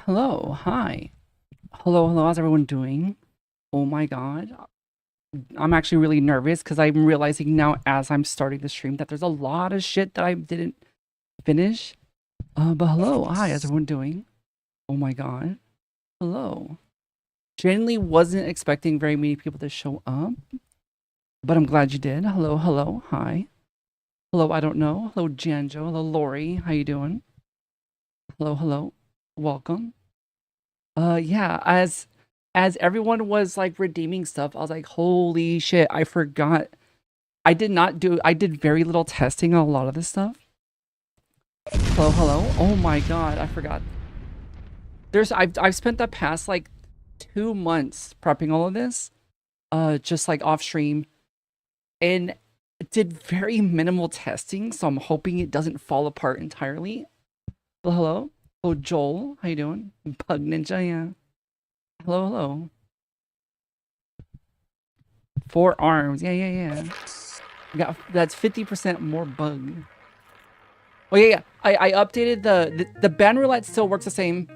Hello, hi. Hello, how's everyone doing? Oh my god. I'm actually really nervous because I'm realizing now as I'm starting the stream that there's a lot of shit that I didn't finish. But hello, hi, how's everyone doing? Oh my god. Hello. Genuinely wasn't expecting very many people to show up, but I'm glad you did. Hello, hi. Hello, I don't know. Hello, Janjo. Hello, Lori. How you doing? Hello. Welcome. Yeah, as everyone was like redeeming stuff, I was like, holy shit, I forgot. I did very little testing on a lot of this stuff. Hello. Oh my god, I forgot. I've spent the past like 2 months prepping all of this, just like off stream, and did very minimal testing, so I'm hoping it doesn't fall apart entirely. But hello. Oh, Joel, how you doing? Bug Ninja, yeah. Hello. 4 arms, yeah. That's 50% more bug. Oh yeah. I updated the ban roulette still works the same.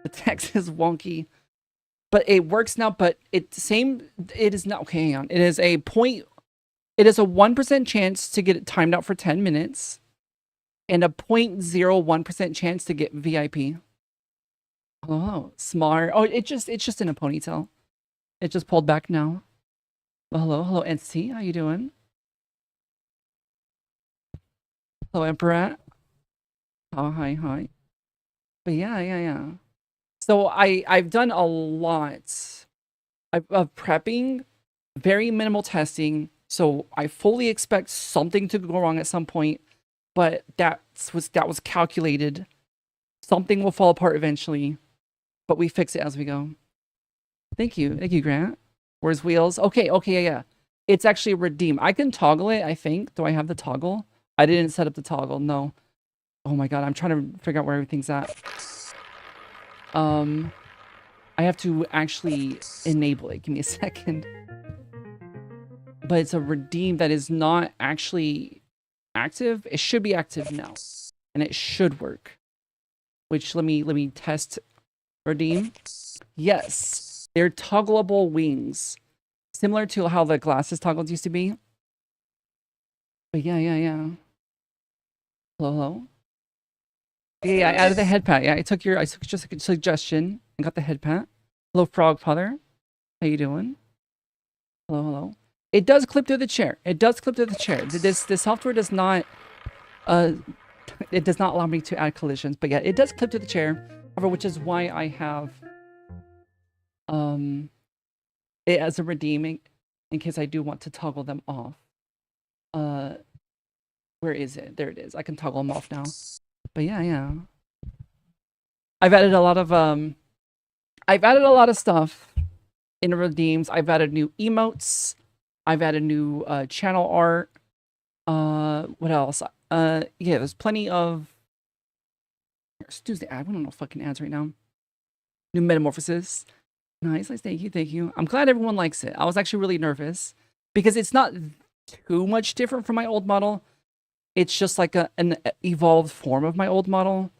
The text is wonky, but it works now. But it's same. It is not. Okay, hang on. It is a point. It is a 1% chance to get it timed out for 10 minutes, and a 0.01% chance to get VIP. Oh, smart. Oh, it's just in a ponytail. It just pulled back now. Well, hello, entity. How you doing? Hello, Emperor. Oh, hi. But yeah. So I've done a lot of prepping, very minimal testing. So I fully expect something to go wrong at some point, but that was calculated. Something will fall apart eventually, but we fix it as we go. Thank you, Grant. Where's wheels? Yeah. It's actually redeem. I can toggle it, I think. Do I have the toggle? I didn't set up the toggle, no. Oh my god, I'm trying to figure out where everything's at. I have to actually enable it. Give me a second. But it's a redeem that is not actually active. It should be active now, and it should work. Which let me test redeem. Yes, they're toggleable wings, similar to how the glasses toggles used to be. But yeah. Hello. Yeah, I added the head pat. Yeah, I took your suggestion and got the head pat. Hello, Frog Father. How you doing? Hello. It does clip to the chair. This software does not it does not allow me to add collisions, but yeah, it does clip to the chair. However, which is why I have it as a redeeming in case I do want to toggle them off. Where is it? There it is. I can toggle them off now. But yeah. I've added a lot of stuff in redeems. I've added new emotes. I've added new channel art. What else? Yeah, there's plenty of. Excuse the ad. We don't know fucking ads right now. New metamorphosis. Nice. Thank you. I'm glad everyone likes it. I was actually really nervous because it's not too much different from my old model. It's just like an evolved form of my old model.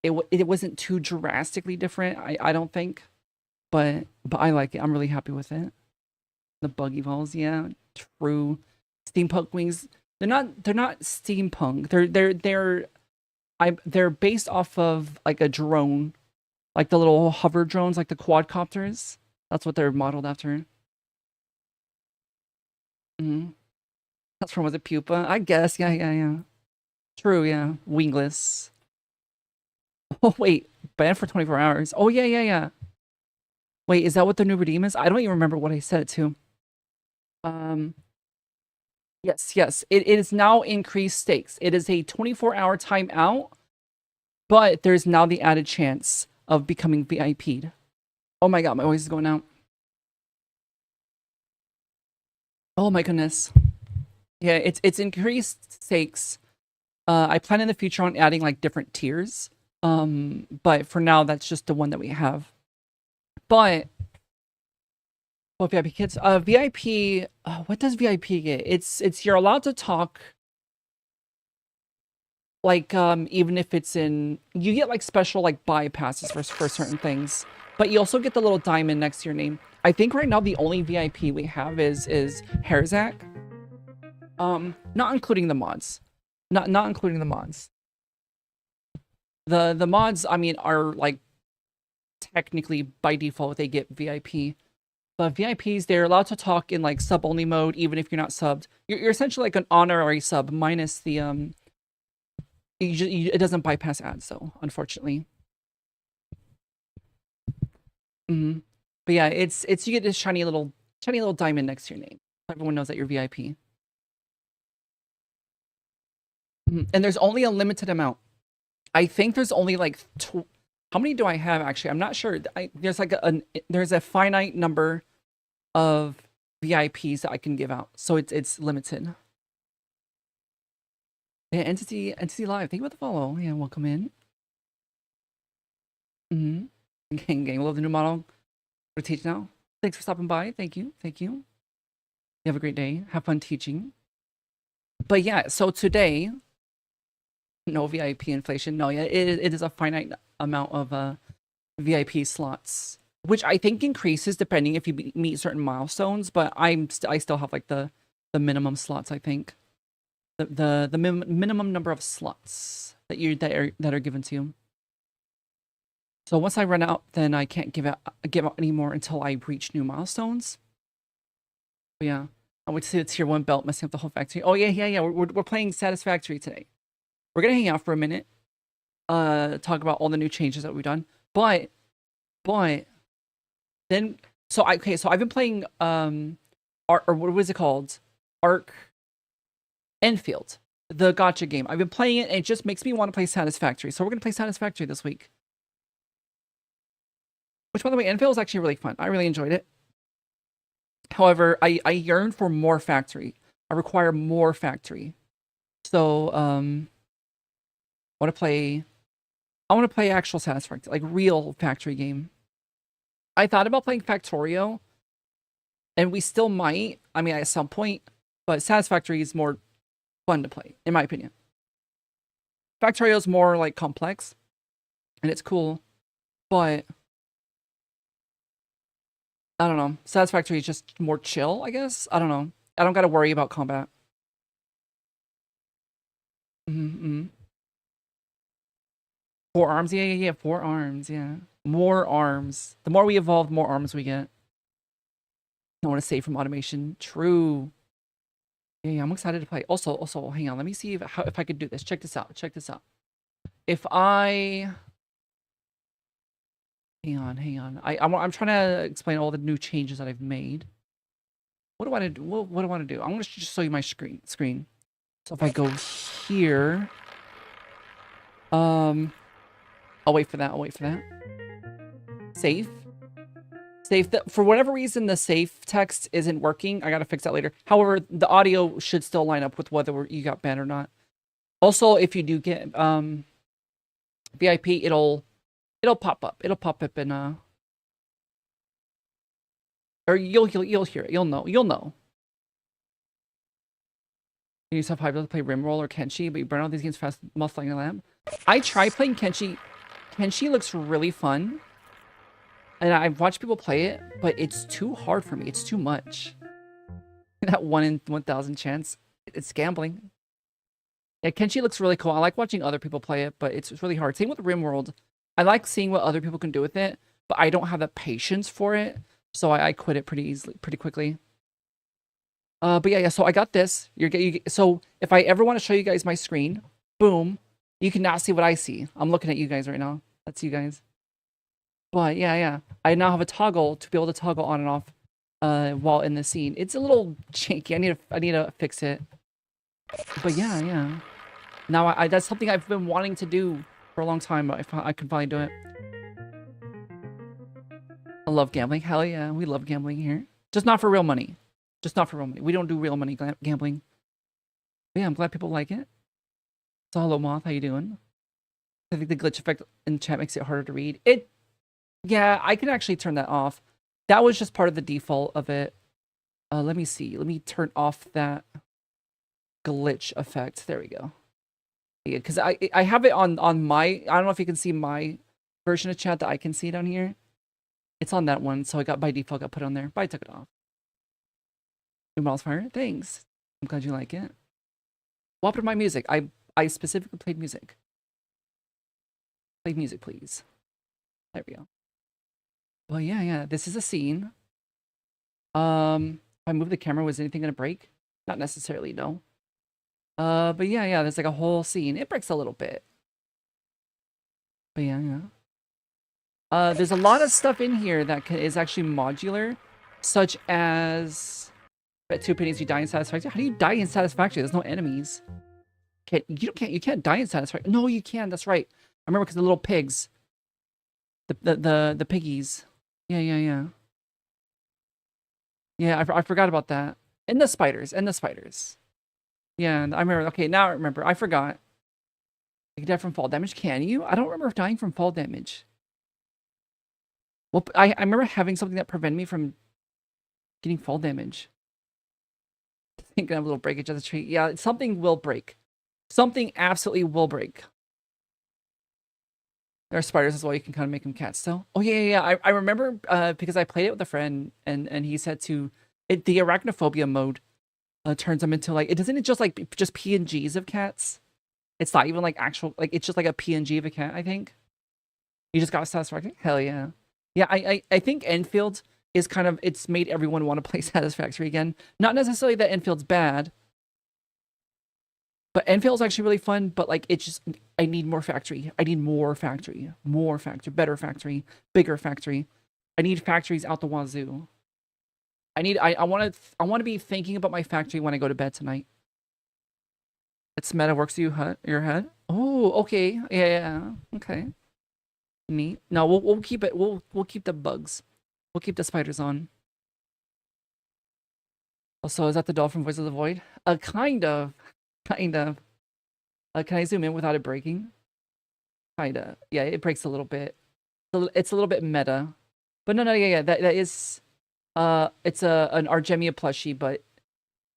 It wasn't too drastically different. I don't think, but I like it. I'm really happy with it. The bug evolves, yeah, true. Steampunk wings. They're not steampunk. They're based off of like a drone, like the little hover drones, like the quadcopters. That's what they're modeled after. Mm-hmm. That's from, was it Pupa? I guess. Yeah. True. Yeah. Wingless. Oh wait, banned for 24 hours. Oh yeah. Wait, is that what the new redeem is? I don't even remember what I set it to. Yes. It is now increased stakes. It is a 24-hour timeout, but there's now the added chance of becoming VIP'd. Oh my god, my voice is going out. Oh my goodness. Yeah, it's increased stakes. I plan in the future on adding like different tiers. But for now, that's just the one that we have. But well, VIP kids. VIP. What does VIP get? It's you're allowed to talk. Like, even if it's in, you get like special like bypasses for certain things, but you also get the little diamond next to your name. I think right now the only VIP we have is Herzak. Not including the mods. Not including the mods. The mods, I mean, are like technically by default they get VIP. But VIPs, they're allowed to talk in like sub only mode, even if you're not subbed. You're essentially like an honorary sub minus the it doesn't bypass ads though, unfortunately. Hmm. But yeah, it's you get this shiny little diamond next to your name. Everyone knows that you're VIP. And there's only a limited amount. I think there's only like how many do I have actually? I'm not sure. There's like there's a finite number of VIPs that I can give out, so it's limited. Yeah, entity live. Thank you for the follow. Yeah, welcome in. Gang, love the new model. We're teaching now. Thanks for stopping by. Thank you. You have a great day. Have fun teaching. But yeah, so today, no VIP inflation. No, yeah, it is a finite amount of VIP slots, which I think increases depending if you meet certain milestones. But I still have like the minimum slots. I think the minimum number of slots that are given to you. So once I run out, then I can't give out anymore until I reach new milestones. But yeah, I went to see the tier 1 belt messing up the whole factory. Oh yeah. We're playing Satisfactory today. We're gonna hang out for a minute, talk about all the new changes that we've done. But then so I've been playing or what was it called? Arc Enfield, the gacha game. I've been playing it and it just makes me want to play Satisfactory. So we're gonna play Satisfactory this week. Which, by the way, Enfield is actually really fun. I really enjoyed it. However, I yearn for more factory. I require more factory. So, I want to play actual Satisfactory, like real factory game. I thought about playing Factorio, and we still might. I mean, at some point, but Satisfactory is more fun to play, in my opinion. Factorio is more like complex, and it's cool, but I don't know. Satisfactory is just more chill, I guess. I don't know. I don't got to worry about combat. 4 arms, yeah. 4 arms, yeah. More arms. The more we evolve, more arms we get. I want to save from automation. True. Yeah, I'm excited to play. Also, hang on. Let me see if I could do this. Check this out. If I... Hang on. I'm trying to explain all the new changes that I've made. What do I want to do? What do I want to do? I'm going to just show you my screen. So if I go here... I'll wait for that. Save. For whatever reason, the save text isn't working. I gotta fix that later. However, the audio should still line up with whether you got banned or not. Also, if you do get VIP, it'll pop up. It'll pop up in or you'll hear it. You'll know. You used to have 5 to play Rimroll or Kenshi, but you burn out these games fast, muffling a lamp. I tried playing Kenshi. Kenshi looks really fun. And I've watched people play it, but it's too hard for me. It's too much. That 1 in 1,000 chance. It's gambling. Yeah, Kenshi looks really cool. I like watching other people play it, but it's really hard. Same with Rimworld. I like seeing what other people can do with it, but I don't have the patience for it. So I quit it pretty quickly. But yeah, so I got this. So if I ever want to show you guys my screen, boom, you can now see what I see. I'm looking at you guys right now. That's you guys. But yeah. I now have a toggle to be able to toggle on and off while in the scene. It's a little janky. I need to fix it. But yeah. Now that's something I've been wanting to do for a long time, but I could finally do it. I love gambling. Hell yeah, we love gambling here. Just not for real money. We don't do real money gambling. But yeah, I'm glad people like it. So hello, Moth. How you doing? I think the glitch effect in chat makes it harder to read. Yeah, I can actually turn that off. That was just part of the default of it. Let me see. Let me turn off that glitch effect. There we go. Because I have it on my, I don't know if you can see my version of chat that I can see down here. It's on that one, so I got by default got put on there, but I took it off. New Miles Fire, thanks. I'm glad you like it. What happened to my music? I specifically played music. Play music, please. There we go. Well, yeah. This is a scene. If I move the camera, was anything gonna break? Not necessarily, no. But yeah, there's like a whole scene. It breaks a little bit. But yeah. There's a lot of stuff in here that is actually modular, such as bet 2 pennies you die in Satisfactory. How do you die in Satisfactory? There's no enemies. You can't die in Satisfactory. No, you can. That's right. I remember because the little pigs, the piggies. Yeah. Yeah, I forgot about that. And the spiders. Yeah, I remember. Okay, now I remember. I forgot. You can die from fall damage. Can you? I don't remember dying from fall damage. Well, I remember having something that prevented me from getting fall damage. I think I have a little breakage of the tree. Yeah, something will break. Something absolutely will break. There are spiders as well. You can kind of make them cats still. Oh, yeah. I remember because I played it with a friend, and he said the arachnophobia mode turns them into like, it doesn't just like just PNGs of cats. It's not even like actual, like it's just like a PNG of a cat, I think. You just got Satisfactory? Hell yeah. Yeah, I think Enfield is kind of, it's made everyone want to play Satisfactory again. Not necessarily that Enfield's bad, but Enfield's actually really fun, but like it's just, I need more factory. I need more factory, better factory, bigger factory. I need factories out the wazoo. I want to be thinking about my factory when I go to bed tonight. It's meta works your head. Oh, okay. Yeah. Okay. Neat. No, we'll keep it. We'll keep the bugs. We'll keep the spiders on. Also, is that the doll from Voice of the Void? Kind of. Can I zoom in without it breaking? Kinda. Yeah, it breaks a little bit. It's a little bit meta. But no, yeah. That is. It's an Argemia plushie, but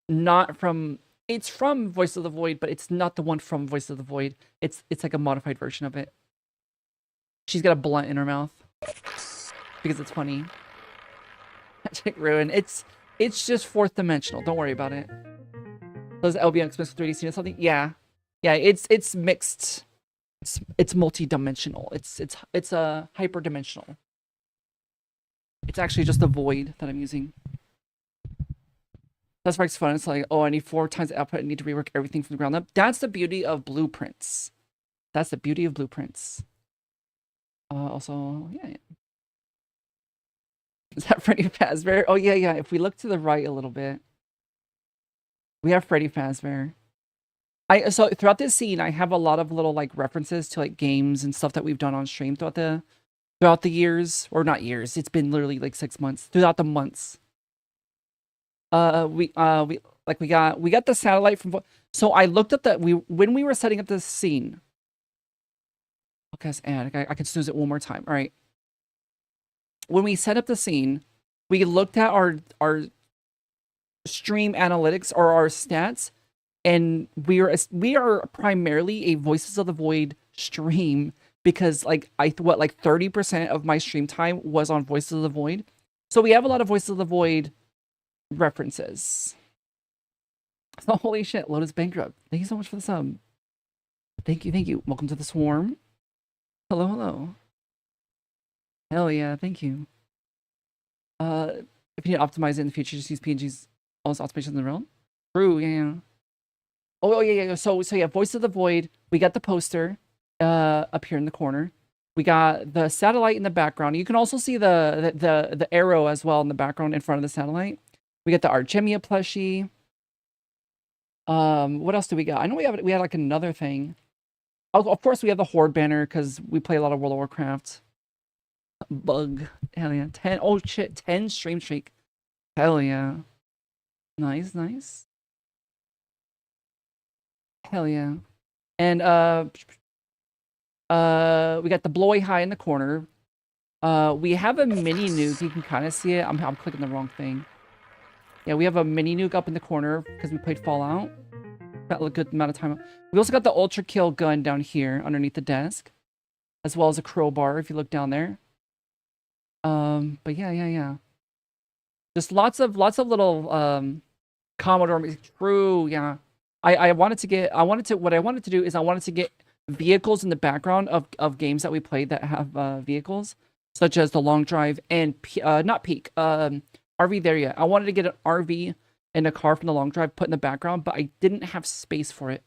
not from. It's from Voice of the Void, but it's not the one from Voice of the Void. It's like a modified version of it. She's got a blunt in her mouth because it's funny. Magic Ruin. It's just fourth dimensional. Don't worry about it. Does LBX mixed with 3D scene or something? Yeah. It's mixed. It's multi-dimensional. It's a hyper-dimensional. It's actually just a void that I'm using. That's why it's fun. It's like, oh, I need 4 times the output. I need to rework everything from the ground up. That's the beauty of blueprints. Also, yeah. Is that Freddy Fazbear? Oh, yeah. If we look to the right a little bit, we have Freddy Fazbear. So throughout this scene, I have a lot of little like references to like games and stuff that we've done on stream throughout the years, or not years. It's been literally like 6 months. Throughout the months. We got the satellite from. So I looked up that when we were setting up this scene. Okay, I can snooze it one more time. All right. When we set up the scene, we looked at our stream analytics or our stats, and we are primarily a Voices of the Void stream because like 30% of my stream time was on Voices of the Void. So we have a lot of Voices of the Void references. So holy shit, Lotus Bankrupt. Thank you so much for the sub. Thank you. Welcome to the swarm. Hello. Hell yeah, thank you. If you need to optimize it in the future, just use PNG's almost automation in the realm. True, yeah. Oh yeah. So yeah, Voice of the Void. We got the poster up here in the corner. We got the satellite in the background. You can also see the arrow as well in the background in front of the satellite. We got the Argemia plushie. What else do we got? I know we had like another thing. Oh, of course, we have the Horde banner because we play a lot of World of Warcraft. Bug. Hell yeah. 10. Oh, shit. 10 stream streak. Hell yeah. Nice. Hell yeah. And, we got the Blowy High in the corner. We have a mini nuke. You can kind of see it. I'm clicking the wrong thing. Yeah, we have a mini nuke up in the corner because we played Fallout. Got a good amount of time. We also got the ultra kill gun down here underneath the desk, as well as a crowbar if you look down there. But yeah. Just lots of little Commodore. True, yeah. What I wanted to do is I wanted to get vehicles in the background of games that we played that have vehicles, such as the long drive and not peak RV there yet. I wanted to get an RV and a car from the long drive put in the background, but I didn't have space for it.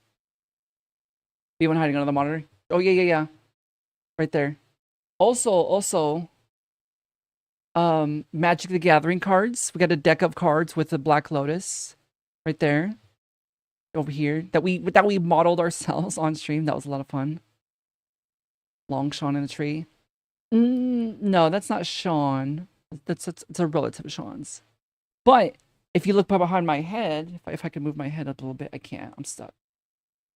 Anyone hiding under the monitor? Oh yeah. Right there. Also, Magic the Gathering cards. We got a deck of cards with the Black Lotus right there. Over here that we modeled ourselves on stream. That was a lot of fun. Long Sean in a tree. No, that's not Sean. It's a relative of Sean's. But if you look behind my head, if I can move my head up a little bit, I can't. I'm stuck.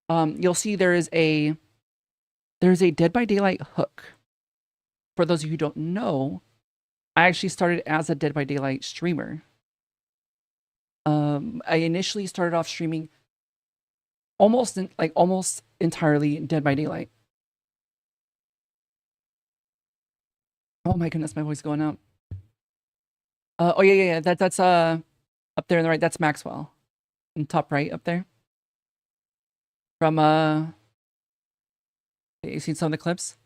You'll see there is a Dead by Daylight hook. For those of you who don't know, I actually started as a Dead by Daylight streamer. I initially started off streaming almost entirely Dead by Daylight. Oh my goodness, my voice is going out. Oh yeah. That's up there on the right. That's Maxwell, in the top right up there. From you seen some of the clips?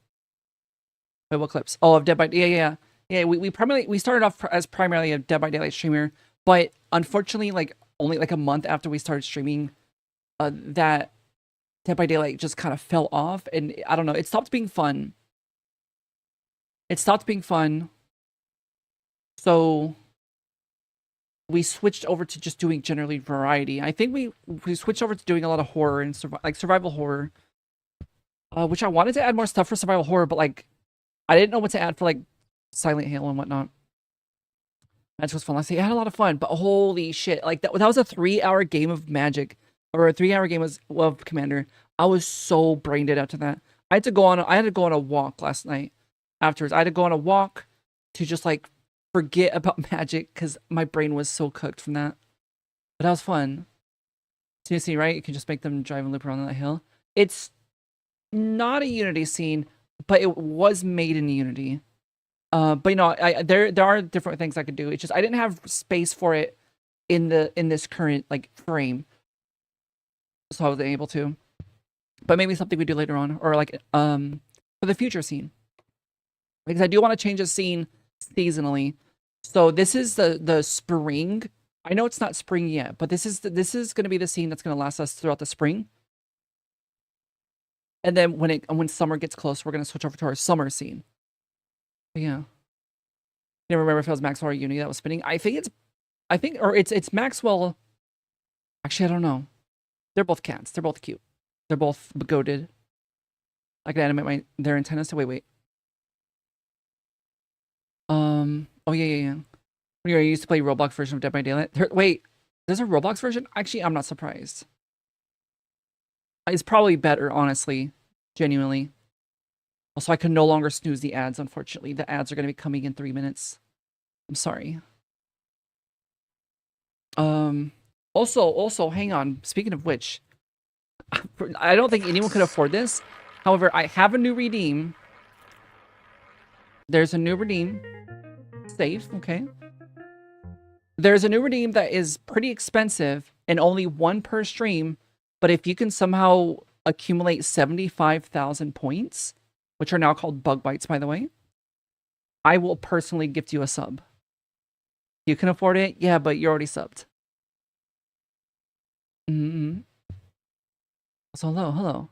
Wait, what clips? Oh, of Dead by yeah. We started off as primarily a Dead by Daylight streamer, but unfortunately, like only like a month after we started streaming, that Dead by Daylight just kind of fell off, and I don't know, it stopped being fun. So we switched over to just doing generally variety. I think we switched over to doing a lot of horror and survival horror, which I wanted to add more stuff for survival horror, but like I didn't know what to add for like Silent Hill and whatnot. That was fun. I had a lot of fun, but holy shit, like that was a 3-hour game of Magic, or a 3-hour game of Commander. I was so brain dead after that. I had to go on a walk last night afterwards. I had to go on a walk to just like forget about Magic because my brain was so cooked from that. But that was fun. So you see, right? You can just make them drive and loop around that hill. It's not a Unity scene, but it was made in Unity. But you know, there are different things I could do. It's just I didn't have space for it in this current like frame, so I wasn't able to. But maybe something we do later on, or like for the future scene, because I do want to change the scene seasonally. So this is the spring. I know it's not spring yet, but this is going to be the scene that's going to last us throughout the spring. And then when summer gets close, we're going to switch over to our summer scene. But yeah. I never remember if it was Maxwell or Uni that was spinning. It's Maxwell. Actually, I don't know. They're both cats. They're both cute. They're both goated. I can animate their antennas to wait. Oh yeah. When you used to play Roblox version of Dead by Daylight. Wait, there's a Roblox version? Actually, I'm not surprised. It's probably better, honestly. Genuinely. Also, I can no longer snooze the ads, unfortunately. The ads are going to be coming in 3 minutes. I'm sorry. Also, hang on. Speaking of which, I don't think anyone could afford this. However, I have a new redeem. There's a new redeem. Safe, okay. There's a new redeem that is pretty expensive and only one per stream. But if you can somehow accumulate 75,000 points, which are now called bug bites, by the way, I will personally gift you a sub. You can afford it? Yeah, but you're already subbed. So hello.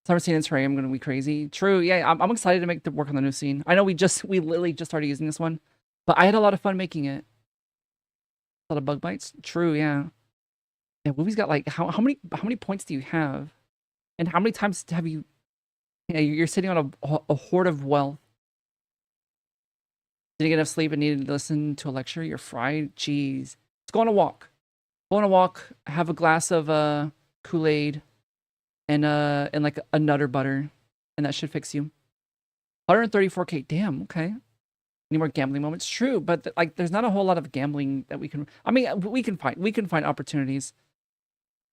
Summer scene in Terraria, I'm gonna be crazy. True, yeah, I'm excited to make the work on the new scene. I know we literally just started using this one, but I had a lot of fun making it. A lot of bug bites. True, yeah. Yeah, Woovy's got like how many points do you have, and how many times have you? Yeah, you're sitting on a hoard of wealth. Didn't get enough sleep and needed to listen to a lecture. You're fried. Jeez. Let's go on a walk. Go on a walk. Have a glass of Kool-Aid, and like a Nutter Butter, and that should fix you. 134K. Damn. Okay. Any more gambling moments? True, but like there's not a whole lot of gambling that we can. I mean, we can find opportunities.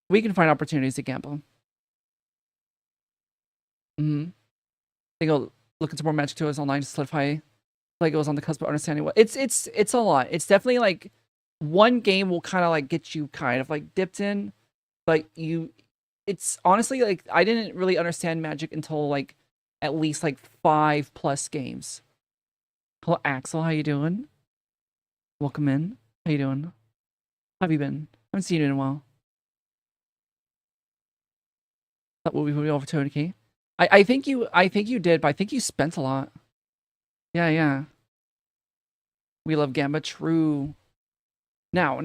We can find opportunities to gamble. Mm-hmm. They go look into more Magic 2 online to solidify. Like it was on the cusp of understanding what it's a lot. It's definitely like one game will kind of like get you kind of like dipped in, but it's honestly like I didn't really understand Magic until like at least like 5+ games. Hello, Axel. How you doing? Welcome in. How you doing? How have you been? I haven't seen you in a while. Thought we'll be over 200K. I think you did, but I think you spent a lot. Yeah, yeah. We love Gamba. True. Now.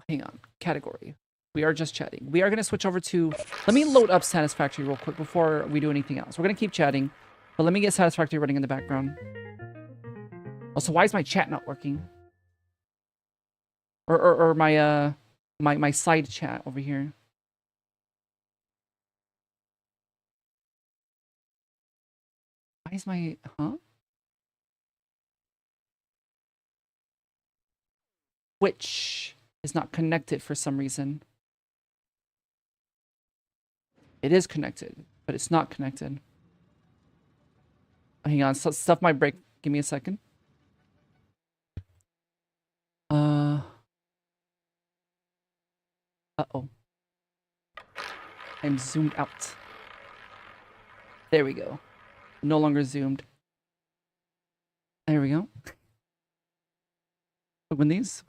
Hang on. Category. We are just chatting. We are going to switch over to... Let me load up Satisfactory real quick before we do anything else. We're going to keep chatting, but let me get Satisfactory running in the background. Also, why is my chat not working? Or my, my side chat over here. Why is my... Huh? Which is not connected for some reason. It is connected, but it's not connected. Hang on, stuff might break. Give me a second. Uh-oh. I'm zoomed out. There we go. No longer zoomed. There we go. Win these.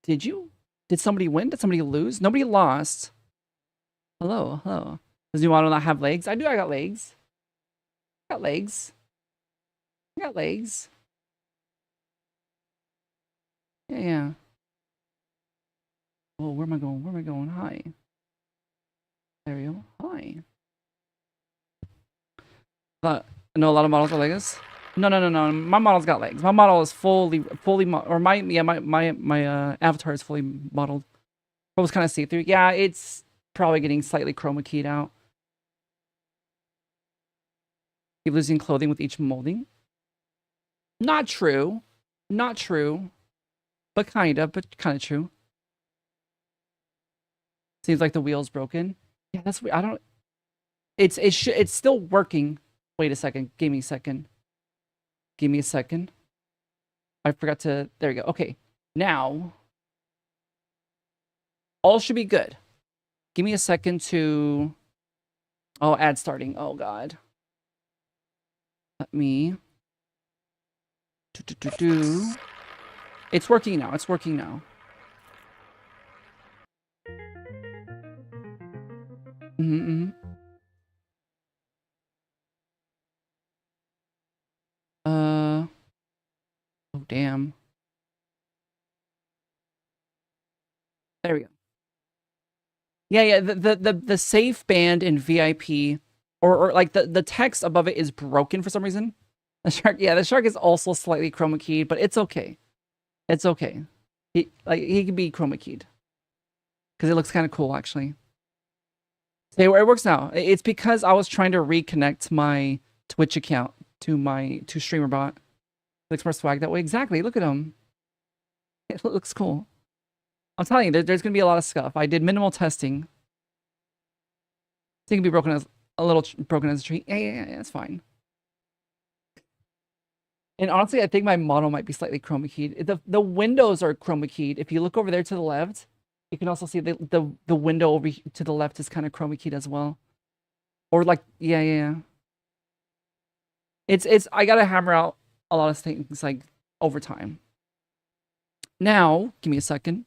Did you? Did somebody win? Did somebody lose? Nobody lost. Hello, hello. Does new model not have legs? I got legs. I got legs. I got legs. Yeah. Oh, where am I going? Where am I going? Hi. There we go. Hi. No, a lot of models are legs. No. My model's got legs. My model is fully or my avatar is fully modeled. What was kind of see-through? Yeah, it's probably getting slightly chroma keyed out. Keep losing clothing with each molding. Not true. Not true. But kind of true. Seems like the wheel's broken. Yeah, that's I don't. It's still working. Wait a second. Give me a second. Give me a second. I forgot to. There we go. Okay. Now, all should be good. Give me a second to. Oh, ad starting. Oh God. Let me. It's working now. It's working now. Oh damn. There we go. Yeah. The safe band in VIP, or like the text above it is broken for some reason. The shark is also slightly chroma keyed, but it's okay. It's okay. He can be chroma keyed because it looks kind of cool actually. See, it works now. It's because I was trying to reconnect my Twitch account to my StreamerBot. It looks more swag that way. Exactly. Look at him. It looks cool. I'm telling you, there's gonna be a lot of stuff. I did minimal testing. It can be broken as a little broken as a tree. Yeah, it's fine. And honestly, I think my model might be slightly chroma keyed. The windows are chroma keyed. If you look over there to the left, you can also see the window over to the left is kind of chroma keyed as well. Or like, yeah. It's I gotta hammer out a lot of things like over time. Now, give me a second.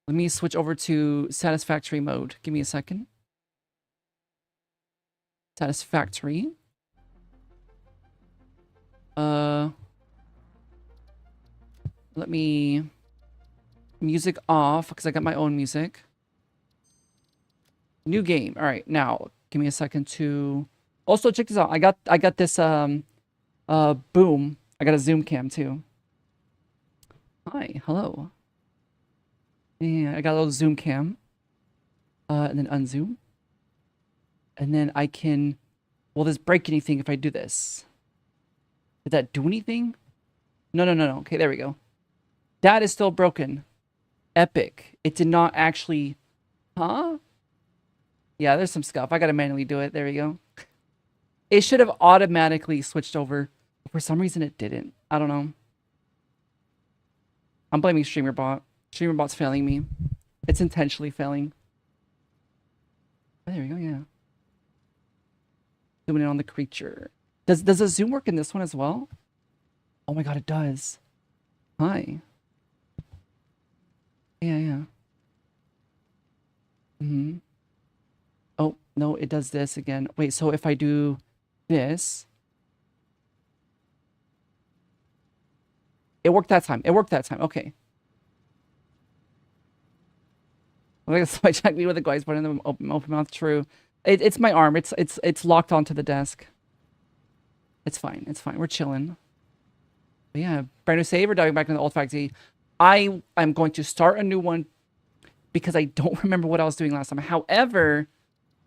Let me switch over to satisfactory mode. Give me a second. Satisfactory. Let me music off because I got my own music. New game. All right, now give me a second to. Also, check this out. I got this boom. I got a zoom cam too. Hi, hello. Yeah, I got a little zoom cam. And then unzoom. And then I can. Will this break anything if I do this? Did that do anything? No. Okay, there we go. That is still broken. Epic. It did not actually... Huh? Yeah, there's some scuff. I gotta manually do it. There we go. It should have automatically switched over. For some reason, it didn't. I don't know. I'm blaming StreamerBot. StreamerBot's failing me. It's intentionally failing. Oh, there we go, yeah. Zooming in on the creature. Does the zoom work in this one as well? Oh my god, it does. Hi. Yeah. Mm-hmm. Oh, no, it does this again. Wait, so if I do this... It worked that time. It worked that time. Okay. Like somebody checked me with a glaze button in the open mouth. True. It's my arm. It's locked onto the desk. It's fine. It's fine. We're chilling. But yeah, brand new save or diving back into the old factory. I am going to start a new one because I don't remember what I was doing last time. However,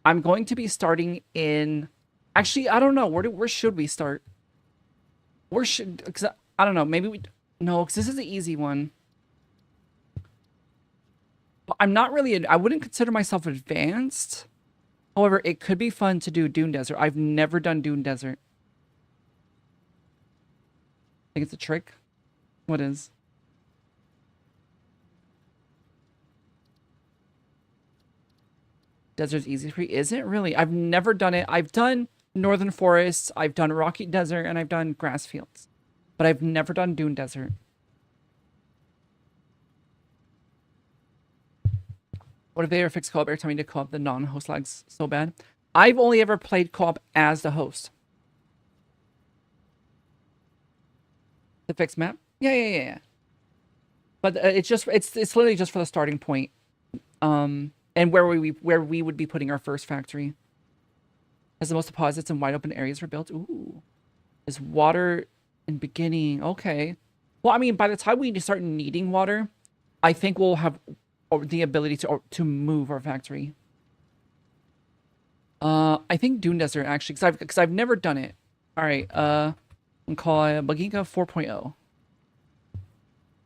I'm going to be starting in... Actually, I don't know. Where should we start? Where should... Because I don't know. Maybe we... No, because this is the easy one. But I'm not really... I wouldn't consider myself advanced. However, it could be fun to do Dune Desert. I've never done Dune Desert. I think it's a trick. What is? Desert's easy for you. Is it really? I've never done it. I've done Northern Forests, I've done Rocky Desert, and I've done Grass Fields. But I've never done Dune Desert. What if they ever fix co-op every time you did co-op? The non-host lags so bad. I've only ever played co-op as the host. The fixed map? Yeah. But it's literally just for the starting point. And where we would be putting our first factory. Has the most deposits and wide open areas were built. Ooh. Is water in beginning. Okay. Well, I mean, by the time we start needing water, I think we'll have the ability to move our factory. I think Dune Desert actually, because I've never done it. All right. I'm call it Bugeenka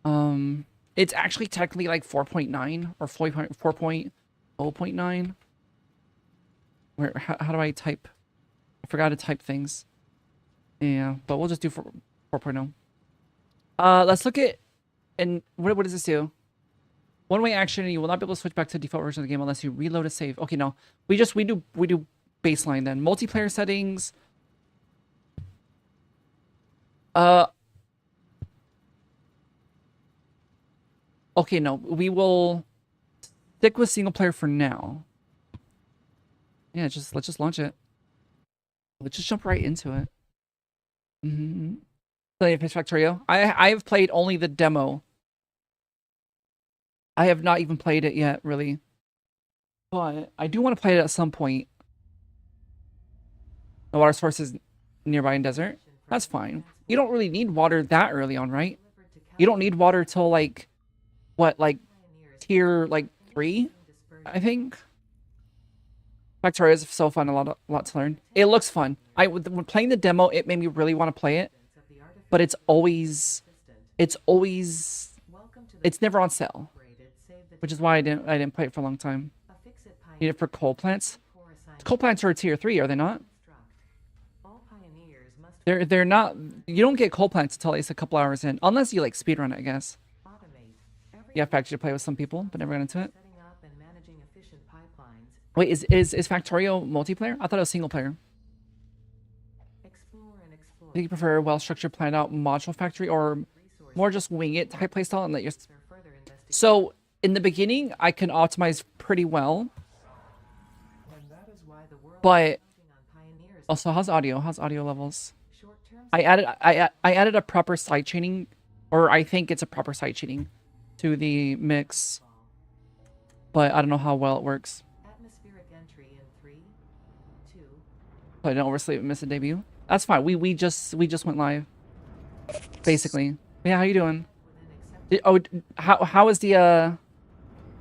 4.0. It's actually technically like 4.9 or 4.0.9. Where how do I type? I forgot to type things. Yeah, but we'll just do 4.0. Let's look at, and what does this do? One-way action, and you will not be able to switch back to the default version of the game unless you reload a save. Okay, no. We do baseline then. Multiplayer settings. Okay, no. We will stick with single player for now. Yeah, let's just launch it. Let's just jump right into it. Play Face Factorio. I have played only the demo. I have not even played it yet, really. But I do want to play it at some point. The water source is nearby in desert. That's fine. You don't really need water that early on, right? You don't need water till like, what, like tier like 3, I think. Factorio is so fun, a lot to learn. It looks fun. When playing the demo, it made me really want to play it. But it's never on sale. Which is why I didn't play it for a long time. Need it for coal plants? Coal plants are a tier 3, are they not? They're not. You don't get coal plants until at least a couple hours in, unless you like speedrun it, I guess. Yeah, factory to play with some people, but never got into it. Wait, is Factorio multiplayer? I thought it was single player. Do you prefer a well-structured, planned-out module factory, or more just wing it type playstyle and let you? So in the beginning, I can optimize pretty well, but also how's audio? How's audio levels? I added a proper side chaining, or I think it's a proper side chaining to the mix, but I don't know how well it works. So I don't oversleep and miss a debut. That's fine. We just went live, basically. Yeah, how you doing? How is the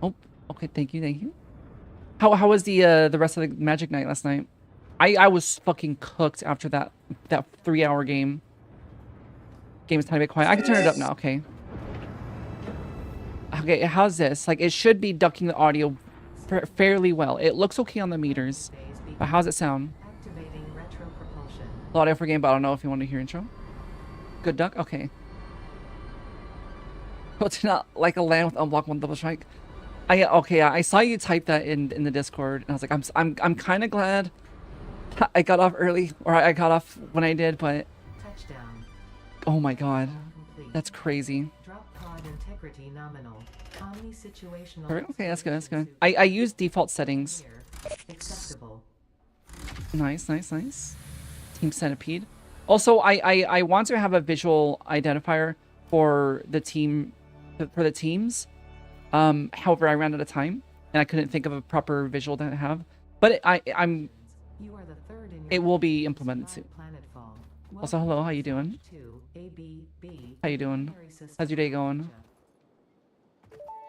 Oh, okay. Thank you. How was the rest of the Magic night last night? I was fucking cooked after that 3-hour game. Game is tiny bit quiet. I can turn it up now. Okay. Okay, how's this? Like, it should be ducking the audio fairly well. It looks okay on the meters. But how's it sound? Audio for game, but I don't know if you want to hear intro. Good duck? Okay. What's not like a land with unblock one double strike? Okay, I saw you type that in the Discord, and I was like, I'm kind of glad I got off early, or I got off when I did, but oh my god, that's crazy. Okay, that's good. That's good. I use default settings. Nice, nice, nice. Team Centipede. Also, I want to have a visual identifier for the teams. However, I ran out of time and I couldn't think of a proper visual to have. But it will be implemented soon. Also, hello, how you doing? How you doing? How's your day going?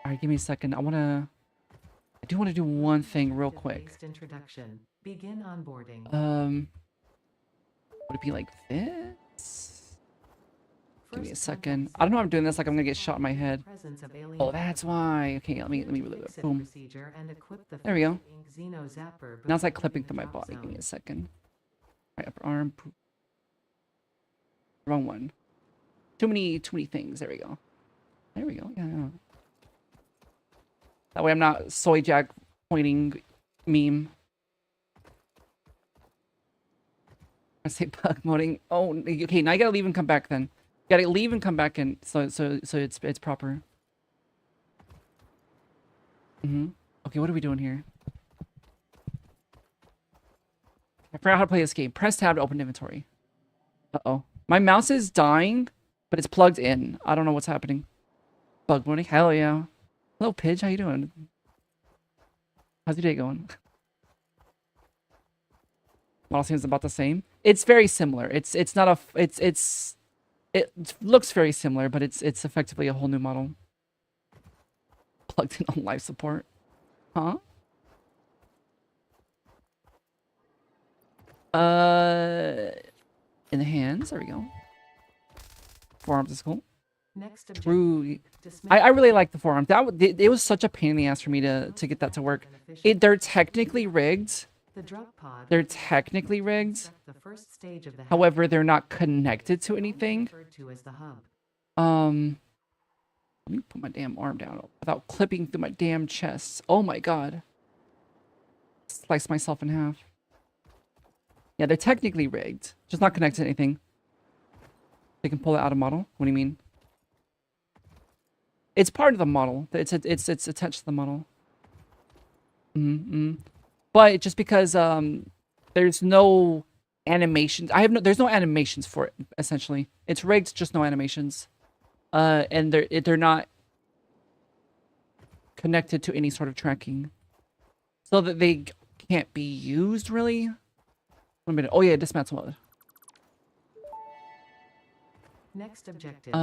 All right, give me a second. I do want to do one thing real quick. Begin onboarding. Would it be like this? Give me a second. I don't know how I'm doing this. Like I'm gonna get shot in my head. Oh, that's why. Okay, let me really boom. There we go. Now it's like clipping through my body. Give me a second. Right upper arm. Wrong one. Too many things. There we go. There we go. Yeah. That way I'm not soy jack pointing meme. I say bug moding. Oh, okay. Now you gotta leave and come back then. You gotta leave and come back in, so it's proper. Okay, what are we doing here? I forgot how to play this game. Press tab to open inventory. Uh-oh. My mouse is dying, but it's plugged in. I don't know what's happening. Bug morning? Hell yeah. Hello, Pidge. How you doing? How's your day going? Model seems about the same. It's very similar. It looks very similar, but it's effectively a whole new model. Plugged in on life support. Huh? In the hands. There we go. Forearms is cool. True. I really like the forearms. It was such a pain in the ass for me to get that to work. They're technically rigged. They're technically rigged. However, they're not connected to anything. Let me put my damn arm down without clipping through my damn chest. Oh my god. Slice myself in half. Yeah, they're technically rigged. Just not connected to anything. They can pull it out of model. What do you mean? It's part of the model. It's attached to the model. But just because there's no animations, there's no animations for it. Essentially, it's rigged, just no animations, and they're not connected to any sort of tracking, so that they can't be used really. 1 minute. Oh yeah, dismantle mode. Next objective.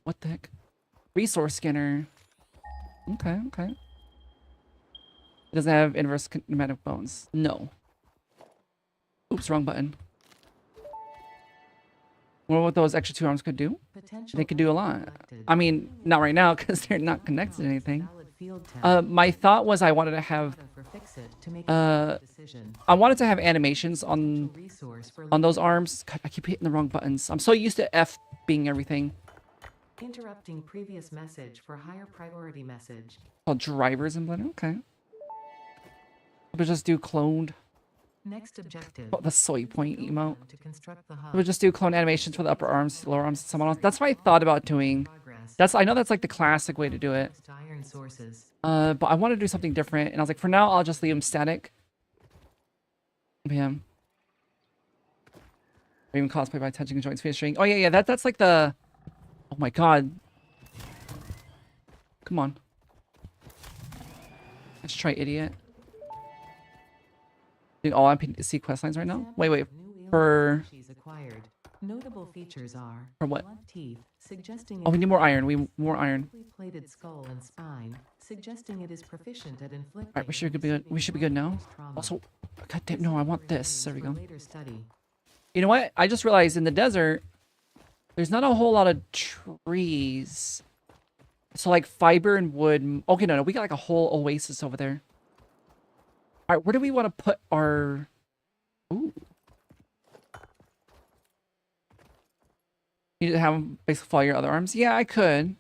What the heck? Resource scanner. Okay. It doesn't have inverse kinematic bones. No. Oops, wrong button. Well, what those extra 2 arms could do? They could do a lot. I mean, not right now because they're not connected to anything. My thought was I wanted to have animations on those arms. God, I keep hitting the wrong buttons. I'm so used to F being everything. Interrupting previous message for higher priority message. Oh, drivers in Blender. Okay. We'll just do cloned. Next objective. Oh, the soy point emote. To construct the hub. We'll just do clone animations for the upper arms, lower arms, someone else. That's what I thought about doing. I know that's like the classic way to do it. But I want to do something different, and I was like, for now, I'll just leave them static. Yeah. Or even cosplay by touching joints, finishing. Oh yeah. That's like the. Oh my god. Come on. Let's try idiot. Dude, all I'm picking to see quest lines right now? Wait. For notable features are for what? Teeth, suggesting oh, we need more iron. We more iron. Plated skull and spine, suggesting it is proficient at inflicting. Alright, we should be good. We should be good now. Also, god damn, no, I want this. There we go. You know what? I just realized in the desert, there's not a whole lot of trees. So like fiber and wood. Okay, no, we got like a whole oasis over there. All right, where do we want to put our... Ooh. You have basically follow your other arms? Yeah, I could.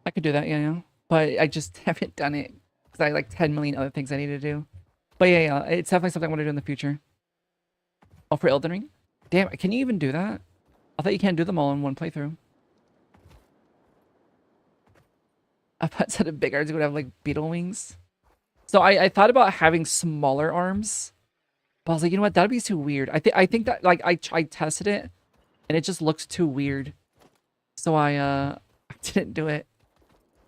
I could do that, yeah. But I just haven't done it. Because I have like 10 million other things I need to do. But yeah, it's definitely something I want to do in the future. Oh, for Elden Ring? Damn, can you even do that? I thought you can't do them all in one playthrough. I thought instead of big arms, would have like beetle wings. So I thought about having smaller arms. But I was like, you know what? That'd be too weird. I think that like I tested it and it just looks too weird. So I didn't do it.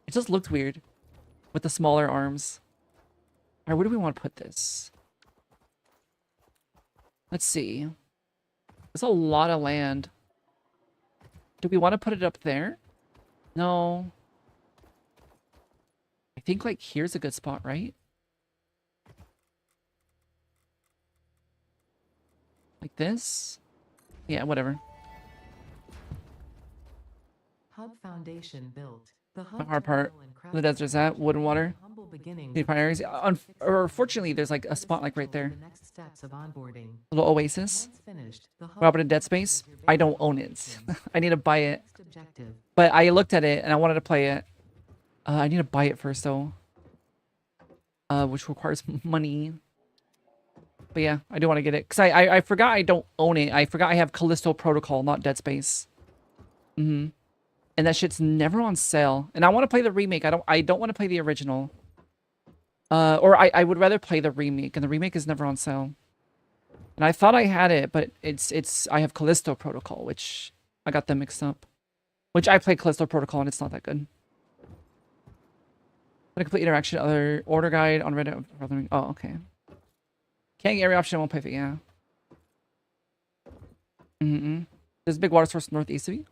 It just looked weird with the smaller arms. All right, where do we want to put this? Let's see. There's a lot of land. Do we want to put it up there? No. I think like here's a good spot, right? Like this? Yeah, whatever. Hub foundation built. The The hard part. The desert's at wood and water. Humble beginnings. Need priorities. Unfortunately, there's like a spot like right there. The next steps of onboarding. Little oasis. Once finished, the hub What happened in Dead Space? I don't own it. I need to buy it. next objective. But I looked at it and I wanted to play it. I need to buy it first though. Which requires money. But yeah, I do want to get it. Because I forgot I don't own it. I forgot I have Callisto Protocol, not Dead Space. And that shit's never on sale. And I want to play the remake. I don't want to play the original. Or I would rather play the remake. And the remake is never on sale. And I thought I had it, but I have Callisto Protocol, which I got them mixed up. Which I played Callisto Protocol and it's not that good. But a complete interaction, other order guide on Reddit. Oh, okay. Can't get every option I won't pay for, yeah. There's a big water source northeast of you.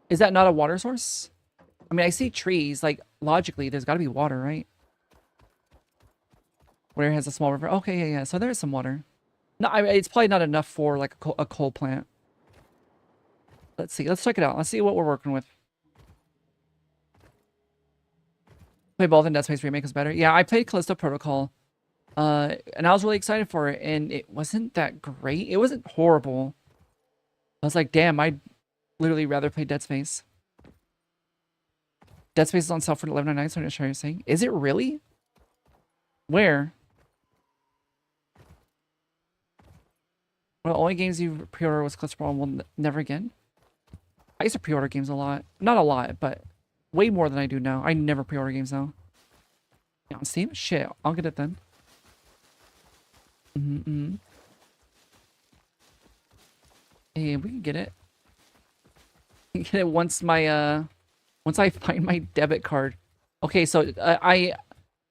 Is that not a water source? I mean, I see trees. Like, logically, there's got to be water, right? Where it has a small river. Okay, yeah. So there's some water. No, it's probably not enough for, like, a coal plant. Let's see. Let's check it out. Let's see what we're working with. Play both in Dead Space Remake is better. Yeah, I played Callisto Protocol. And I was really excited for it. And it wasn't that great. It wasn't horrible. I was like, damn, I'd literally rather play Dead Space. Dead Space is on sale for $11.99, so I'm not sure you're saying. Is it really? Where? Well, the only games you pre-order was Callisto Protocol. Well, never again. I used to pre-order games a lot. Not a lot, but way more than I do now. I never pre-order games now. Yeah, on Steam? Shit, I'll get it then. Hey, we can get it. We can get it once once I find my debit card. Okay, so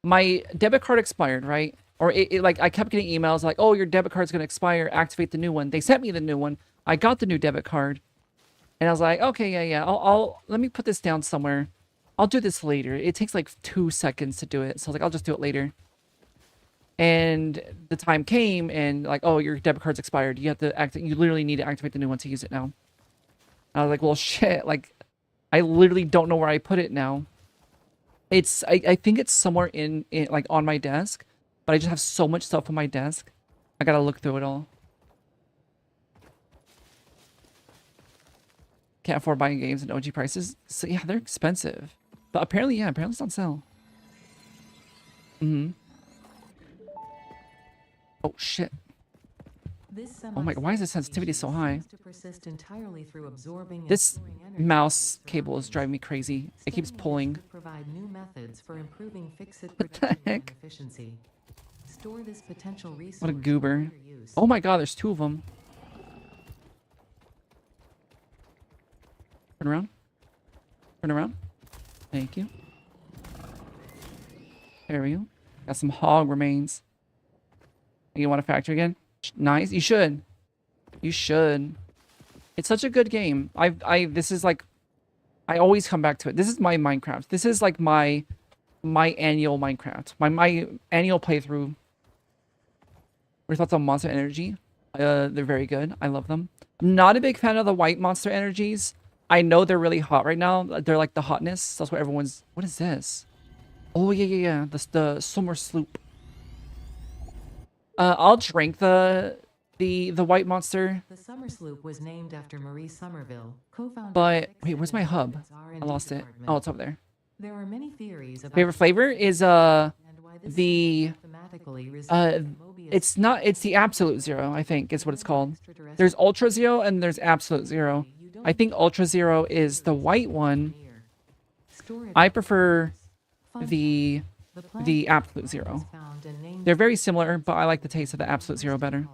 my debit card expired, right? Or it like I kept getting emails like, "Oh, your debit card's gonna expire. Activate the new one." They sent me the new one. I got the new debit card, and I was like, "Okay, yeah. I'll let me put this down somewhere. I'll do this later." It takes like 2 seconds to do it, so I was like, "I'll just do it later." And the time came, and like, "Oh, your debit card's expired. You have to you literally need to activate the new one to use it now." And I was like, "Well, shit! Like, I literally don't know where I put it now." I think it's somewhere in like on my desk, but I just have so much stuff on my desk. I gotta look through it all. Can't afford buying games at OG prices. So yeah, they're expensive. But apparently, yeah, apparently it's on sale. Oh shit. Oh my god, why is the sensitivity so high? This mouse cable is driving me crazy. It keeps pulling. What the heck? What a goober. Oh my god, there's 2 of them. Turn around. Turn around. Thank you. There we go. Got some hog remains. You want a factory again? Nice. You should. You should. It's such a good game. This is like, I always come back to it. This is my Minecraft. This is like my annual Minecraft. My annual playthrough. What are your thoughts on Monster Energy? They're very good. I love them. Not a big fan of the white monster energies. I know they're really hot right now. They're like the hotness. That's what everyone's... What is this? Oh, yeah. The summer sloop. I'll drink the white monster. The Summer Sloop was named after Marie Somerville, co-founder But, of wait, where's my hub? Fixit and I lost it. department. Oh, it's over there. There are many theories about Favorite flavor is, and why this the... mathematically resembles Mobius It's not... It's the Absolute Zero, I think, is what it's called. There's Ultra Zero and there's Absolute Zero. I think Ultra Zero is the white one. I prefer the Absolute Zero. They're very similar, but I like the taste of the Absolute Zero better.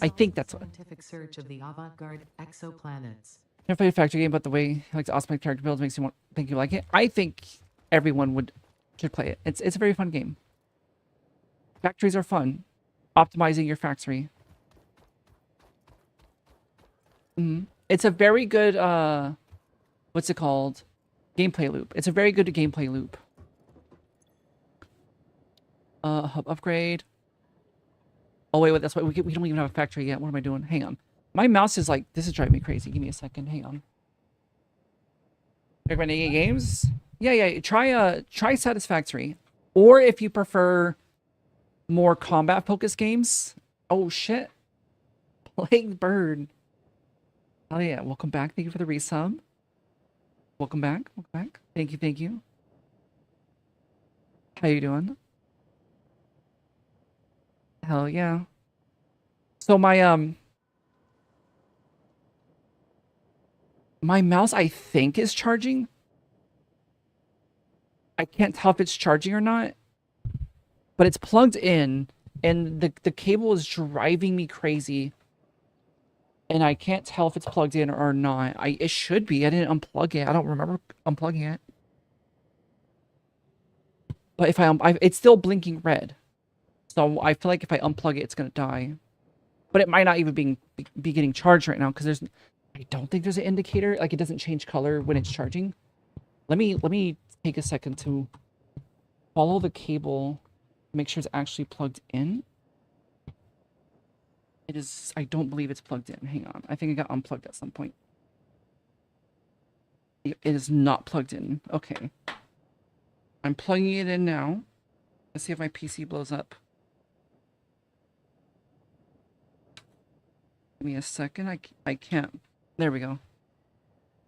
I think that's what. Scientific search of the avant-garde exoplanets. Never played a factory game, but the way he likes to optimize character builds makes you think you like it. I think everyone should play it. It's a very fun game. Factories are fun. Optimizing your factory. It's a very good what's it called? Gameplay loop. It's a very good gameplay loop. Hub upgrade. Oh wait, that's why we don't even have a factory yet. What am I doing? Hang on. My mouse is like, this is driving me crazy. Give me a second. Hang on. Recommending games? Yeah. Try Satisfactory. Or if you prefer more combat focused games. Oh shit. Plague Bird. Oh yeah. Welcome back. Thank you for the resub. Welcome back. Thank you. How you doing? Hell yeah. So my mouse, I think, is charging. I can't tell if it's charging or not. But it's plugged in, and the cable is driving me crazy. And I can't tell if it's plugged in or not. It should be. I didn't unplug it. I don't remember unplugging it. But if it's still blinking red. So I feel like if I unplug it, it's gonna die. But it might not even be getting charged right now because I don't think there's an indicator. Like it doesn't change color when it's charging. Let me take a second to follow the cable, make sure it's actually plugged in. It is. I don't believe it's plugged in. Hang on. I think it got unplugged at some point. It is not plugged in. Okay. I'm plugging it in now. Let's see if my PC blows up. Give me a second. I can't. There we go.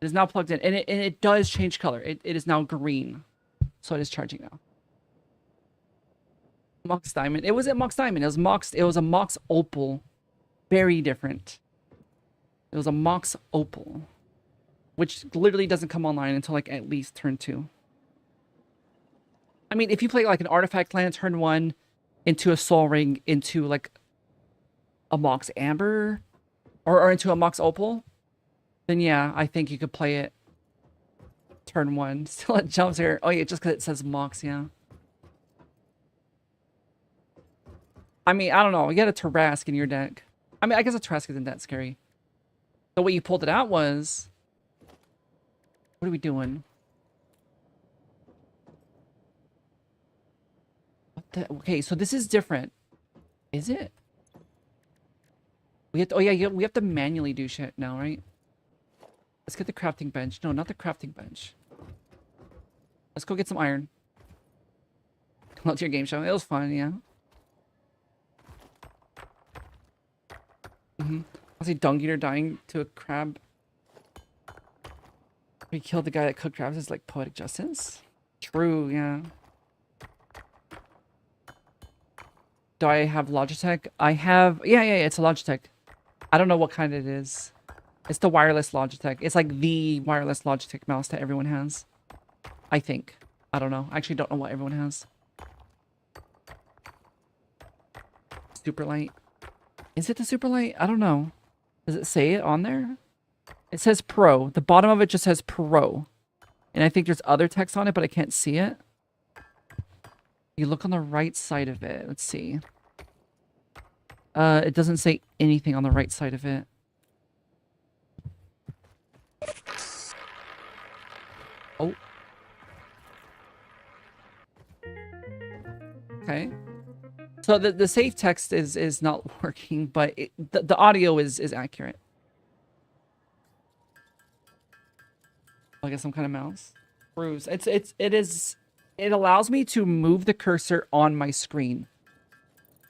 It is now plugged in, and it does change color. It is now green, so it is charging now. Mox Diamond. It wasn't Mox Diamond. It was a Mox Opal. Very different. It was a Mox Opal, which literally doesn't come online until like at least turn 2. I mean, if you play like an Artifact Land turn 1 into a Soul Ring into like a Mox Amber or into a Mox Opal, then yeah, I think you could play it turn 1. Still it jumps here. Oh yeah, just because it says Mox, yeah. I mean, I don't know. You got a Tarrasque in your deck. I mean, I guess a Tarrasque isn't that scary. The way you pulled it out was... What are we doing? What the... Okay, so this is different. Is it? We have to... Oh yeah, we have to manually do shit now, right? Let's get the crafting bench. No, not the crafting bench. Let's go get some iron. Come out to your game show. It was fun, yeah. I see Dung Eater dying to a crab. We killed the guy that cooked crabs is like poetic justice. True, yeah. Do I have Logitech? I have... Yeah, it's a Logitech. I don't know what kind it is. It's the wireless Logitech. It's like the wireless Logitech mouse that everyone has. I think. I don't know. I actually don't know what everyone has. Super light. Is it the super light? I don't know. Does it say it on there? It says Pro. The bottom of it just says Pro. And I think there's other text on it, but I can't see it. You look on the right side of it. Let's see. It doesn't say anything on the right side of it. Oh. Okay. So the safe text is not working, but the audio is accurate. I guess some kind of mouse. Cruise. It allows me to move the cursor on my screen.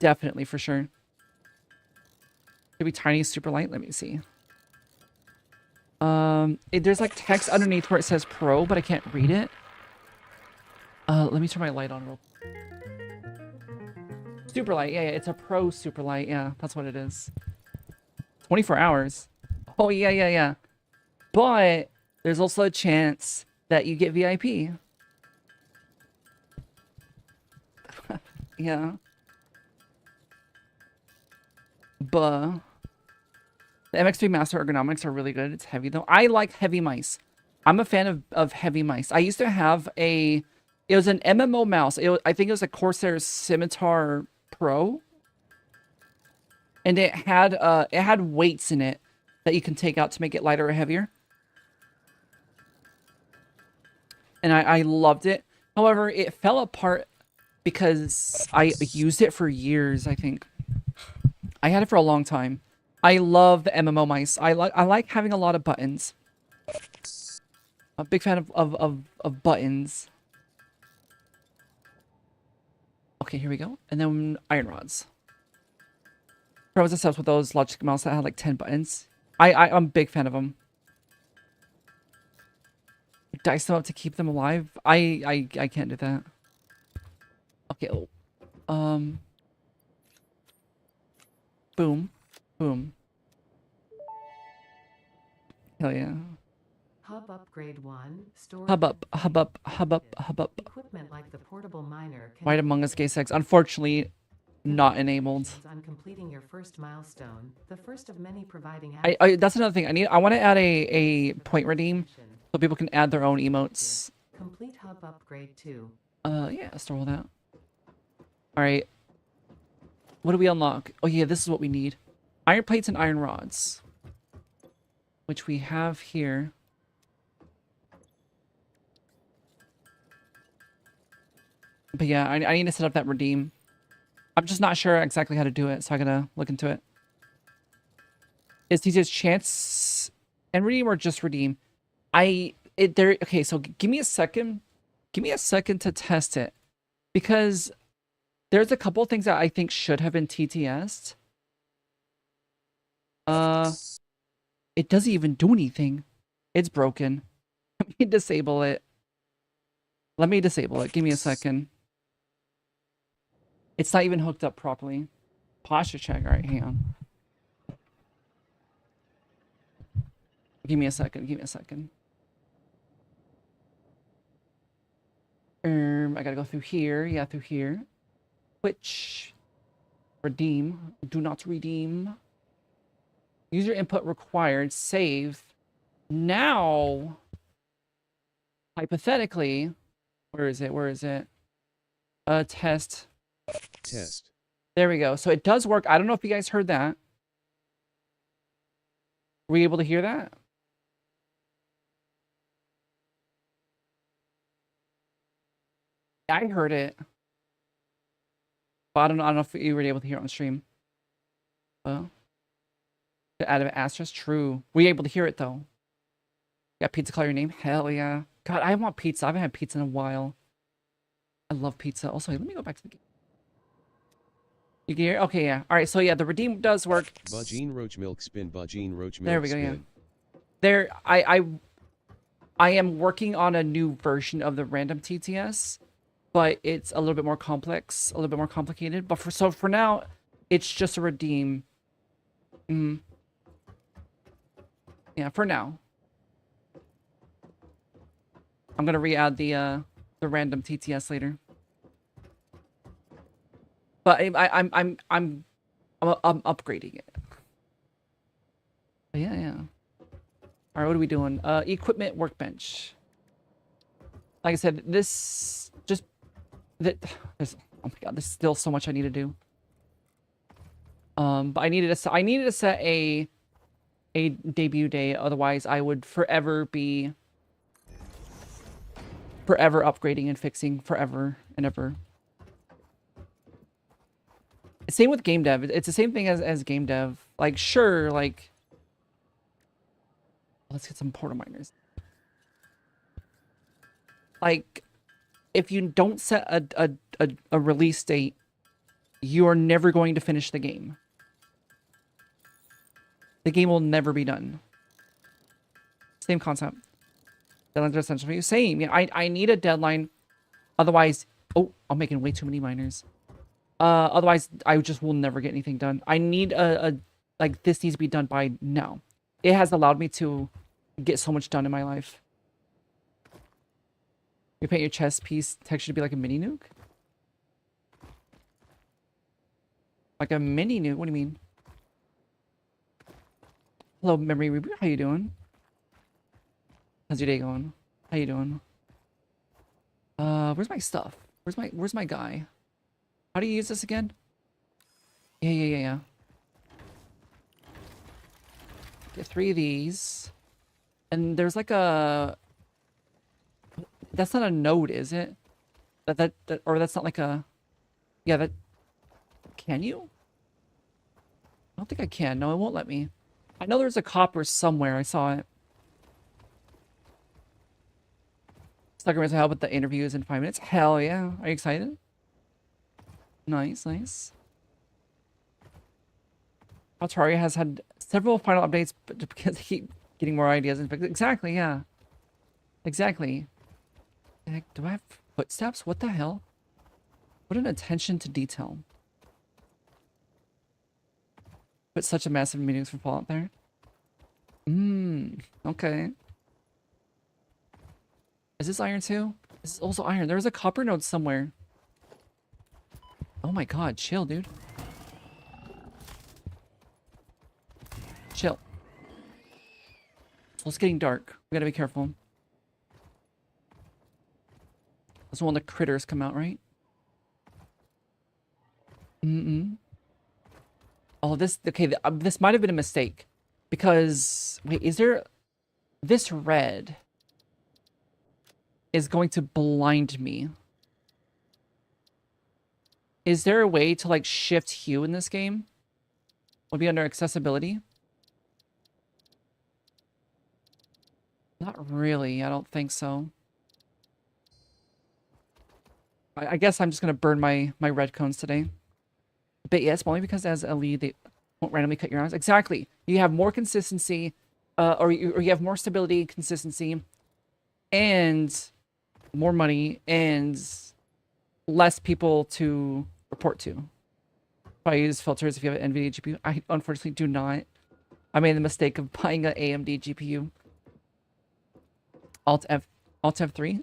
Definitely, for sure. Could be tiny, super light. Let me see. There's like text underneath where it says Pro, but I can't read it. Let me turn my light on real. Super light. Yeah, it's a Pro super light. Yeah, that's what it is. 24 hours. Oh yeah. But there's also a chance that you get VIP. Yeah. But the MX3 Master ergonomics are really good. It's heavy though. I like heavy mice. I'm a fan of heavy mice. I used to have it was an MMO mouse. I think it was a Corsair Scimitar Pro. And it had weights in it that you can take out to make it lighter or heavier. And I loved it. However, it fell apart because I used it for years, I think. I had it for a long time. I love the MMO mice. I like having a lot of buttons. I'm a big fan of buttons. Okay, here we go. And then iron rods. I was obsessed with those Logitech mouse that had like 10 buttons. I'm a big fan of them. Dice them up to keep them alive. I can't do that. Okay. Oh. Boom. Boom. Hell yeah. Hub upgrade 1. Store Hub up. equipment like the portable miner can White Among Us gay sex. Unfortunately, not enabled. on completing your first milestone, the first of many providing That's another thing. I want to add a point redeem so people can add their own emotes. Complete hub upgrade 2. Yeah, store all that. All right. What do we unlock? Oh yeah, this is what we need. Iron plates and iron rods, which we have here. But yeah, I need to set up that redeem. I'm just not sure exactly how to do it, so I gotta look into it. Is TJ's chance and redeem or just redeem? Okay, so give me a second. Give me a second to test it. Because there's a couple things that I think should have been TTS'd. It doesn't even do anything. It's broken. Let me disable it. Let me disable it. Give me a second. It's not even hooked up properly. Posture check. All right, hang on. Give me a second. Give me a second. I gotta go through here. Yeah, through here. Which redeem. Do not redeem. User input required. Save. Now, hypothetically, where is it? Where is it? Test. Test. There we go. So it does work. I don't know if you guys heard that. Were you able to hear that? I heard it. But I don't know if you were able to hear it on stream. Well, out of asterisk, true. Were you able to hear it though? Got pizza call your name? Hell yeah. God, I want pizza. I haven't had pizza in a while. I love pizza. Also, let me go back to the game. You can hear? Okay, yeah. All right, so yeah, the redeem does work. Bugeen roach milk spin. Bugeen roach milk. There we go. Spin. Yeah. There, I am working on a new version of the random TTS, but it's a little bit more complex, a little bit more complicated. But for now, it's just a redeem. Yeah, for now. I'm gonna re-add the random TTS later. But I'm upgrading it. But yeah. All right, what are we doing? Equipment workbench. Like I said, there's oh my god, there's still so much I need to do. But I needed to set a debut day, otherwise I would forever upgrading and fixing forever and ever. Same with game dev. It's the same thing as game dev. Like, sure, like, let's get some portal miners. Like, if you don't set a release date, you are never going to finish the game. The game will never be done. Same concept. Deadlines are essential for you. Same. Yeah, I need a deadline. Otherwise, oh, I'm making way too many miners. Otherwise, I just will never get anything done. I need like, this needs to be done by now. It has allowed me to get so much done in my life. You paint your chest piece texture to be like a mini nuke? Like a mini nuke? What do you mean? Hello, Memory Reboot. How you doing? How's your day going? How you doing? Where's my stuff? Where's my guy? How do you use this again? Yeah. Get 3 of these. And there's like a... That's not a node, is it? Or that's not like a... Yeah, that... Can you? I don't think I can. No, it won't let me. I know there's a copper somewhere. I saw it. Sucker to help with the interviews in 5 minutes. Hell yeah. Are you excited? Nice. Terraria has had several final updates, but because they keep getting more ideas and exactly, yeah. Exactly. Do I have footsteps? What the hell? What an attention to detail. Put such a massive meanings for Fallout there. Okay. Is this iron too? This is also iron. There's a copper node somewhere. Oh my god, chill, dude. Chill. So it's getting dark. We gotta be careful. That's when the critters come out, right? Oh, this... Okay, this might have been a mistake. Because... Wait, is there... This red... is going to blind me. Is there a way to, like, shift hue in this game? Would be under accessibility? Not really. I don't think so. I guess I'm just going to burn my red cones today. But yes, only because as a lead, they won't randomly cut your eyes. Exactly. You have more consistency, or you have more stability, consistency, and more money, and less people to report to. If I use filters if you have an NVIDIA GPU. I unfortunately do not. I made the mistake of buying an AMD GPU. Alt F3.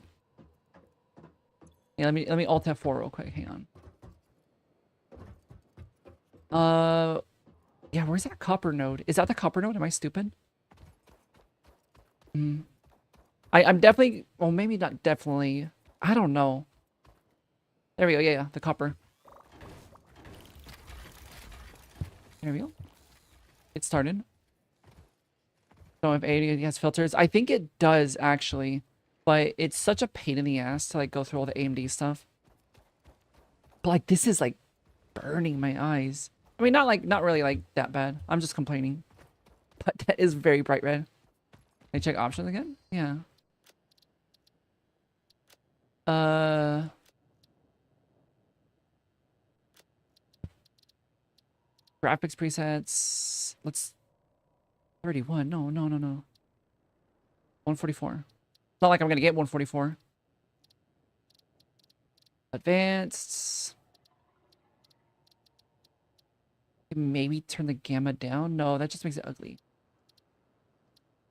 Yeah, let me Alt F4 real quick. Hang on. Yeah, where's that copper node? Is that the copper node? Am I stupid? I'm definitely... Well, maybe not definitely. I don't know. There we go. Yeah, the copper. There we go. It started. Don't know if AMD has filters. I think it does, actually. But it's such a pain in the ass to, like, go through all the AMD stuff. But, like, this is, like, burning my eyes. I mean, not really, like, that bad. I'm just complaining. But that is very bright red. Can I check options again? Yeah. Graphics presets. Let's... 31. No. 144. It's not like I'm gonna get 144. Advanced. Maybe turn the gamma down. No, that just makes it ugly.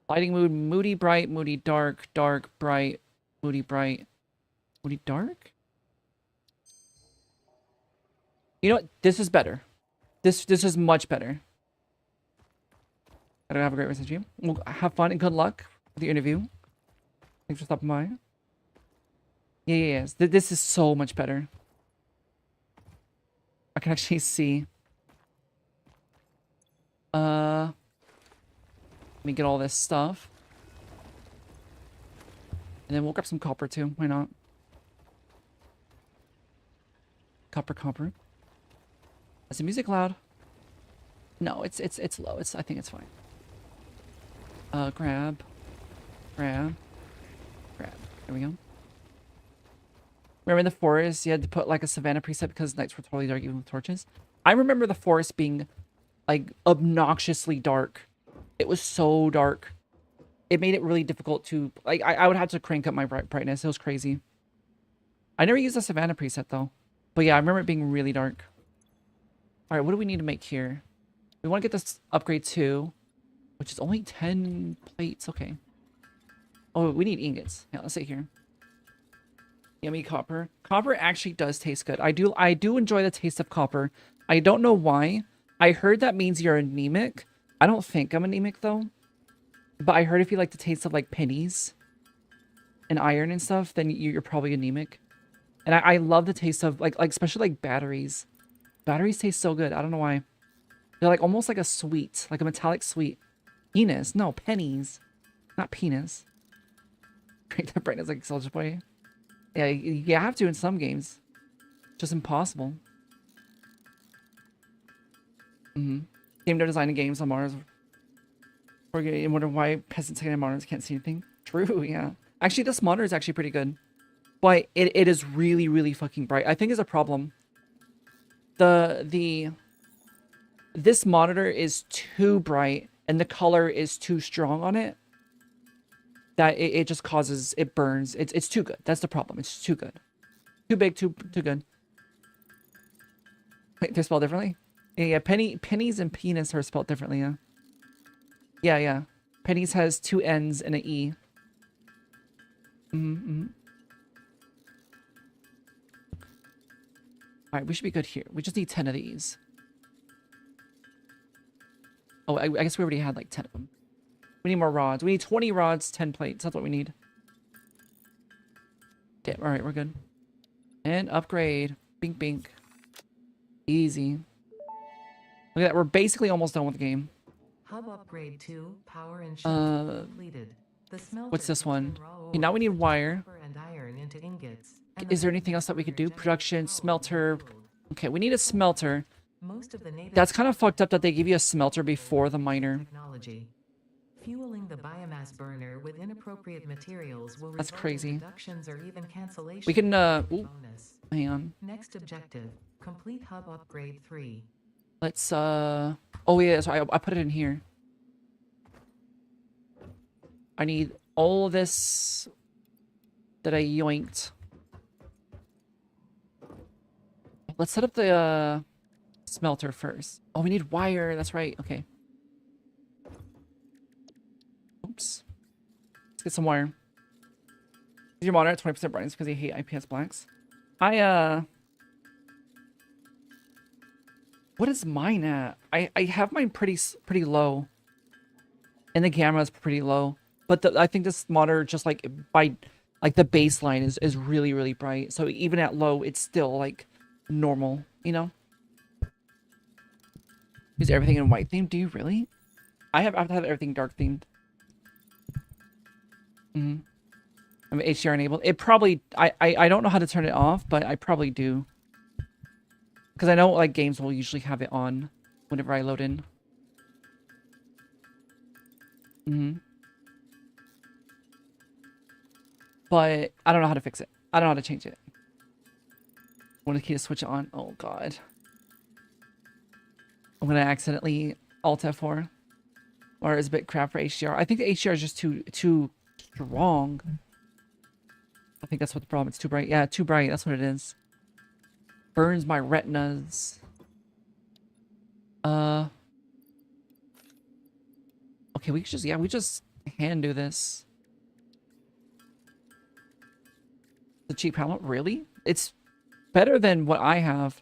Lighting mood: moody, bright, moody, dark, dark, bright, moody, bright, moody, dark. You know what? This is better. This is much better. I don't have a great rest of you. Well, have fun and good luck with the interview. Thanks for stopping by. Yeah. This is so much better. I can actually see. Let me get all this stuff. And then we'll grab some copper too. Why not? Copper. Is the music loud? No, it's low. I think it's fine. Grab. Grab. Grab. There we go. Remember in the forest, you had to put like a savannah preset because nights were totally dark even with torches? I remember the forest being like obnoxiously dark. It was so dark. It made it really difficult to, like, I would have to crank up my brightness. It was crazy. I never used the savannah preset though. But yeah, I remember it being really dark. All right, what do we need to make here? We want to get this upgrade 2, which is only 10 plates. Okay. Oh, we need ingots. Yeah, let's see here. Yummy copper. Copper actually does taste good. I do enjoy the taste of copper. I don't know why. I heard that means you're anemic. I don't think I'm anemic though. But I heard if you like the taste of like pennies and iron and stuff, then you're probably anemic. And I love the taste of like especially like batteries. Batteries taste so good. I don't know why. They're like almost like a sweet, like a metallic sweet. Penis. No, pennies. Not penis. Break that brightness like Soldier Boy. Yeah, you have to in some games. Just impossible. Game no designing games on Mars. I wonder why peasants taking monitors can't see anything. True, yeah. Actually, this monitor is actually pretty good. But it is really, really fucking bright. I think is a problem. This monitor is too bright and the color is too strong on it. That it just causes, it burns. It's too good. That's the problem. It's too good. Too big, too good. Wait, they're spelled differently? Yeah, pennies and penis are spelled differently, yeah. Yeah. Pennies has 2 N's and an E. Alright, we should be good here. We just need 10 of these. Oh, I guess we already had like 10 of them. We need more rods. We need 20 rods, 10 plates. That's what we need. Damn, alright, we're good. And upgrade. Bink, bink. Easy. Look at that. We're basically almost done with the game. Hub upgrade 2, power and shelter completed. The What's this one? raw Okay, now we need wire. copper and iron into ingots. Is there anything else that we could do? Production, smelter. Okay, we need a smelter. Most of the native That's kind of fucked up that they give you a smelter before the miner. technology. Fueling the biomass burner with inappropriate materials will That's result crazy. in reductions or even cancellation. We can, ooh, bonus. hang on. Next objective, complete hub upgrade 3. Let's, oh yeah, sorry, I put it in here. I need all this that I yoinked. Let's set up the, smelter first. Oh, we need wire. That's right. Okay. Oops. Let's get some wire. Is your monitor at 20% brightness because you hate IPS blacks? What is mine at? I have mine pretty low. And the camera is pretty low. But I think this monitor just like by like the baseline is really, really bright. So even at low, it's still like normal, you know? Is everything in white themed? Do you really? I have to have everything dark themed. I mean, HDR enabled. It probably, I don't know how to turn it off, but I probably do. Because I know like games will usually have it on whenever I load in. But I don't know how to fix it. I don't know how to change it. Want the key to switch it on? Oh god. I'm gonna accidentally Alt F4. Or is a bit crap for HDR. I think the HDR is just too strong. I think that's what the problem. It's too bright. Yeah, too bright. That's what it is. Burns my retinas. Okay, we just we just hand do this. The cheap palette, really? It's better than what I have.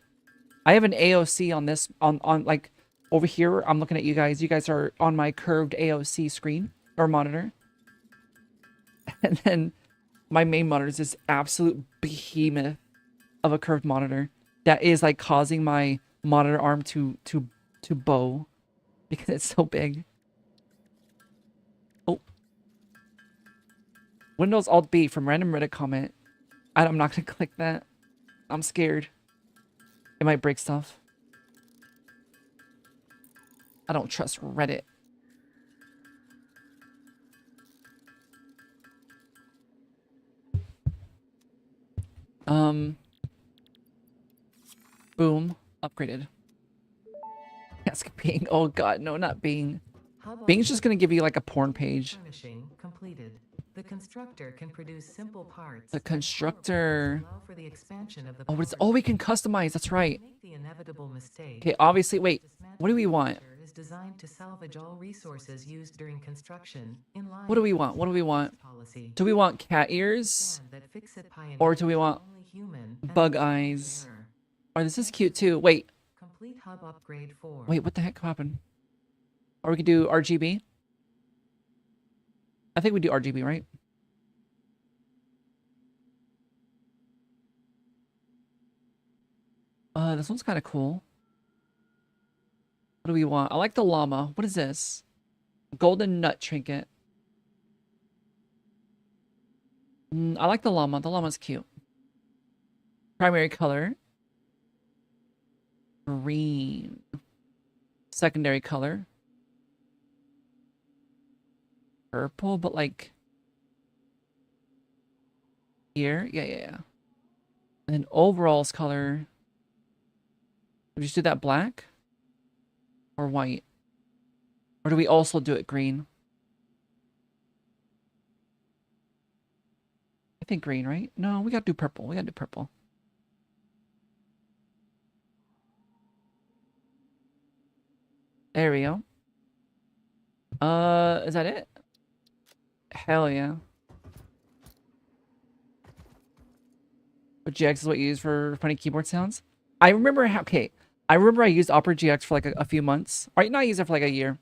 I have an AOC on this on like over here. I'm looking at you guys. You guys are on my curved AOC screen or monitor. And then my main monitor is this absolute behemoth of a curved monitor that is like causing my monitor arm to bow because it's so big. Oh. Windows Alt B from random Reddit comment. I'm not gonna click that. I'm scared. It might break stuff. I don't trust Reddit. Boom. Upgraded. Ask Bing. Oh god, no, not Bing. Hub Bing's just gonna give you like a porn upgrade page. furnishing completed. The constructor can produce simple parts. The and power constructor. parts allow for the expansion of the Oh, it's power we can system. customize. That's right. Make the inevitable mistake. Okay, obviously, wait. What do we want? Dismantle is designed to salvage all resources used during construction in line What do we with want? What do we want? policy. Do we want cat ears? Understand that Fix-It Or do we pioneers want are only human and bug without eyes? error. Oh, this is cute too. Wait, Complete hub upgrade 4. wait, what the heck happened? Or we could do RGB? I think we do RGB, right? This one's kind of cool. What do we want? I like the llama. What is this? Golden nut trinket. I like the llama. The llama's cute. Primary color. Green. Secondary color. Purple, but like... Here? Yeah. And then overalls color... Would you just do that black? Or white? Or do we also do it green? I think green, right? No, we gotta do purple. We gotta do purple. There we go. Is that it? Hell yeah. But GX is what you use for funny keyboard sounds? I remember how... Okay. I remember I used Opera GX for like a few months. Or no, I used it for like a year.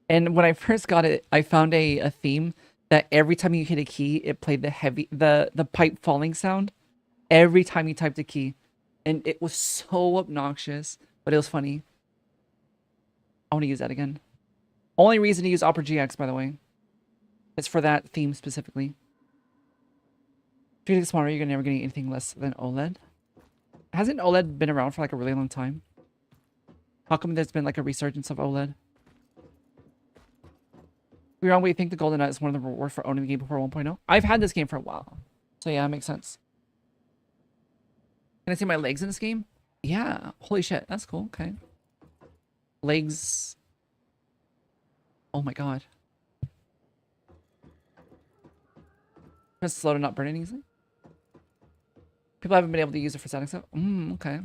And when I first got it, I found a theme that every time you hit a key, it played the pipe falling sound every time you typed a key. And it was so obnoxious, but it was funny. I want to use that again. Only reason to use Opera GX, by the way. It's for that theme specifically. If you get smarter, you're never getting anything less than OLED. Hasn't OLED been around for like a really long time? How come there's been like a resurgence of OLED? We wrong. We think the Golden Knight is one of the rewards for owning the game before 1.0. I've had this game for a while, so yeah, it makes sense. Can I see my legs in this game? Yeah. Holy shit, that's cool. Okay. Legs. Oh my god. Press slow to not burn it easily. People haven't been able to use it for static stuff. Okay.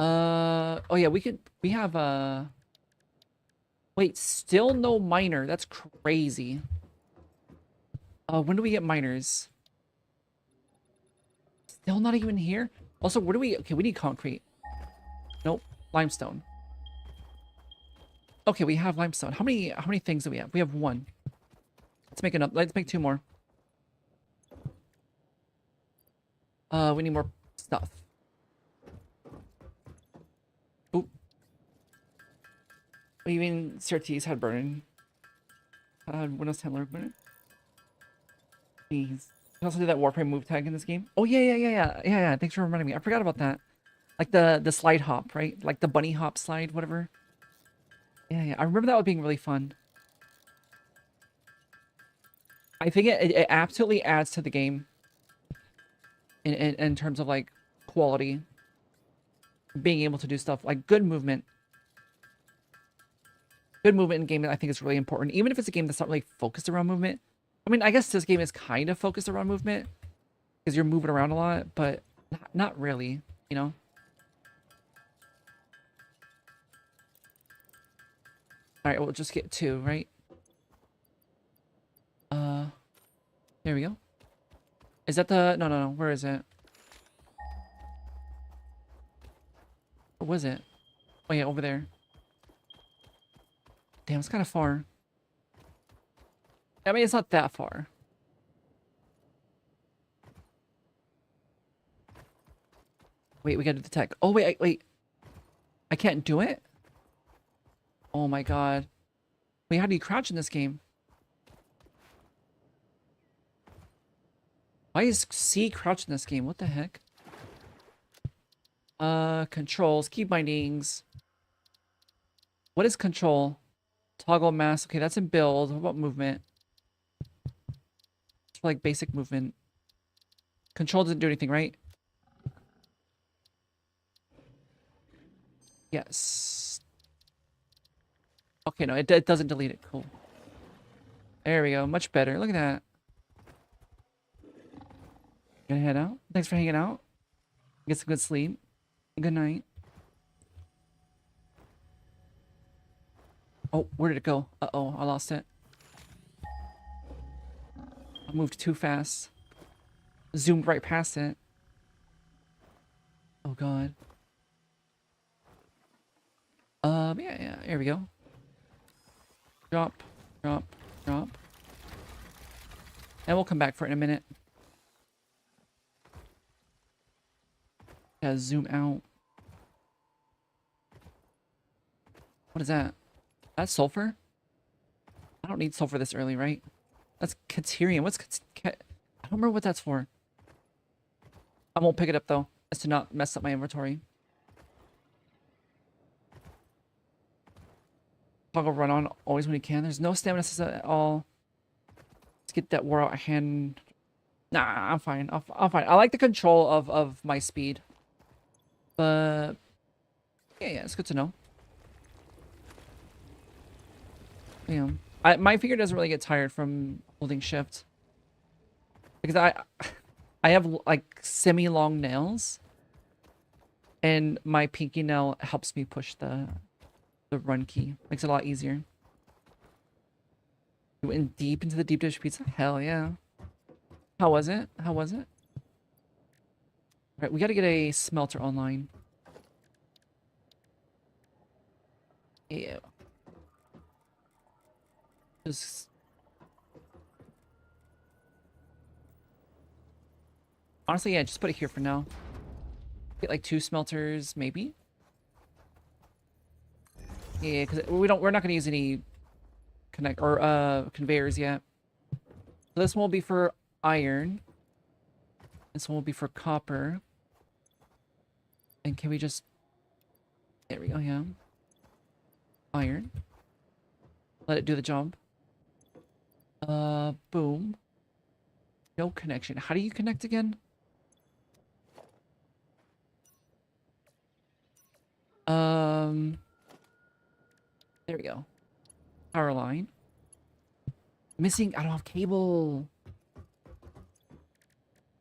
Oh yeah, we have wait, still no miner. That's crazy. When do we get miners? Still not even here? Also, where do we... Okay, we need concrete. Nope. Limestone. Okay, we have limestone. How many things do we have? We have one. Let's make another. Let's make two more. We need more stuff. Oop. What do you mean CRTs had burning? Windows 10 alert burning? Please. You can also do that Warframe move tag in this game. Oh yeah. Thanks for reminding me. I forgot about that. Like the slide hop, right? Like the bunny hop slide, whatever. Yeah. I remember that being really fun. I think it absolutely adds to the game. In terms of like quality. Being able to do stuff like good movement. Good movement in game I think is really important. Even if it's a game that's not really focused around movement. I mean, I guess this game is kind of focused around movement. Because you're moving around a lot, but not really, you know? Alright, we'll just get two, right? There we go. Is that the... No. Where is it? Where was it? Oh yeah, over there. Damn, it's kind of far. I mean, it's not that far. Wait, we gotta do the tech. Oh, wait. I can't do it? Oh my god. Wait, how do you crouch in this game? Why is C crouch in this game? What the heck? Controls, key bindings. What is control? Toggle mask. Okay, that's in build. What about movement? It's for like basic movement. Control doesn't do anything, right? Yes. Okay, no, it doesn't delete it. Cool. There we go. Much better. Look at that. Gonna head out. Thanks for hanging out. Get some good sleep. Good night. Oh, where did it go? Uh-oh, I lost it. I moved too fast. Zoomed right past it. Oh god. Yeah, here we go. Drop, drop, drop. And we'll come back for it in a minute. Gotta zoom out. What is that? That's sulfur? I don't need sulfur this early, right? That's Caterium. What's I don't remember what that's for. I won't pick it up though, as to not mess up my inventory. Toggle run on always when you can. There's no stamina system at all. Let's get that war out of hand. Nah, I'm fine. I'm fine. I like the control of my speed. But yeah, it's good to know. Yeah. My finger doesn't really get tired from holding shift. Because I have like semi-long nails. And my pinky nail helps me push the run key. Makes it a lot easier. You went deep into the deep dish pizza? Hell yeah. How was it? How was it? Alright, we gotta get a smelter online. Yeah. Just... Honestly, yeah, just put it here for now. Get like 2 smelters, maybe? Yeah, because we're not gonna use any conveyors yet. So this one will be for iron. This one will be for copper. And can we just... There we go, yeah. Iron. Let it do the job. Boom. No connection. How do you connect again? There we go. Power line. Missing... I don't have cable.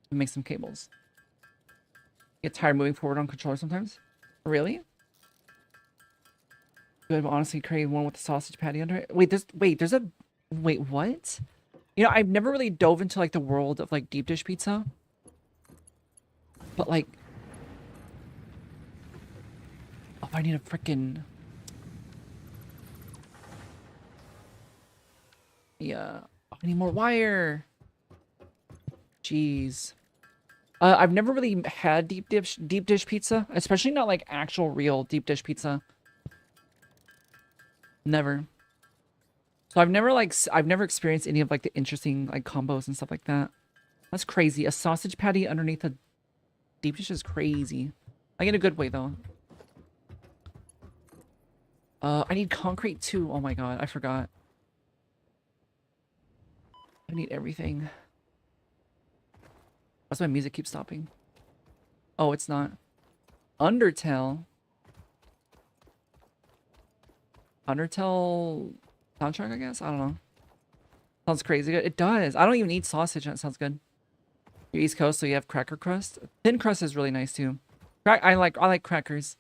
Make some cables. Get tired moving forward on controller sometimes? Really? Good, but honestly crave one with the sausage patty under it. Wait, wait, what? You know, I've never really dove into like the world of like deep dish pizza. But like... Oh, I need a freaking... Yeah. Oh, I need more wire. Jeez. I've never really had deep dish pizza, especially not like actual real deep dish pizza. Never. So I've never experienced any of like the interesting like combos and stuff like that. That's crazy. A sausage patty underneath a deep dish is crazy. Like in a good way though. I need concrete too. Oh my god, I forgot. I need everything. Why's my music keep stopping? Oh, it's not. Undertale. Undertale soundtrack, I guess? I don't know. Sounds crazy good. It does. I don't even eat sausage and it sounds good. You're East Coast, so you have cracker crust? Thin crust is really nice too. I like crackers.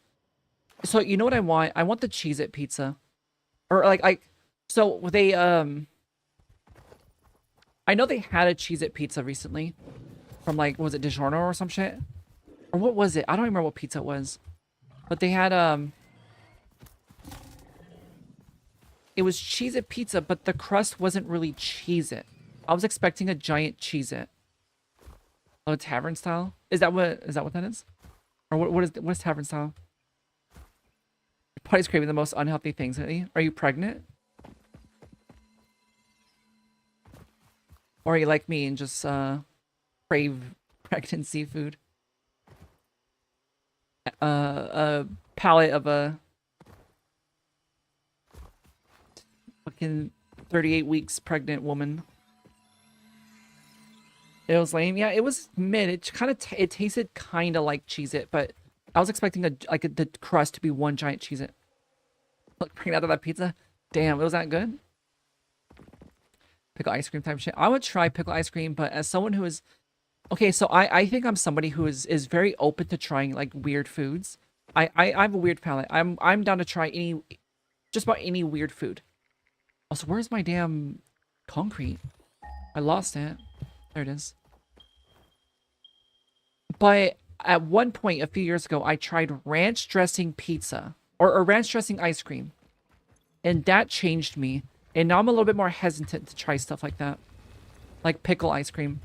So you know what I want? I want the Cheez-It pizza. Or so they I know they had a Cheez-It pizza recently. From like, was it DiGiorno or some shit? Or what was it? I don't remember what pizza it was. But they had it was Cheez-It pizza, but the crust wasn't really Cheez-It. I was expecting a giant Cheez-It. Oh, tavern style? Is that what that is? Or what is tavern style? Your body's craving the most unhealthy things, honey. Are you pregnant? Or are you like me and just crave pregnancy food? a palette of a fucking 38 weeks pregnant woman. It was lame. Yeah, it was mid. It kind of it tasted kind of like Cheez-It, but I was expecting the crust to be one giant Cheez-It. Look, bring out of that pizza. Damn, it was that good. Pickle ice cream type shit. I would try pickle ice cream, but as someone who is okay, so I think I'm somebody who is very open to trying like weird foods. I have a weird palate. I'm down to try any just about any weird food. Also, where's my damn concrete? I lost it. There it is. But at one point a few years ago, I tried ranch dressing pizza or ranch dressing ice cream. And that changed me. And now I'm a little bit more hesitant to try stuff like that. Like pickle ice cream.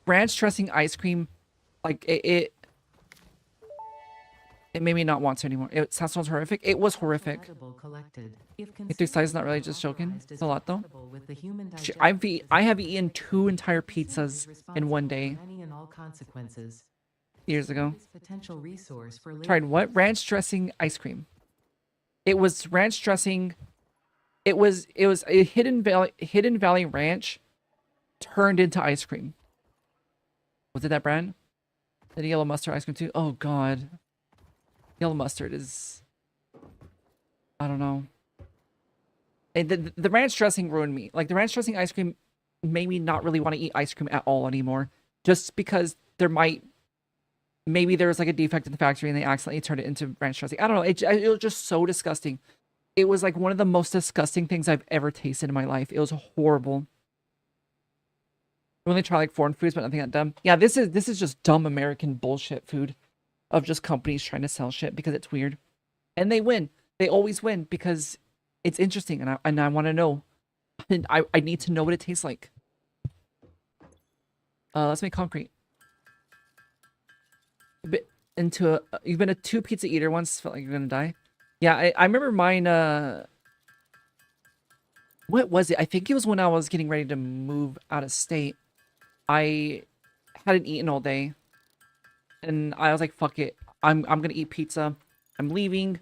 Ranch dressing ice cream, like it made me not want to anymore. It sounds horrific. It was horrific. If their size is not really just joking. It's a lot though. I have eaten 2 entire pizzas in one day. Years ago. Tried what? Ranch dressing ice cream. It was ranch dressing. It was a Hidden Valley ranch turned into ice cream. Was it that brand? The yellow mustard ice cream too? Oh god. Yellow mustard is... I don't know. The ranch dressing ruined me. Like, the ranch dressing ice cream made me not really want to eat ice cream at all anymore. Just because there might... Maybe there was like a defect in the factory and they accidentally turned it into ranch dressing. I don't know. It was just so disgusting. It was like one of the most disgusting things I've ever tasted in my life. It was horrible. I only try like foreign foods, but nothing that dumb. Yeah, this is just dumb American bullshit food. Of just companies trying to sell shit because it's weird. And they win. They always win because it's interesting and I want to know. And I need to know what it tastes like. Let's make concrete. You've been a 2 pizza eater once, felt like you're gonna die. Yeah, I remember mine, what was it? I think it was when I was getting ready to move out of state. I hadn't eaten all day. And I was like, fuck it. I'm gonna eat pizza. I'm leaving.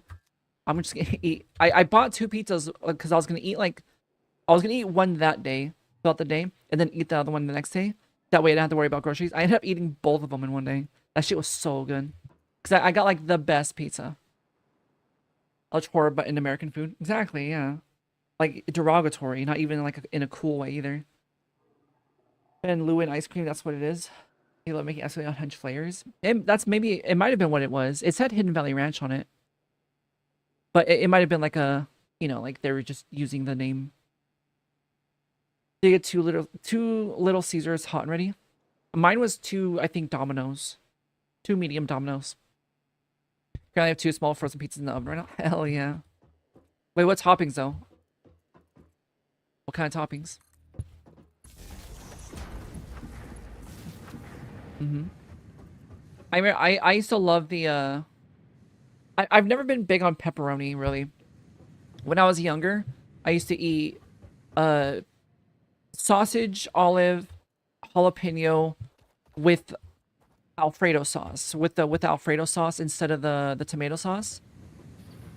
I'm just gonna eat. I bought 2 pizzas because I was gonna eat one that day, throughout the day, and then eat the other one the next day. That way I didn't have to worry about groceries. I ended up eating both of them in one day. That shit was so good. Because I got like the best pizza. Much horror, but in American food. Exactly, yeah. Like derogatory, not even like in a cool way either. And Lewin ice cream, that's what it is. You love making absolutely unhinged flavors. That's maybe, it might have been what it was. It said Hidden Valley Ranch on it. But it might have been like a, you know, like they were just using the name. They get 2 little Caesars hot and ready. Mine was 2, I think, Domino's. 2 medium Domino's. Currently have 2 small frozen pizzas in the oven right now. Hell yeah. Wait, what toppings though? What kind of toppings? I mean, I used to love the I've never been big on pepperoni really. When I was younger, I used to eat sausage, olive, jalapeno with Alfredo sauce, with the Alfredo sauce instead of the tomato sauce.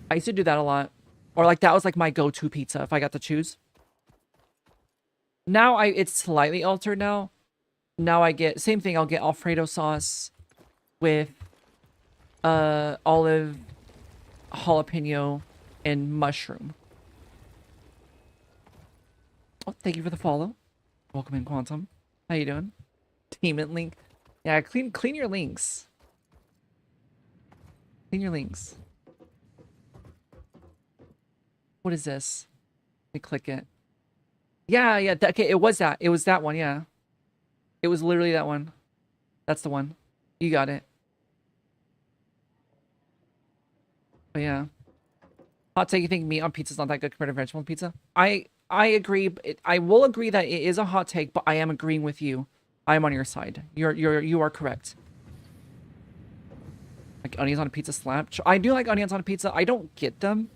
I used to do that a lot. Or like that was like my go-to pizza if I got to choose. Now it's slightly altered now. Now I get same thing, I'll get Alfredo sauce with olive, jalapeno, and mushroom. Oh, thank you for the follow. Welcome in, Quantum. How you doing? Demon Link. Yeah, clean your links. Clean your links. What is this? Let me click it. Yeah, okay, it was that. It was that one, yeah. It was literally that one. That's the one. You got it. But yeah. Hot take, you think meat on pizza is not that good compared to vegetable pizza? I agree. I will agree that it is a hot take, but I am agreeing with you. I am on your side. You are correct. Like onions on a pizza slap. I do like onions on a pizza. I don't get them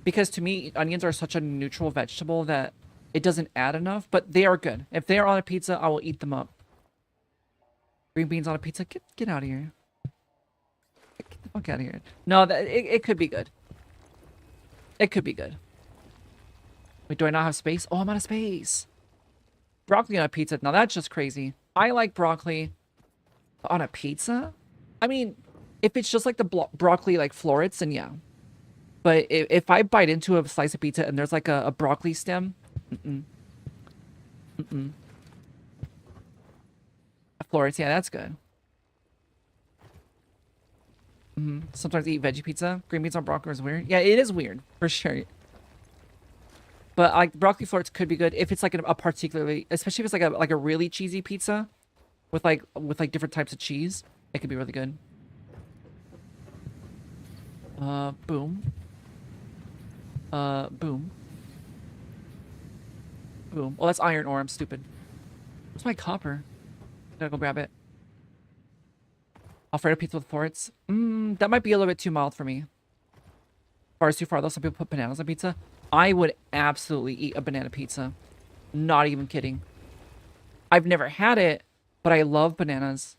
because to me onions are such a neutral vegetable that it doesn't add enough, but they are good. If they are on a pizza, I will eat them up. Green beans on a pizza? Get out of here. Fuck out of here. No, it could be good. It could be good. Wait, do I not have space? Oh, I'm out of space. Broccoli on a pizza. Now that's just crazy. I like broccoli on a pizza. I mean, if it's just like the broccoli like florets, then yeah. But if I bite into a slice of pizza and there's like a broccoli stem, florets, yeah, that's good. Sometimes I eat veggie pizza. Green beans on broccoli is weird. Yeah, it is weird for sure. But like broccoli florets could be good if it's like a particularly, especially if it's like a really cheesy pizza with like different types of cheese. It could be really good. Boom. Boom. Boom. Oh, that's iron ore. I'm stupid. Where's my copper? Gotta go grab it. Alfredo pizza with florets. That might be a little bit too mild for me. Far is too far though. Some people put bananas on pizza. I would absolutely eat a banana pizza. Not even kidding. I've never had it, but I love bananas.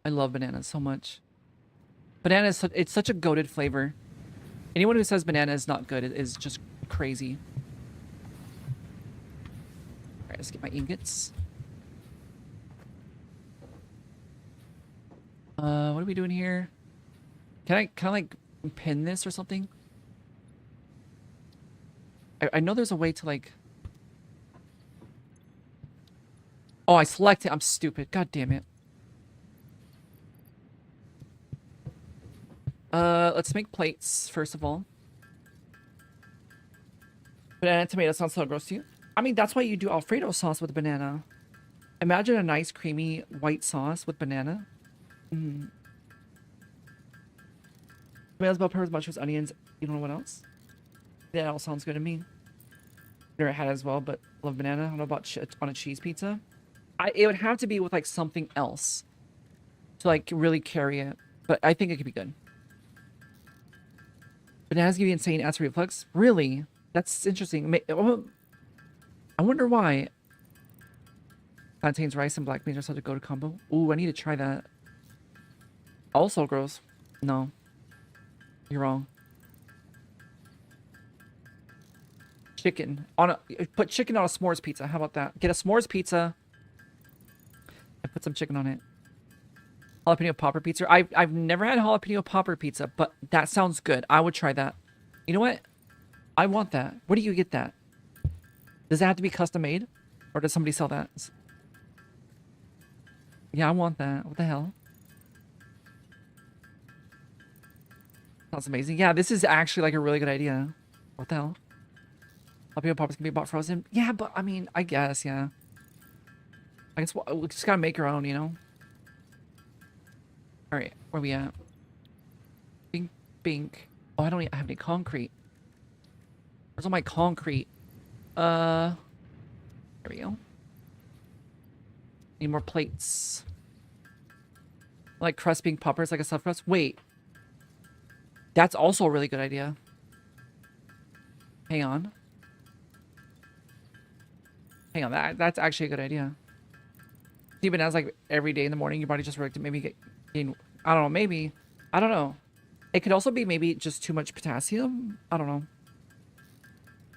I love bananas so much. Banana is it's such a goated flavor. Anyone who says banana is not good is just crazy. Alright, let's get my ingots. What are we doing here? Can I like pin this or something? I know there's a way to like... Oh, I selected. I'm stupid. God damn it. Let's make plates, first of all. Banana and tomato sounds so gross to you. I mean, that's why you do Alfredo sauce with banana. Imagine a nice creamy white sauce with banana. Tomatoes, bell peppers, mushrooms, onions. You don't know what else? That all sounds good to me. Never had it as well, but love banana. I don't know about on a cheese pizza. It would have to be with like something else to like really carry it. But I think it could be good. Bananas give you insane acid reflux. Really? That's interesting. I wonder why. Plantains, rice, and black beans are such a go-to combo. Ooh, I need to try that. Also gross. No. You're wrong. Chicken. Put chicken on a s'mores pizza. How about that? Get a s'mores pizza. And put some chicken on it. Jalapeno popper pizza. I've never had jalapeno popper pizza, but that sounds good. I would try that. You know what? I want that. Where do you get that? Does it have to be custom made? Or does somebody sell that? Yeah, I want that. What the hell? Sounds amazing. Yeah, this is actually like a really good idea. What the hell? Jalapeno poppers can be bought frozen. Yeah, but I mean, I guess, yeah. I guess we just gotta make our own, you know? Alright, where we at? Bink, bink. Oh, I don't have any concrete. Where's all my concrete? There we go. Need more plates. I like crust being poppers like a stuffed crust. Wait. That's also a really good idea. Hang on. Hang on, that's actually a good idea. Even as like every day in the morning, your body just reacts to maybe gain, I don't know, maybe. I don't know. It could also be maybe just too much potassium. I don't know.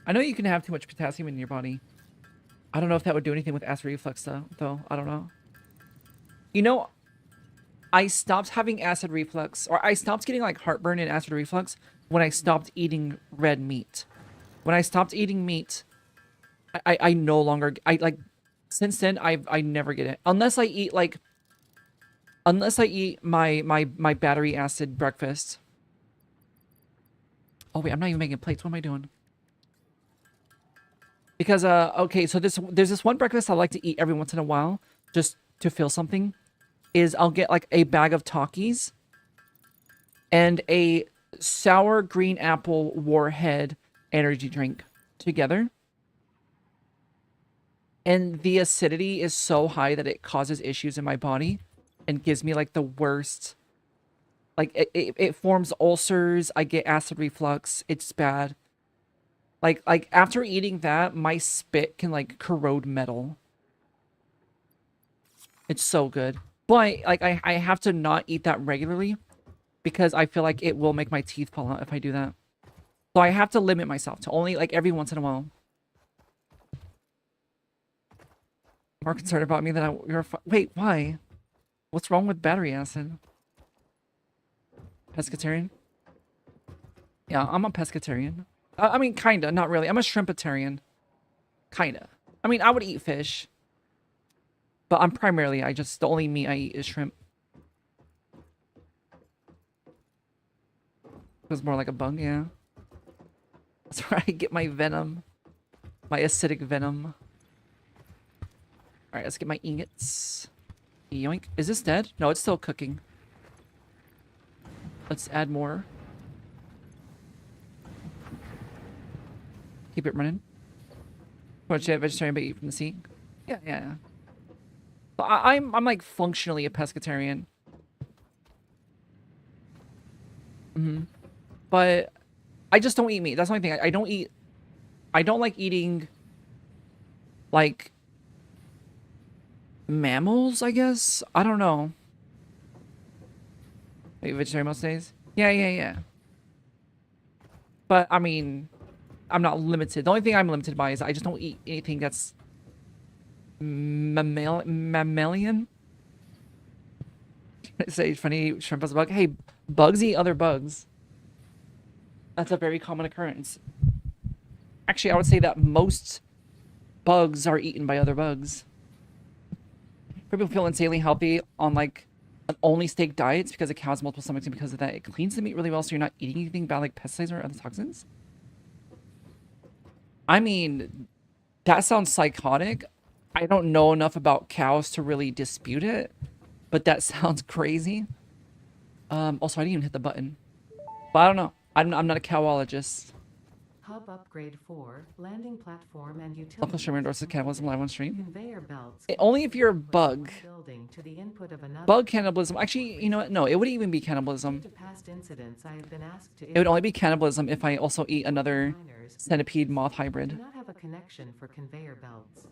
I know you can have too much potassium in your body. I don't know if that would do anything with acid reflux though. I don't know. You know, I stopped having acid reflux, or I stopped getting like heartburn and acid reflux when I stopped eating red meat. When I stopped eating meat, I no longer, since then I never get it. Unless I eat my battery acid breakfast. Oh wait, I'm not even making plates. What am I doing? Because okay, so there's this one breakfast I like to eat every once in a while, just to feel something. Is I'll get like a bag of Takis and a sour green apple warhead energy drink together. And the acidity is so high that it causes issues in my body and gives me like the worst. Like it forms ulcers. I get acid reflux. It's bad. Like after eating that, my spit can like corrode metal. It's so good. But like I have to not eat that regularly because I feel like it will make my teeth fall out if I do that. So I have to limit myself to only like every once in a while. More concerned about me than wait, why? What's wrong with battery acid? Pescatarian? Yeah, I'm a pescatarian. I mean, kinda, not really. I'm a shrimpatarian. Kinda. I mean, I would eat fish. But I'm primarily, the only meat I eat is shrimp. Feels more like a bug, yeah. That's where I get my venom. My acidic venom. Alright, let's get my ingots. Yoink. Is this dead? No, it's still cooking. Let's add more. Keep it running. What, vegetarian but eat from the sea? Yeah, yeah. But I'm like functionally a pescatarian. But I just don't eat meat. That's the only thing. I don't like eating like mammals, I guess. I don't know. Wait, vegetarian most days? Yeah. But I mean, I'm not limited. The only thing I'm limited by is I just don't eat anything that's mammalian. Say funny shrimp as a bug. Hey, bugs eat other bugs. That's a very common occurrence. Actually, I would say that most bugs are eaten by other bugs. People feel insanely healthy on like an only steak diets because a cow has multiple stomachs, and because of that, it cleans the meat really well, so you're not eating anything bad like pesticides or other toxins. I mean, that sounds psychotic. I don't know enough about cows to really dispute it, but that sounds crazy. Also, I didn't even hit the button. But I don't know. I'm not a cowologist. Hub upgrade 4, landing platform and utility. Local streamer endorses cannibalism live on stream. Conveyor belts. Only if you're a bug. Building to the input of another. Bug cannibalism. Actually, you know what? No, it wouldn't even be cannibalism. To past incidents, I have been asked to. It would only be cannibalism if I also eat another centipede moth hybrid. Do not have a connection for conveyor belts.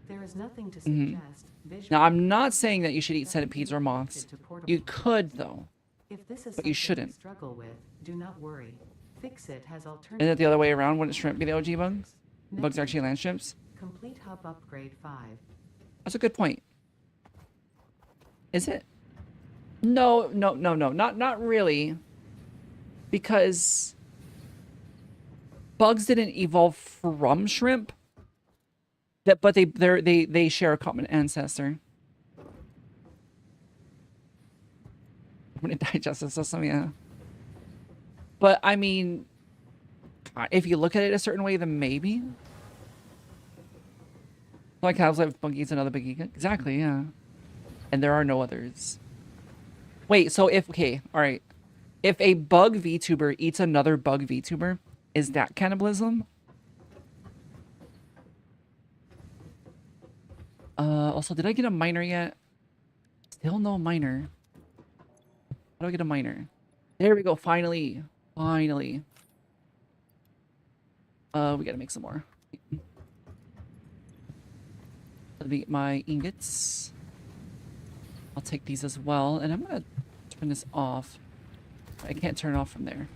There is nothing to suggest. Now, I'm not saying that you should eat centipedes or moths. You could, though. If this is but you something shouldn't. Struggle with, do not worry. Fix-It has alternatives. Isn't it the other way around? Wouldn't shrimp be the OG bug? Bugs are actually land shrimps? Complete hub upgrade 5. That's a good point. Is it? No. Not really. Because bugs didn't evolve from shrimp. But they share a common ancestor. When it digests the system, yeah. But I mean, if you look at it a certain way, then maybe. Like cows like monkeys and other Bugeenka. Exactly, yeah. And there are no others. Wait, so okay, all right. If a bug VTuber eats another bug VTuber, is that cannibalism? Also, did I get a miner yet? Still no miner. How do I get a miner? There we go, finally. Finally. We gotta make some more. Let me get my ingots. I'll take these as well, and I'm gonna turn this off. I can't turn it off from there.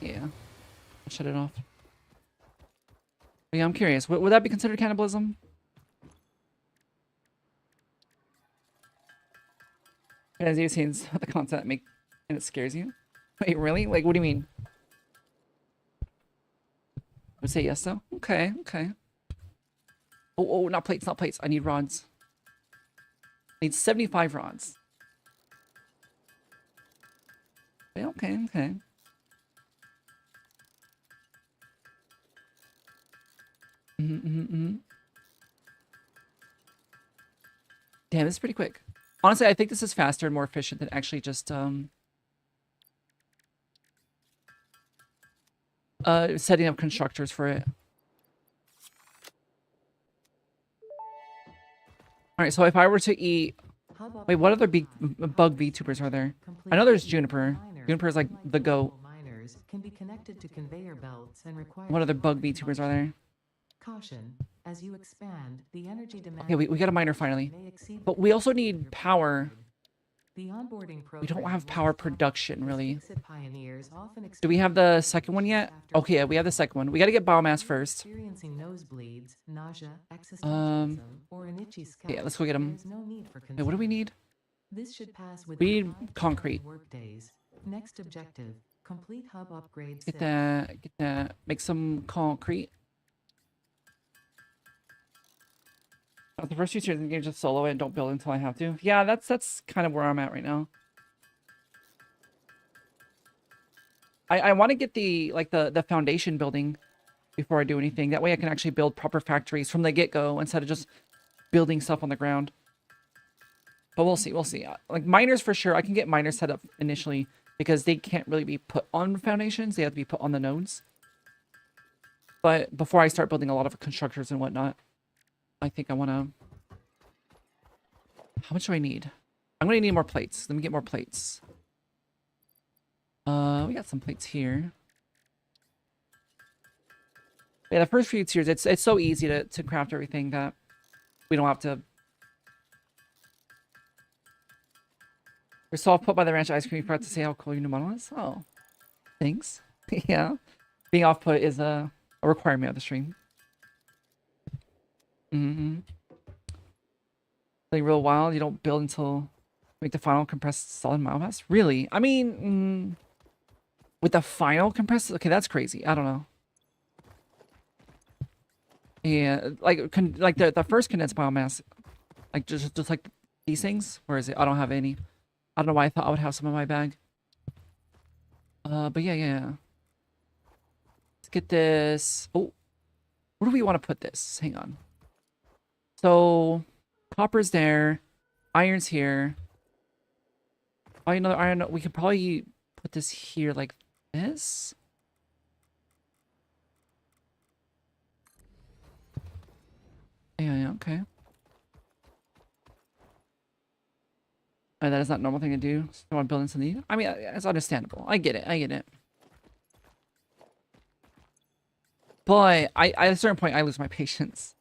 Yeah. I'll shut it off. But yeah, I'm curious. Would that be considered cannibalism? As you've seen the content make and it scares you? Wait, really? Like, what do you mean? I would say yes, though. Okay. Oh, not plates. I need rods. I need 75 rods. Okay. Damn, this is pretty quick. Honestly, I think this is faster and more efficient than actually just setting up constructors for it. Alright, so if I were to eat... Wait, what other bug VTubers are there? I know there's Juniper. Juniper is like the GOAT. Can be connected to conveyor belts and require. What other bug VTubers are there? Caution. As you expand, the energy demand. Okay, we got a miner finally. may exceed But the we also capacity of need your power. program. The onboarding We don't program have will power stop production, as really. Fix-It pioneers often Do we have the second one yet? after Okay, yeah, we have the second one. We gotta get biomass first. experiencing nosebleeds, nausea, Um, existentialism, or an itchy scalp. yeah, let's go get 'em. There's no need for Wait, what do we concern. need? This should pass with We need concrete. workdays. Next objective: complete hub upgrade. Get that, get that. Make some concrete. The first few tiers in the game, just solo it and don't build until I have to. Yeah, that's kind of where I'm at right now. I want to get the the foundation building before I do anything. That way I can actually build proper factories from the get-go instead of just building stuff on the ground. But we'll see, we'll see. Like miners for sure, I can get miners set up initially because they can't really be put on foundations. They have to be put on the nodes. But before I start building a lot of constructors and whatnot, I think I want to... How much do I need? I'm going to need more plates. Let me get more plates. We got some plates here. Yeah, the first few tiers, it's so easy to craft everything that we don't have to... We're so off-put by the ranch ice cream. You forgot to say how cool your new model is? Oh, thanks. Yeah. Being off-put is a requirement of the stream. Mm-hmm. Like real wild, you don't build until make the final compressed solid biomass? Really? I mean, with the final compressed? Okay, that's crazy. I don't know. Yeah, like the first condensed biomass, like just like these things. Where is it? I don't have any. I don't know why I thought I would have some in my bag. But yeah. Let's get this. Oh, where do we want to put this? Hang on. So, copper's there, iron's here. Oh, another iron. We could probably put this here like this. Yeah, okay. That is not a normal thing to do. So I want to build in something. I mean, it's understandable. I get it. But at a certain point, I lose my patience.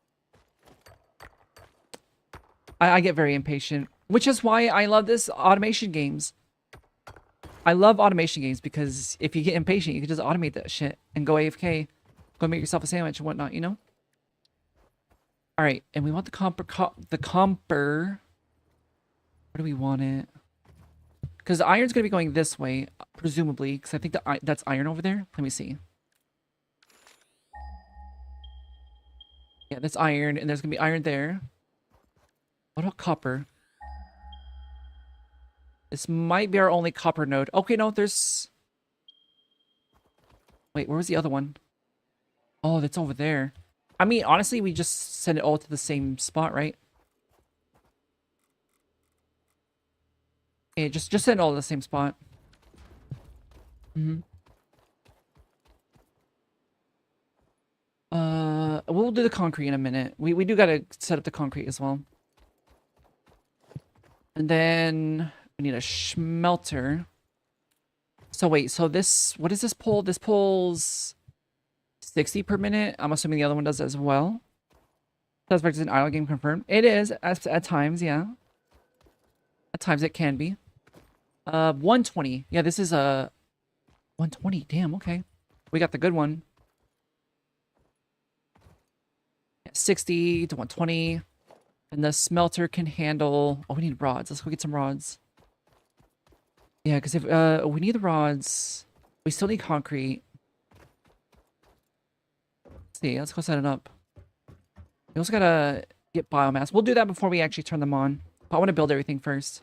I get very impatient, which is why I love this automation games. I love automation games because if you get impatient, you can just automate that shit and go AFK, go make yourself a sandwich and whatnot, you know? All right, and we want the comper. Where do we want it? Because the iron's gonna be going this way, presumably, because I think that's iron over there. Let me see. Yeah, that's iron, and there's gonna be iron there. What about copper? This might be our only copper node. Okay, no, there's... Wait, where was the other one? Oh, that's over there. I mean, honestly, we just send it all to the same spot, right? Yeah, just send it all to the same spot. We'll do the concrete in a minute. We do gotta set up the concrete as well. And then we need a smelter. So wait, so this, what does this pull? This pulls 60 per minute. I'm assuming the other one does as well. Suspect is an idle game confirmed. It is at times, yeah. At times it can be. 120. Yeah, this is a 120. Damn, okay. We got the good one. 60 to 120. And the smelter can handle... Oh, we need rods. Let's go get some rods. Yeah, because if we need the rods, we still need concrete. Let's see, let's go set it up. We also gotta get biomass. We'll do that before we actually turn them on. But I want to build everything first.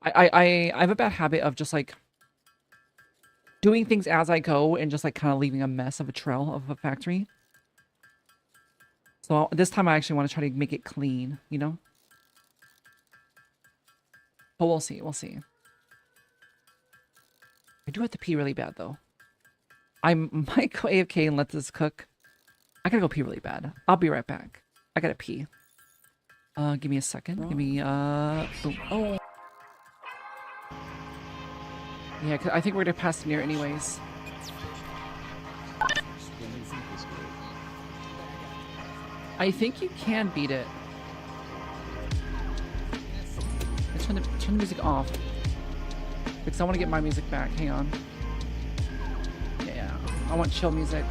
I have a bad habit of just like doing things as I go and just like kind of leaving a mess of a trail of a factory. So this time I actually want to try to make it clean, you know? But we'll see, we'll see. I do have to pee really bad though. I might go AFK and let this cook. I gotta go pee really bad. I'll be right back. I gotta pee. Give me a second. Give me, boom. Oh. Yeah, 'cause I think we're gonna pass near anyways. I think you can beat it. Let's turn the music off. Because I want to get my music back. Hang on. Yeah, I want chill music.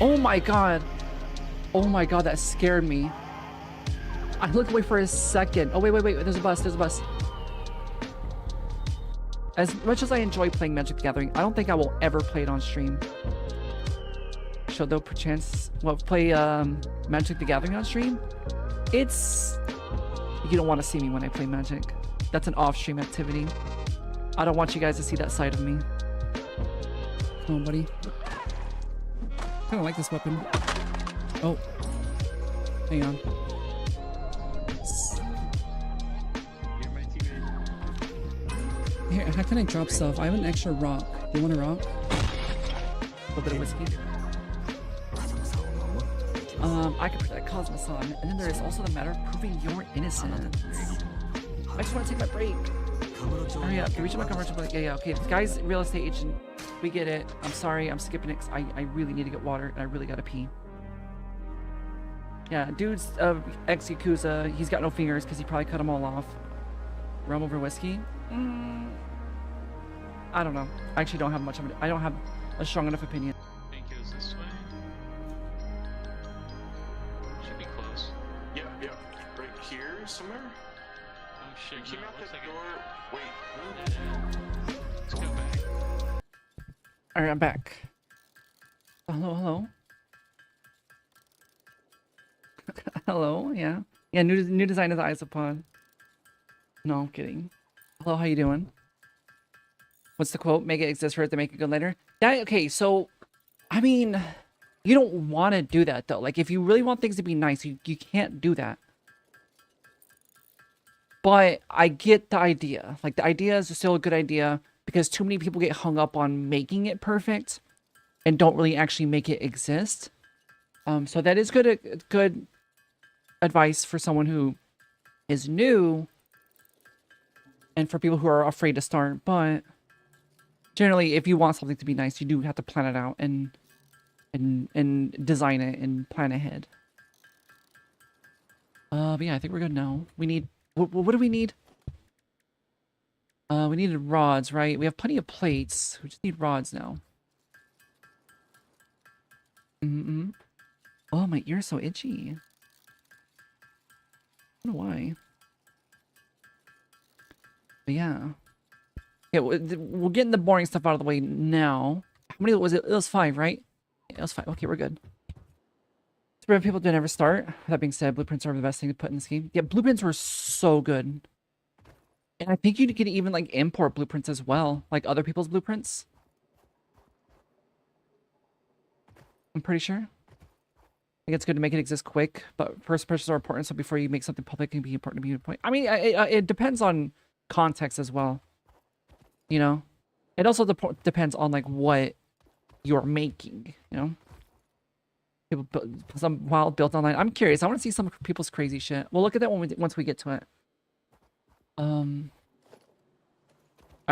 Oh my god. Oh my god, that scared me. I looked away for a second. Oh, wait. There's a bus. There's a bus. As much as I enjoy playing Magic the Gathering, I don't think I will ever play it on stream. Should though perchance play Magic the Gathering on stream? It's... You don't want to see me when I play Magic. That's an off-stream activity. I don't want you guys to see that side of me. Come on, buddy. I kind of like this weapon. Oh. Hang on. Here, how can I drop stuff? I have an extra rock. Do you want a rock? A little bit of whiskey. I can protect Cosmoson. And then there is also the matter of proving your innocence. I just want to take my break. Hurry up. Can we reach my commercial break? Yeah, okay. This guy's real estate agent. We get it. I'm sorry. I'm skipping it. I really need to get water and I really gotta pee. Yeah, dude's ex-Yakuza. He's got no fingers because he probably cut them all off. Rum over whiskey? I don't know. I actually don't have much of it. I don't have a strong enough opinion. I think it was this way. Should be close. Yeah. Right here somewhere? Oh shit, You came no, out looks that like door. Wait. Yeah. Let's go back. Alright, I'm back. Hello? Hello, yeah. Yeah, new design of the eyes upon. No, I'm kidding. Hello, how you doing? What's the quote? Make it exist for it to make it good later. Yeah, okay, so, I mean, you don't want to do that, though. Like, if you really want things to be nice, you can't do that. But I get the idea. Like, the idea is still a good idea because too many people get hung up on making it perfect and don't really actually make it exist. So that is good advice for someone who is new and for people who are afraid to start. But generally, if you want something to be nice, you do have to plan it out and design it and plan ahead. But yeah, I think we're good now. We need... What do we need? We needed rods, right? We have plenty of plates. We just need rods now. Oh, my ear's so itchy. I don't know why. But yeah. Okay, we're getting the boring stuff out of the way now. How many was it? It was 5, right? Yeah, it was 5. Okay, we're good. To prevent people to never start. That being said, blueprints are the best thing to put in this game. Yeah, blueprints were so good. And I think you can even like import blueprints as well. Like other people's blueprints. I'm pretty sure. I think it's good to make it exist quick, but first impressions are important, so before you make something public, it can be important to be a point. I mean, it depends on context as well. You know? It also depends on, like, what you're making, you know? People some wild built online. I'm curious. I want to see some people's crazy shit. We'll look at that once we get to it. Alright,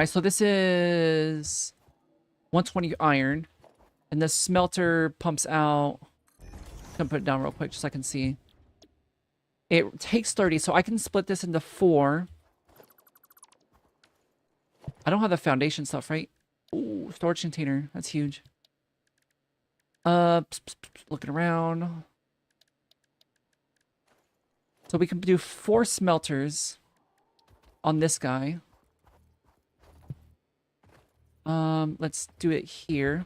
so this is 120 iron. And the smelter pumps out... I'm gonna put it down real quick just so I can see. It takes 30, so I can split this into 4. I don't have the foundation stuff, right? Ooh, storage container. That's huge. Looking around. So we can do 4 smelters on this guy. Let's do it here.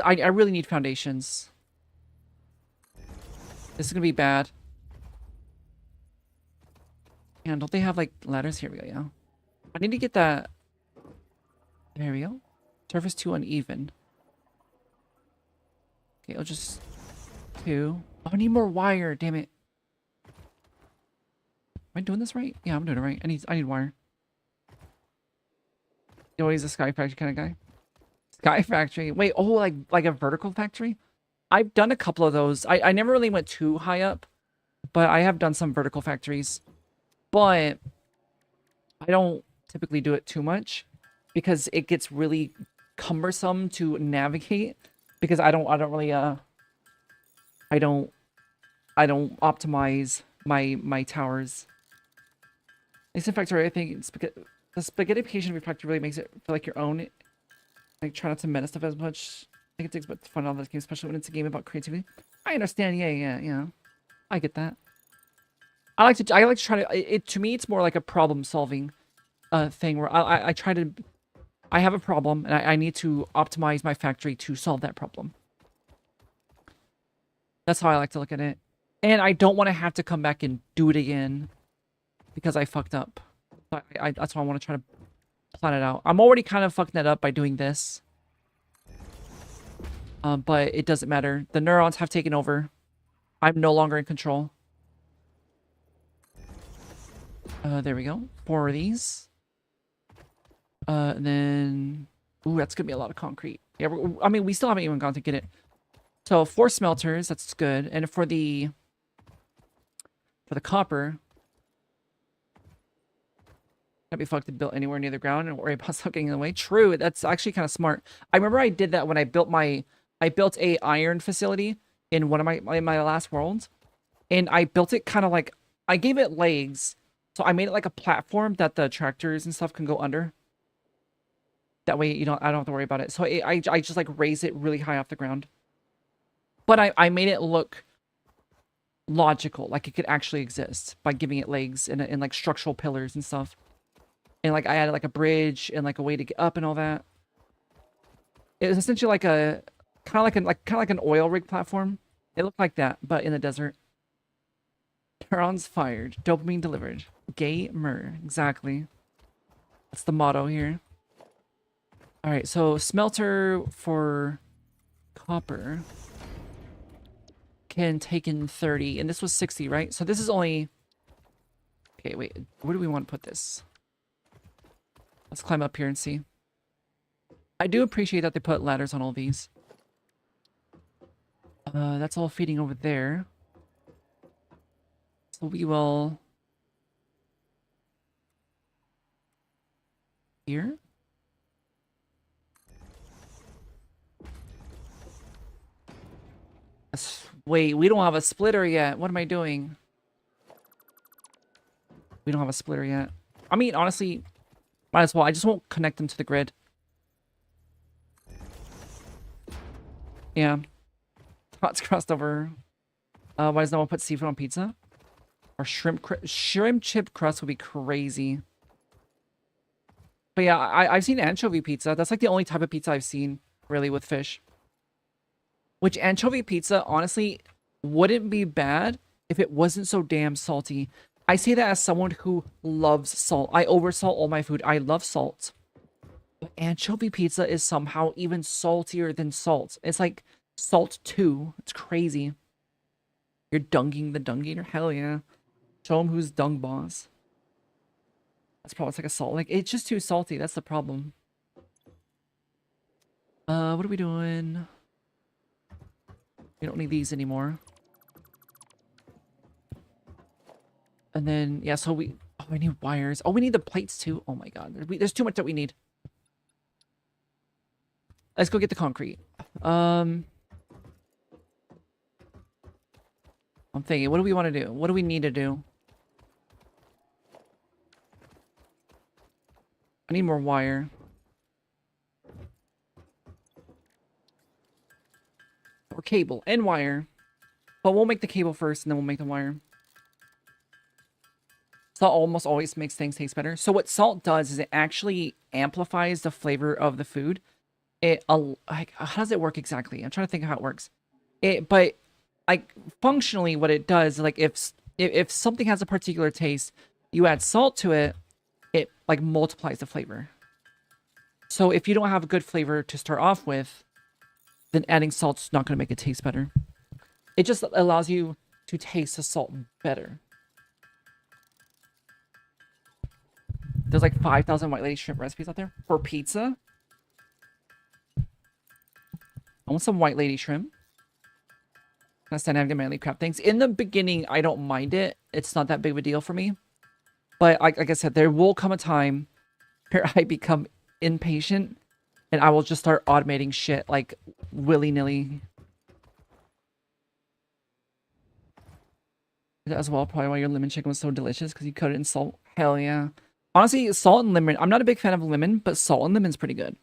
I really need foundations. This is gonna be bad. And don't they have like ladders? Here we go, yeah. I need to get that. There we go. Surface too uneven. Okay, I'll just 2. Oh, I need more wire, damn it. Am I doing this right? Yeah, I'm doing it right. I need wire. You know, he's a Sky Factory kind of guy. Sky Factory. Wait, oh, like a vertical factory? I've done a couple of those. I never really went too high up, but I have done some vertical factories. But I don't typically do it too much because it gets really cumbersome to navigate because I don't really I don't optimize my towers. It's in fact, I think it's because the spaghettification of your factory really makes it feel like your own. Like, try not to meta stuff as much. I think it takes but fun out of this game, especially when it's a game about creativity. I understand. Yeah. I get that. I like to try to. To me, it's more like a problem solving, thing where I try to. I have a problem and I need to optimize my factory to solve that problem. That's how I like to look at it, and I don't want to have to come back and do it again because I fucked up. That's why I want to try to plan it out. I'm already kind of fucking it up by doing this. But it doesn't matter. The neurons have taken over. I'm no longer in control. There we go. 4 of these. And then... Ooh, that's gonna be a lot of concrete. Yeah, I mean, we still haven't even gone to get it. So, 4 smelters, that's good. And for the copper... Can't be fucked to build anywhere near the ground and worry about stuff getting in the way. True, that's actually kind of smart. I remember I did that when I built a iron facility in one of my last worlds, and I built it kind of like I gave it legs, so I made it like a platform that the tractors and stuff can go under. That way, I don't have to worry about it. So I just like raise it really high off the ground, but I made it look logical, like it could actually exist by giving it legs and like structural pillars and stuff. And like I added like a bridge and like a way to get up and all that. It was essentially like a kind of like an oil rig platform. It looked like that, but in the desert. Neurons fired, dopamine delivered. Gamer, exactly. That's the motto here. All right, so smelter for copper can take in 30, and this was 60, right? So this is only. Okay, wait. Where do we want to put this? Let's climb up here and see. I do appreciate that they put ladders on all these. That's all feeding over there. So we will... Here? Wait, we don't have a splitter yet. What am I doing? We don't have a splitter yet. I mean, honestly... Might as well. I just won't connect them to the grid. Yeah. Thoughts crossed over. Why does no one put seafood on pizza? Or shrimp chip crust would be crazy. But yeah, I've seen anchovy pizza. That's like the only type of pizza I've seen, really, with fish. Which anchovy pizza, honestly, wouldn't be bad if it wasn't so damn salty. I say that as someone who loves salt. I oversalt all my food. I love salt. But anchovy pizza is somehow even saltier than salt. It's like salt 2. It's crazy. You're dunging the dung eater? Hell yeah. Show him who's dung boss. That's probably it's like a salt. Like, it's just too salty. That's the problem. What are we doing? We don't need these anymore. And then, yeah, so we need wires. Oh, we need the plates too. Oh my god. There's too much that we need. Let's go get the concrete. I'm thinking, what do we want to do? What do we need to do? I need more wire. Or cable and wire. But we'll make the cable first and then we'll make the wire. Salt almost always makes things taste better. So what salt does is it actually amplifies the flavor of the food. Like, how does it work exactly? I'm trying to think of how it works. But like functionally, what it does, like if something has a particular taste, you add salt to it, it like multiplies the flavor. So if you don't have a good flavor to start off with, then adding salt's not going to make it taste better. It just allows you to taste the salt better. There's like 5,000 white lady shrimp recipes out there for pizza. I want some white lady shrimp. That's dynamic manly crab things. In the beginning, I don't mind it. It's not that big of a deal for me. But like I said, there will come a time where I become impatient and I will just start automating shit like willy-nilly. As well, probably why your lemon chicken was so delicious, because you coat it in salt. Hell yeah. Honestly, salt and lemon. I'm not a big fan of lemon, but salt and lemon's pretty good.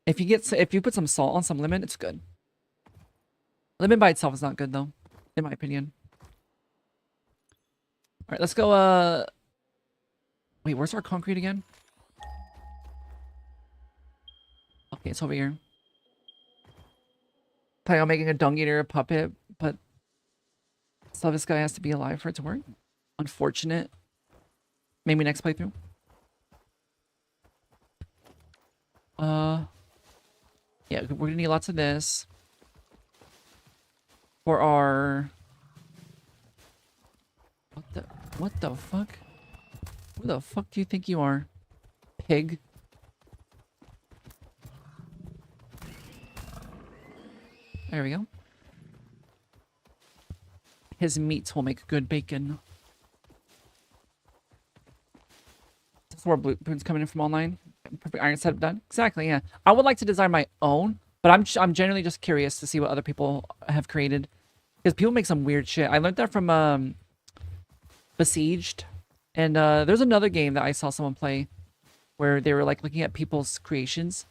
If you put some salt on some lemon, it's good. Lemon by itself is not good though, in my opinion. All right, let's go. Wait, where's our concrete again? Okay, it's over here. Planning on making a dung eater puppet, but so this guy has to be alive for it to work. Unfortunate. Maybe next playthrough. Yeah, we're gonna need lots of this for our. What the fuck? Who the fuck do you think you are, pig? There we go. His meats will make good bacon. This is where blueprints coming in from online. Perfect iron setup done. Exactly, yeah. I would like to design my own, but I'm generally just curious to see what other people have created, because people make some weird shit. I learned that from Besieged, and there's another game that I saw someone play where they were like looking at people's creations.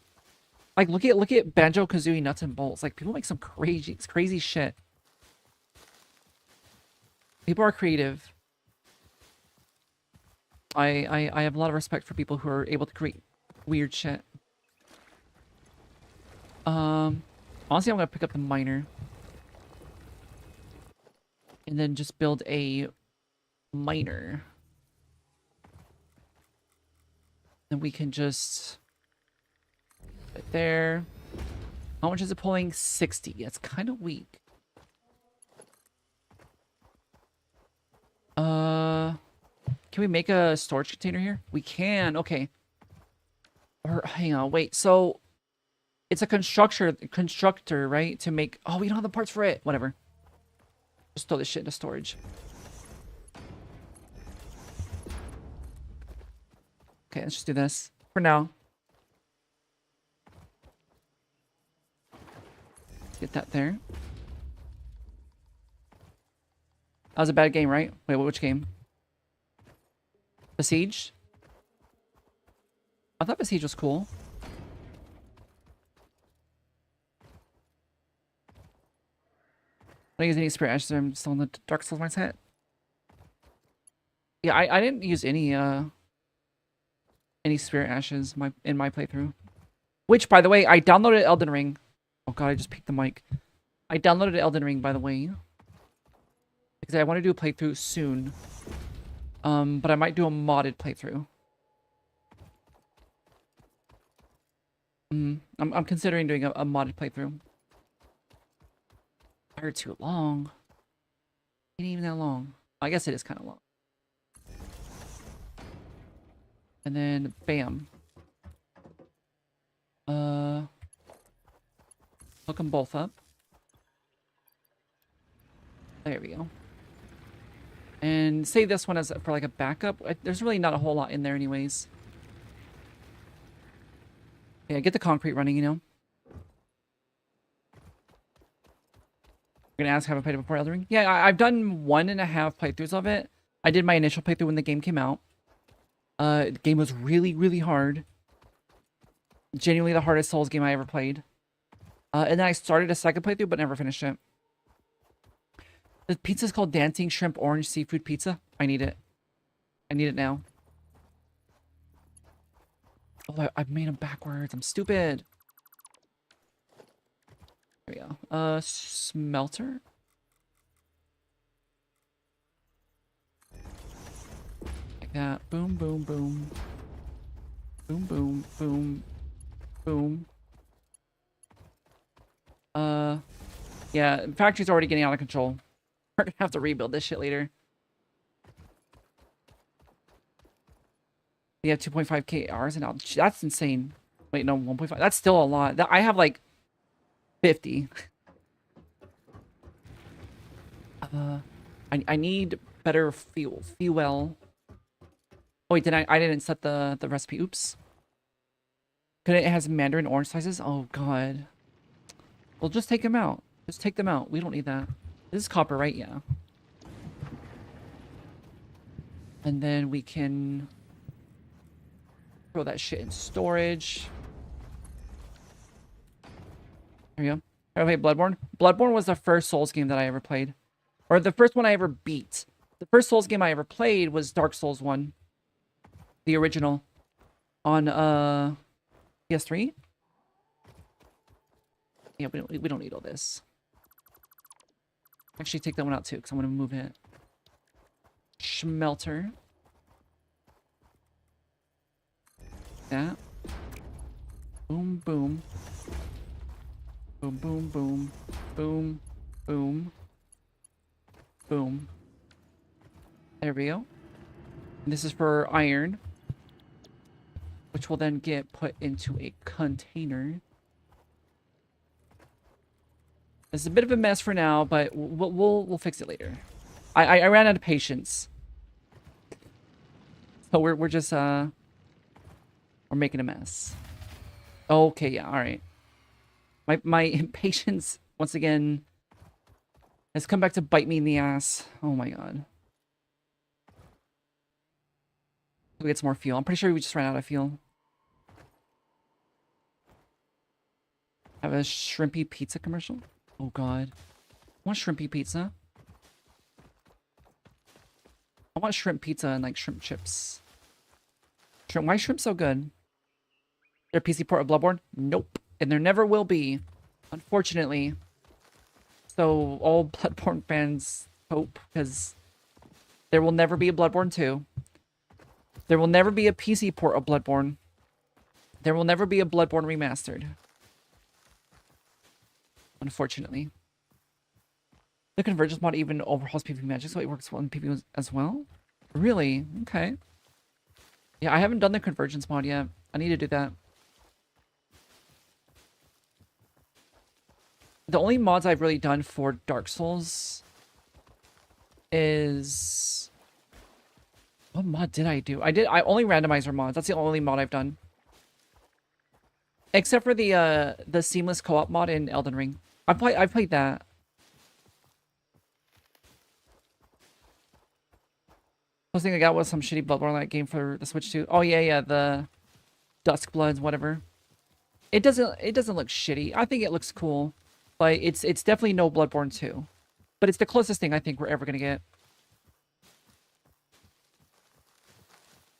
Like look at Banjo-Kazooie nuts and bolts. Like people make some crazy shit. People are creative. I have a lot of respect for people who are able to create weird shit. Honestly, I'm gonna pick up the miner. And then just build a miner. And we can just right there. How much is it pulling? 60. It's kind of weak. Can we make a storage container here? We can. Okay. Or hang on, wait. So it's a constructor, right? To make. Oh, we don't have the parts for it. Whatever. Just throw this shit into storage. Okay, let's just do this for now. Get that there. That was a bad game, right? Wait, which game? Besieged? I thought Besiege was cool. I don't use any spirit ashes. I'm still in the Dark Souls mindset. Yeah, I didn't use any spirit ashes in my playthrough. Which, by the way, I downloaded Elden Ring. Oh god, I just peeked the mic. I downloaded Elden Ring, by the way, because I want to do a playthrough soon. But I might do a modded playthrough. I'm considering doing a modded playthrough. Fire too long. Ain't even that long. I guess it is kind of long. And then bam. Hook them both up. There we go. And save this one as for like a backup. There's really not a whole lot in there anyways. Yeah, get the concrete running, you know. You're gonna ask, have I played it before Elden Ring? Yeah, I've done 1.5 playthroughs of it. I did my initial playthrough when the game came out. The game was really hard. Genuinely the hardest Souls game I ever played. And then I started a second playthrough, but never finished it. The pizza's called Dancing Shrimp Orange Seafood Pizza. I need it. I need it now. Oh, I've made them backwards. I'm stupid. There we go. Smelter. Like that. Boom, boom, boom. Boom, boom, boom. Boom. Yeah, the factory's already getting out of control. We're gonna have to rebuild this shit later. You have 2.5k hours and that's insane. Wait, no, 1.5. That's still a lot. I have like 50. I need better fuel. Oh wait, I didn't set the recipe. Oops. Cause it has mandarin orange slices. Oh god. Well, just take them out. Just take them out. We don't need that. This is copper, right? Yeah. And then we can throw that shit in storage. There you go. Ever played Bloodborne? Bloodborne was the first Souls game that I ever played. Or the first one I ever beat. The first Souls game I ever played was Dark Souls 1. The original. On, PS3? Yeah, we don't need all this. Actually, take that one out too, because I'm going to move it. Schmelter. That. Boom, boom. Boom, boom, boom. Boom, boom. Boom. There we go. And this is for iron, which will then get put into a container. This is a bit of a mess for now, but we'll fix it later. I ran out of patience, so we're just we're making a mess. Okay, yeah, all right. My impatience once again has come back to bite me in the ass. Oh my god. We get some more fuel. I'm pretty sure we just ran out of fuel. Have a shrimpy pizza commercial. Oh god. I want shrimpy pizza. I want shrimp pizza and like shrimp chips. Shrimp, why is shrimp so good? There a PC port of Bloodborne? Nope. And there never will be, unfortunately. So all Bloodborne fans hope, because there will never be a Bloodborne 2. There will never be a PC port of Bloodborne. There will never be a Bloodborne remastered. Unfortunately. The Convergence mod even overhauls PvP magic, so it works well in PvP as well? Really? Okay. Yeah, I haven't done the Convergence mod yet. I need to do that. The only mods I've really done for Dark Souls is... What mod did I do? I only randomizer mods. That's the only mod I've done. Except for the seamless co-op mod in Elden Ring. I've played that. First thing I got was some shitty Bloodborne game for the Switch too. Oh yeah, the Dusk Bloods, whatever. It doesn't look shitty. I think it looks cool, but it's definitely no Bloodborne 2. But it's the closest thing I think we're ever gonna get.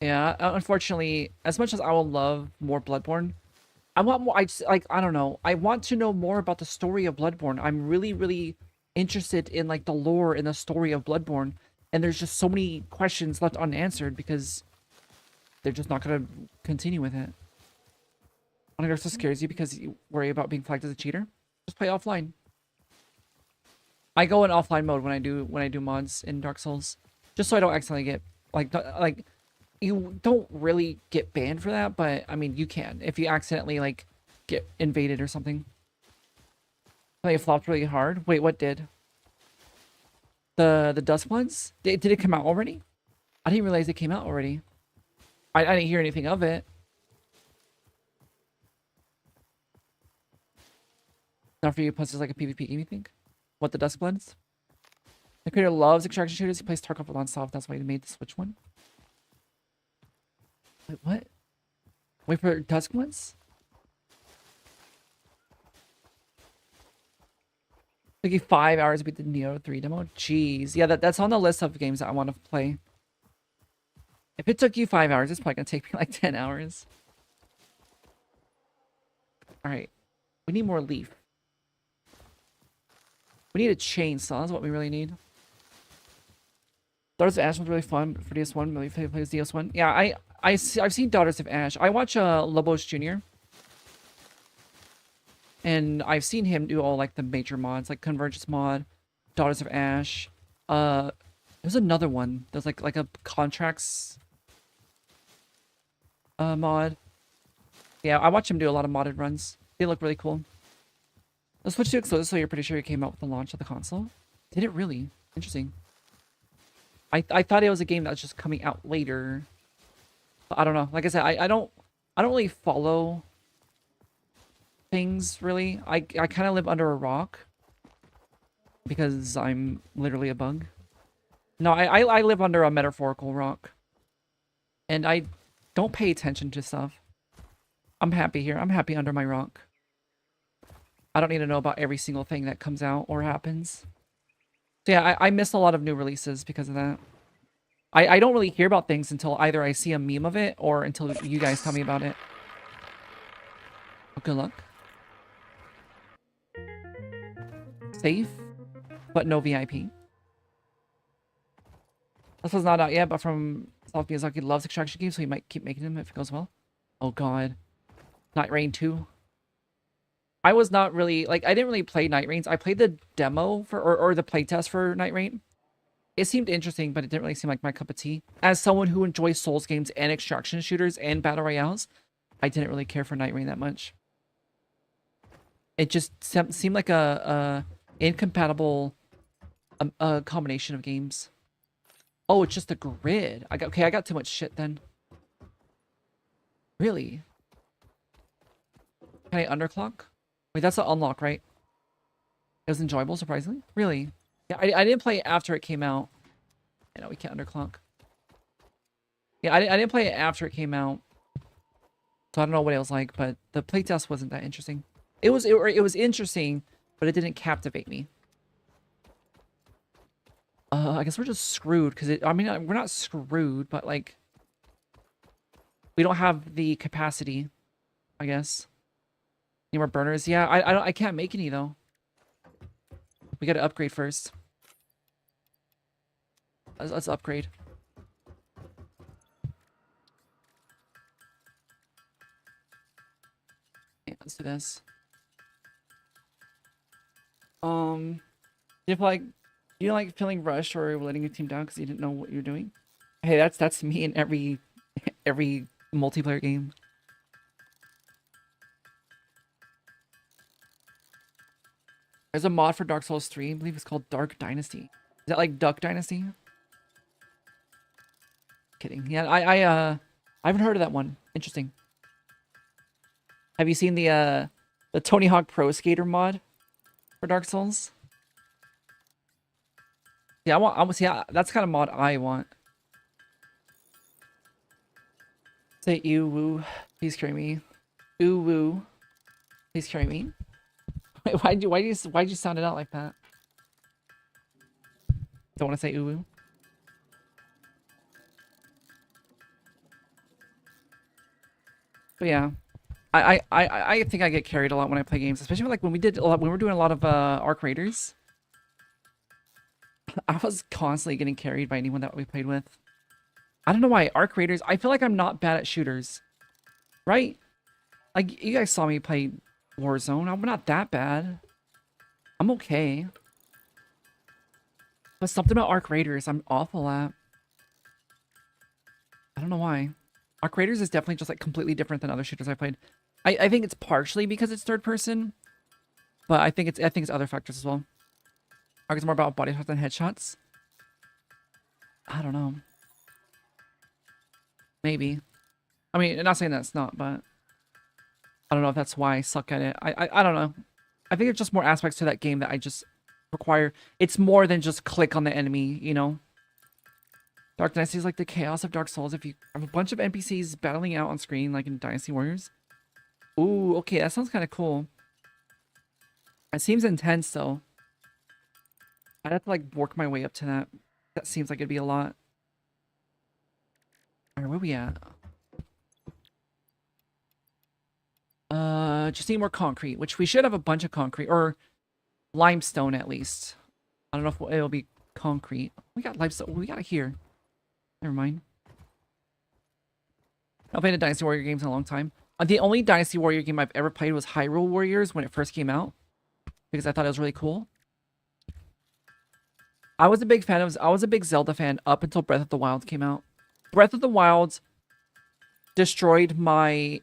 Yeah, unfortunately, as much as I will love more Bloodborne, I want more. I don't know. I want to know more about the story of Bloodborne. I'm really, really interested in like the lore and the story of Bloodborne. And there's just so many questions left unanswered because they're just not going to continue with it. One also scares you because you worry about being flagged as a cheater. Just play offline. I go in offline mode when I do mods in Dark Souls, just so I don't accidentally get like you don't really get banned for that, but I mean you can if you accidentally like get invaded or something. I think it flopped really hard. Wait, what did? The Dusk Bloods? Did it come out already? I didn't realize it came out already. I didn't hear anything of it. Not for you, plus it's like a PvP game, you think? What, the Dusk Bloods? The creator loves extraction shooters. He plays Tarkov non-stop. That's why he made the Switch one. Wait, what? Wait for Dusk Bloods? Took you 5 hours to beat the Neo 3 demo? Jeez. Yeah, that's on the list of games that I want to play. If it took you 5 hours, it's probably going to take me like 10 hours. Alright. We need more leaf. We need a chainsaw. That's what we really need. Daughters of Ash was really fun for DS1. Really plays DS1. Yeah, I've seen Daughters of Ash. I watch Lobos Jr. And I've seen him do all like the major mods, like Convergence mod, Daughters of Ash. There's another one. There's like a contracts mod. Yeah, I watch him do a lot of modded runs. They look really cool. The Switch 2 exclusive, so you're pretty sure it came out with the launch of the console? Did it really? Interesting. I thought it was a game that was just coming out later. But I don't know. Like I said, I don't really follow things really. I kind of live under a rock. because I'm literally a bug. No, I live under a metaphorical rock. And I don't pay attention to stuff. I'm happy here. I'm happy under my rock. I don't need to know about every single thing that comes out or happens. So yeah, I miss a lot of new releases because of that. I don't really hear about things until either I see a meme of it or until you guys tell me about it. Well, good luck. Safe, but no VIP. This one's not out yet, but from South Miyazaki loves extraction games, so he might keep making them if it goes well. Oh god. Night Rain 2. I was not really, like, I didn't really play Night Rains. I played the demo for, or the playtest for Night Rain. It seemed interesting, but it didn't really seem like my cup of tea. As someone who enjoys Souls games and extraction shooters and battle royales, I didn't really care for Night Rain that much. It just seemed like a incompatible combination of games. Oh, it's just a grid. I got too much shit then. Really? Can I underclock? Wait, that's an unlock, right? It was enjoyable, surprisingly. Really? Yeah, I didn't play it after it came out. I know we can't underclock. Yeah, I didn't play it after it came out. So I don't know what it was like, but the playtest wasn't that interesting. It was interesting, but it didn't captivate me. I guess we're just screwed because I mean, we're not screwed, but like we don't have the capacity, I guess. Need more burners? Yeah, I can't make any though. We gotta upgrade first. Let's upgrade. Yeah, let's do this. You like feeling rushed or letting your team down because you didn't know what you're doing? Hey, that's me in every multiplayer game. There's a mod for Dark Souls 3. I believe it's called Dark Dynasty. Is that like Duck Dynasty? Kidding. Yeah, I haven't heard of that one. Interesting. Have you seen the Tony Hawk Pro Skater mod for Dark Souls? Yeah, that's the kind of mod I want. Say ew woo, please carry me. Ooh woo, please carry me. Wait, why'd you sound it out like that? Don't want to say ooh woo. But yeah, I think I get carried a lot when I play games, especially like when we were doing a lot of Arc Raiders. I was constantly getting carried by anyone that we played with. I don't know why. Arc Raiders, I feel like I'm not bad at shooters. Right? Like, you guys saw me play Warzone. I'm not that bad. I'm okay. But something about Arc Raiders I'm awful at. I don't know why. Arc Raiders is definitely just like completely different than other shooters I played. I think it's partially because it's third person. But I think it's other factors as well. Arc is more about body shots than headshots. I don't know. Maybe. I mean, I'm not saying that's not, but I don't know if that's why I suck at it. I don't know. I think there's just more aspects to that game that I just require. It's more than just click on the enemy, you know? Dark Dynasty is like the chaos of Dark Souls. If you have a bunch of NPCs battling out on screen, like in Dynasty Warriors. Ooh, okay, that sounds kind of cool. It seems intense, though. I'd have to, like, work my way up to that. That seems like it'd be a lot. Alright, where we at? Just need more concrete, which we should have a bunch of concrete, or limestone at least. I don't know if it'll be concrete. We got limestone. We got it here. Never mind. I've played a Dynasty Warrior games in a long time. The only Dynasty Warrior game I've ever played was Hyrule Warriors when it first came out, because I thought it was really cool. I was a big Zelda fan up until Breath of the Wild came out. Breath of the Wild destroyed my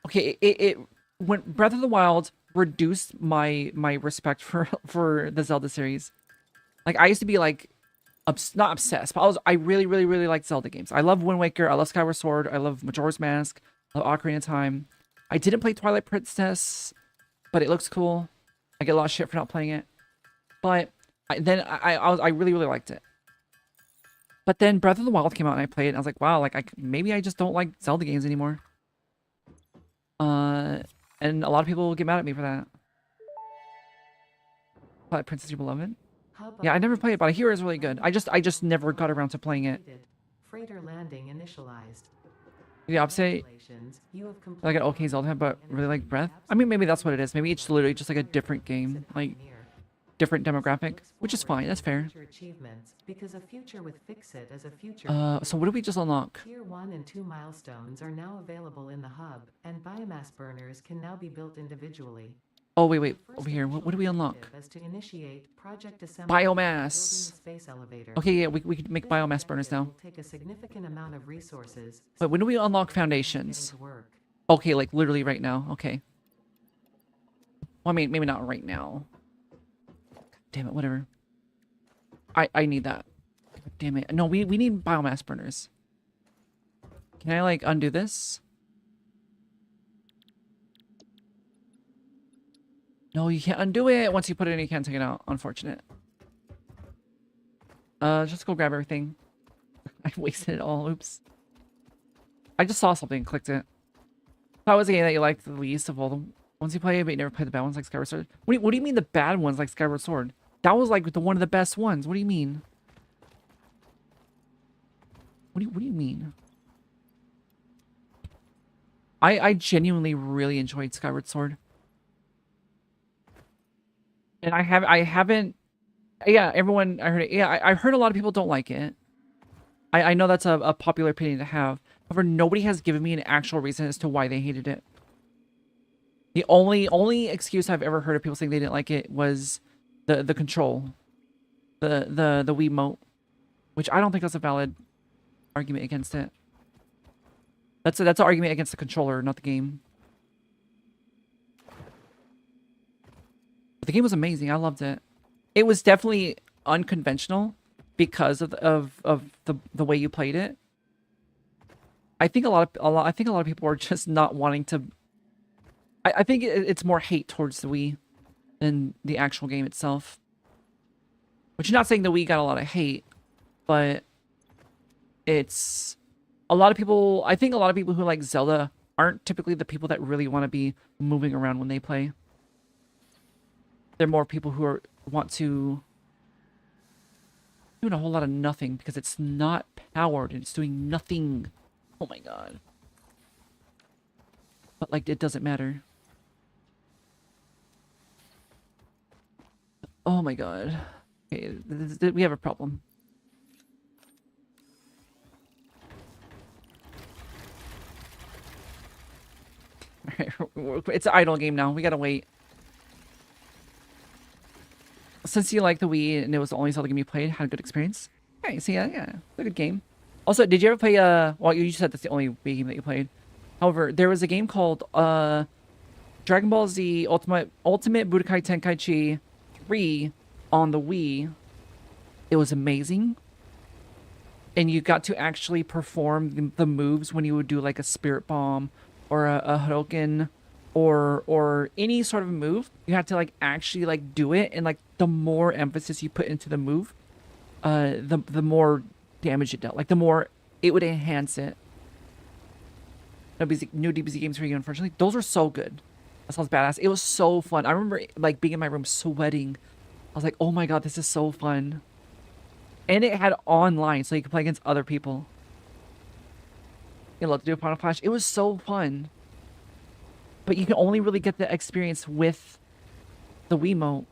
okay, it when Breath of the Wild reduced my respect for the Zelda series. Like, I used to be like not obsessed, but I really liked Zelda games. I love Wind Waker, I love Skyward Sword, I love Majora's Mask, I love Ocarina of Time. I didn't play Twilight Princess, but it looks cool. I get a lot of shit for not playing it. But I really, really liked it. But then Breath of the Wild came out and I played it and I was like, wow, like maybe I just don't like Zelda games anymore. And a lot of people will get mad at me for that. But Princess Your Beloved? Yeah, I never played it, but I hear it's really good. I just never got around to playing it. Freighter landing initialized. The opposite, like an okay Zelda, but really like Breath. I mean, maybe that's what it is. Maybe it's literally just like a different game, like different demographic, which is fine. That's fair. Because a future with Fix-It as a future. So what did we just unlock? Tier 1 and 2 milestones are now available in the hub, and biomass burners can now be built individually. Oh, wait, over here. What do we unlock? Biomass. Okay, yeah, we can make biomass burners now. Take a significant amount of resources. But when do we unlock foundations? Okay, like literally right now. Okay. Well, I mean, maybe not right now. Damn it, whatever. I need that. Damn it. No, we need biomass burners. Can I like undo this? No, you can't undo it. Once you put it in, you can't take it out. Unfortunate. Just go grab everything. I wasted it all. Oops. I just saw something and clicked it. That was a game that you liked the least of all the ones you play, but you never played the bad ones like Skyward Sword. What do you mean the bad ones like Skyward Sword? That was like one of the best ones. What do you mean? What do you mean? I genuinely really enjoyed Skyward Sword. And I haven't, yeah, everyone, I heard it. Yeah, I heard a lot of people don't like it. I know that's a popular opinion to have. However, nobody has given me an actual reason as to why they hated it. The only excuse I've ever heard of people saying they didn't like it was the control. The Wiimote. Which I don't think that's a valid argument against it. That's an argument against the controller, not the game. The game was amazing. I loved it. It was definitely unconventional because of the way you played it. I think a lot of people are just not wanting to. I think it's more hate towards the Wii than the actual game itself. Which is not saying the Wii got a lot of hate, but it's a lot of people. I think a lot of people who like Zelda aren't typically the people that really want to be moving around when they play. There are more people who want to doing a whole lot of nothing because it's not powered and it's doing nothing. Oh my god. But like it doesn't matter. Oh my god. Okay, we have a problem. Alright, it's an idle game now. We gotta wait. Since you like the Wii and it was the only Zelda game you played, had a good experience. Okay, so yeah, it's a good game. Also, did you ever play well, you said that's the only Wii game that you played. However, there was a game called Dragon Ball Z Ultimate Budokai Tenkaichi 3 on the Wii. It was amazing. And you got to actually perform the moves when you would do like a Spirit Bomb or a Hadouken or any sort of move. You had to like actually like do it, and like the more emphasis you put into the move, the more damage it dealt. Like the more it would enhance it. New DBZ games for you, unfortunately. Those were so good. That sounds badass. It was so fun. I remember like being in my room sweating. I was like, oh my god, this is so fun. And it had online, so you could play against other people. You love to do a Final Flash. It was so fun. But you can only really get the experience with the Wiimote.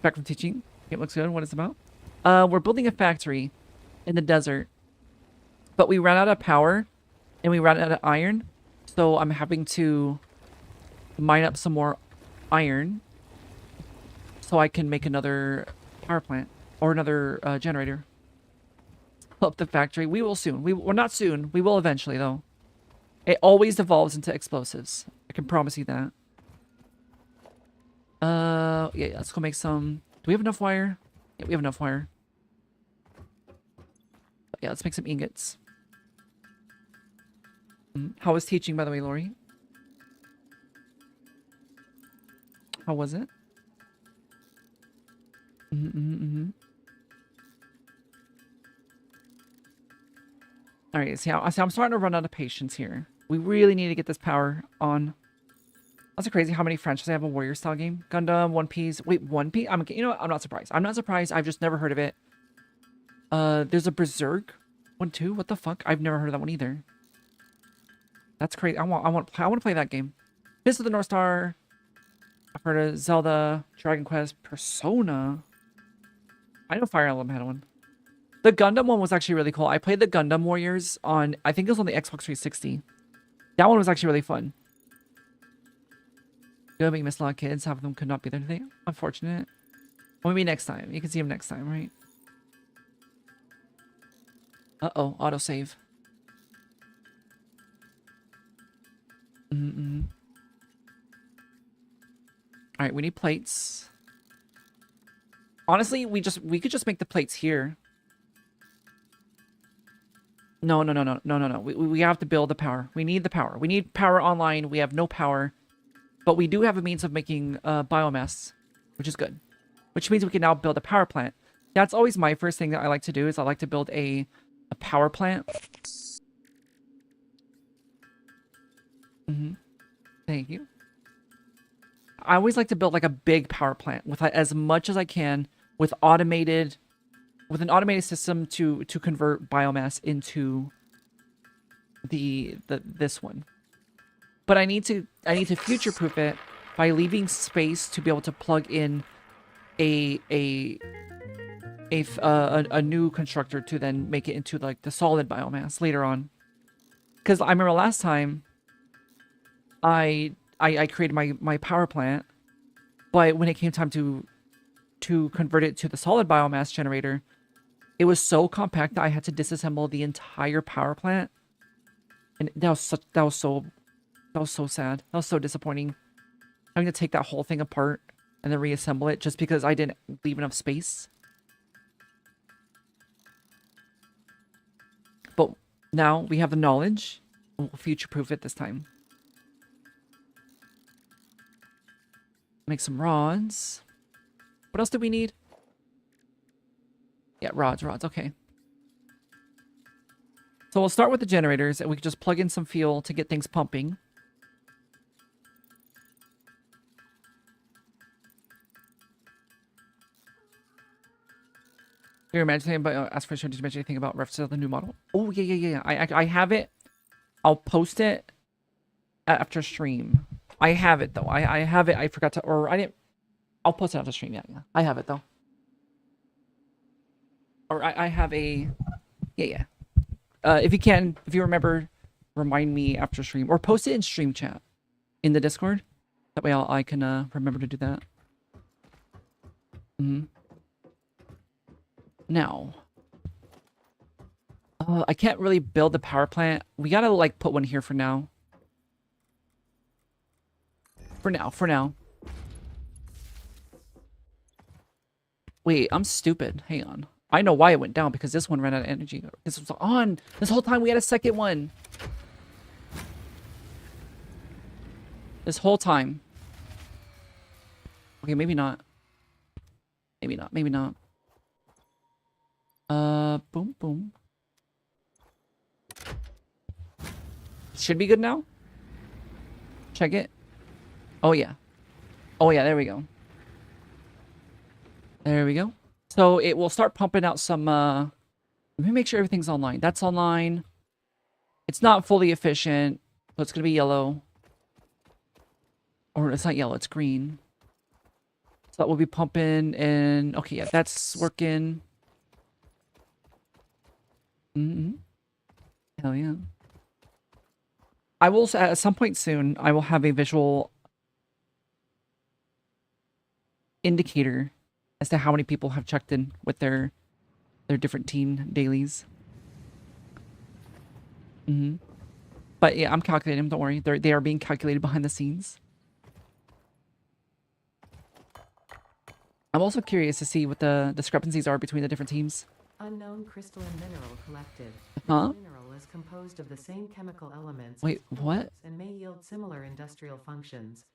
Back from teaching. It looks good. What it's about? We're building a factory in the desert. But we ran out of power. And we ran out of iron. So I'm having to mine up some more iron. So I can make another power plant. Or another generator. Up the factory. We will soon. We're not soon. We will eventually, though. It always devolves into explosives. I can promise you that. Yeah, let's go make some. Do we have enough wire? Yeah, we have enough wire. But yeah, let's make some ingots. How was teaching, by the way, Lori? How was it? All right, see, I'm starting to run out of patience here. We really need to get this power on. That's crazy how many franchises have a warrior style game. Gundam, One Piece. Wait, One Piece? You know what? I'm not surprised. I'm not surprised. I've just never heard of it. There's a Berserk one too. What the fuck? I've never heard of that one either. That's crazy. I want to play that game. Fist of the North Star. I've heard of Zelda, Dragon Quest, Persona. I know Fire Emblem had one. The Gundam one was actually really cool. I played the Gundam Warriors on, I think it was on the Xbox 360. That one was actually really fun. Good, we missed a lot of kids. Half of them could not be there today. Unfortunate. Well, maybe next time. You can see them next time, right? Uh-oh, autosave. Alright, we need plates. Honestly, we could just make the plates here. No. We have to build the power. We need the power. We need power online. We have no power. But we do have a means of making biomass, which is good. Which means we can now build a power plant. That's always my first thing that I like to do, is I like to build a power plant. Thank you. I always like to build like a big power plant with as much as I can with an automated system to convert biomass into this one. But I need to future-proof it by leaving space to be able to plug in a new constructor to then make it into like the solid biomass later on. Because I remember last time I created my power plant, but when it came time to convert it to the solid biomass generator, it was so compact that I had to disassemble the entire power plant, and that was so sad. That was so disappointing. Having to take that whole thing apart and then reassemble it just because I didn't leave enough space. But now we have the knowledge, and we'll future-proof it this time. Make some rods. What else do we need? Yeah, rods, okay. So we'll start with the generators, and we can just plug in some fuel to get things pumping. You're imagining about ask for sure. Did you mention anything about references to the new model? Oh yeah. I have it. I'll post it after stream. I have it though. I have it. I forgot to, or I didn't. I'll post it after stream. Yeah. I have it though. Or I have a. Yeah. If you remember, remind me after stream, or post it in stream chat in the Discord. That way I can remember to do that. Now, I can't really build the power plant. We gotta like put one here for now. For now. Wait, I'm stupid. Hang on. I know why it went down, because this one ran out of energy. This was on. This whole time we had a second one. This whole time. Okay, maybe not. Maybe not. Boom. Should be good now. Check it. Oh yeah, there we go. So it will start pumping out some, let me make sure everything's online. That's online. It's not fully efficient, so it's gonna be yellow. Or it's not yellow, it's green. So that will be pumping, and okay, yeah, that's working. Hell yeah. I will, at some point soon, I will have a visual indicator as to how many people have checked in with their different team dailies. But yeah, I'm calculating them, don't worry. They are being calculated behind the scenes. I'm also curious to see what the discrepancies are between the different teams. Unknown crystalline mineral collected. Huh? This mineral is composed of the same chemical elements. Wait, as what? quartz and may yield similar industrial functions.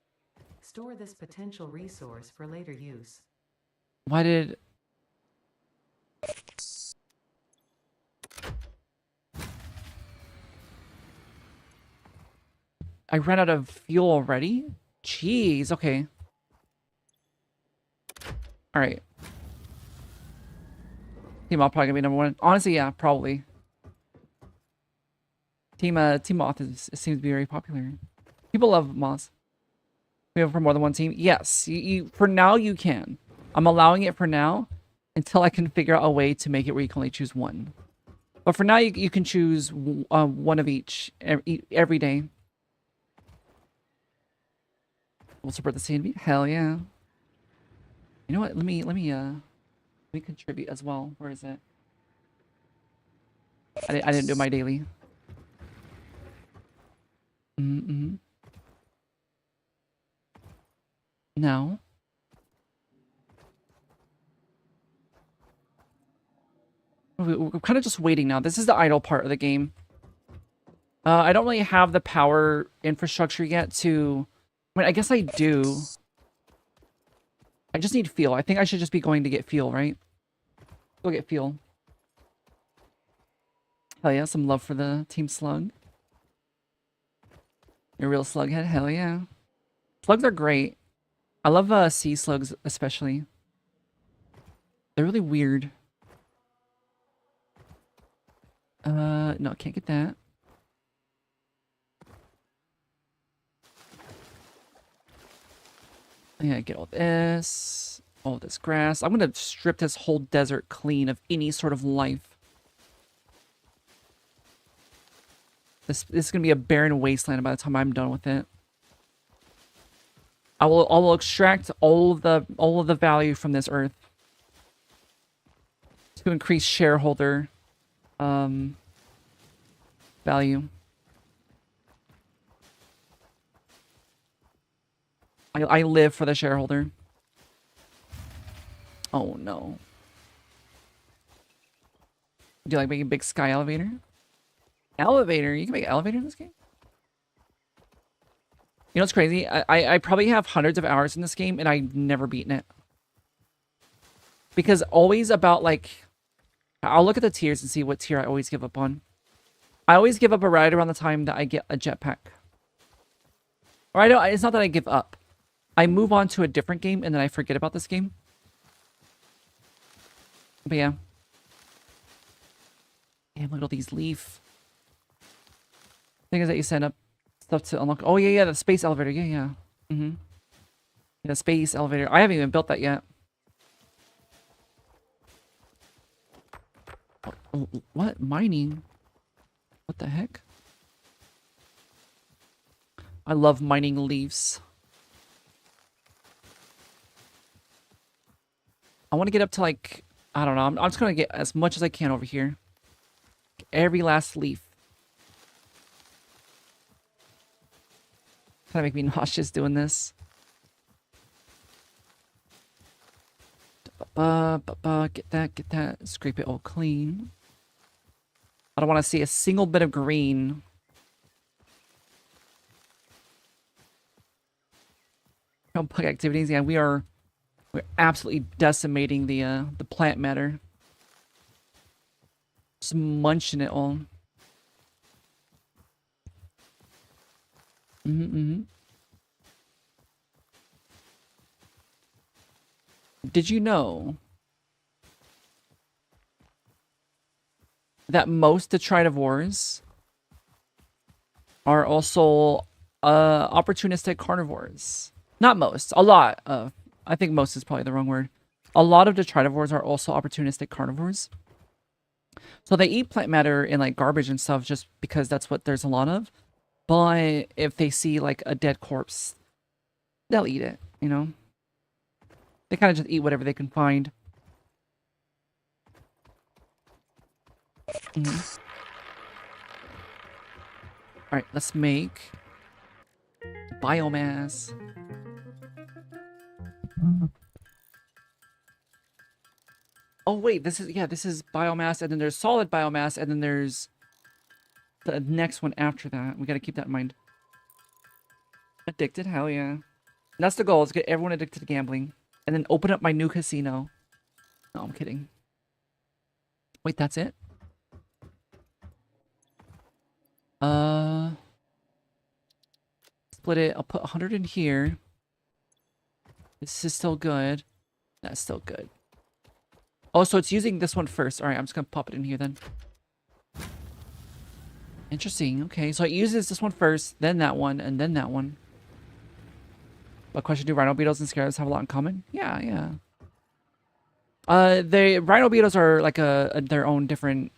Store this potential resource for later use. Why did... I ran out of fuel already? Jeez, okay. Alright. Team Moth probably gonna be number one. Honestly, yeah, probably. Team Moth seems to be very popular. People love moths. We have it for more than one team. Yes, you for now you can. I'm allowing it for now until I can figure out a way to make it where you can only choose one. But for now, you can choose one of each every day. We'll support the CNV. Hell yeah. You know what? Let me contribute as well. Where is it? I didn't do my daily. Mm-hmm. No. We're kind of just waiting now. This is the idle part of the game. I don't really have the power infrastructure yet to... I mean, I guess I do. I just need fuel. I think I should just be going to get fuel, right? Go get fuel. Hell yeah, some love for the Team Slug. You're a real slughead? Hell yeah. Slugs are great. I love sea slugs especially. They're really weird. No, can't get that. Yeah, get all this grass. I'm gonna strip this whole desert clean of any sort of life. This is gonna be a barren wasteland by the time I'm done with it. I will extract all of the value from this earth to increase shareholder value. I live for the shareholder. Oh no. Do you like making a big sky elevator? Elevator? You can make an elevator in this game? You know what's crazy? I probably have hundreds of hours in this game and I've never beaten it. Because always about like... I'll look at the tiers and see what tier I always give up on. I always give up right around the time that I get a jetpack. Or it's not that I give up. I move on to a different game and then I forget about this game. But yeah. Damn, look at all these leaf. Thing is that you send up stuff to unlock. Oh, yeah, the space elevator. Yeah. Mm-hmm. Yeah, the space elevator. I haven't even built that yet. Oh, what? Mining? What the heck? I love mining leaves. I want to get up to like, I don't know. I'm just going to get as much as I can over here. Every last leaf. Kind of make me nauseous doing this. Get that. Scrape it all clean. I don't want to see a single bit of green. Bug activities. Yeah, we're absolutely decimating the plant matter. Just munching it all. Did you know that most detritivores are also opportunistic carnivores? Not most, a lot of. I think most is probably the wrong word. A lot of detritivores are also opportunistic carnivores. So they eat plant matter and like garbage and stuff just because that's what there's a lot of. But if they see like a dead corpse, they'll eat it, you know? They kind of just eat whatever they can find. Alright, let's make biomass. Oh wait, this is biomass, and then there's solid biomass, and then there's the next one after that. We gotta keep that in mind. Addicted? Hell yeah. And that's the goal, is get everyone addicted to gambling. And then open up my new casino. No, I'm kidding. Wait, that's it? split it. I'll put 100 in here. This is still good. That's still good. Oh, so it's using this one first. All right, I'm just going to pop it in here then. Interesting. Okay, so it uses this one first, then that one, and then that one. But question, do rhino beetles and scarabs have a lot in common? Yeah, yeah. The rhino beetles are like their own different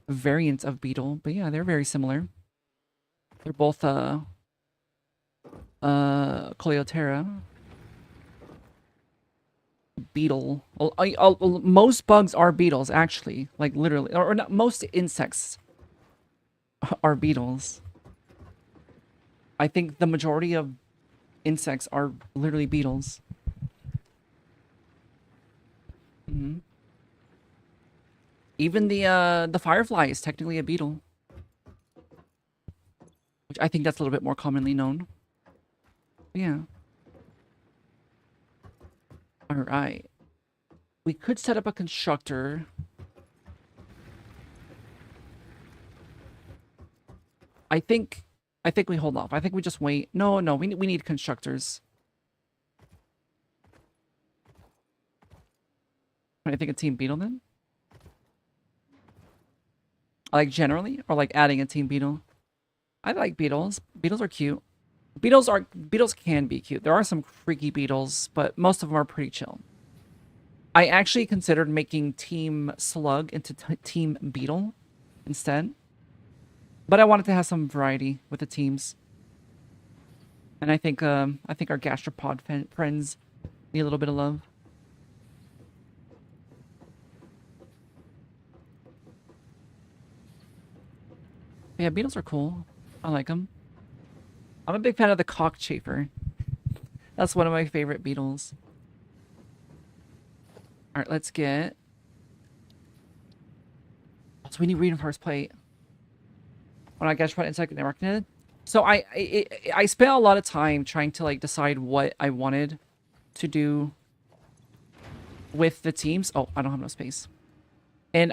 variant of beetle, but yeah, they're very similar. They're both Coleoptera. Beetle. Most bugs are beetles, actually. Like literally, or not. Most insects are beetles. I think the majority of insects are literally beetles. Mm-hmm. Even the firefly is technically a beetle, which I think that's a little bit more commonly known. Yeah. All right. We could set up a constructor. I think we hold off. I think we just wait. No, we need constructors. I think a team beetle then? Like generally? Or like adding a team beetle? I like beetles. Beetles are cute. Beetles can be cute. There are some freaky beetles, but most of them are pretty chill. I actually considered making Team Slug into Team Beetle instead. But I wanted to have some variety with the teams. And I think our gastropod friends need a little bit of love. Yeah, beetles are cool. I like them. I'm a big fan of the cockchafer. That's one of my favorite beetles. All right, let's get... So we need reinforced plate. When I gastropod insect and arachnid. So I spent a lot of time trying to like decide what I wanted to do with the teams. Oh, I don't have no space. And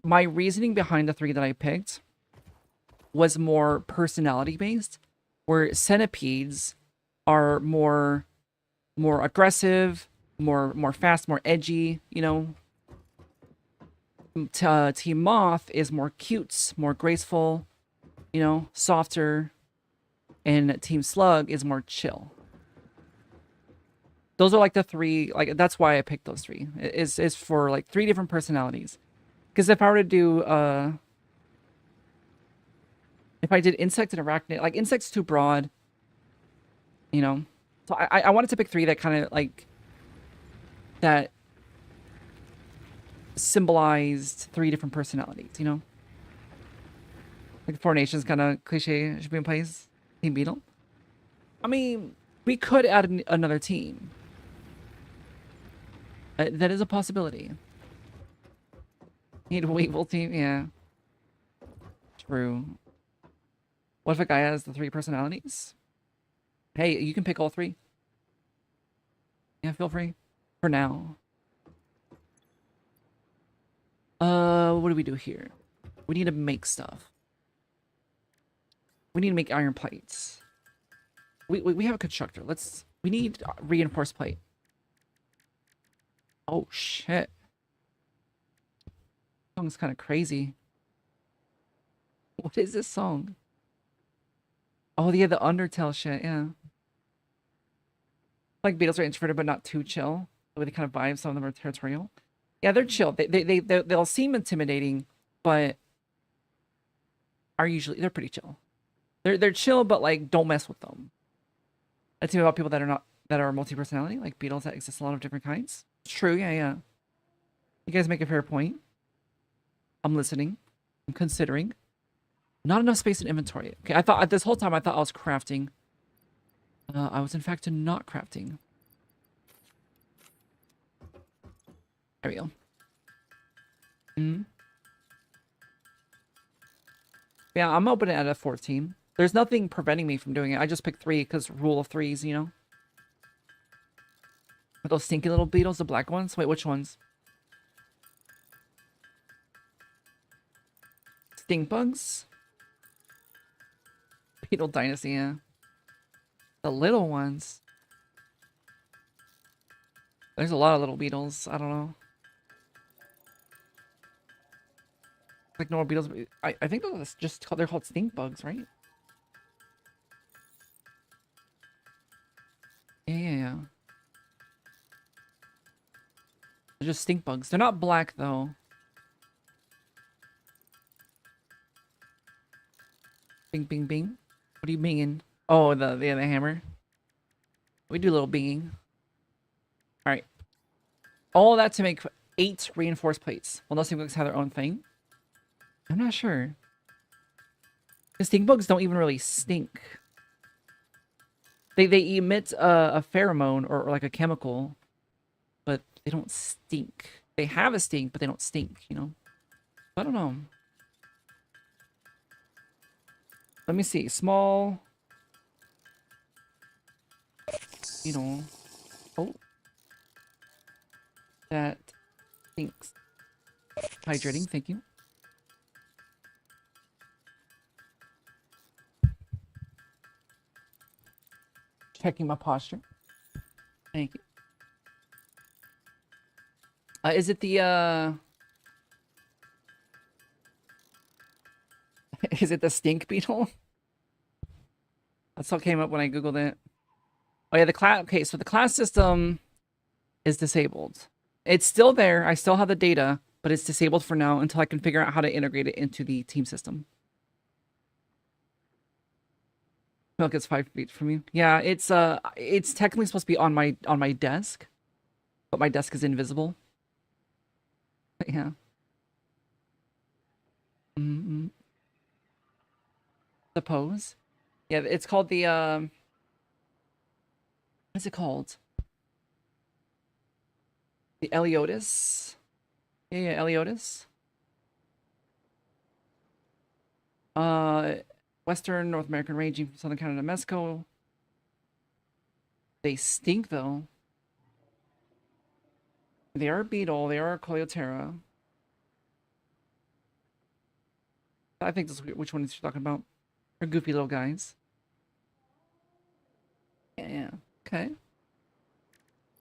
my reasoning behind the 3 that I picked was more personality based, where centipedes are more aggressive, more fast, more edgy, you know. Team Moth is more cute, more graceful, you know, softer, and Team Slug is more chill. Those are like the 3, like that's why I picked those 3. Is for like 3 different personalities. Because if I were to do if I did insect and arachnid, like insect's too broad, you know. So I wanted to pick 3 that kind of like that symbolized 3 different personalities, you know. Like 4 Nations kind of cliche should be in place. Team Beetle. I mean, we could add another team. That is a possibility. Need a Weevil team, yeah. True. What if a guy has the 3 personalities? Hey, you can pick all 3. Yeah, feel free. For now. What do we do here? We need to make stuff. We need to make iron plates. We have a constructor. We need reinforced plate. Oh shit. This song's kind of crazy. What is this song? Oh yeah, the Undertale shit, yeah. Like beetles are introverted but not too chill. The way they kind of vibe, some of them are territorial. Yeah, they're chill. They'll seem intimidating, but they're pretty chill. They're chill, but like don't mess with them. That's even about people that are multi-personality, like beetles that exist a lot of different kinds. It's true, yeah. You guys make a fair point. I'm listening. I'm considering. Not enough space in inventory. Okay, I thought this whole time I thought I was crafting. I was in fact not crafting. There we go. Yeah, I'm opening at a 14. There's nothing preventing me from doing it. I just picked 3 because rule of 3s, you know? With those stinky little beetles, the black ones? Wait, which ones? Stink bugs? Beetle Dynasty, yeah. The little ones. There's a lot of little beetles. I don't know. Like normal beetles. I think those just they're called stink bugs, right? Yeah. They're just stink bugs. They're not black though. Bing, bing, bing. What are you binging? Oh, the hammer. We do a little binging. All right. All that to make 8 reinforced plates. Well, those stink bugs have their own thing. I'm not sure. The stink bugs don't even really stink. They emit a pheromone or like a chemical, but they don't stink. They have a stink, but they don't stink, you know? I don't know. Let me see. Small. You know. Oh. That stinks. Hydrating, thank you. Checking my posture. Thank you. Is it the is it the stink beetle? That's what came up when I googled it. Oh yeah, the class. Okay, so the class system is disabled. It's still there. I still have the data, but it's disabled for now until I can figure out how to integrate it into the team system. Milk is 5 feet from you. Yeah, it's technically supposed to be on my desk, but my desk is invisible. Yeah. Mm-hmm. Suppose. Yeah, it's called the what is it called? The Eliotis. Yeah, Eliotis. Western North American ranging from southern Canada to Mexico. They stink though. They are a beetle. They are a Coleoptera. I think that's which one you're talking about. They're goofy little guys. Yeah. Okay.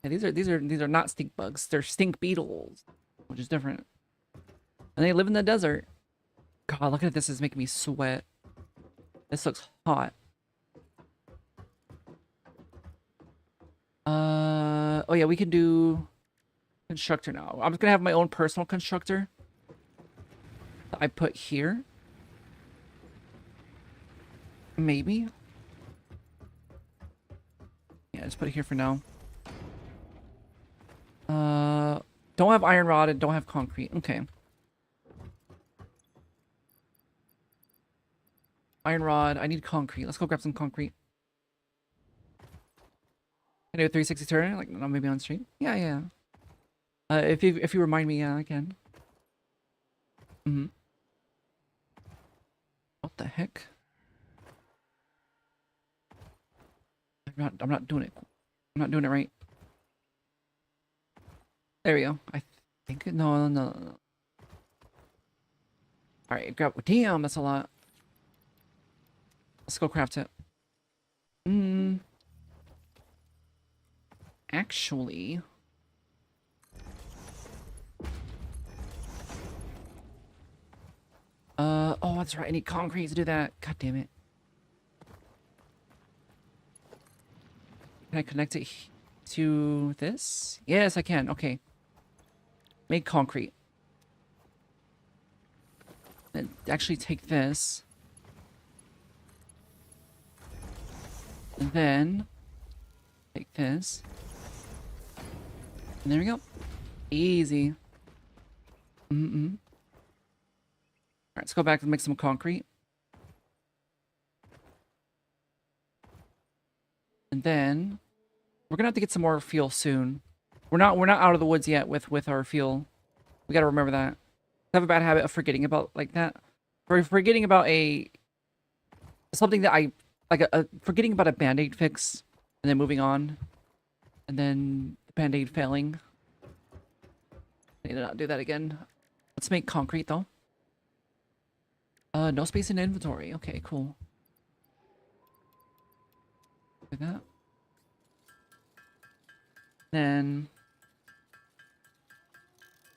Yeah, these are not stink bugs. They're stink beetles, which is different. And they live in the desert. God, looking at this is making me sweat. This looks hot. Oh yeah, we can do constructor now. I'm just gonna have my own personal constructor that I put here. Maybe. Yeah, just put it here for now. Don't have iron rod and don't have concrete. Okay. Iron rod. I need concrete. Let's go grab some concrete. Can I do a 360 turn? Like, no, maybe on stream? Yeah, yeah. If you remind me, yeah, I can. Mm-hmm. What the heck? I'm not doing it. I'm not doing it right. There we go. I think no. Alright, grab damn, that's a lot. Let's go craft it. Actually. Oh, that's right. I need concrete to do that. God damn it. Can I connect it to this? Yes, I can. Okay. Make concrete. And actually take this. And then take this. And there we go. Easy. Alright, let's go back and make some concrete. And then we're gonna have to get some more fuel soon. We're not out of the woods yet with our fuel. We gotta remember that. I have a bad habit of forgetting about like that. Or forgetting about something that I like forgetting about a band-aid fix and then moving on. And then the band-aid failing. I need to not do that again. Let's make concrete though. No space in inventory. Okay, cool. Do that. Then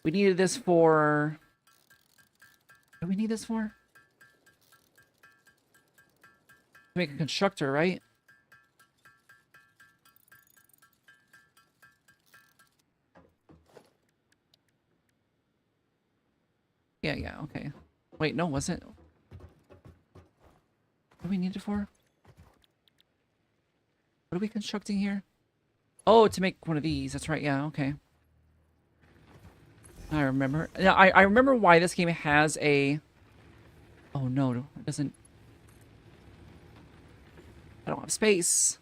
we needed this for. What do we need this for? To make a constructor, right? Yeah, okay. Wait, no, was it? What do we need it for? What are we constructing here? Oh, to make one of these. That's right, yeah, okay. I remember. Yeah, I remember why this game has a... Oh, no, it doesn't... I don't have space.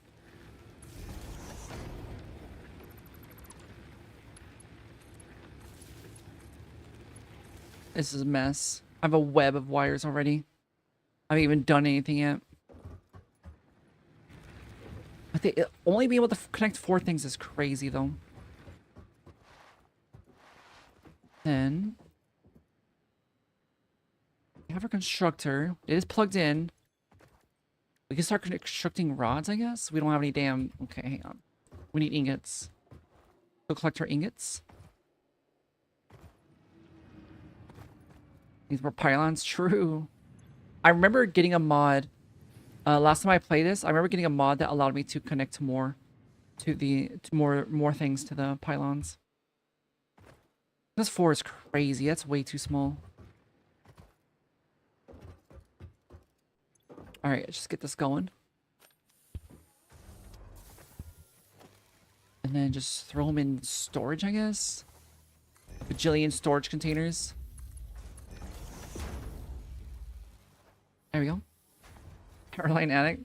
This is a mess. I have a web of wires already. I haven't even done anything yet. But they only be able to connect 4 things is crazy, though. Then we have our constructor. It is plugged in. We can start constructing rods, I guess. We don't have any damn... Okay, hang on. We need ingots. Go collect our ingots. These were pylons. True. I remember getting a mod. Last time I played this, I remember getting a mod that allowed me to connect more more things to the pylons. This 4 is crazy. That's way too small. Alright, let's just get this going. And then just throw them in storage, I guess. Bajillion storage containers. There we go. Powerline attic.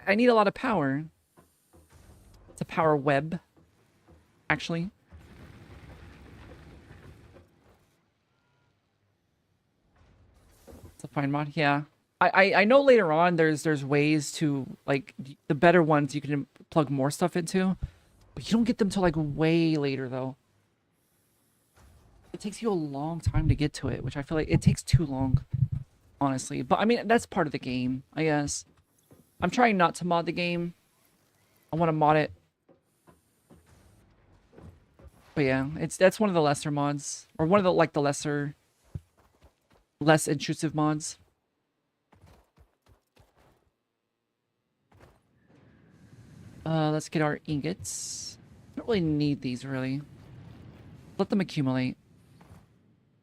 I need a lot of power. It's a power web, actually. It's a fine mod, yeah. I know later on there's ways to, like, the better ones you can plug more stuff into, but you don't get them till like way later though. It takes you a long time to get to it, which I feel like it takes too long, honestly. But I mean, that's part of the game, I guess. I'm trying not to mod the game. I want to mod it. But yeah, that's one of the lesser mods, or one of the less intrusive mods. Let's get our ingots. I don't really need these, really. Let them accumulate.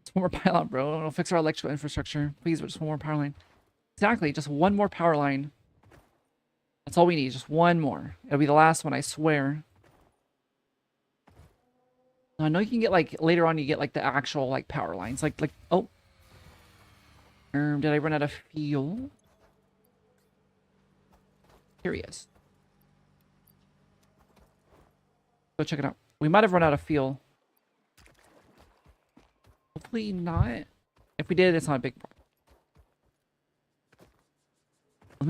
Just one more pylon, bro. It'll fix our electrical infrastructure. Please, just one more power line. Exactly, just one more power line. That's all we need, just one more. It'll be the last one, I swear. I know you can get, like, later on you get, like, the actual, like, power lines. Like, oh. Did I run out of fuel? Here he is. Go check it out. We might have run out of fuel. Hopefully not. If we did, it's not a big problem.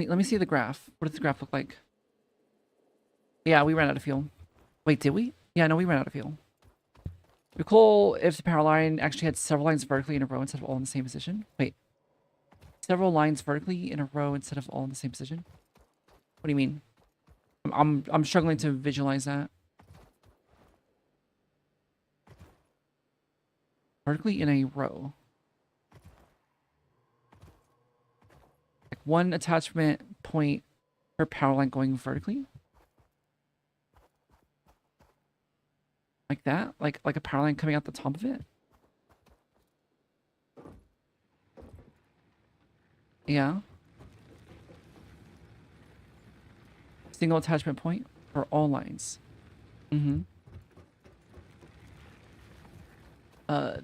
Let me see the graph. What does the graph look like? Yeah, we ran out of fuel. Wait, did we? Yeah, no, we ran out of fuel. It'd be cool if the power line actually had several lines vertically in a row instead of all in the same position. Wait. Several lines vertically in a row instead of all in the same position? What do you mean? I'm struggling to visualize that. Vertically in a row. Like one attachment point per power line going vertically. Like that? Like a power line coming out the top of it? Yeah. Single attachment point for all lines. Mm-hmm.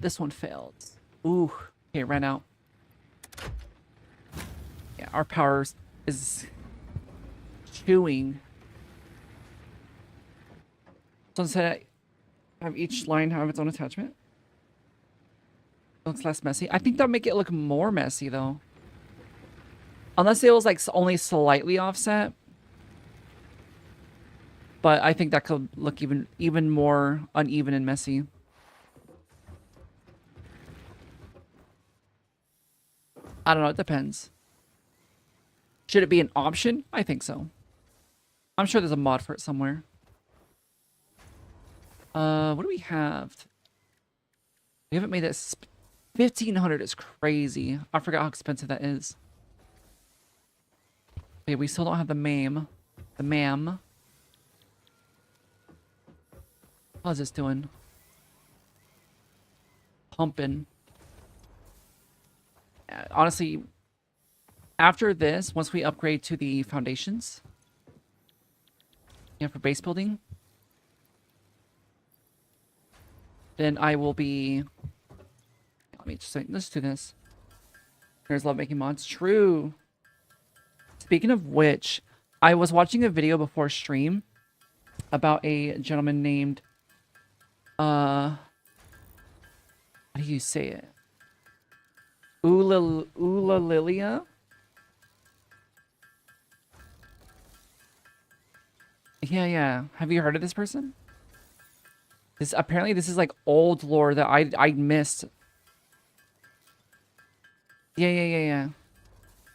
This one failed. Ooh. Okay, ran out. Yeah, our power is chewing. So instead I have each line have its own attachment. It looks less messy. I think that'll make it look more messy though. Unless it was like only slightly offset. But I think that could look even more uneven and messy. I don't know, it depends. Should it be an option? I think so. I'm sure there's a mod for it somewhere. What do we have? We haven't made this. 1,500 is crazy. I forgot how expensive that is. Okay, we still don't have the MAM. The MAM. How's this doing? Pumping. Honestly, after this, once we upgrade to the foundations, for base building, then I will be. Let me just say, let's do this. There's love making mods. True. Speaking of which, I was watching a video before stream about a gentleman named how do you say it? Lilia? Yeah. Have you heard of this person? Apparently this is like old lore that I missed. Yeah.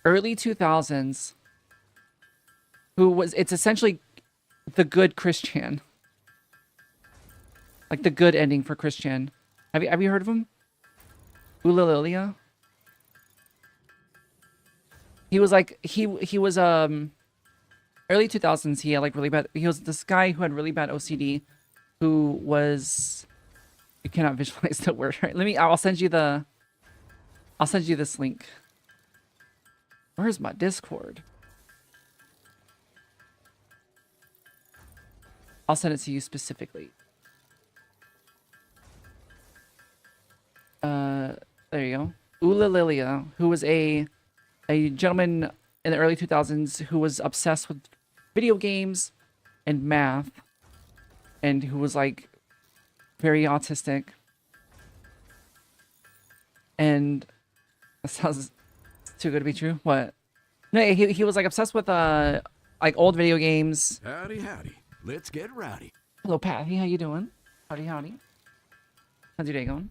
Early 2000s. It's essentially the good Christian. Like the good ending for Christian. Have you heard of him? Lilia? He was like he was early 2000s. He had like really bad. He was this guy who had really bad OCD, who was. You cannot visualize the word. Right? I'll send you this link. Where's my Discord? I'll send it to you specifically. There you go. Lilia, who was a gentleman in the early 2000s who was obsessed with video games and math, and who was like very autistic. And that sounds too good to be true. What? No, he was like obsessed with like old video games. Howdy. Let's get rowdy. Hello, Patty. How you doing? Howdy. How's your day going?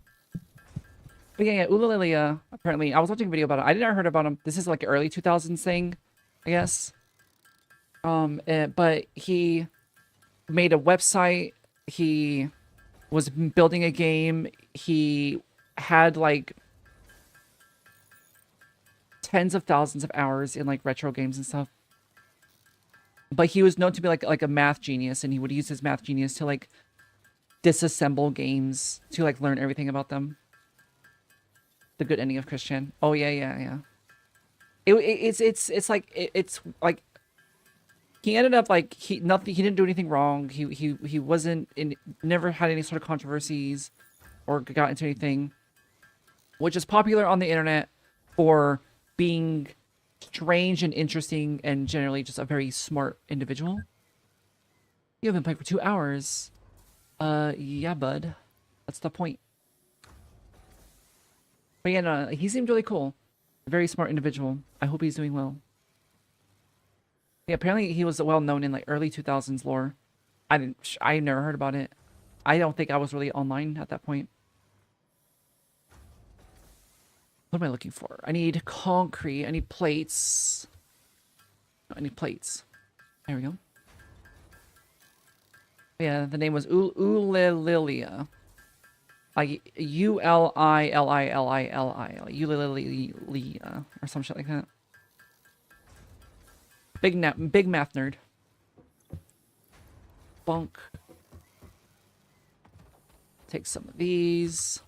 But yeah, Lilia, apparently, I was watching a video about it. I didn't heard about him. This is like an early 2000s thing, I guess. But he made a website. He was building a game. He had like tens of thousands of hours in like retro games and stuff. But he was known to be like a math genius, and he would use his math genius to like disassemble games to like learn everything about them. The good ending of Christian. Oh yeah. It's like he ended up like he didn't do anything wrong. He wasn't never had any sort of controversies or got into anything, which is popular on the internet for being strange and interesting and generally just a very smart individual. You have been playing for 2 hours. Yeah, bud. That's the point. But yeah, no, he seemed really cool. A very smart individual. I hope he's doing well. Yeah, apparently he was well known in like early 2000s lore. I never heard about it. I don't think I was really online at that point. What am I looking for? I need concrete. I need plates. I need plates. There we go. Yeah, the name was Ulilia. Like Ulilili. Like Ulilia or some shit like that. Big math nerd. Bunk. Take some of these.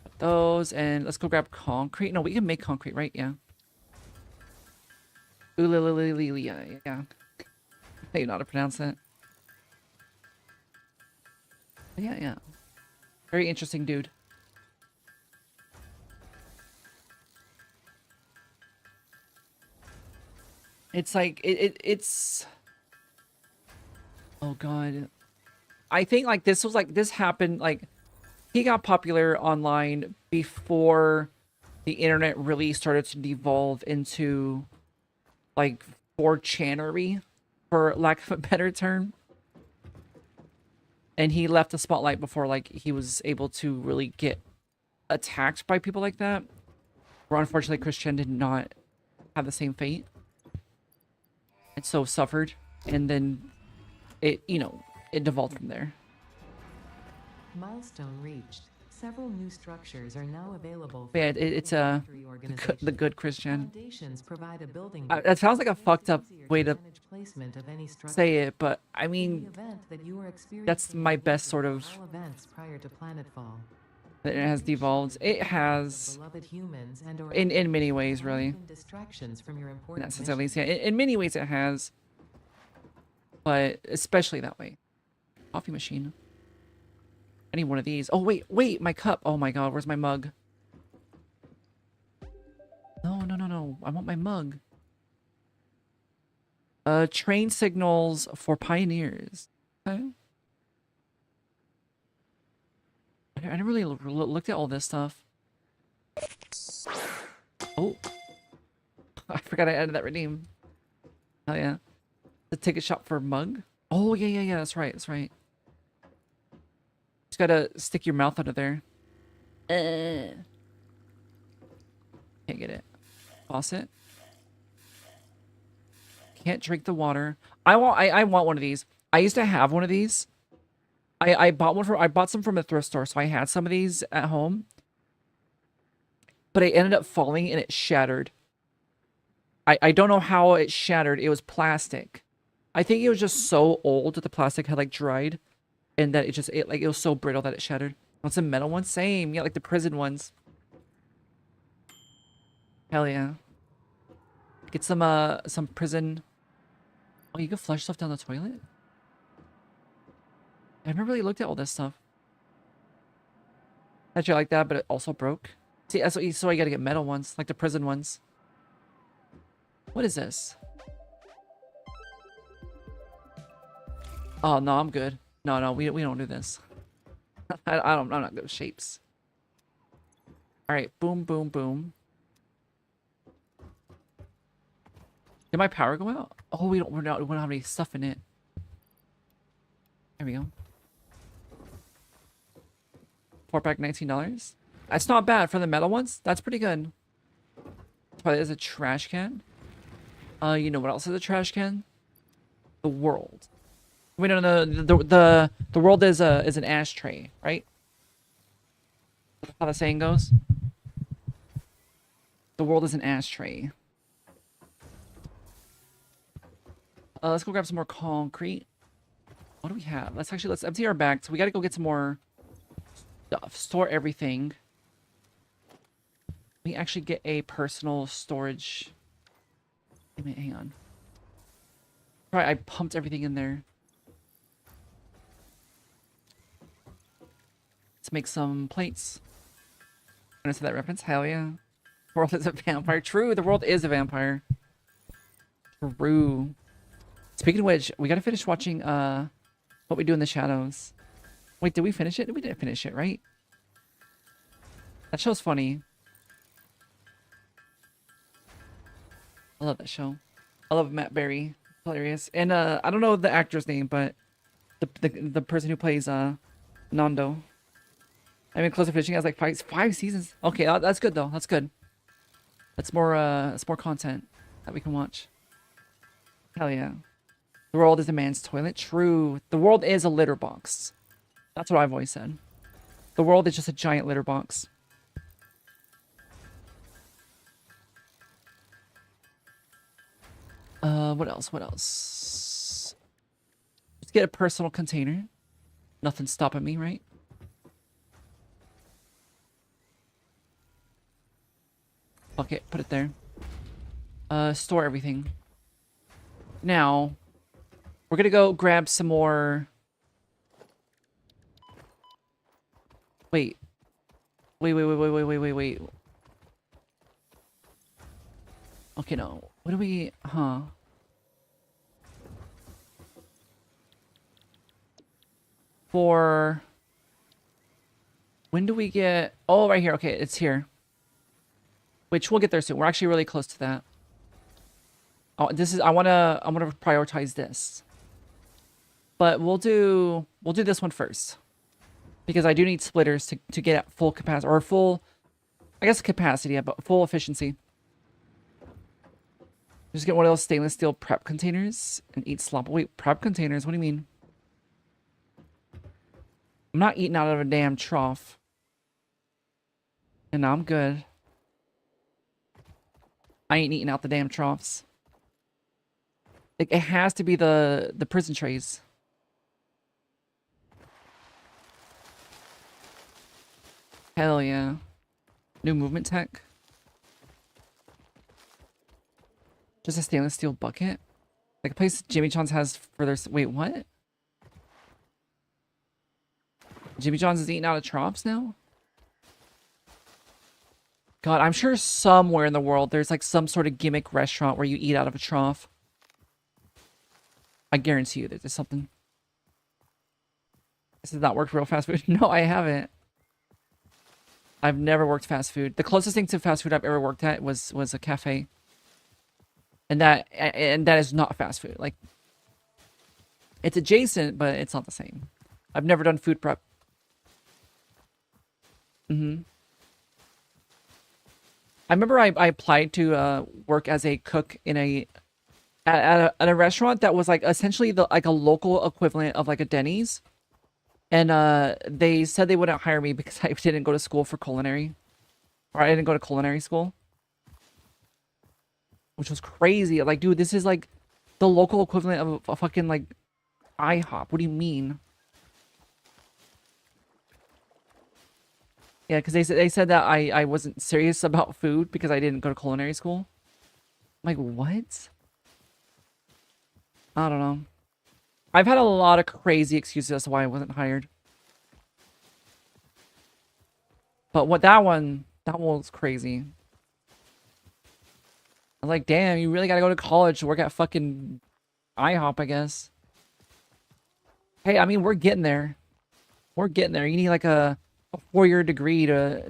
Put those, and let's go grab concrete. No, we can make concrete, right? Yeah. Ulilili. Yeah. I don't know how to pronounce that. Yeah. Very interesting dude. It's like it's oh god. I think like this happened like he got popular online before the internet really started to devolve into like 4chanery, for lack of a better term. And he left the spotlight before like he was able to really get attacked by people like that. Where unfortunately Christian did not have the same fate. it so suffered, and then it, you know, it devolved from there. Milestone reached. Several new structures are now available But yeah, for it's factory the organization. good Christian. Foundations provide a building That sounds like a makes it fucked up easier way to manage placement of any structure. say it, but I In mean, the event that you are that's experiencing my a best blizzard sort on of all events prior to planetfall. that it has devolved. It has Beloved humans and or in many ways, really. even distractions from your In important that sense, at least, mission. yeah. In many ways, it has, but especially that way. Coffee machine. I need one of these. Oh wait, my cup. Oh my god, where's my mug? No. I want my mug. Train signals for pioneers. Okay. I never really looked at all this stuff. Oh. I forgot I added that redeem. Oh yeah. The ticket shop for mug? Oh yeah, that's right. Just gotta stick your mouth under there. Can't get it. Faucet. Can't drink the water. I want one of these. I used to have one of these. I bought some from a thrift store, so I had some of these at home. But it ended up falling and it shattered. I don't know how it shattered. It was plastic. I think it was just so old that the plastic had like dried, and that it was so brittle that it shattered. What's the metal one? Same. Yeah, like the prison ones. Hell yeah. Get some prison. Oh, you can flush stuff down the toilet? I've never really looked at all this stuff. Actually, I like that, but it also broke. See, so I gotta get metal ones, like the prison ones. What is this? Oh, no, I'm good. No, we don't do this. I'm not good with shapes. All right, boom. Did my power go out? Oh, we don't have any stuff in it. There we go. 4-pack, $19. That's not bad for the metal ones. That's pretty good. Probably is a trash can. You know what else is a trash can? The world. Wait, no, the world is an ashtray, right? That's how the saying goes. The world is an ashtray. Let's go grab some more concrete. What do we have? Let's empty our bags. We gotta go get some more stuff. Store everything. We actually get a personal storage. Wait a minute, hang on. Alright, I pumped everything in there. Let's make some plates. Wanna see that reference? Hell yeah. The world is a vampire. True, the world is a vampire. True. Speaking of which, we gotta finish watching What We Do in the Shadows. Wait, did we finish it? We didn't finish it, right? That show's funny. I love that show. I love Matt Berry. Hilarious. And I don't know the actor's name, but the person who plays Nando. I mean, Closer Fishing has like five seasons. Okay, that's good though. That's good. That's more content that we can watch. Hell yeah. The world is a man's toilet. True. The world is a litter box. That's what I've always said. The world is just a giant litter box. What else? Let's get a personal container. Nothing's stopping me, right? Fuck it, put it there. Store everything. Now, we're gonna go grab some more. Wait. Okay, no. What do we... For... When do we get... Oh, right here. Okay, it's here. Which we'll get there soon. We're actually really close to that. Oh, this is... I wanna prioritize this. But we'll do this one first. Because I do need splitters to get at full capacity. Or full... I guess capacity, yeah, but full efficiency. Just get one of those stainless steel prep containers and eat slop. Wait, prep containers? What do you mean? I'm not eating out of a damn trough. And now I'm good. I ain't eating out the damn troughs. It has to be the prison trays. Hell yeah. New movement tech. Just a stainless steel bucket. Like a place Jimmy John's has for their... Wait, what? Jimmy John's is eating out of troughs now? God, I'm sure somewhere in the world there's like some sort of gimmick restaurant where you eat out of a trough. I guarantee you that there's something. This has not worked real fast food. No, I haven't. I've never worked fast food. The closest thing to fast food I've ever worked at was a cafe. And that is not fast food. Like, it's adjacent, but it's not the same. I've never done food prep. I remember I applied to work as a cook in at a restaurant that was like essentially like a local equivalent of like a Denny's. And they said they wouldn't hire me because I didn't go to school for culinary. Or I didn't go to culinary school. Which was crazy. Like, dude, this is like the local equivalent of a fucking like IHOP. What do you mean? Yeah, because they said that I wasn't serious about food because I didn't go to culinary school. I'm like, what? I don't know. I've had a lot of crazy excuses as to why I wasn't hired. But that one was crazy. I was like, damn, you really gotta go to college to work at fucking IHOP, I guess. Hey, I mean, we're getting there. We're getting there. You need like a 4-year degree to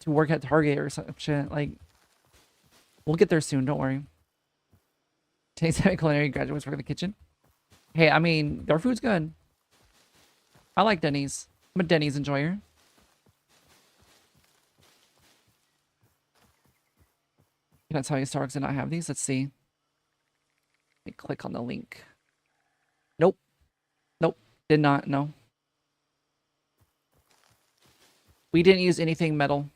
work at Target or some shit. Like, we'll get there soon. Don't worry. Today's culinary graduates work in the kitchen. Hey, I mean, their food's good. I like Denny's. I'm a Denny's enjoyer. Can I tell you Starbucks did not have these? Let's see. Let me click on the link. Nope. Nope. Did not. No. We didn't use anything metal.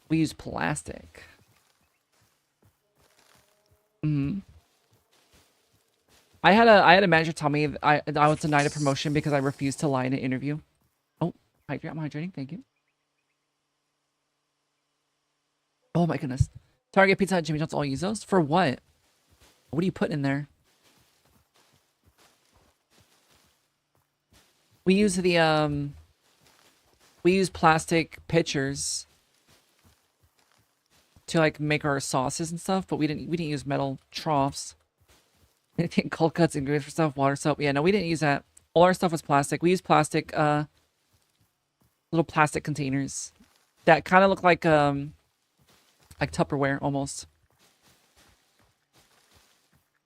We used plastic. I had a manager tell me I was denied a promotion because I refused to lie in an interview. Oh, hydrate. I'm hydrating. Thank you. Oh my goodness. Target, Pizza Hut, Jimmy John's all use those? For what? What do you put in there? We use we use plastic pitchers to like make our sauces and stuff, but we didn't use metal troughs. Anything cold cuts, ingredients for stuff, water soap. Yeah, no, we didn't use that. All our stuff was plastic. We used plastic, little plastic containers that kind of look like Tupperware almost.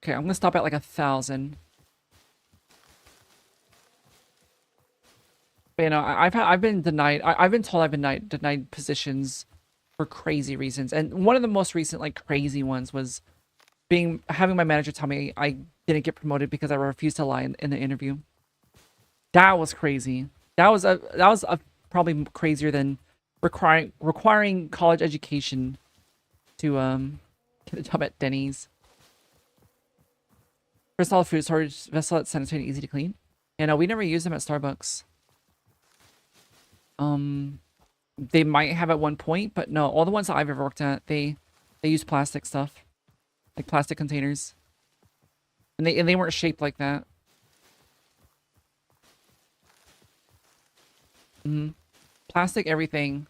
Okay, I'm gonna stop at like 1,000. But, you know, I've been denied. I've been told I've been denied positions for crazy reasons, and one of the most recent like crazy ones was having my manager tell me I didn't get promoted because I refused to lie in the interview. That was crazy. That was probably crazier than requiring college education to get a job at Denny's. First of all, food storage vessel that's sanitary and easy to clean. Yeah, no, we never used them at Starbucks. They might have at one point, but no, all the ones that I've ever worked at, they use plastic stuff. Like plastic containers. And they weren't shaped like that. Plastic everything.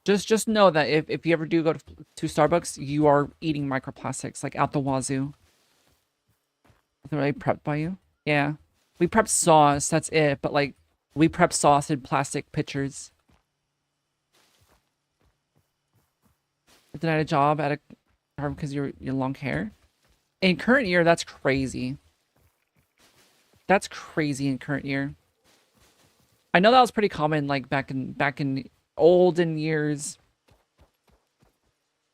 Just know that if you ever do go to Starbucks, you are eating microplastics like out the wazoo. They're really prepped by you. Yeah. We prep sauce, that's it, but like we prep sauce in plastic pitchers. Denied a job at a because you're long hair. In current year, that's crazy. That's crazy in current year. I know that was pretty common like back in olden years.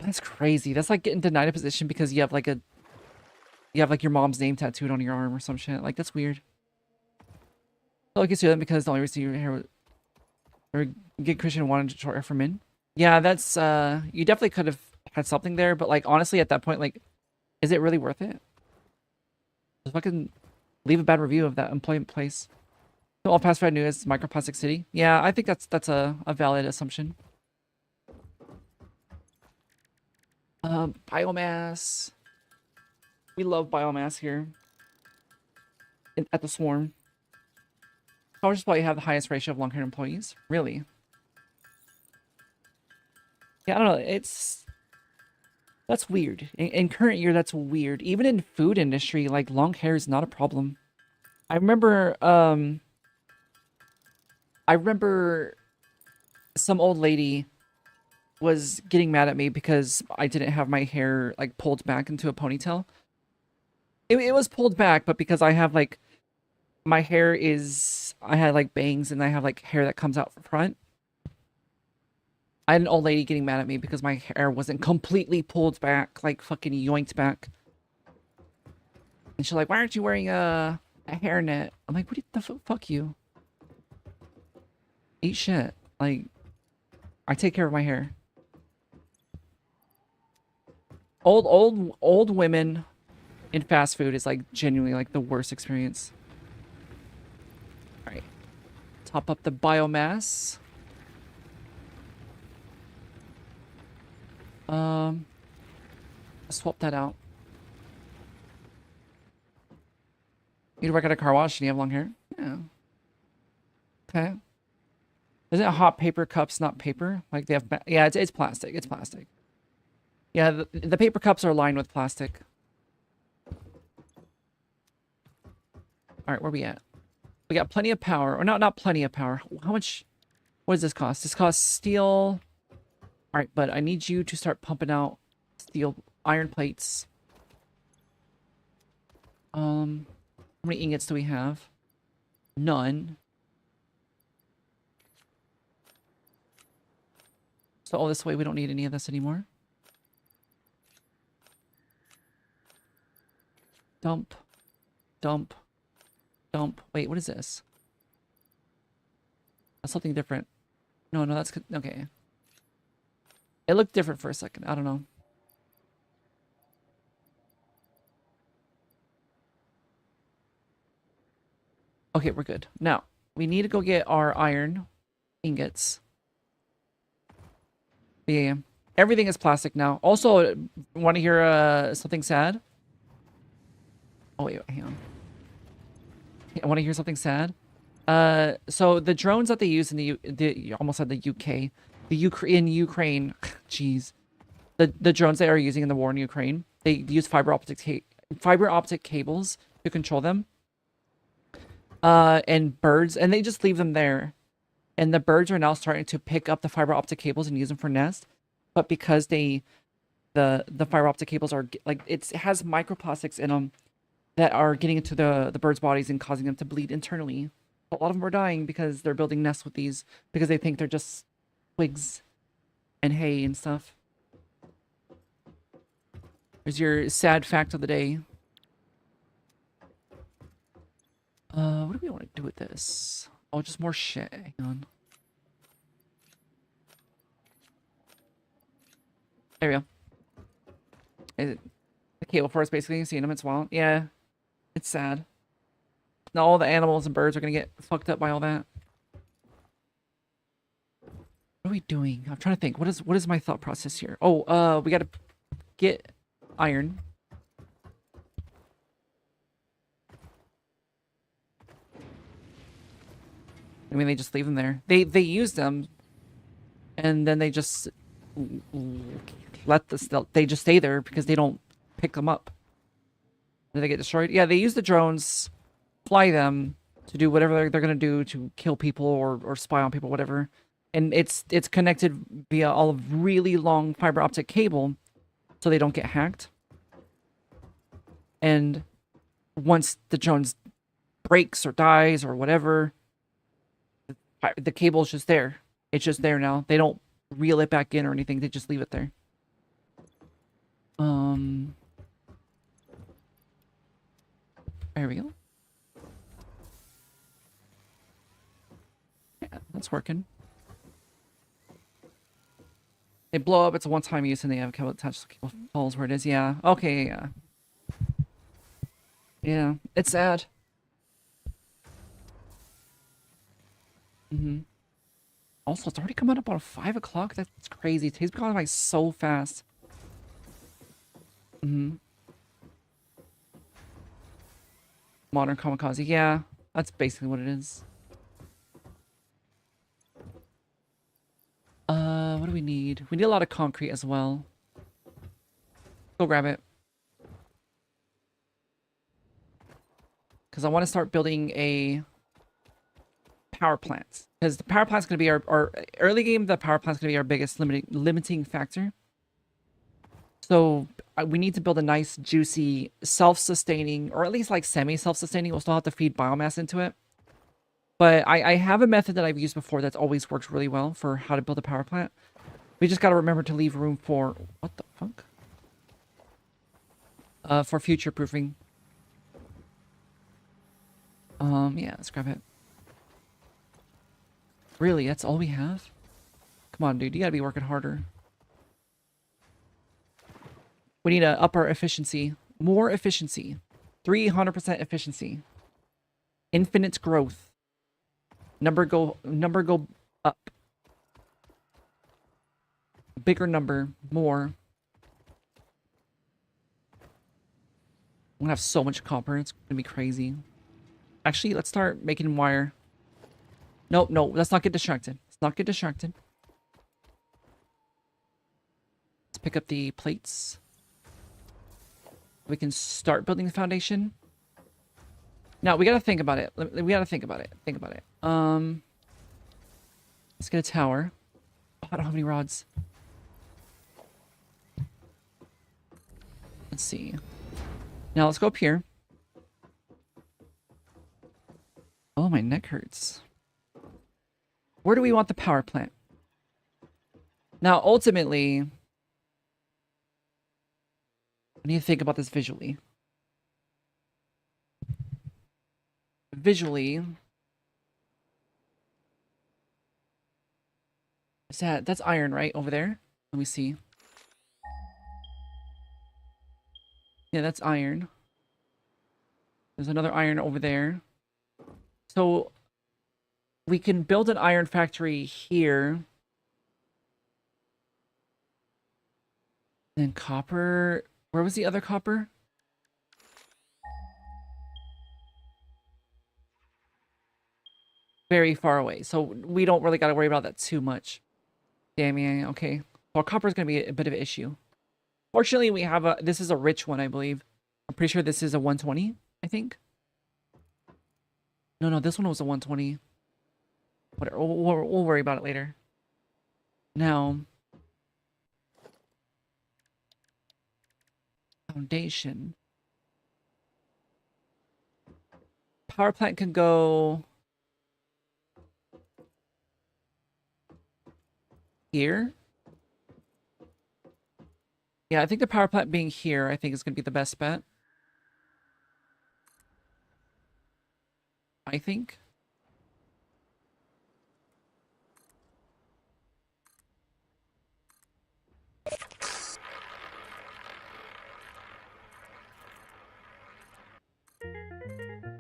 But That's crazy. That's like getting denied a position because you have like your mom's name tattooed on your arm or some shit. Like that's weird. So I guess you do that because the only reason you're here or get Christian wanted to short hair for men. Yeah, that's you definitely could have had something there, but like honestly at that point, like, is it really worth it? Just fucking leave a bad review of that employment place. So all fast food knew is microplastic city. Yeah, I think that's a valid assumption. Biomass. We love biomass here. At the Swarm. College probably have the highest ratio of long-haired employees. Really? Yeah, I don't know. That's weird. In current year, that's weird. Even in food industry, like long hair is not a problem. I remember some old lady was getting mad at me because I didn't have my hair like pulled back into a ponytail. It was pulled back, but because I have like my hair is I had like bangs and I have like hair that comes out front. I had an old lady getting mad at me because my hair wasn't completely pulled back, like fucking yoinked back. And she's like, "Why aren't you wearing a hairnet?" I'm like, "What the fuck you? Eat shit." Like, I take care of my hair. Old women in fast food is like genuinely like the worst experience. All right, top up the biomass. Swap that out. You work at a car wash and you have long hair? Yeah. Okay. Isn't it hot paper cups not paper? Like they have, yeah, it's plastic. It's plastic. Yeah, the paper cups are lined with plastic. All right, where we at? We got plenty of power, or not plenty of power. How much? What does this cost? This costs steel. All right, but I need you to start pumping out steel iron plates. How many ingots do we have? None. So all this way, we don't need any of this anymore. Dump. Dump. Dump. Wait, what is this? That's something different. No, that's okay. It looked different for a second. I don't know. Okay, we're good. Now, we need to go get our iron ingots. Yeah. Everything is plastic now. Also, want to hear something sad? Oh, wait, hang on. I want to hear something sad. So the drones that they use in you almost said the UK. In Ukraine, jeez. The drones they are using in the war in Ukraine, they use fiber optic cables to control them. And birds, and they just leave them there. And the birds are now starting to pick up the fiber optic cables and use them for nests. But because the fiber optic cables are like it has microplastics in them that are getting into the birds' bodies and causing them to bleed internally. A lot of them are dying because they're building nests with these because they think they're just twigs and hay and stuff. There's your sad fact of the day. What do we want to do with this? Oh, just more shit. Hang on. There we go. Is it the cable forest basically? Seeing them, it's wild. Yeah. It's sad. Now all the animals and birds are gonna get fucked up by all that. What are we doing? I'm trying to think. What is my thought process here? Oh, we gotta get iron. I mean, they just leave them there. They use them, and then they just they just stay there because they don't pick them up. Do they get destroyed? Yeah, they use the drones, fly them to do whatever they're gonna do to kill people or spy on people, whatever. And it's connected via all of really long fiber optic cable, so they don't get hacked. And once the drones breaks or dies or whatever, the cable's just there. It's just there now. They don't reel it back in or anything. They just leave it there. There we go. Yeah, that's working. They blow up, it's a one-time use, and they have cable attached to cable falls where it is. Yeah. Okay, yeah. Yeah, it's sad. Mm-hmm. Also, it's already coming up on 5 o'clock? That's crazy. Today's gone by so fast. Mm-hmm. Modern kamikaze. Yeah, that's basically what it is. What do we need? We need a lot of concrete as well. Go grab it. Because I want to start building a power plant. Because the power plant's going to be our early game, the power plant's going to be our biggest limiting factor. So we need to build a nice, juicy, self-sustaining, or at least like semi-self-sustaining. We'll still have to feed biomass into it. But I have a method that I've used before that's always worked really well for how to build a power plant. We just got to remember to leave room for... What the fuck? For future-proofing. Yeah, let's grab it. Really? That's all we have? Come on, dude. You gotta be working harder. We need to up our efficiency. More efficiency. 300% efficiency. Infinite growth. Number go up. Bigger number. More. I'm gonna have so much copper. It's gonna be crazy. Actually, let's start making wire. Nope, no. Let's not get distracted. Let's not get distracted. Let's pick up the plates. We can start building the foundation. Now, we gotta think about it. We gotta think about it. Think about it. Let's get a tower. Oh, I don't have any rods. Let's see. Now, let's go up here. Oh, my neck hurts. Where do we want the power plant? Now, ultimately, I need to think about this visually. Visually, is that's iron, right? Over there? Let me see. Yeah, that's iron. There's another iron over there. So we can build an iron factory here. Then copper. Where was the other copper? Very far away. So we don't really got to worry about that too much. Damn, yeah, okay. Well, copper is going to be a bit of an issue. Fortunately, we have a... This is a rich one, I believe. I'm pretty sure this is a 120, I think. No, this one was a 120. Whatever. We'll worry about it later. Now... Foundation. Power plant can go... here. Yeah, I think the power plant being here, I think is going to be the best bet. I think.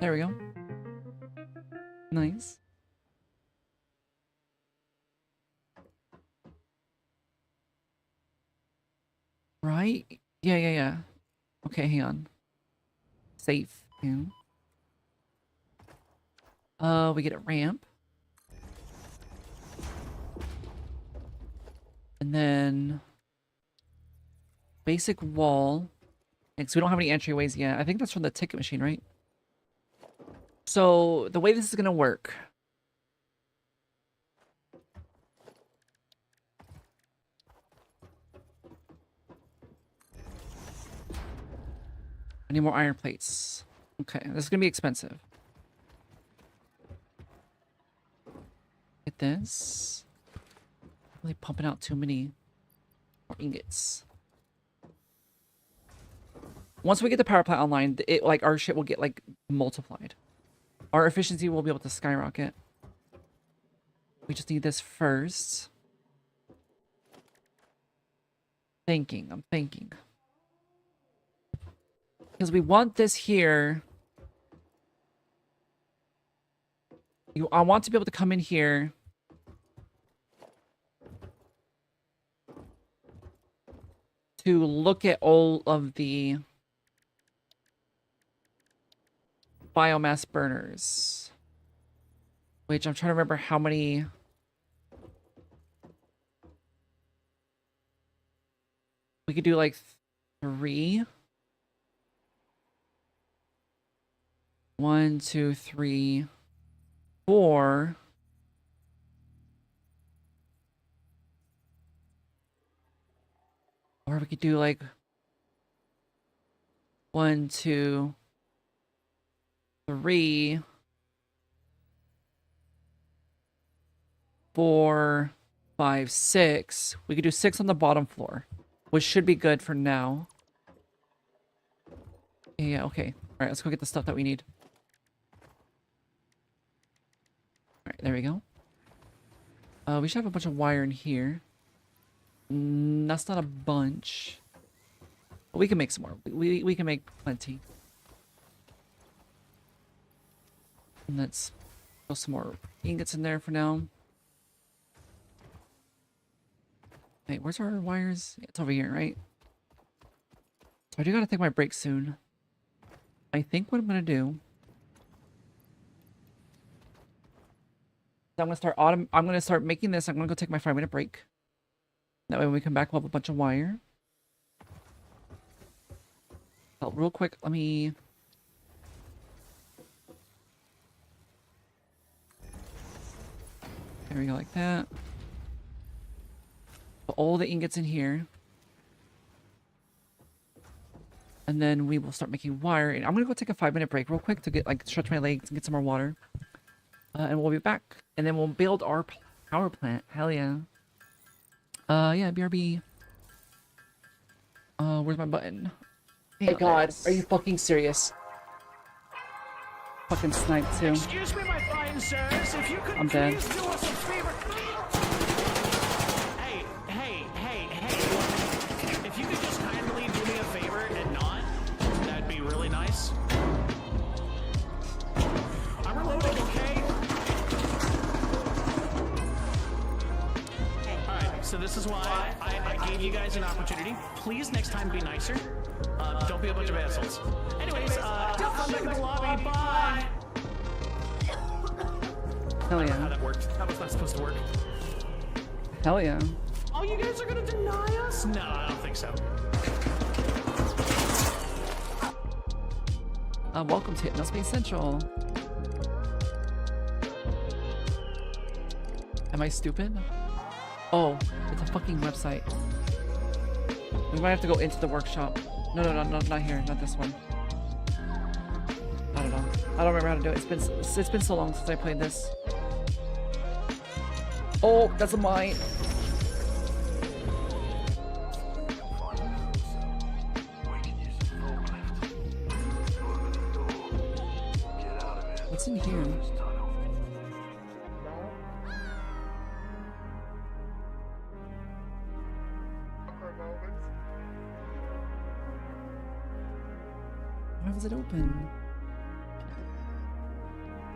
There we go. Nice. Right? Yeah. Okay, hang on. Safe. Yeah. We get a ramp. And then... basic wall. Because we don't have any entryways yet. I think that's from the ticket machine, right? So, the way this is going to work... I need more iron plates. Okay, this is going to be expensive. Get this. Really pumping out too many more ingots. once we get the power plant online, it like our shit will get like multiplied. Our efficiency will be able to skyrocket. We just need this first. I'm thinking. Because we want this here. I want to be able to come in here. To look at all of the biomass burners. Which I'm trying to remember how many. We could do like 3. 1, 2, 3, 4. Or we could do like 1, 2, 3, 4, 5, 6. We could do 6 on the bottom floor, which should be good for now. Yeah, okay. All right, let's go get the stuff that we need. All right, there we go. We should have a bunch of wire in here. That's not a bunch. But we can make some more. We can make plenty. And let's throw some more ingots in there for now. Wait, where's our wires? It's over here, right? So I do gotta take my break soon. I think what I'm gonna do. I'm gonna start making this. I'm gonna go take my 5-minute break. That way when we come back, we'll have a bunch of wire. Oh, real quick, let me... There we go, like that. Put all the ingots in here. And then we will start making wire. And I'm gonna go take a 5-minute break real quick to get stretch my legs and get some more water. And we'll be back. And then we'll build our power plant. Hell yeah. Yeah, BRB. Where's my button? Hey God, are you fucking serious? Fucking snipe too. Excuse me, my fine sirs, if you could I'm dead. please do us a favor. Hey. If you could just kindly do me a favor and not, that'd be really nice. I'm reloading, okay? Alright, so this is why I gave you guys an opportunity. Please next time be nicer. Don't be a bunch of assholes. Anyways, come back in the lobby. Bye. Hell How yeah. that worked. How was that supposed to work? Hell yeah. Oh, you guys are gonna deny us? No, I don't think so. Welcome to Hypnospace Central. Am I stupid? Oh, it's a fucking website. We might have to go into the workshop. No, not here. Not this one. I don't know. I don't remember how to do it. It's been so long since I played this. Oh, that's a mine. What's in here? Why was it open?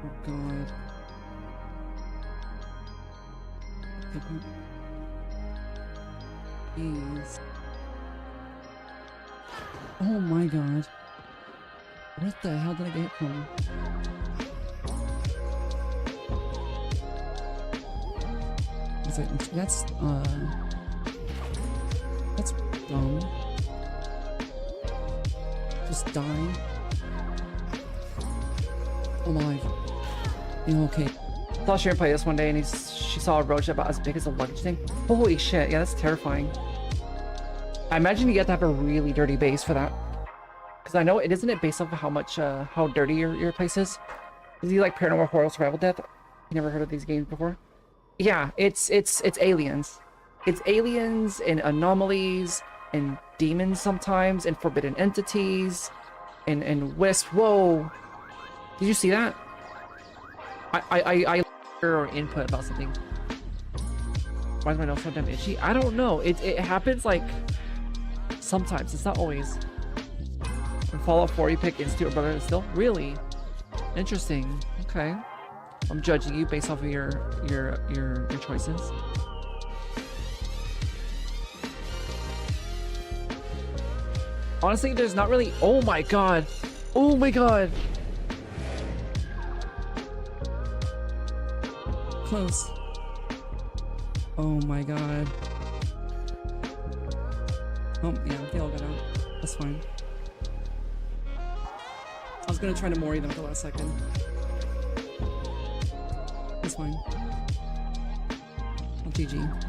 Oh God. Please. Oh my God. What the hell did I get from? It's like, that's dumb. Just die. I'm alive. You know, okay. I thought Sharon played this one day and she saw a roach about as big as a luggage thing. Holy shit, yeah, that's terrifying. I imagine you have to have a really dirty base for that. Because I know it isn't it based off of how much how dirty your place is? Is he like Paranormal Horror Survival Death? You never heard of these games before? Yeah, it's aliens. It's aliens and anomalies and demons sometimes, and forbidden entities, and wisp. Whoa! Did you see that? I or input about something. Why is my nose so damn itchy? I don't know. It happens like sometimes. It's not always. In Fallout 4, you pick Institute or Brother still? Really? Interesting. Okay. I'm judging you based off of your choices. Honestly, there's not really. Oh my god. Oh my god. Close. Oh my god. Oh yeah, they all got out. That's fine. I was gonna try to mori them at the last second. That's fine. I'll GG.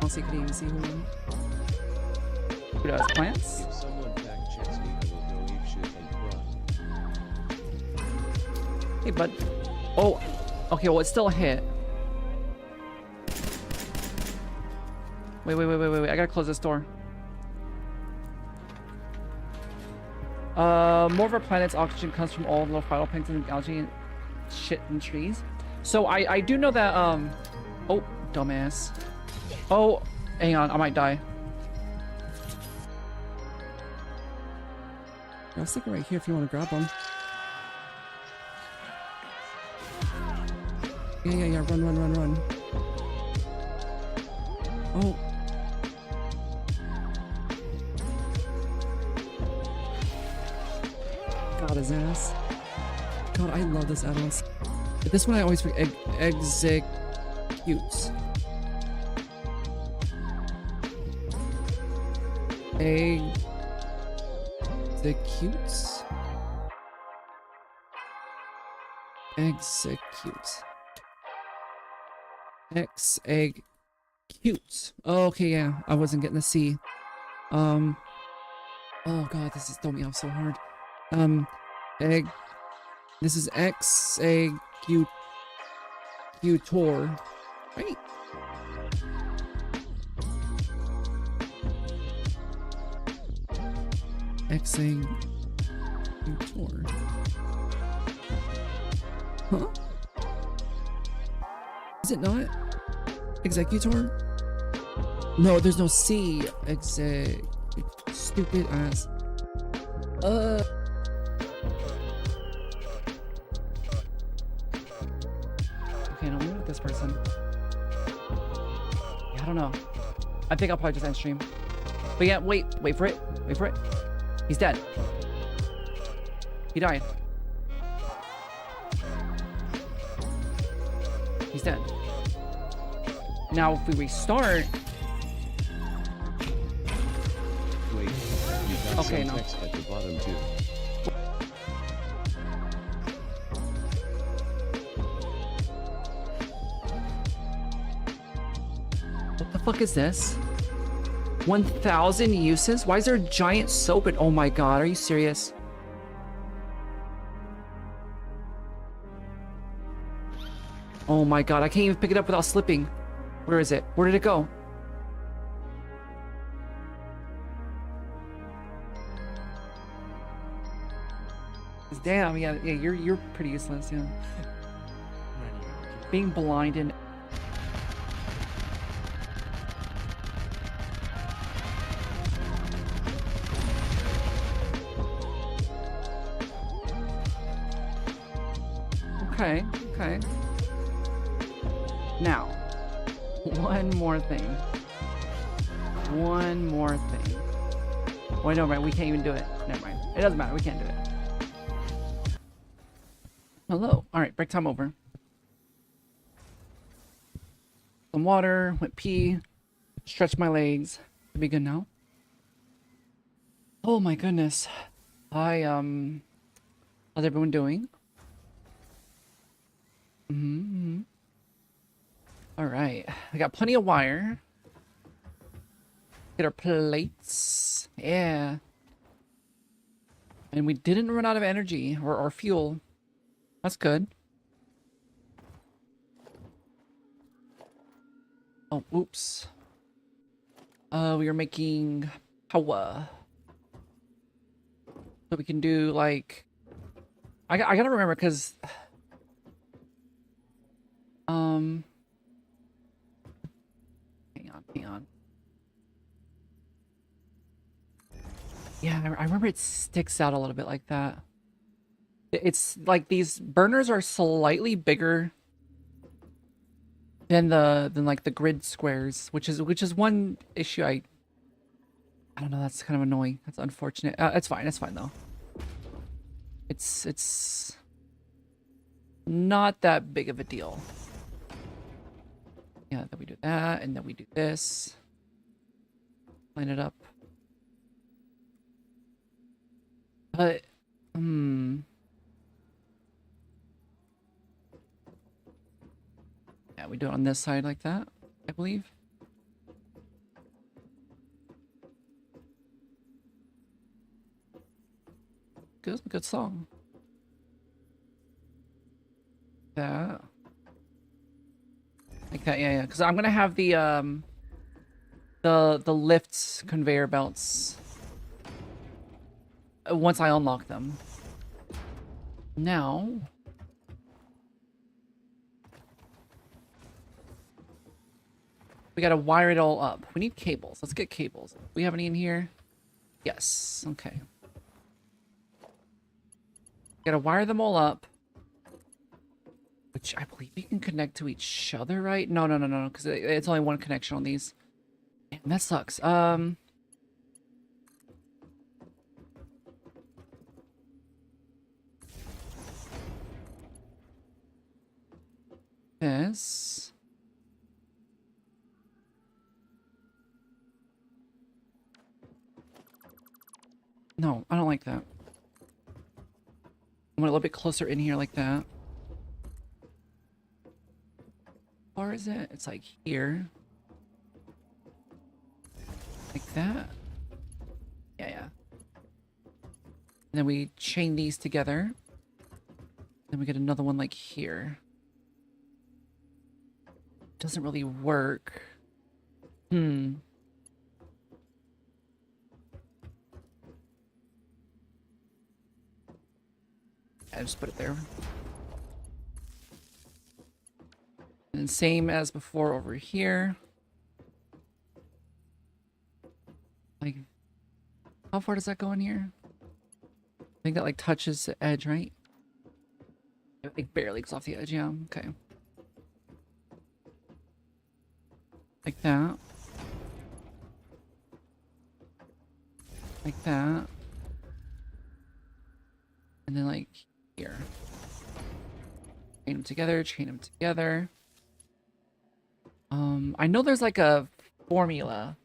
Also, you could even see who won. Who does plants? If someone fact checks me, I will go apeshit and cry. Hey, bud. Oh, okay. Well, it's still a hit. Wait. I gotta close this door. More of our planet's oxygen comes from all the little phytoplankton and algae and shit in trees. So I do know that, oh, dumbass. Oh, hang on. I might die. I'll stick it right here if you want to grab them. Yeah. Run. Oh. Got his ass. God, I love this add-on. But this one I always forget. Executes. Executes. Executes. Oh, okay, yeah. I wasn't getting the C. Oh god, this is throwing me off so hard. This is executor, right? Executor. Huh? Is it not? Executor? No, there's no C. Stupid ass. Okay, now I'm with this person. Yeah, I don't know. I think I'll probably just end stream. But yeah, wait for it. He's dead. He died. He's dead. Now, if we restart... Wait, you got Okay, some no. text at the bottom too. What the fuck is this? 1,000 uses? Why is there a giant soap in... Oh my god, are you serious? Oh my god, I can't even pick it up without slipping. Where is it? Where did it go? Damn, yeah, you're pretty useless, yeah. Being blind and... Okay. Now, one more thing. Wait, no, right, we can't even do it. Never mind. It doesn't matter, we can't do it. Hello. Alright, break time over. Some water, went pee, stretch my legs. Should be good now. Oh my goodness. How's everyone doing? Alright, I got plenty of wire. Get our plates. Yeah. And we didn't run out of energy or fuel. That's good. Oh, oops. We are making power. So we can do like... I gotta remember because... Hang on. Yeah, I remember it sticks out a little bit like that. It's like these burners are slightly bigger than like the grid squares, which is one issue I don't know, that's kind of annoying. That's unfortunate. It's fine though. It's not that big of a deal. Yeah, then we do that, and then we do this. Line it up. But, yeah, we do it on this side like that, I believe. Good song. That. Like that, yeah. Because I'm gonna have the lifts conveyor belts once I unlock them. Now, we gotta wire it all up. We need cables. Let's get cables. Do we have any in here? Yes. Okay. Gotta wire them all up. Which I believe you can connect to each other, right? No, because it's only one connection on these. Damn, that sucks. This. No, I don't like that. I want a little bit closer in here like that. How far is it? It's like here. Like that. Yeah. And then we chain these together. Then we get another one like here. Doesn't really work. I just put it there. And same as before over here. Like, how far does that go in here? I think that like touches the edge, right? It like barely goes off the edge, yeah. Okay. Like that. Like that. And then like here. Chain them together, chain them together. I know there's like a formula.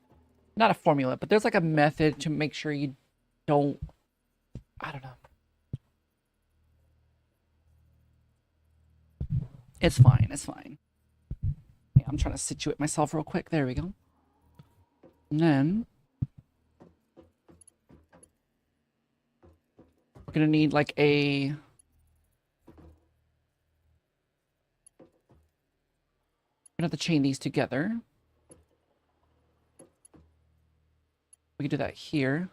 Not a formula, but there's like a method to make sure you don't... I don't know. It's fine, it's fine. Yeah, I'm trying to situate myself real quick. There we go. And then... we're gonna need like a... we're gonna have to chain these together. We can do that here.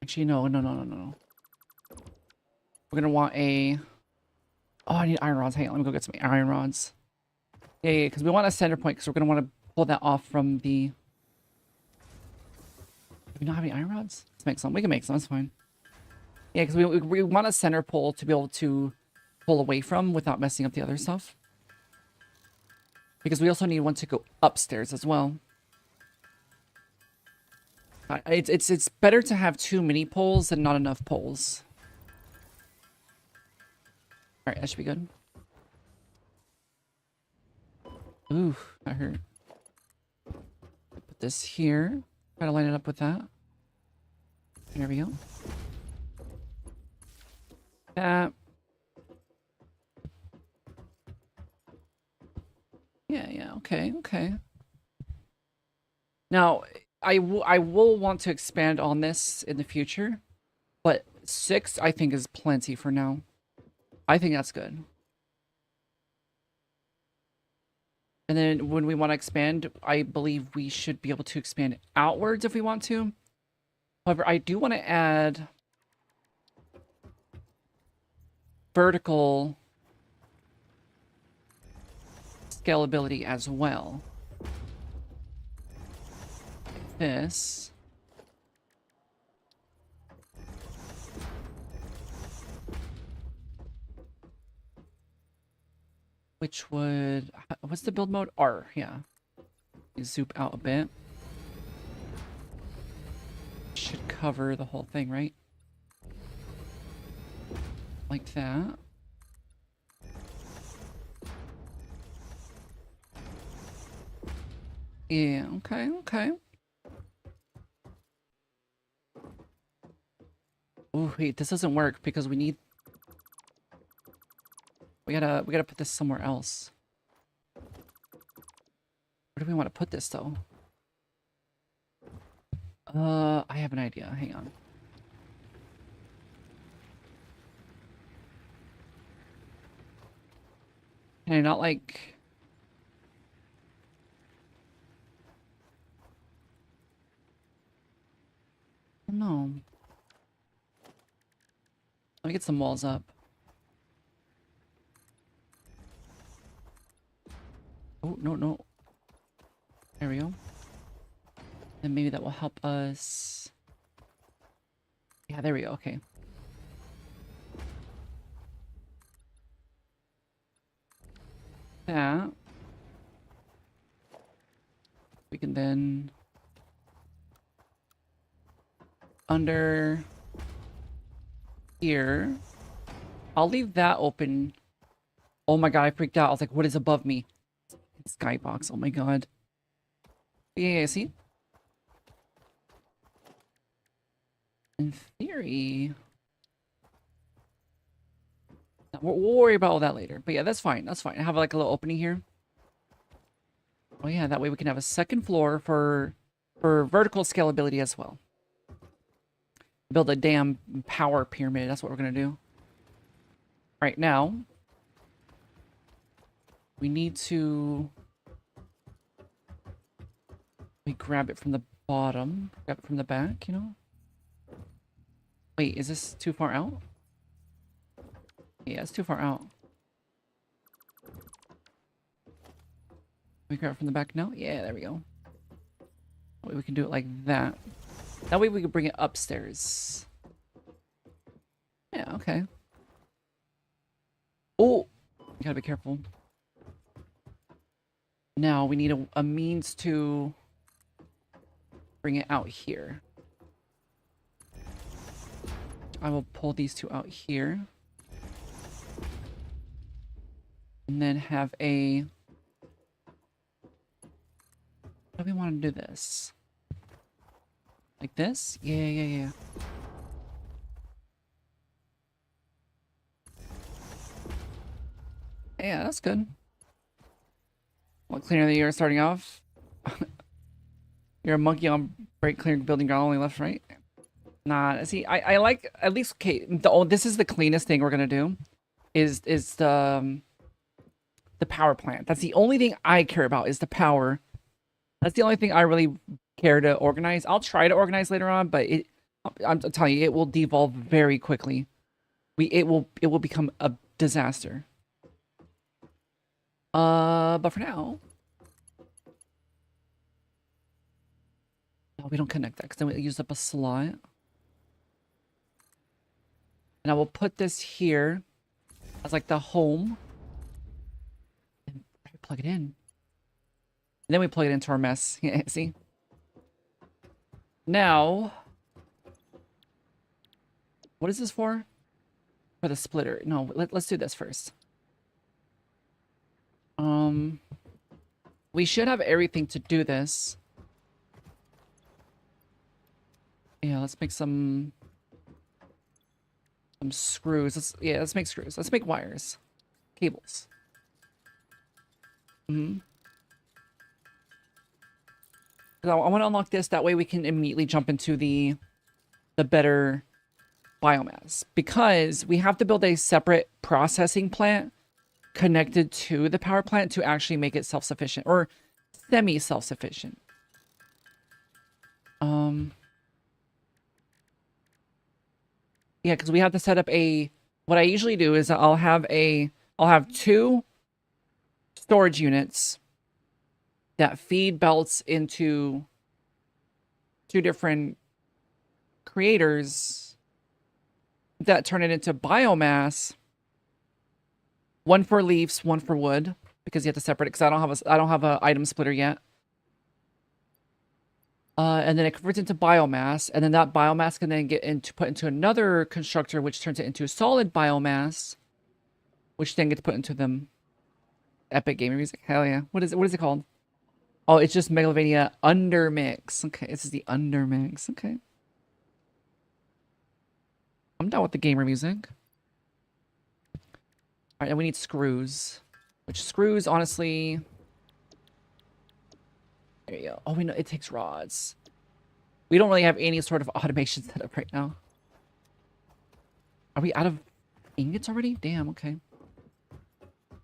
Actually, no. We're gonna want a... oh, I need iron rods. Hang on, let me go get some iron rods. Yeah, because we want a center point, because we're gonna want to pull that off from the... do we not have any iron rods? Let's make some. We can make some, that's fine. Yeah, because we want a center pole to be able to pull away from without messing up the other stuff. Because we also need one to go upstairs as well. It's better to have too many poles than not enough poles. Alright, that should be good. Ooh, that hurt. Put this here. Try to line it up with that. There we go. That. Yeah, okay. Now, I will want to expand on this in the future, but 6 I think is plenty for now. I think that's good. And then when we want to expand, I believe we should be able to expand outwards if we want to. However, I do want to add vertical scalability as well. Like this. Which would, what's the build mode? R, yeah. Zoom out a bit. Should cover the whole thing, right? Like that. Yeah, okay, okay. Oh, wait, this doesn't work because we need... We gotta put this somewhere else. Where do we want to put this, though? I have an idea. Hang on. Can I not, like... No. Let me get some walls up. Oh, no, no. There we go. And maybe that will help us. Yeah, there we go. Okay. That. We can then... Under... Here. I'll leave that open. Oh my god, I freaked out. I was like, what is above me? Skybox. Oh my god. Yeah, see? In theory... We'll worry about all that later. But yeah, that's fine. That's fine. I have like a little opening here. Oh yeah, that way we can have a second floor for vertical scalability as well. Build a damn power pyramid. That's what we're going to do. Right now, we need to... We grab it from the bottom. Grab it from the back, you know? Wait, is this too far out? Yeah, it's too far out. We grab it from the back now? Yeah, there we go. That way we can do it like that. That way we can bring it upstairs. Yeah, okay. Oh! You gotta be careful. Now we need a means to bring it out here. I will pull these two out here. And then have a... How do we want to do this? Like this? Yeah, yeah, yeah. Yeah, that's good. What, cleaner than you are starting off? You're a monkey on break clearing building ground only left, right? Nah, see, I like, at least, okay, this is the cleanest thing we're gonna do. Is the power plant. That's the only thing I care about, is the power. That's the only thing I really care to organize. I'll try to organize later on, but I'm telling you, it will devolve very quickly. It will become a disaster. But for now, no, we don't connect that because then we use up a slot. And I will put this here as like the home. And plug it in. And then we plug it into our mess. See? Now, what is this for? For the splitter. No, let's do this first. We should have everything to do this. Yeah, let's make some screws. Let's make screws. Let's make wires. Cables. I want to unlock this. That way we can immediately jump into the better biomass. Because we have to build a separate processing plant. connected to the power plant to actually make it self-sufficient or semi-self-sufficient. Yeah, because we have to set up a, what I usually do is I'll have 2 storage units that feed belts into 2 different creators that turn it into biomass. One for leaves, one for wood, because you have to separate it. Because I don't have a item splitter yet. And then it converts into biomass, and then that biomass can then put into another constructor, which turns it into solid biomass, which then gets put into them. Epic Gamer Music, hell yeah! What is it called? Oh, it's just Megalovania Undermix. Okay, this is the Undermix. Okay, I'm down with the gamer music. All right, and we need screws, which screws honestly. There you go. Oh, we know it takes rods. We don't really have any sort of automation set up right now. Are we out of ingots already? Damn, okay.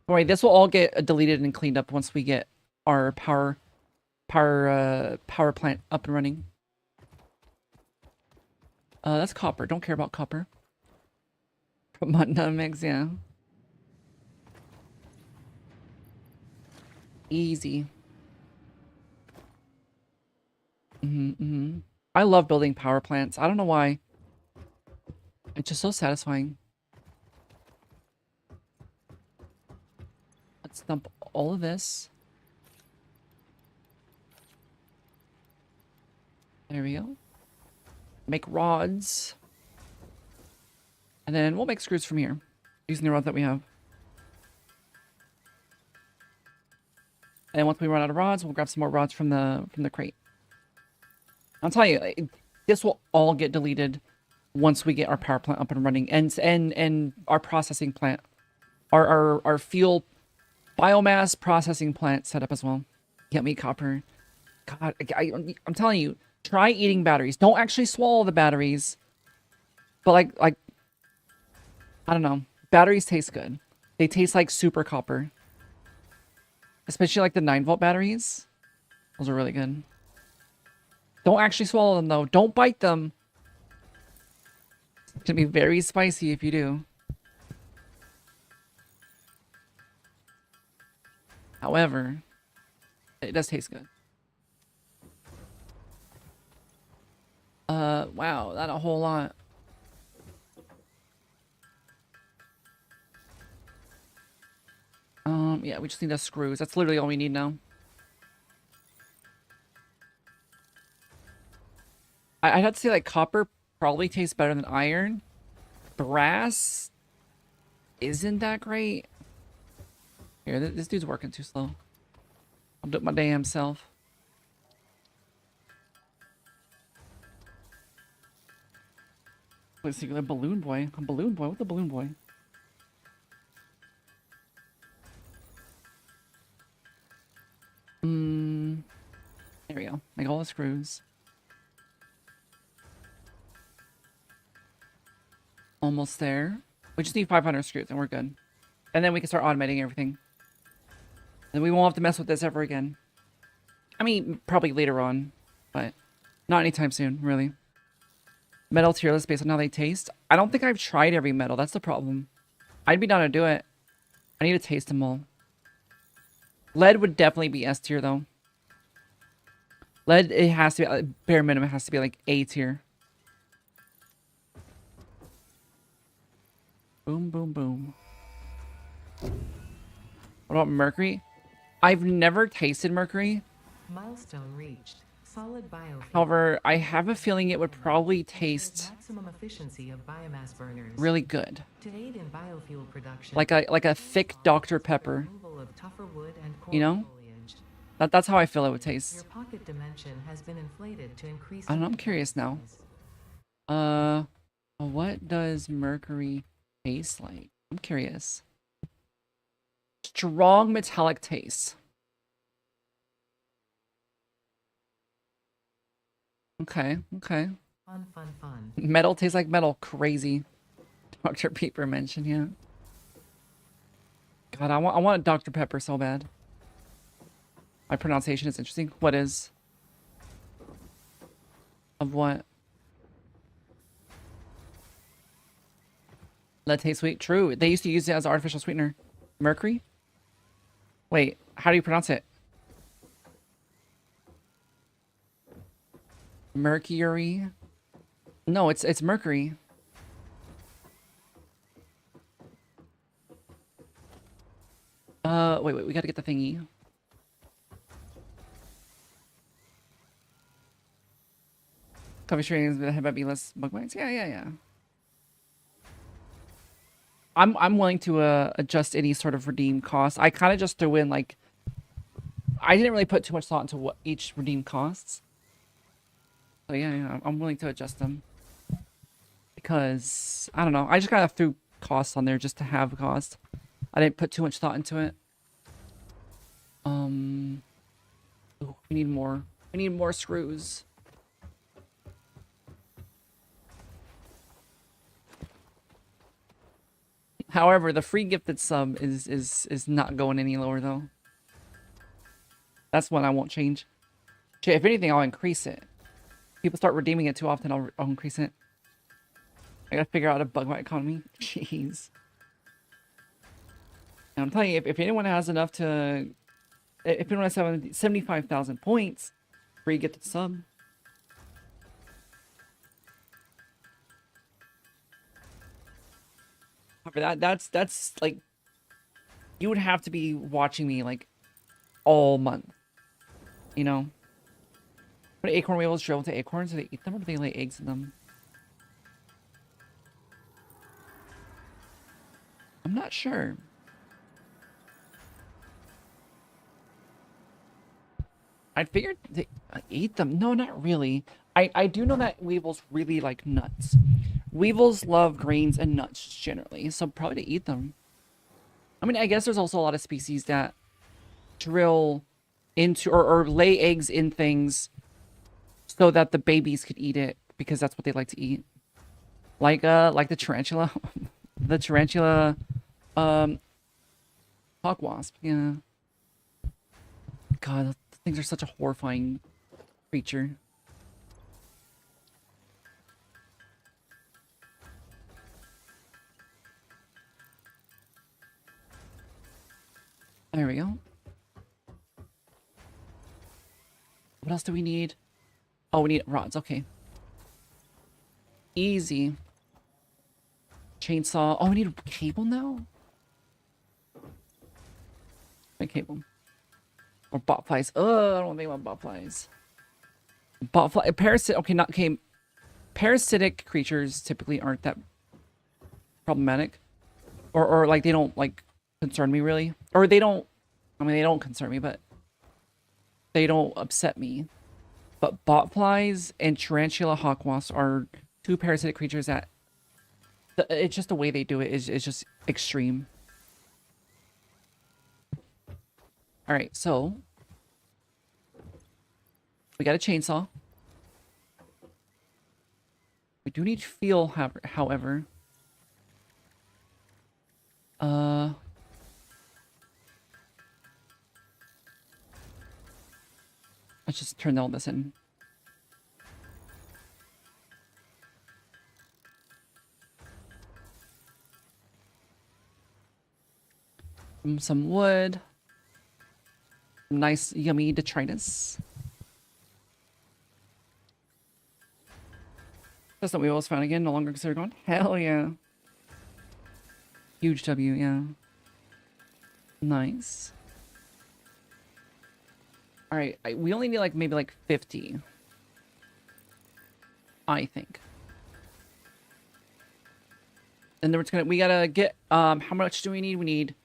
Alright, this will all get deleted and cleaned up once we get our power plant up and running. That's copper. Don't care about copper. Mix, yeah. Easy. I love building power plants. I don't know why. It's just so satisfying. Let's dump all of this. There we go. Make rods. And then we'll make screws from here, using the rods that we have. And once we run out of rods, we'll grab some more rods from the crate. I'll tell you, this will all get deleted once we get our power plant up and running, and our processing plant, our fuel biomass processing plant set up as well. Get me copper. God, I'm telling you, try eating batteries. Don't actually swallow the batteries, but like I don't know, batteries taste good. They taste like super copper, especially like the 9-volt batteries. Those are really good. Don't actually swallow them, though. Don't bite them. It's going to be very spicy if you do. However, it does taste good. Wow, not a whole lot. Yeah, we just need the screws. That's literally all we need now. I'd have to say, like, copper probably tastes better than iron. Brass isn't that great. Here, this dude's working too slow. I'll do it my damn self. Let's see, a balloon boy. A balloon boy? What's a balloon boy? There we go. Make all the screws. Almost there. We just need 500 screws and we're good. And then we can start automating everything. And we won't have to mess with this ever again. I mean, probably later on, but not anytime soon, really. Metal tier list based on how they taste. I don't think I've tried every metal. That's the problem. I'd be down to do it. I need to taste them all. Lead would definitely be S tier, though. Lead, it has to be, bare minimum, it has to be like A tier. Boom, boom, boom. What about mercury? I've never tasted mercury. Milestone reached. Solid biofuel. However, I have a feeling it would probably taste Maximum efficiency of biomass burners. really good. To aid in biofuel production. Like a thick Dr. Pepper. Removal of tougher wood and You know? foliage. That's how I feel it would taste. Your pocket dimension has been inflated to increase. I don't know, I'm curious now. What does mercury taste like? I'm curious. Strong metallic taste. Okay, okay. Fun. Metal tastes like metal. Crazy. Dr. Pepper mentioned, yeah. God, I want a Dr. Pepper so bad. My pronunciation is interesting. What is? Of what? Latte sweet. True. They used to use it as artificial sweetener. Mercury? Wait, how do you pronounce it? Mercury? No, it's mercury. Wait, we gotta get the thingy. Coffee streams that have be less bug bites. Yeah. I'm willing to adjust any sort of redeem cost. I kind of just threw in like I didn't really put too much thought into what each redeem costs. So yeah, I'm willing to adjust them because I don't know. I just kind of threw costs on there just to have a cost. I didn't put too much thought into it. Ooh, we need more. We need more screws. However, the free gifted sub is not going any lower though. That's one I won't change. If anything, I'll increase it. People start redeeming it too often, I'll increase it. I gotta figure out a bug bite economy. Jeez. And I'm telling you, if anyone has enough to... If anyone has 75,000 points, free gifted sub. However, that's like... You would have to be watching me like all month. You know? When acorn weevils drill into acorns, do they eat them or do they lay eggs in them? I'm not sure. I figured they eat them. No, not really. I do know that weevils really like nuts. Weevils love grains and nuts generally, so probably to eat them. I mean, I guess there's also a lot of species that drill into or lay eggs in things so that the babies could eat it because that's what they like to eat. Like the tarantula. The tarantula hawk wasp, yeah. God, those things are such a horrifying creature. There we go. What else do we need? Oh, we need rods. Okay. Easy. Chainsaw. Oh, we need a cable now? A cable. Or bot flies. Oh, I don't think about bot flies. Bot fly. Parasite. Okay, not okay. Parasitic creatures typically aren't that problematic. Or like they don't like concern me really. Or they don't. I mean, they don't concern me, but they don't upset me. But botflies and tarantula hawk wasps are two parasitic creatures that it's just the way they do it is just extreme. All right, so we got a chainsaw. We do need fuel, however. Let's just turn all this in. Some wood. Nice, yummy detritus. That's what we always found again. No longer considered gone. Hell yeah. Huge W, yeah. Nice. All right, we only need like maybe like 50. I think. And then we gotta get, how much do we need? We need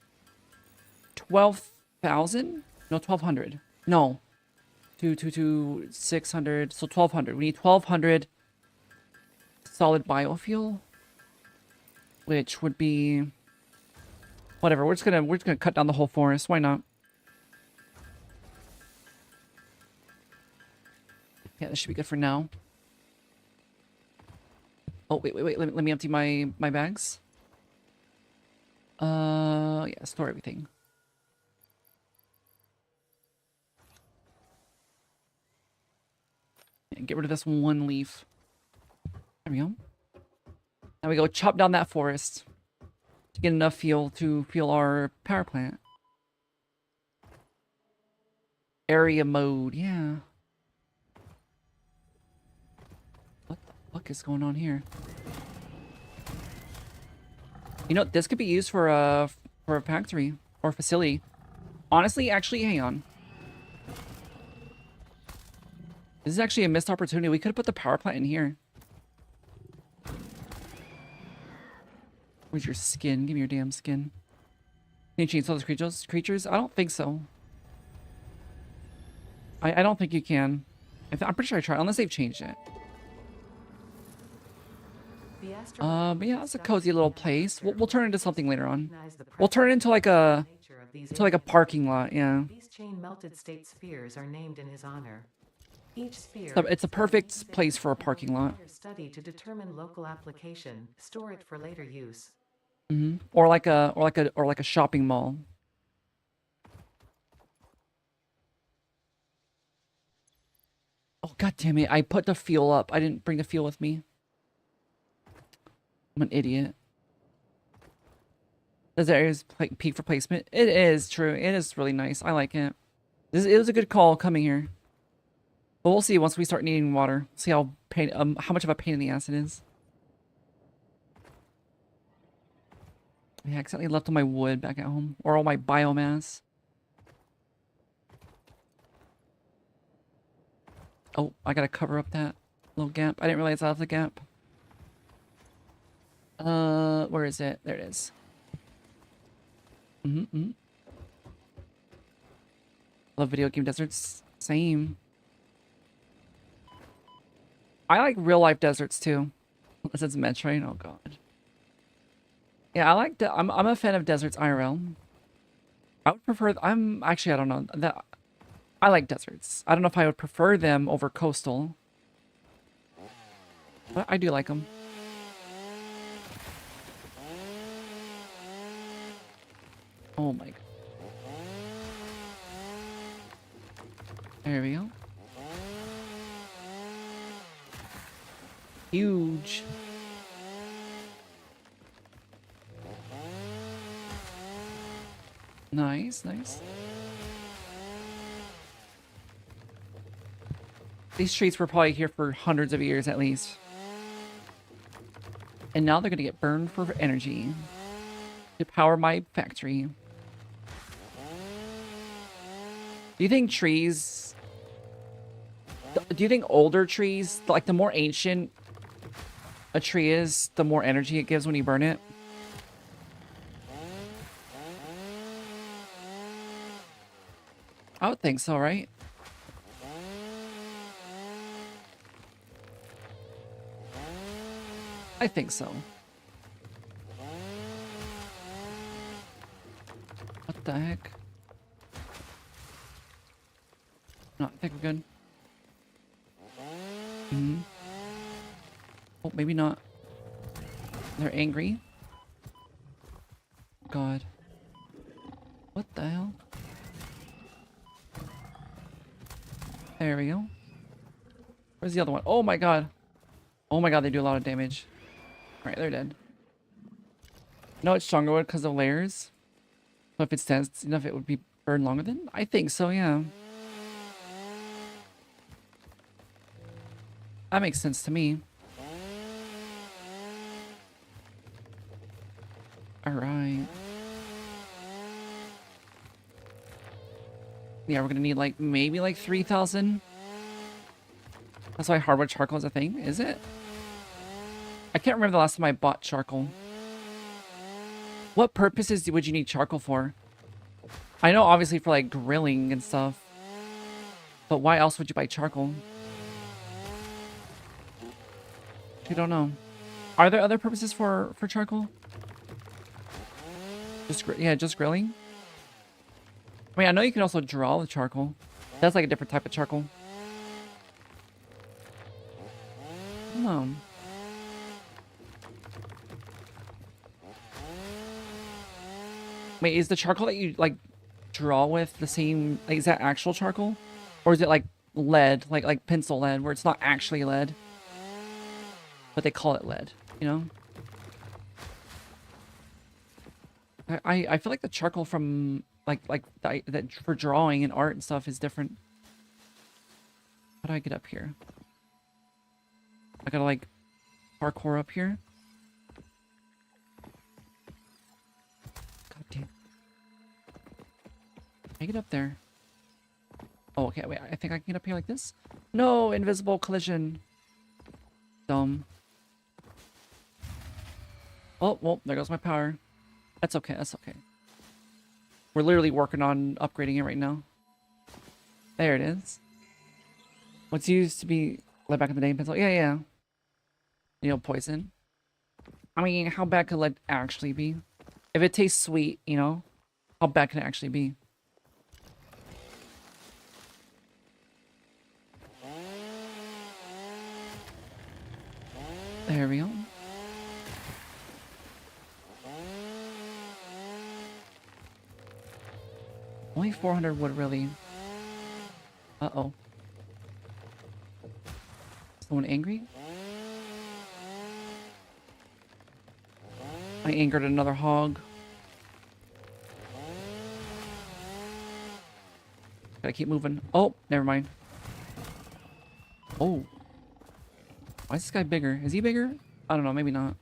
12,000? No, 1,200. No. 600. So 1,200. We need 1,200 solid biofuel. Which would be... Whatever, we're just gonna cut down the whole forest. Why not? Yeah, this should be good for now. Oh, wait. Let me empty my bags. Yeah, store everything. And get rid of this one leaf. There we go. Now we go chop down that forest to get enough fuel to fuel our power plant. Area mode, yeah. What the fuck is going on here? You know, this could be used for a factory or facility. Honestly, actually, hang on. This is actually a missed opportunity. We could have put the power plant in here. Where's your skin? Give me your damn skin. Can you chainsaw those creatures? I don't think so. I don't think you can. I'm pretty sure I tried, unless they've changed it. But yeah, it's a cozy little place. We'll turn it into something later on. We'll turn it into like a parking lot, yeah. These chain melted state spheres are named in his honor. Each sphere It's a perfect place for a parking lot. study to determine local application, store it for later use. Or like a shopping mall. Oh god damn it! I put the fuel up. I didn't bring the fuel with me. I'm an idiot. This area is peak for placement. It is true. It is really nice. I like it. It was a good call coming here. But we'll see once we start needing water. See how much of a pain in the ass it is. I accidentally left all my wood back at home, or all my biomass. Oh, I gotta cover up that little gap. I didn't realize that was a gap. Where is it? There it is. Love video game deserts. Same. I like real life deserts too. Unless it's Metroid. Oh god. Yeah, I like I'm a fan of deserts IRL. I would prefer. I don't know that. I like deserts. I don't know if I would prefer them over coastal, but I do like them. Oh my god. There we go. Huge. Nice, nice. These trees were probably here for hundreds of years at least. And now they're gonna get burned for energy to power my factory. Do you think trees... Do you think older trees, like the more ancient a tree is, the more energy it gives when you burn it? I would think so, right? I think so. What the heck? No, I think we're good. Oh, maybe not. They're angry. God. What the hell? There we go. Where's the other one? Oh my god. Oh my god, they do a lot of damage. Alright, they're dead. No, it's stronger wood because of layers. So if it's dense enough, it would be burned longer than? I think so, yeah. That makes sense to me. Alright. Yeah, we're gonna need like maybe like 3,000. That's why hardwood charcoal is a thing, is it? I can't remember the last time I bought charcoal. What purposes would you need charcoal for? I know obviously for like grilling and stuff. But why else would you buy charcoal? I don't know. Are there other purposes for charcoal? Just grilling? I mean, I know you can also draw with charcoal. That's like a different type of charcoal. I don't know. Wait, is the charcoal that you like draw with the same? Like, is that actual charcoal, or is it like lead, like pencil lead, where it's not actually lead, but they call it lead? You know. I feel like the charcoal from that for drawing and art and stuff is different. How do I get up here? I gotta like parkour up here. God damn. I get up there. Oh, okay. Wait, I think I can get up here like this. No, invisible collision. Dumb. Oh, well, there goes my power. That's okay. That's okay. We're literally working on upgrading it right now. There it is. What's used to be lead back in the day in pencil? Yeah, yeah. You know, poison. I mean, how bad could lead actually be? If it tastes sweet, you know, how bad can it actually be? There we go. Only 400 wood, really. Uh-oh. Someone angry? I angered another hog. Gotta keep moving. Oh, never mind. Oh. Why is this guy bigger? Is he bigger? I don't know, maybe not.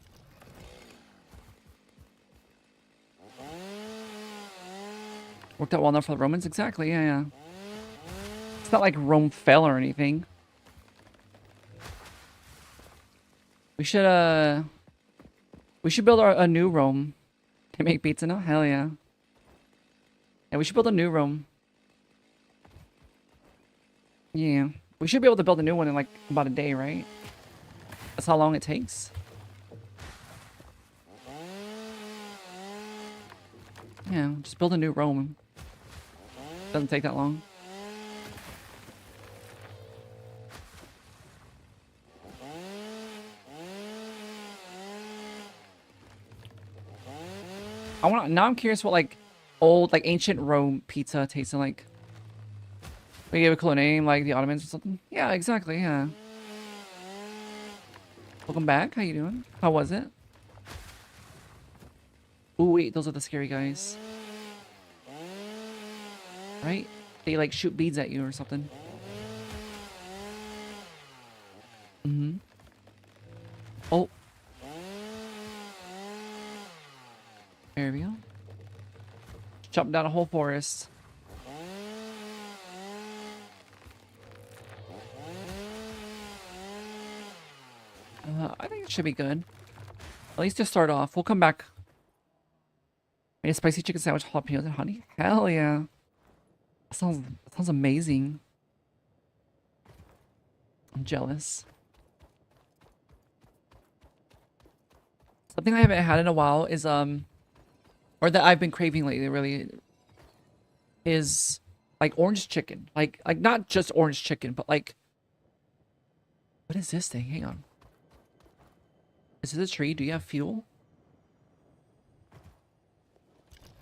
Worked out well enough for the Romans? Exactly, yeah, yeah. It's not like Rome fell or anything. We should build a new Rome. Can make pizza now? Hell yeah. Yeah, we should build a new Rome. Yeah. We should be able to build a new one in like about a day, right? That's how long it takes. Yeah, just build a new Rome. Doesn't take that long. Now I'm curious what like old, like ancient Rome pizza tasted like. We gave a cool name like the Ottomans or something. Yeah, exactly, yeah. Welcome back, how you doing? How was it? Ooh, wait, those are the scary guys. Right? They like shoot beads at you or something. Mm-hmm. Oh. There we go. Chop down a whole forest. I think it should be good. At least to start off. We'll come back. Made a spicy chicken sandwich, jalapenos and honey. Hell yeah. That sounds amazing. I'm jealous. Something I haven't had in a while is or that I've been craving lately really is like orange chicken. Like not just orange chicken, but like what is this thing? Hang on. Is this a tree? Do you have fuel?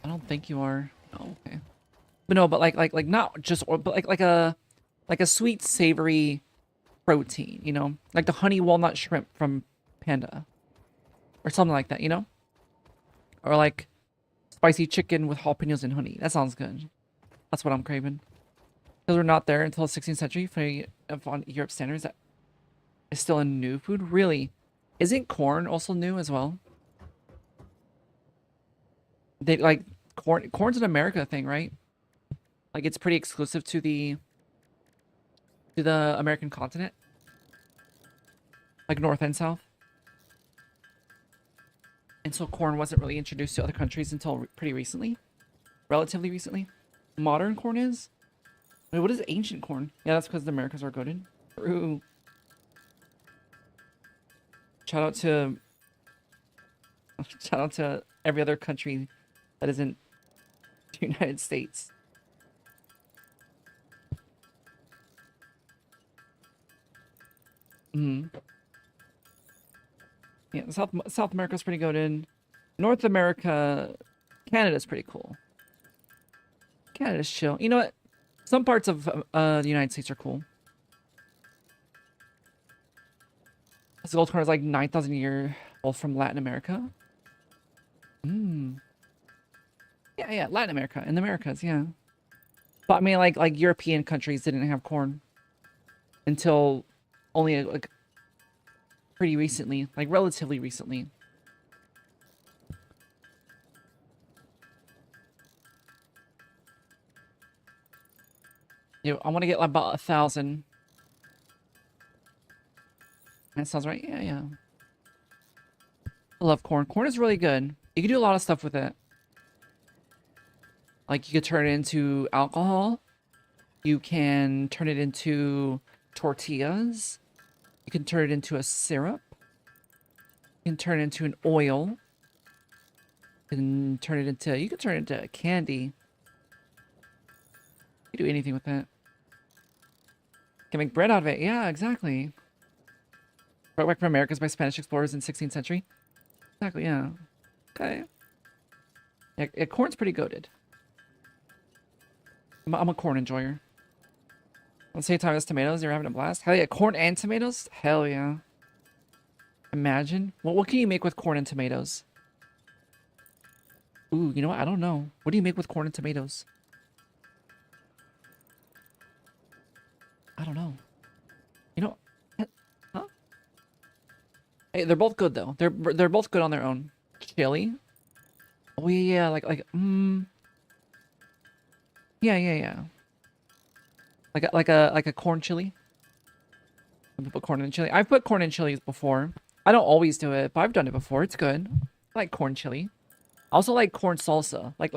I don't think you are. No, okay. But no, but like not just but like a sweet savory protein, you know? Like the honey walnut shrimp from Panda. Or something like that, you know? Or like spicy chicken with jalapenos and honey. That sounds good. That's what I'm craving. Because we're not there until the 16th century on Europe standards. That is still a new food? Really? Isn't corn also new as well? They like corn's an America thing, right? Like it's pretty exclusive to the American continent. Like North and South. And so corn wasn't really introduced to other countries until pretty recently. Relatively recently. Modern corn is? Wait, what is ancient corn? Yeah, that's because the Americas are goaded. True. Shout out to every other country that isn't the United States. Yeah, South America's pretty goated. North America Canada's pretty cool. Canada's chill. You know what? Some parts of the United States are cool. This gold corn is like 9,000 a year, all from Latin America. Yeah, Latin America and the Americas, yeah. But I mean, like European countries didn't have corn until only like pretty recently, like relatively recently. I want to get about 1,000. That sounds right. Yeah. I love corn. Corn is really good. You can do a lot of stuff with it. Like, you could turn it into alcohol. You can turn it into tortillas. You can turn it into a syrup. You can turn it into an oil. You can turn it into candy. You can do anything with that. You can make bread out of it. Yeah, exactly. Brought back from Americas by Spanish explorers in 16th century. Exactly, yeah. Okay. Yeah, corn's pretty goated. I'm a corn enjoyer. At the same time as tomatoes, you're having a blast. Hell yeah, corn and tomatoes? Hell yeah. Imagine. What can you make with corn and tomatoes? Ooh, you know what? I don't know. What do you make with corn and tomatoes? I don't know. You know, huh? Hey, they're both good though. They're both good on their own. Chili. Oh yeah, yeah. Like a corn chili. Some people put corn in chili. I've put corn in chilies before. I don't always do it, but I've done it before. It's good. I like corn chili. I also like corn salsa. Like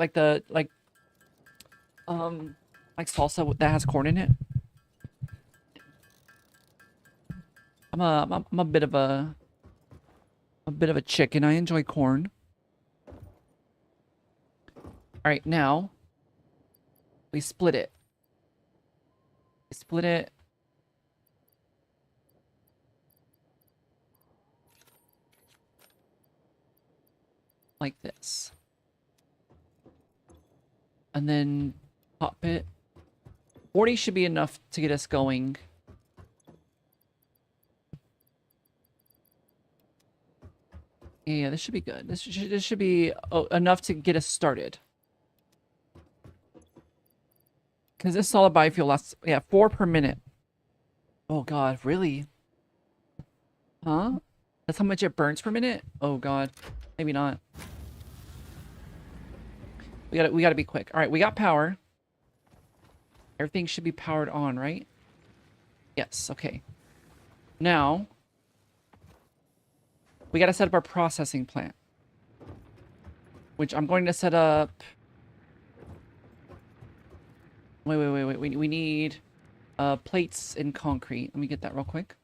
salsa that has corn in it. I'm a bit of a chicken. I enjoy corn. All right, now we split it. We split it. Like this. And then pop it. 40 should be enough to get us going. Yeah, this should be good. This should be enough to get us started. Because this solid biofuel lasts, 4 per minute. Oh god, really? Huh? That's how much it burns per minute? Oh god, maybe not. We gotta be quick. All right, we got power. Everything should be powered on, right? Yes. Okay. Now we gotta set up our processing plant, which I'm going to set up. Wait. We need plates and concrete. Let me get that real quick.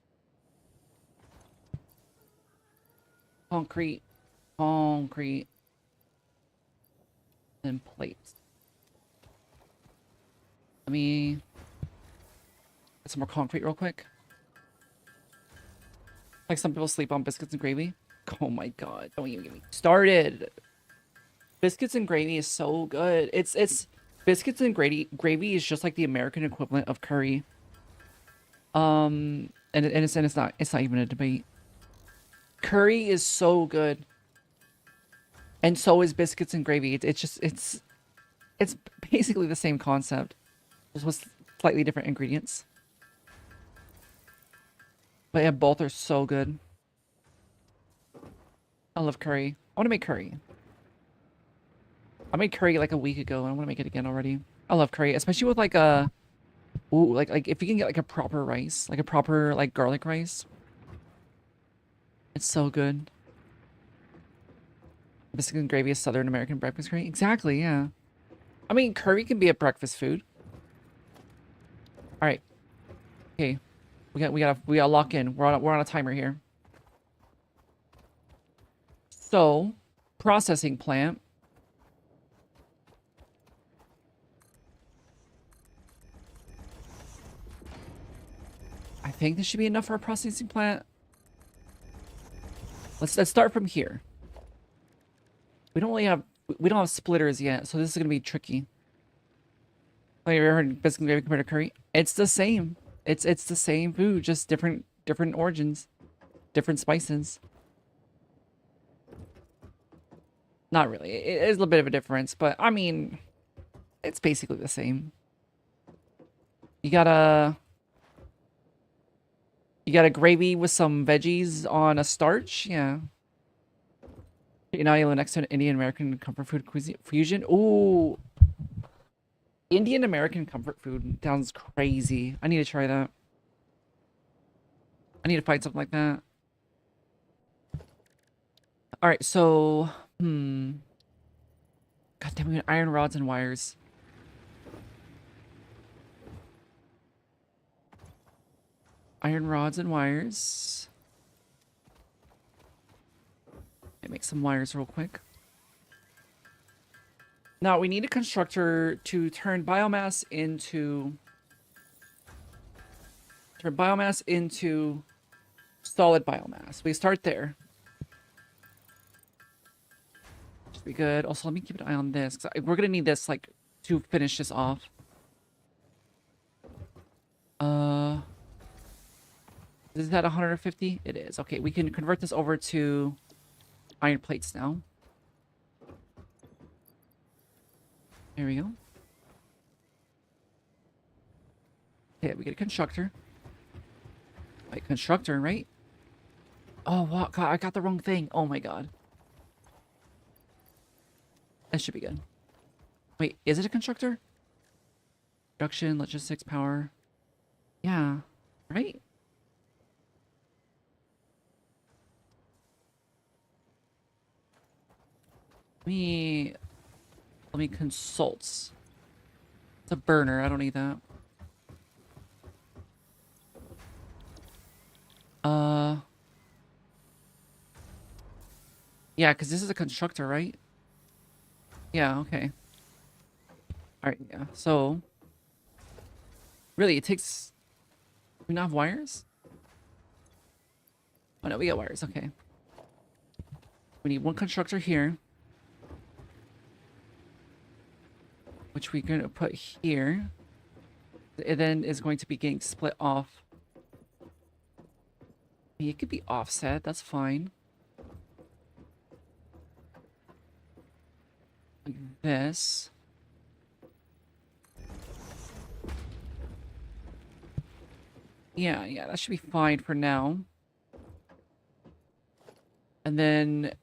Concrete. And plates. Let me get some more concrete real quick. Like some people sleep on biscuits and gravy. Oh my god, don't even get me started. Biscuits and gravy is so good. It's biscuits and gravy is just like the American equivalent of curry. And it's not even a debate. Curry is so good. And so is biscuits and gravy. It's basically the same concept. Just with slightly different ingredients. But yeah, both are so good. I love curry. I want to make curry. I made curry like a week ago, and I want to make it again already. I love curry, especially with like a... Ooh, like if you can get like a proper rice. Like a proper like garlic rice. It's so good. Biscuits and gravy is Southern American breakfast curry. Exactly, yeah. I mean, curry can be a breakfast food. All right. Okay. We gotta lock in. We're on a timer here. So, processing plant. I think this should be enough for a processing plant. Let's start from here. We don't really have We don't have splitters yet, so this is gonna be tricky. Oh, you ever heard biscuit and gravy compared to curry? It's the same. It's the same food, just different origins, different spices. Not really. It is a little bit of a difference, but I mean, it's basically the same. You got a gravy with some veggies on a starch, yeah. You know, you live next to an Indian American comfort food cuisine fusion. Ooh, Indian American comfort food sounds crazy. I need to try that. I need to find something like that. All right, so God damn, we got iron rods and wires. Iron rods and wires. Let me make some wires real quick. Now we need a constructor to turn biomass into solid biomass. We start there. Should be good. Also, let me keep an eye on this, 'cause we're gonna need this like to finish this off. Is that 150? It is. Okay, we can convert this over to iron plates now. There we go. Okay, we get a constructor. Wait, constructor, right? Oh, wow, God, I got the wrong thing. Oh my God. That should be good. Wait, is it a constructor? Production, logistics, power. Yeah, right? Let me consult. It's a burner. I don't need that. Yeah, because this is a constructor, right? Yeah, okay. Alright, yeah. So, really, it takes... Do we not have wires? Oh, no, we got wires. Okay. We need one constructor here. Which we're going to put here. It then is going to be getting split off. I mean, it could be offset. That's fine. Like this. Yeah, that should be fine for now. And then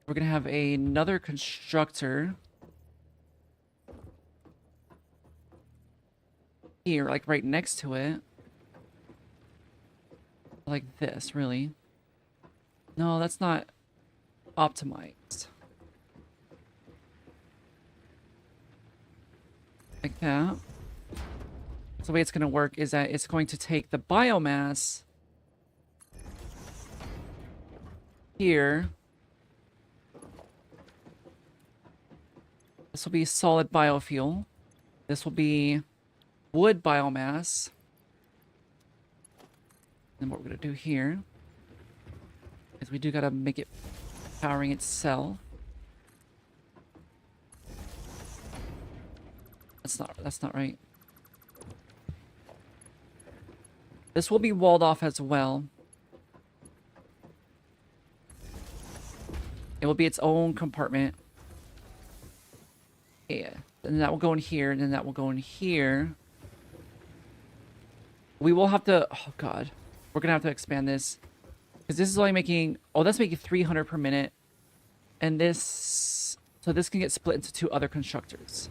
we're going to have another constructor here, like right next to it. Like this, really. No, that's not optimized. Like that. So the way it's going to work is that it's going to take the biomass here. This will be solid biofuel. This will be wood biomass. And what we're going to do here is we do got to make it powering itself. That's not right. This will be walled off as well. It will be its own compartment. Yeah. And that will go in here, and then that will go in here. We will have to... Oh, God. We're going to have to expand this. Because this is only making... Oh, that's making 300 per minute. And this... So this can get split into two other constructors.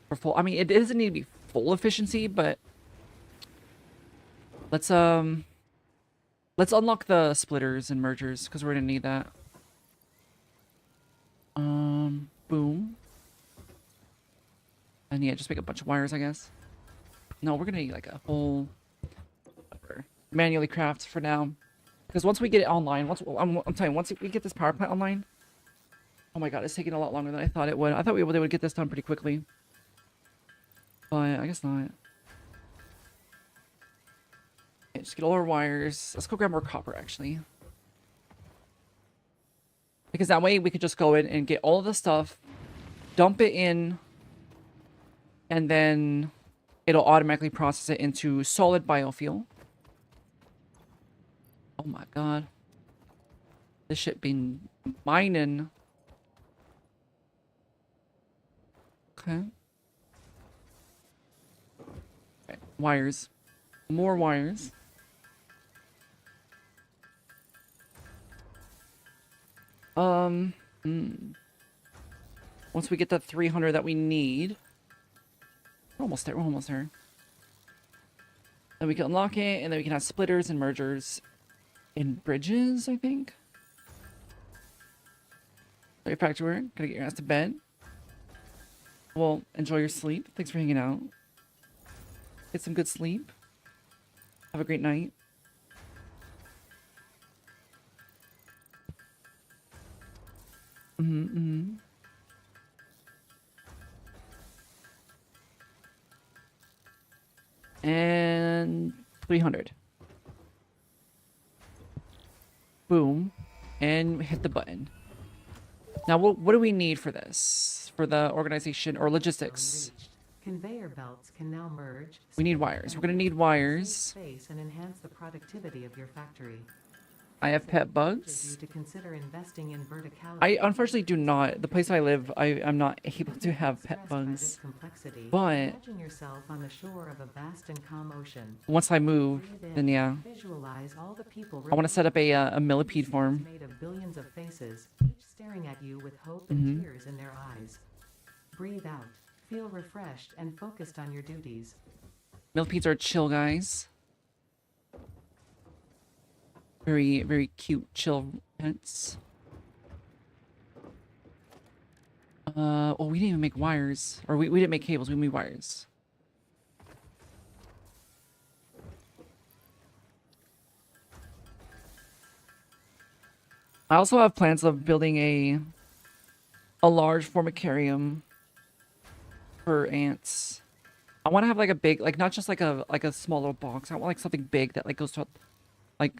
For full... I mean, it doesn't need to be full efficiency, but... Let's unlock the splitters and mergers, because we're going to need that. Boom. And yeah, just make a bunch of wires, I guess. No, we're going to need like a whole... Whatever. Manually craft for now. Because once we get it online, I'm telling you, once we get this power plant online... Oh my God, it's taking a lot longer than I thought it would. I thought they would get this done pretty quickly. But I guess not. Okay, just get all our wires. Let's go grab more copper, actually. Because that way we could just go in and get all of the stuff, dump it in, and then it'll automatically process it into solid biofuel. Oh my god. This shit been mining. Okay. Okay. Wires. More wires. Once we get that 300 that we need. We're almost there. We're almost there. Then we can unlock it, and then we can have splitters and mergers in bridges, I think. Are you back to work? Gotta get your ass to bed. Well, enjoy your sleep. Thanks for hanging out. Get some good sleep. Have a great night. And 300. Boom. And hit the button. Now, what do we need for this? For the organization or logistics? Reached. Conveyor belts can now merge. We need wires. We're gonna need wires. Space and enhance the productivity of your factory. I have pet Urges bugs. you to consider investing in verticality. I unfortunately do not. The place I live, I'm not able to have pet Stressed by this bugs. complexity, But imagine yourself on the shore of a vast and calm ocean. once I move, Breathe in, then yeah. Visualize all the people I want to set up a millipede farm. made of billions of faces, each staring at you with hope and tears in their eyes. Breathe out. Feel refreshed and focused on your duties. Millipedes are chill guys. Very, very cute, chill pets. Oh, we didn't even make wires. Or we didn't make cables, we made wires. I also have plans of building a large formicarium for ants. I want to have like a big, like not just like a small little box. I want like something big that like goes to like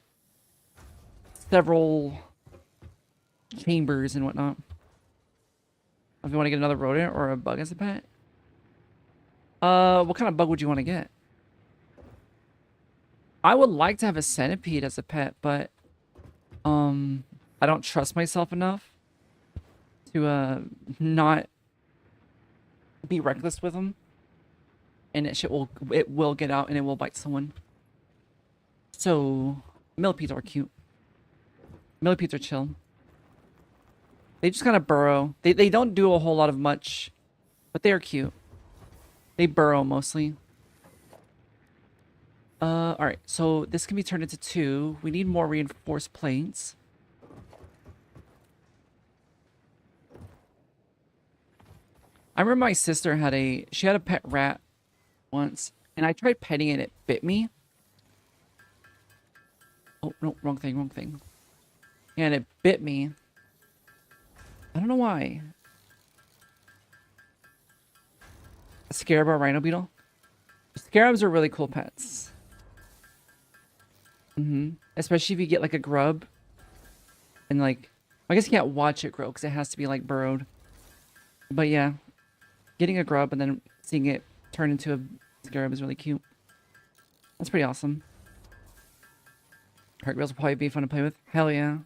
several chambers and whatnot. If you want to get another rodent or a bug as a pet. What kind of bug would you want to get? I would like to have a centipede as a pet, but I don't trust myself enough to not be reckless with them. And it will get out and it will bite someone. So millipedes are cute. Millipedes are chill. They just kind of burrow. They don't do a whole lot of much, but they are cute. They burrow mostly. Alright, so this can be turned into 2. We need more reinforced plates. I remember my sister had a pet rat once, and I tried petting it, it bit me. Oh, no, wrong thing. And it bit me. I don't know why. A scarab or a rhino beetle? Scarabs are really cool pets. Especially if you get like a grub. And like, I guess you can't watch it grow because it has to be like burrowed. But yeah, getting a grub and then seeing it turn into a scarab is really cute. That's pretty awesome. Hercules will probably be fun to play with. Hell yeah.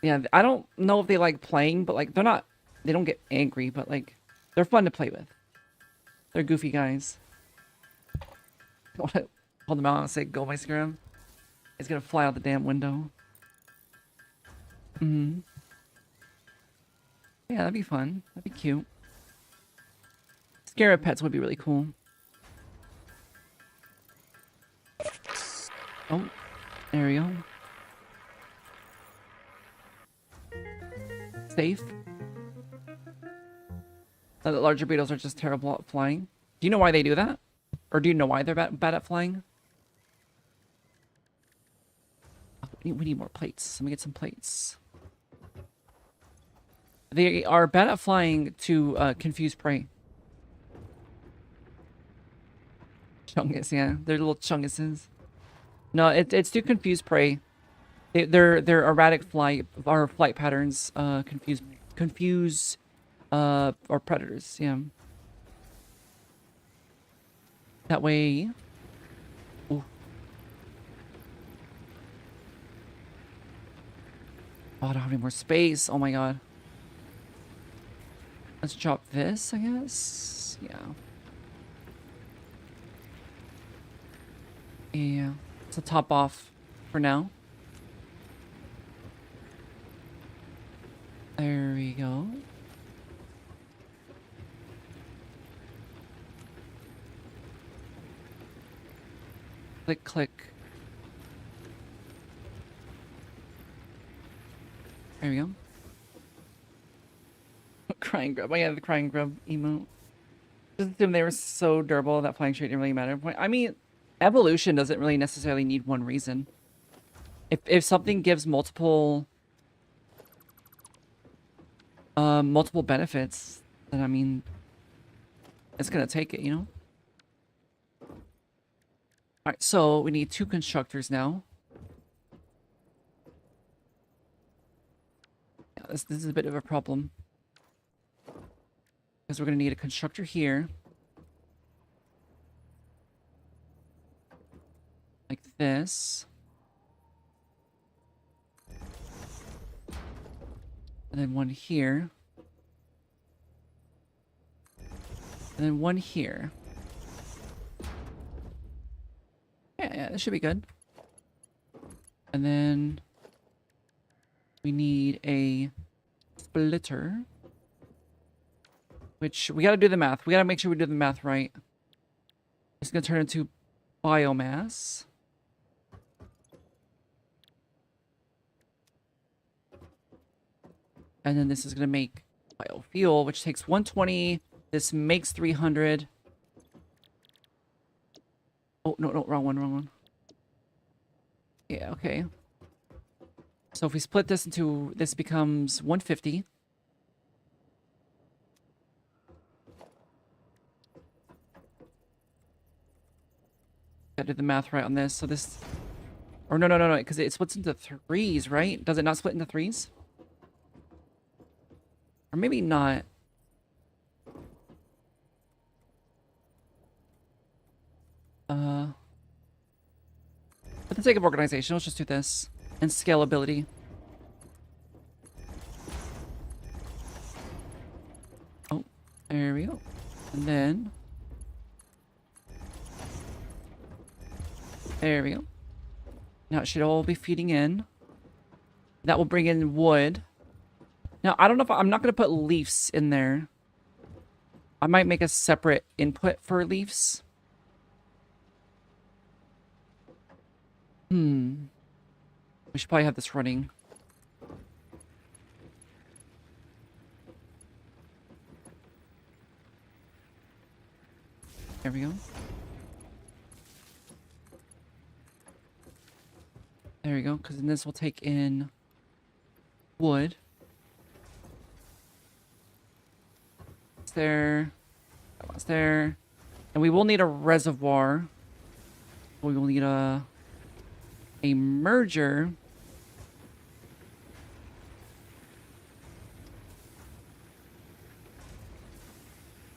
Yeah, I don't know if they like playing, but like they don't get angry, but like they're fun to play with. They're goofy guys. I want to hold them out and say, go my scarab. It's gonna fly out the damn window. Yeah, that'd be fun. That'd be cute. Scarab pets would be really cool. Oh, there we go. Safe. The larger beetles are just terrible at flying. Do you know why they do that? Or do you know why they're bad at flying? Oh, we need more plates. Let me get some plates. They are bad at flying to confuse prey. Chungus, yeah. They're little chunguses. No, it's to confuse prey. Their erratic flight or flight patterns confuse or predators. Yeah. That way. Ooh. Oh, I don't have any more space. Oh my god. Let's drop this, I guess. Yeah. Yeah. It's a top off for now. There we go. Click, click. There we go. Crying grub. Oh yeah, the crying grub emote. Just assume they were so durable that flying straight didn't really matter. I mean, evolution doesn't really necessarily need one reason. If something gives multiple multiple benefits, then I mean, it's gonna take it, you know. All right, so we need 2 constructors now. Yeah, this is a bit of a problem. Because we're going to need a constructor here. Like this. And then one here. And then one here. Yeah, this should be good. And then we need a splitter. Which, we gotta do the math. We gotta make sure we do the math right. It's gonna turn into biomass. And then this is gonna make biofuel, which takes 120. This makes 300. Oh, no, wrong one. Yeah, okay. So if we split this into, this becomes 150. Gotta do the math right on this. So this, or no, because it splits into 3s, right? Does it not split into 3s? Or maybe not. For the sake of organization, let's just do this. And scalability. Oh, there we go. And then... there we go. Now it should all be feeding in. That will bring in wood. Now, I don't know if I'm not going to put leaves in there. I might make a separate input for leaves. We should probably have this running. There we go. There we go, because then this will take in wood. It's there. That one's there. And we will need a reservoir. We will need a merger.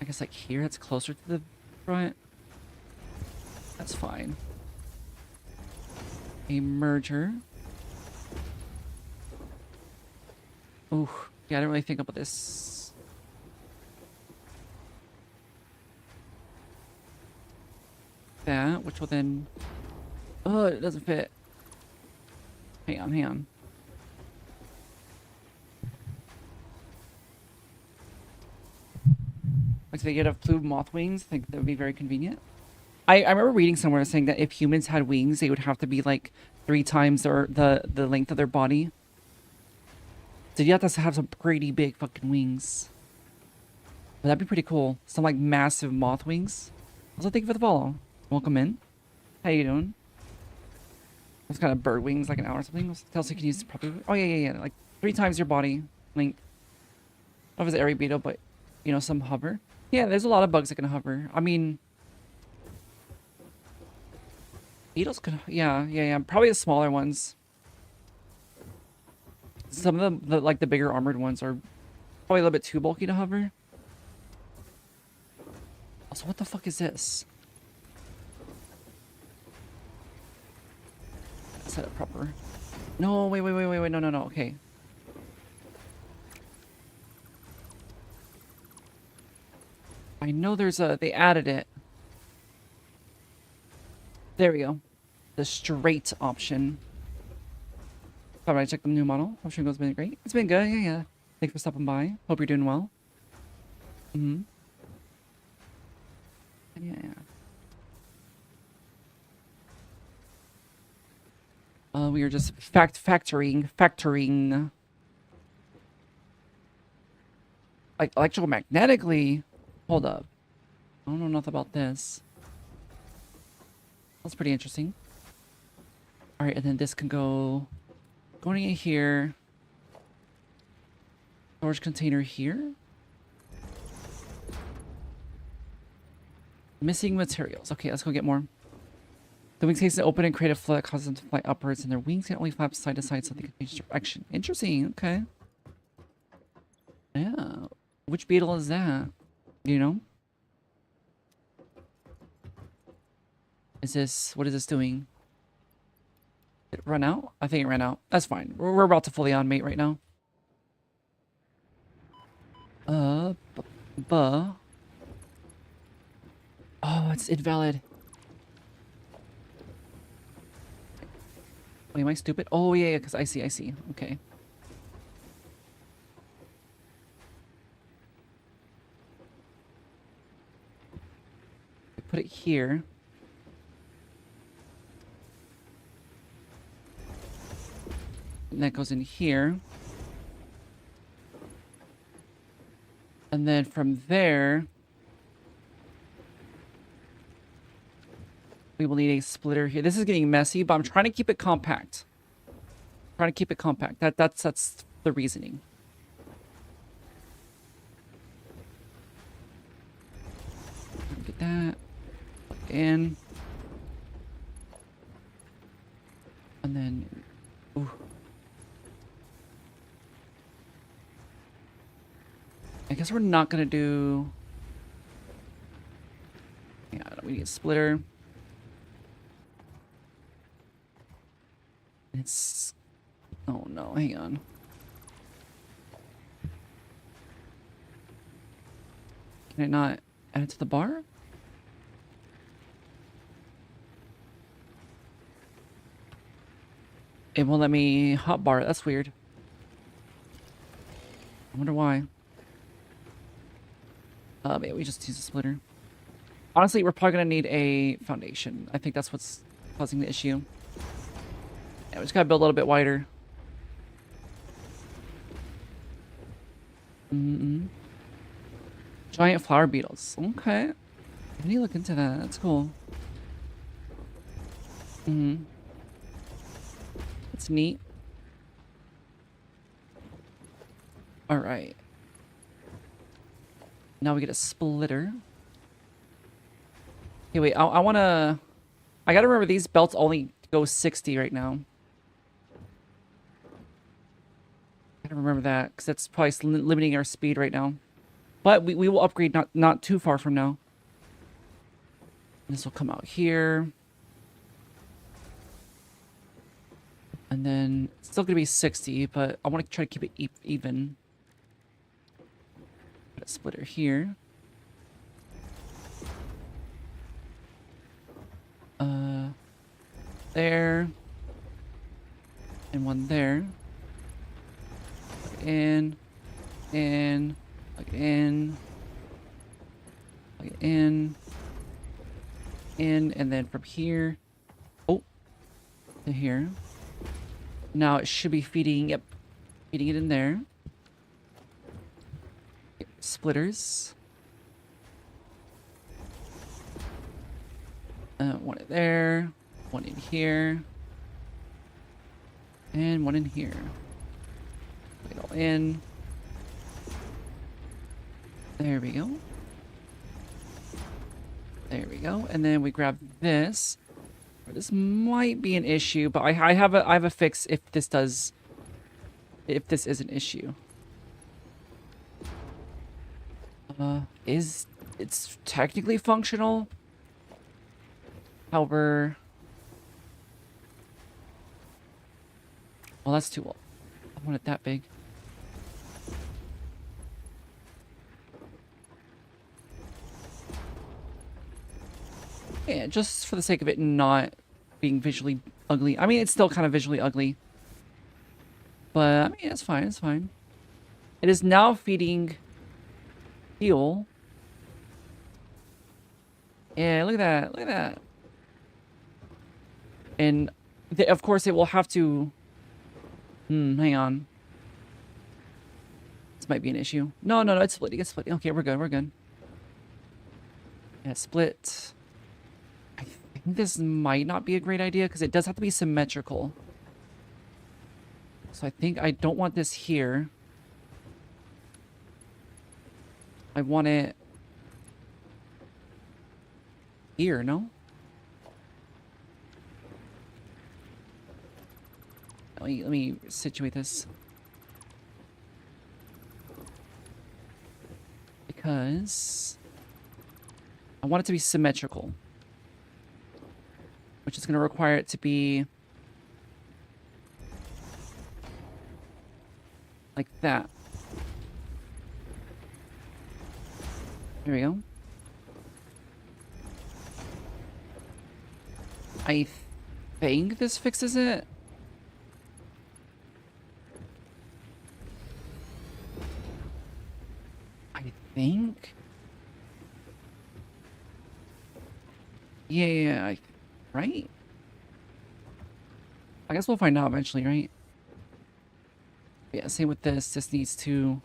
I guess like here, it's closer to the front. That's fine. A merger. Ooh, yeah, I didn't really think about this. That, which will then... oh, it doesn't fit. Hang on. Like, they get a plumed moth wings. I think that would be very convenient. I remember reading somewhere saying that if humans had wings, they would have to be like 3 times the length of their body. So you have to have some pretty big fucking wings. But that'd be pretty cool. Some like massive moth wings. Also, thank you for the follow. Welcome in. How you doing? Those kind of bird wings, like an hour or something. Else you can use probably. Oh yeah. Like 3 times your body length. I don't know if it's airy beetle, but you know, some hover. Yeah, there's a lot of bugs that can hover. I mean, beetles can. Yeah. Probably the smaller ones. some of the like the bigger armored ones are probably a little bit too bulky to hover. Also, what the fuck is this? Set it proper. No, wait, no. Okay. I know there's a... They added it. There we go. The straight option. Thought I'd check the new model. I'm sure it's been great. It's been good, yeah. Thanks for stopping by. Hope you're doing well. Mm-hmm. Yeah. We are just factoring. Like, electromagnetically. Hold up. I don't know nothing about this. That's pretty interesting. Alright, and then this can go... Going in here. Storage container here. Missing materials. Okay, let's go get more. The wings case is open and create a flow that causes them to fly upwards, and their wings can only flap side to side so they can change direction. Interesting, okay. Yeah. Which beetle is that? Do you know? Is this... What is this doing? Did it run out? I think it ran out. That's fine. We're about to fully on-mate right now. Oh, it's invalid. Wait, am I stupid? Oh, yeah, because I see. Okay. Put it here. And that goes in here. And then from there, we will need a splitter here. This is getting messy, but I'm trying to keep it compact. That's the reasoning. Get that. Plug in. And then... Ooh. I guess we're not gonna do... Yeah, we need a splitter. It's... Oh no, hang on. Can I not add it to the bar? It won't let me hotbar it. That's weird. I wonder why. Yeah, we just use a splitter. Honestly, we're probably gonna need a foundation. I think that's what's causing the issue. Yeah, we just gotta build a little bit wider. Giant flower beetles. Okay. I need to look into that. That's cool. That's neat. Alright. Now we get a splitter. Okay, wait. I wanna... I gotta remember these belts only go 60 right now. I gotta remember that, because that's probably limiting our speed right now. But we will upgrade not too far from now. This will come out here. And then it's still gonna be 60, but I want to try to keep it even. Put a splitter here. There. And one there. Plug in. Plug in. Plug in. And then from here. Oh. To here. Now it should be feeding, yep. Feeding it in there. Splitters. One in there. One in here. And one in here. Put it all in. There we go. There we go. And then we grab this. This might be an issue, but I have a fix if this does if this is an issue. It's technically functional. However, well, that's too. I want it that big. Yeah, just for the sake of it not being visually ugly. I mean, it's still kind of visually ugly. But, I mean, it's fine, it's fine. It is now feeding fuel. Yeah, look at that, look at that. And, of course, it will have to... hang on. This might be an issue. No, it's splitting, it's splitting. Okay, we're good, we're good. Yeah, split. I think this might not be a great idea because it does have to be symmetrical. So I think I don't want this here. I want it here, no? Let me situate this. Because I want it to be symmetrical. Which is going to require it to be like that. There we go. I think this fixes it. I think. Yeah, right? I guess we'll find out eventually, right? Yeah, same with this. This needs to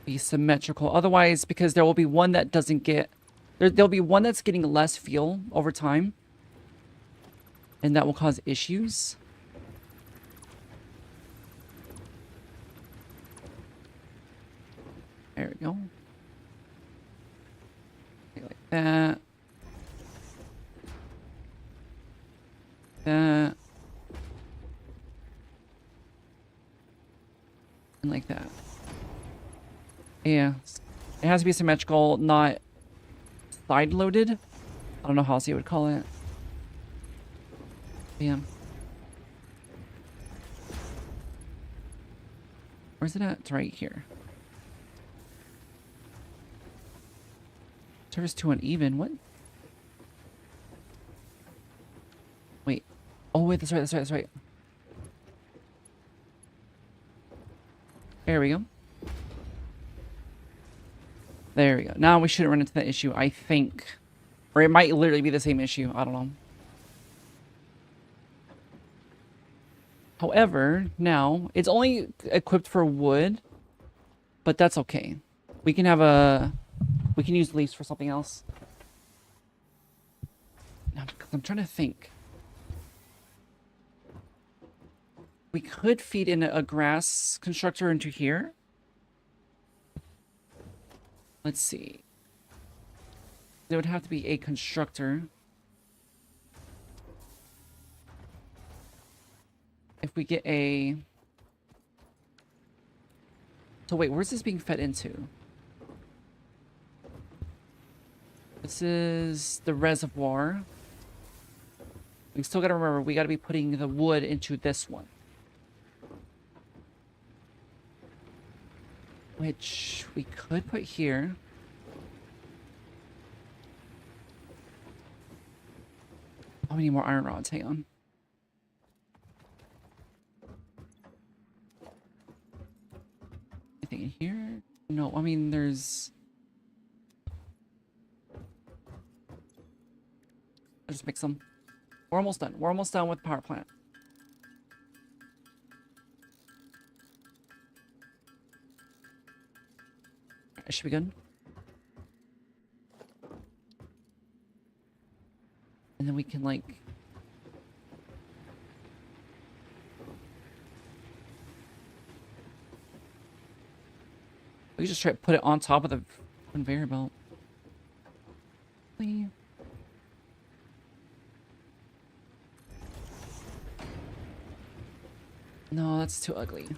be symmetrical. Otherwise, because there will be one that doesn't get... There'll be one that's getting less fuel over time. And that will cause issues. There we go. Okay, like that. That. And like that. Yeah. It has to be symmetrical, not side-loaded. I don't know how else you would call it. Yeah. Where's it at? It's right here. Surface too uneven. What? Wait. Oh, wait. That's right. That's right. That's right. There we go. There we go. Now we shouldn't run into that issue, I think. Or it might literally be the same issue. I don't know. However, now, it's only equipped for wood. But that's okay. We can have a... We can use leaves for something else. Now, I'm trying to think. We could feed in a grass constructor into here. Let's see. There would have to be a constructor. If we get a... So wait, where's this being fed into? This is the reservoir. We still gotta remember, we gotta be putting the wood into this one. Which we could put here. How many more iron rods? Hang on. Anything in here? No, I mean, there's... I'll just mix them. We're almost done. We're almost done with the power plant. It should be good. And then we can, like... We can just try to put it on top of the conveyor belt. Please. No, that's too ugly.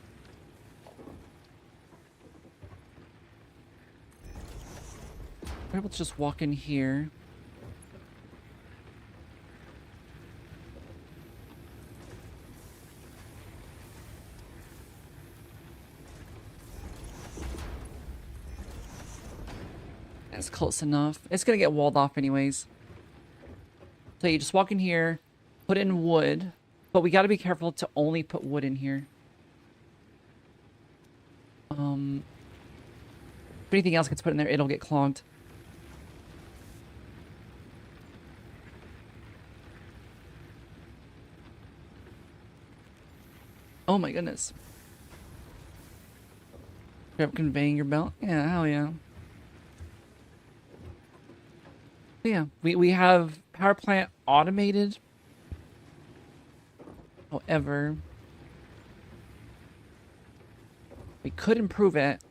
We're able to just walk in here. That's close enough. It's gonna get walled off anyways. So you just walk in here, put in wood, but we gotta be careful to only put wood in here. If anything else gets put in there, it'll get clogged. Oh my goodness. You're up conveying your belt? Yeah, hell yeah. Yeah, we have power plant automated. However, we could improve it.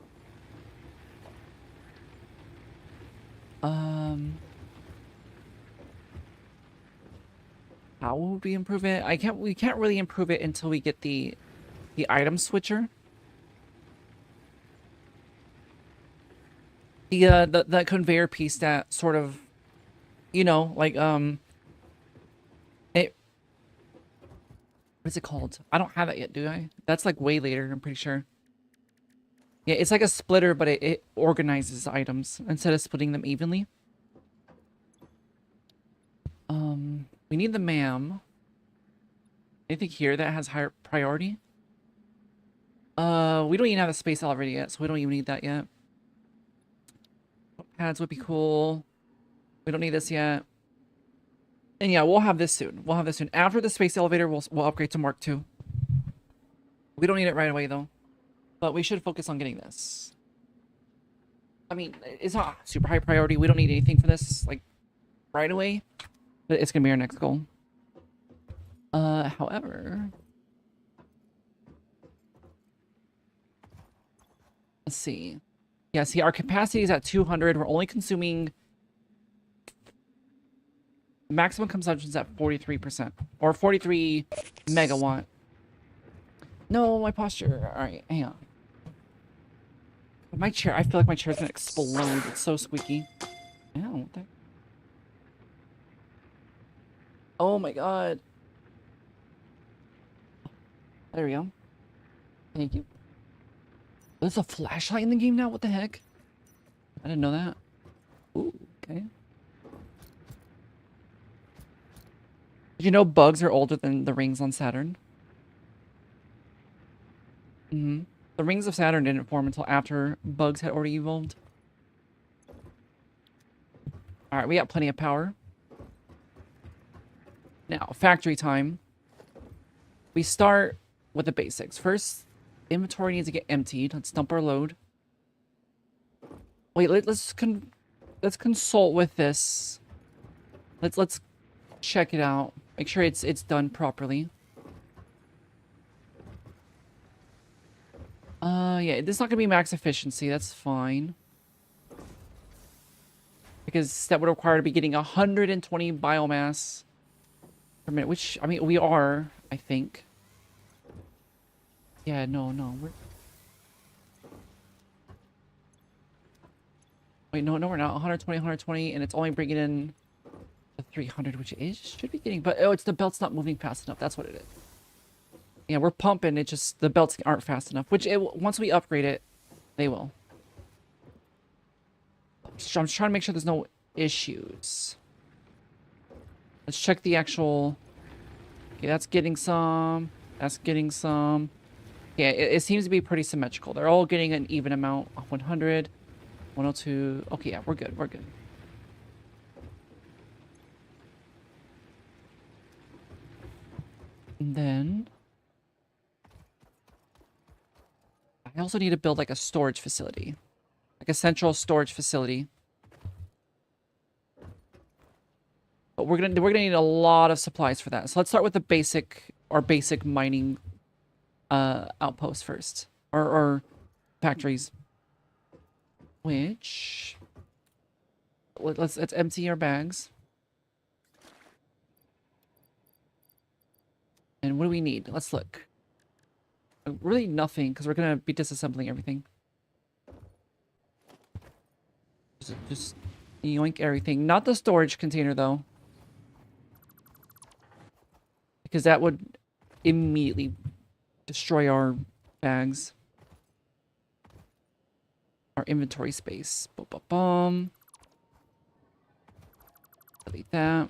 How would we improve it? We can't really improve it until we get the item switcher. The conveyor piece that sort of, you know, like it, what's it called? I don't have it yet, do I? That's like way later, I'm pretty sure. Yeah, it's like a splitter, but it organizes items instead of splitting them evenly. We need the MAM. Anything here that has higher priority? We don't even have a space elevator yet, so we don't even need that yet. Pads would be cool. We don't need this yet. And yeah, we'll have this soon. We'll have this soon. After the space elevator, we'll upgrade to Mark II. We don't need it right away, though. But we should focus on getting this. I mean, it's not super high priority. We don't need anything for this, like, right away. But it's going to be our next goal. However... Let's see. Yeah, see, our capacity is at 200. We're only consuming... Maximum consumption is at 43%. Or 43 megawatt. No, my posture. Alright, hang on. My chair, I feel like my chair's gonna explode. It's so squeaky. Ow, what the... Oh my god. There we go. Thank you. There's a flashlight in the game now? What the heck? I didn't know that. Ooh, okay. Did you know bugs are older than the rings on Saturn? Mm-hmm. The rings of Saturn didn't form until after bugs had already evolved. Alright, we got plenty of power. Now, factory time. We start with the basics. First, inventory needs to get emptied. Let's dump our load. Wait, let's consult with this. Let's check it out. Make sure it's done properly. Yeah, this is not gonna be max efficiency. That's fine. Because that would require to be getting 120 biomass per minute, which, I mean, we are, I think. Yeah, no, we're... Wait, no, we're not. 120, and it's only bringing in the 300, which it should be getting, but, oh, it's the belt's not moving fast enough. That's what it is. Yeah, we're pumping, it just, the belts aren't fast enough, which, once we upgrade it, they will. I'm just trying to make sure there's no issues. Let's check the actual... Okay, that's getting some. That's getting some. Yeah, it seems to be pretty symmetrical. They're all getting an even amount. 100, 102. Okay, yeah, we're good. We're good. And then... I also need to build like a storage facility. Like a central storage facility. But we're gonna need a lot of supplies for that. So let's start with the basic mining outpost first. Or factories. Which let's empty our bags. And what do we need? Let's look. Really nothing, because we're gonna be disassembling everything. Just yoink everything. Not the storage container, though. Because that would immediately destroy our bags. Our inventory space. Boom, boom, boom. Delete that. I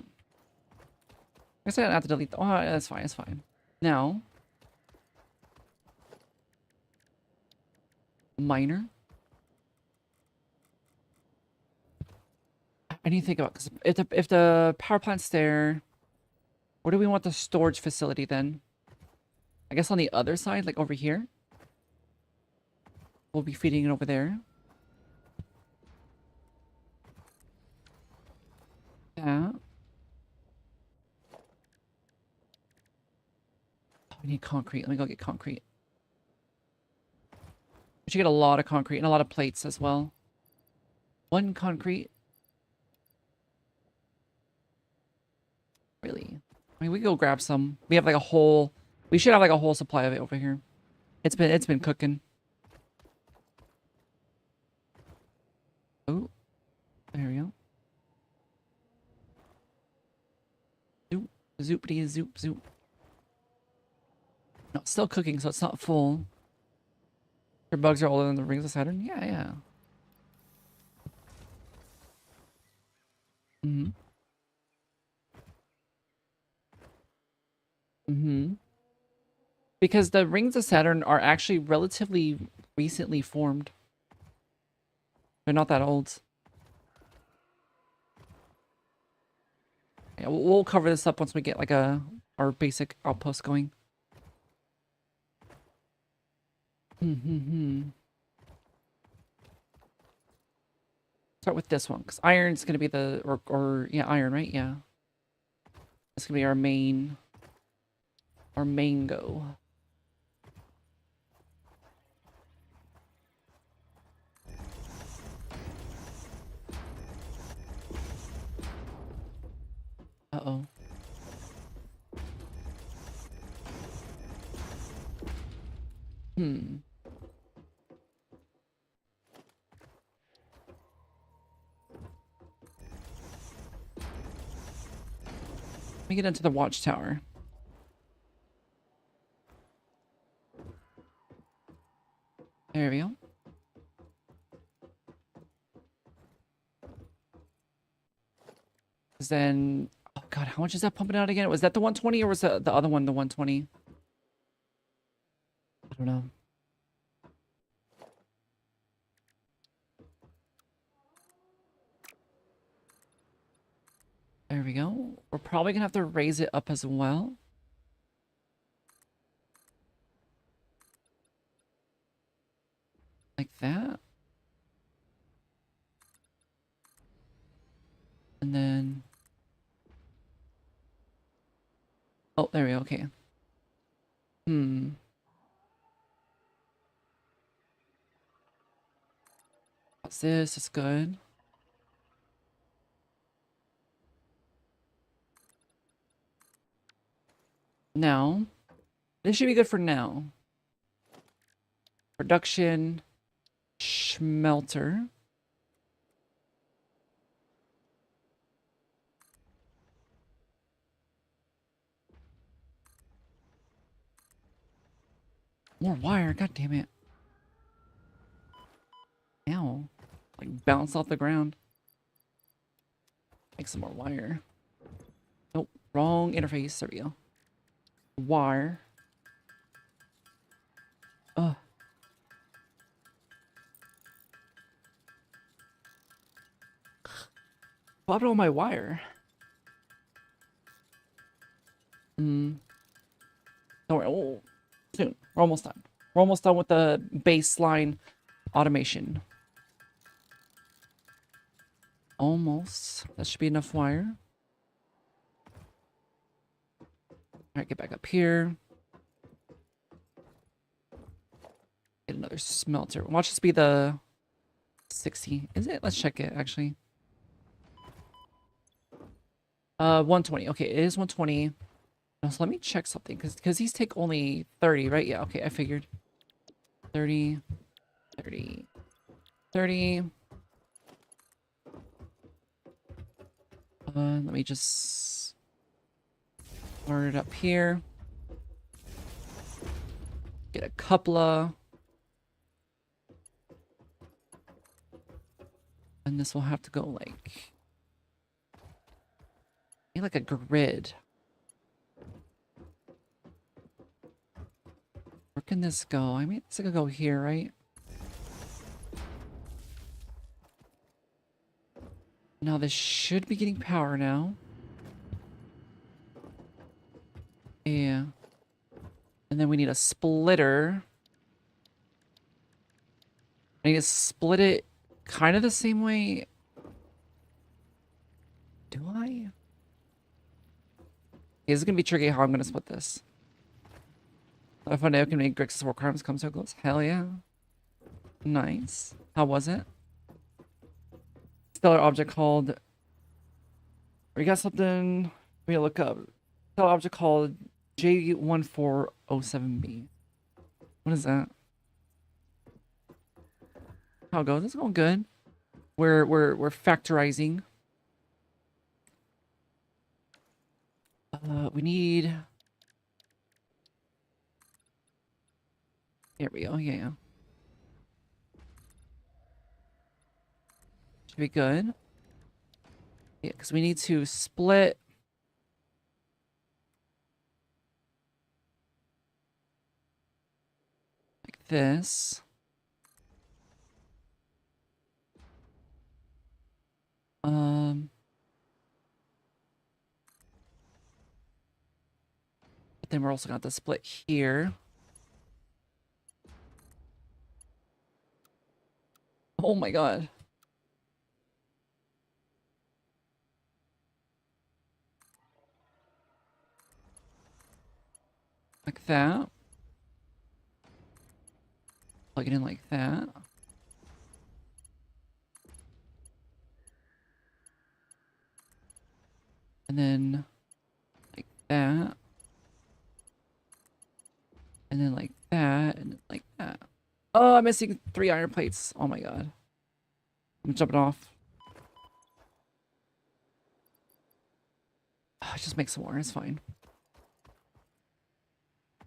guess I don't have to delete that. Oh, that's fine, that's fine. Now. Miner. I need to think about, because if the power plant's there, where do we want the storage facility then? I guess on the other side, like over here. We'll be feeding it over there. Yeah. Oh, we need concrete. Let me go get concrete. We should get a lot of concrete and a lot of plates as well. One concrete. Really? I mean, we can go grab some. We have like a whole... We should have like a whole supply of it over here. It's been cooking. Oh. There we go. Zoop. Zoopity zoop zoop. No, it's still cooking, so it's not full. Your bugs are older than the rings of Saturn? Yeah, yeah. Mm-hmm. Mm-hmm. Because the rings of Saturn are actually relatively recently formed. They're not that old. Yeah, we'll cover this up once we get like our basic outpost going. Start with this one, because iron's gonna be the or yeah, iron, right? Yeah. That's gonna be our main go. Uh-oh. Hmm. Let me get into the watchtower. There we go. Then, oh god, how much is that pumping out again? Was that the 120 or was the other one the 120? I don't know. There we go. We're probably gonna have to raise it up as well. Like that. And then... Oh, there we go, okay. What's this? It's good. Now, this should be good for now. Production, smelter. More wire, god damn it. Ow. Like bounce off the ground. Make some more wire. Nope, wrong interface. There we go. Wire. Ugh. What happened to all my wire? Don't worry. Oh, soon. We're almost done. We're almost done with the baseline automation. Almost. That should be enough wire. Alright, get back up here. Get another smelter. Watch this be the 60. Is it? Let's check it, actually. 120. Okay, it is 120. No, so let me check something, because these take only 30, right? Yeah, okay, I figured. 30, 30, 30. Let me just start it up here. Get a couple of. And this will have to go like a grid. Where can this go? I mean, this could go here, right? Now this should be getting power now. Yeah. And then we need a splitter. I need to split it kind of the same way. Do I? This is gonna be tricky how I'm gonna split this. If I know can make Grixis War Crimes come so close. Hell yeah. Nice. How was it? Stellar object called. We got something we look up. Stellar object called J1407B. What is that? How it goes? It's going good. We're factorizing. We need. There we go. Yeah. Should be good. Yeah, because we need to split. Like this. But then we're also going to have to split here. Oh my god. Like that. Plug it in like that. And then like that. And then like that. And then like that. Oh, I'm missing 3 iron plates. Oh my god. I'm jumping off. Oh, just make some more. It's fine.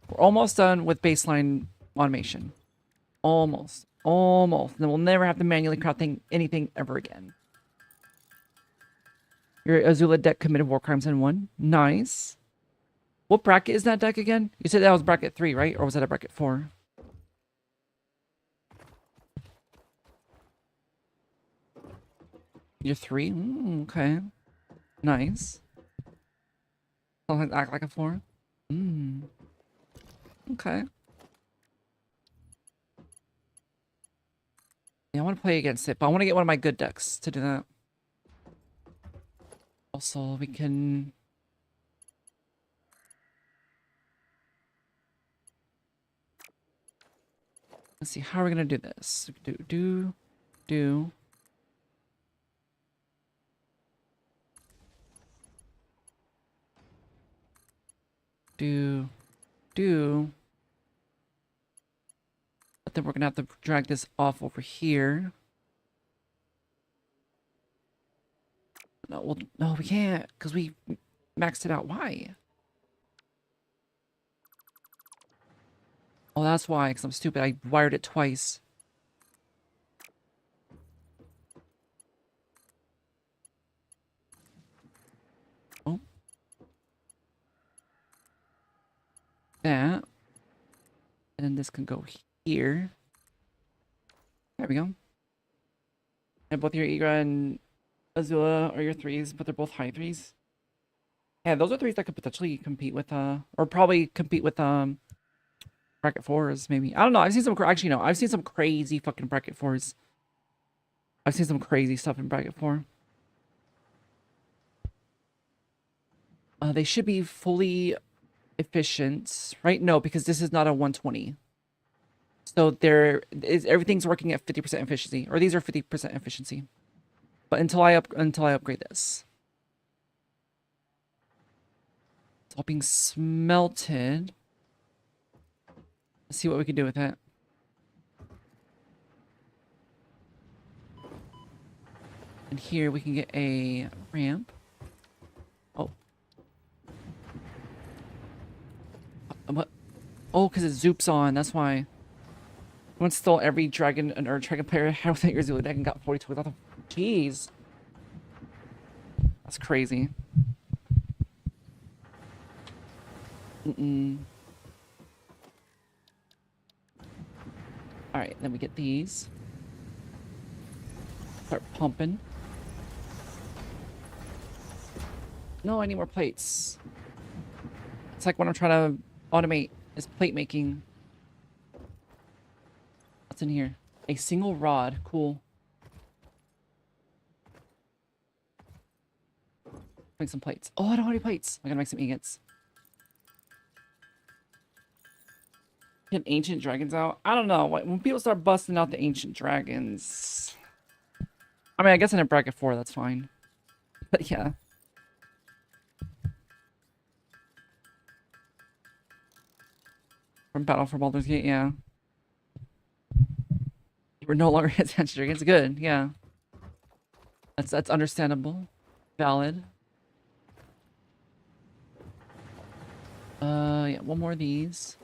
We're almost done with baseline automation. Almost. Almost. Then we'll never have to manually craft anything ever again. Your Azula deck committed war crimes in 1. Nice. What bracket is that deck again? You said that was bracket 3, right? Or was that a bracket 4? You're 3? Okay. Nice. Something act like a 4? Okay. Yeah, I want to play against it, but I want to get one of my good decks to do that. Also, we can... Let's see, how are we going to do this? Do. But then we're going to have to drag this off over here. No, we can't, because we maxed it out. Why? Oh, that's why, because I'm stupid. I wired it twice. Oh. That. And this can go here. There we go. And both your Igra and Azula are your 3s, but they're both high 3s. Yeah, those are 3s that could potentially compete with, or probably compete with, bracket 4s, maybe. I don't know. I've seen some, actually, no. I've seen some crazy fucking bracket 4s. I've seen some crazy stuff in bracket 4. They should be fully efficient, right? No, because this is not a 120. So everything's working at 50% efficiency, or these are 50% efficiency. But until I upgrade this. It's all being smelted. Let's see what we can do with it. And here we can get a ramp. Oh. What? Oh, because it zoops on. That's why. Once stole every dragon and Earth Dragon player had that years ago deck and got 42 without the. Jeez. That's crazy. Alright, then we get these. Start pumping. No, I need more plates. It's like when I'm trying to automate is plate making. What's in here? A single rod. Cool. Make some plates. Oh, I don't have any plates. I gotta make some ingots. Get ancient dragons out? I don't know. When people start busting out the ancient dragons... I mean, I guess in a bracket 4, that's fine. But yeah. From Battle for Baldur's Gate, yeah. We're no longer ancient dragons. Good, yeah. That's understandable. Valid. Yeah, one more of these.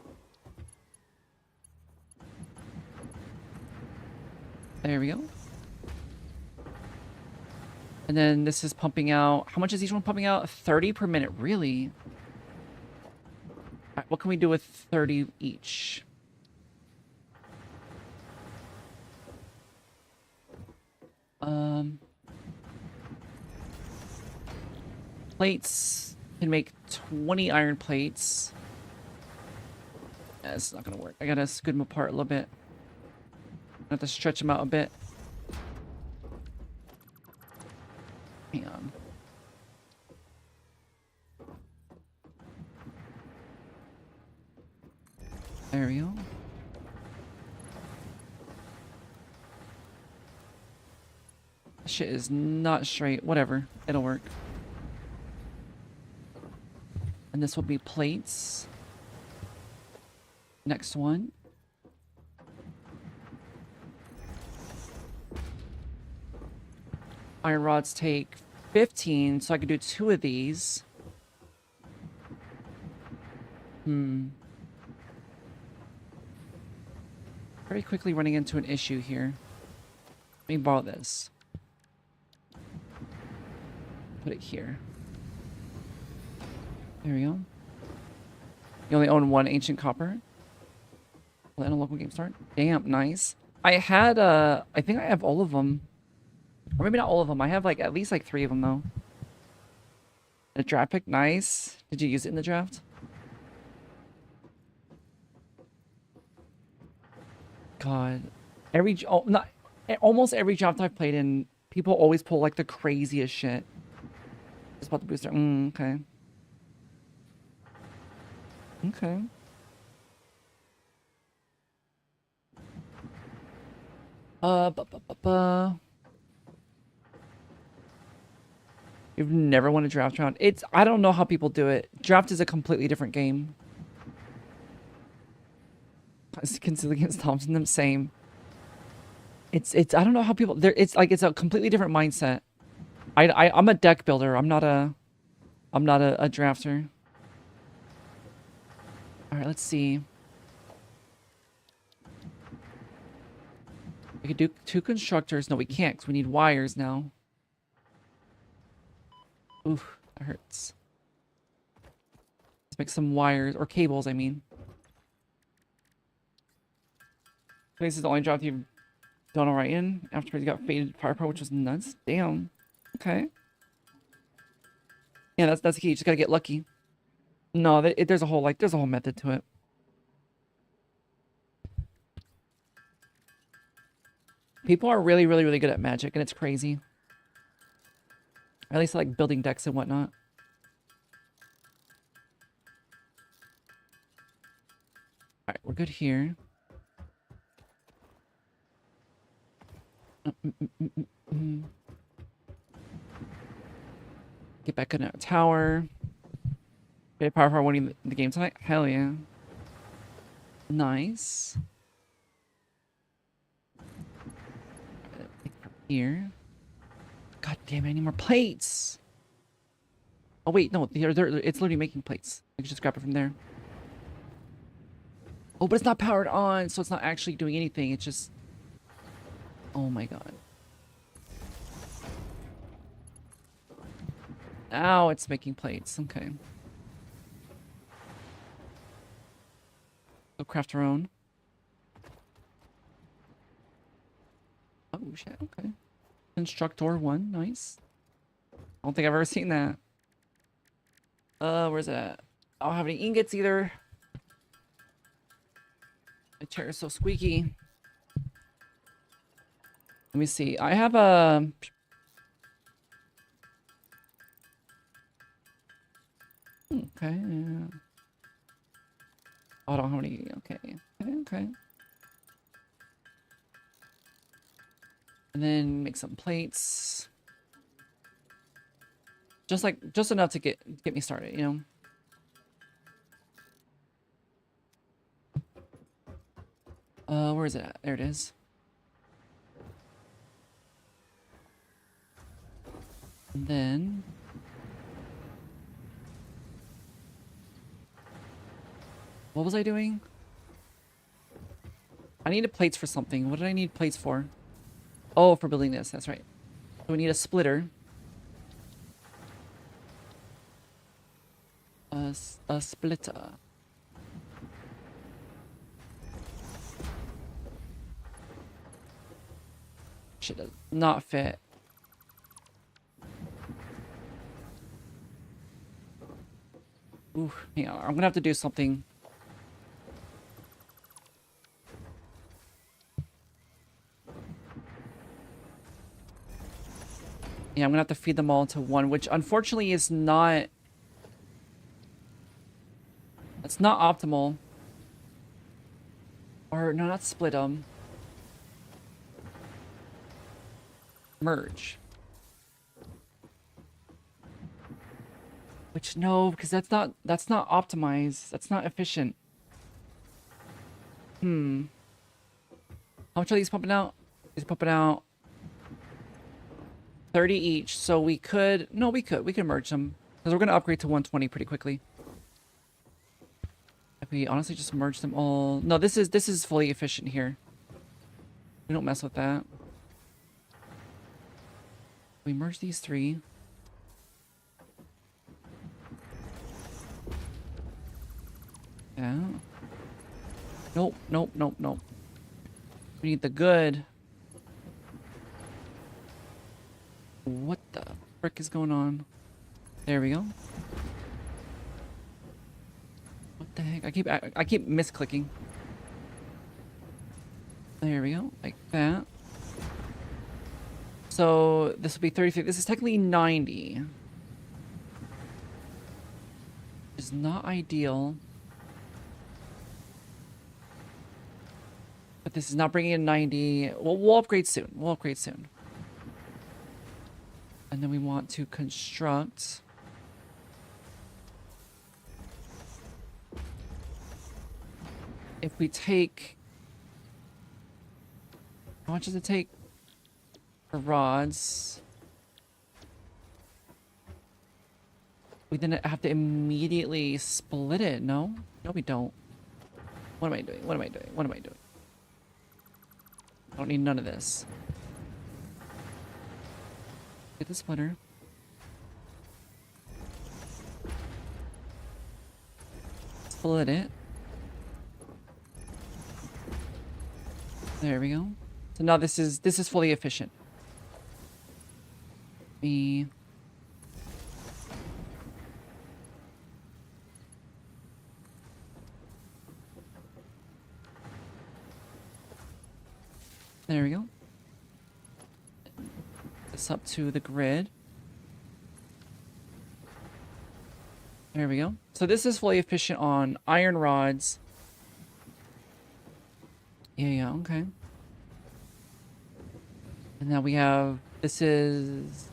There we go. And then this is pumping out... How much is each one pumping out? 30 per minute. Really? Alright, what can we do with 30 each? Plates can make 20 iron plates. That's not gonna work. I gotta scoot them apart a little bit. I have to stretch them out a bit. Hang on. There we go. Shit is not straight. Whatever. It'll work. And this will be plates. Next one. Iron rods take 15, so I could do 2 of these. Very quickly running into an issue here. Let me borrow this. Put it here. There we go. You only own 1 ancient copper. Let a local game start. Damn, nice. I had, I think I have all of them. Or maybe not all of them. I have like at least like 3 of them though. A draft pick, nice. Did you use it in the draft? God, almost every draft I've played in, people always pull like the craziest shit. Just about the booster. Okay. Okay. You've never won a draft round. I don't know how people do it. Draft is a completely different game. Consider against Thompson, them same. I don't know how people it's a completely different mindset. I'm a deck builder. I'm not a drafter. All right, let's see. We could do 2 constructors. No, we can't because we need wires now. Oof, that hurts. Let's make some wires or cables, I mean. This is the only draft you've done all right in. Afterwards, you got faded firepower, which was nuts. Damn. Okay. Yeah, that's the key. You just gotta get lucky. No, there's a whole method to it. People are really, really, really good at Magic, and it's crazy. At least like building decks and whatnot. Alright, we're good here. Get back in our tower. Bit power for winning the game tonight. Hell yeah. Nice. Here. God damn it, I need more plates. Oh wait, no, it's literally making plates. I can just grab it from there. Oh, but it's not powered on, so it's not actually doing anything. It's just... Oh my god. Ow, it's making plates. Okay. Go craft our own. Oh shit, okay. Constructor 1, nice. I don't think I've ever seen that. Where's it at? I don't have any ingots either. My chair is so squeaky. Let me see. I have a... Okay, yeah. Oh, I don't have any... Okay, okay. And then make some plates. Just enough to get me started, you know? Where is it at? There it is. And then... What was I doing? I needed plates for something. What did I need plates for? Oh, for building this. That's right. So we need a splitter. A splitter. Shit does not fit. Ooh, hang on. I'm gonna have to do something. Yeah, I'm gonna have to feed them all into one, which unfortunately is not... It's not optimal. Or, no, not split them. Merge. Which, no, because that's not optimized. That's not efficient. How much are these pumping out? These pumping out 30 each, so we could... No, we could merge them. Because we're going to upgrade to 120 pretty quickly. If we honestly just merge them all... No, this is fully efficient here. We don't mess with that. We merge these three. Yeah. Nope, nope, nope, nope. We need the good... What the frick is going on? There we go. What the heck? I keep misclicking. There we go, like that. So this will be 33. This is technically 90. Which is not ideal. But this is not bringing in 90. Well, we'll upgrade soon. We'll upgrade soon. And then we want to construct... If we take... How much does it take for rods? We then have to immediately split it, no? No, we don't. What am I doing? What am I doing? What am I doing? I don't need none of this. Get the splitter. Split it. There we go. So now this is fully efficient. There we go. This up to the grid. There we go. So this is fully efficient on iron rods. Yeah, okay. And now we have, this is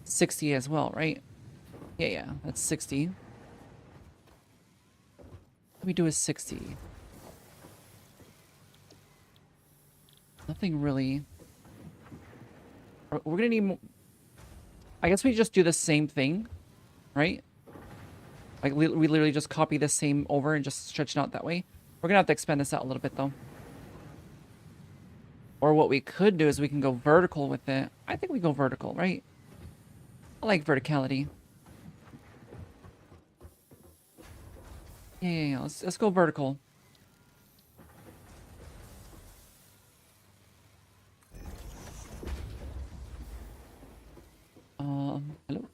60 as well, right? Yeah, that's 60. we do is 60. Nothing really. We're gonna need more. I guess we just do the same thing, right? Like we literally just copy the same over and just stretch it out that way. We're gonna have to expand this out a little bit though. Or what we could do is we can go vertical with it. I think we go vertical, right? I like verticality. Yeah. Let's go vertical. Hello.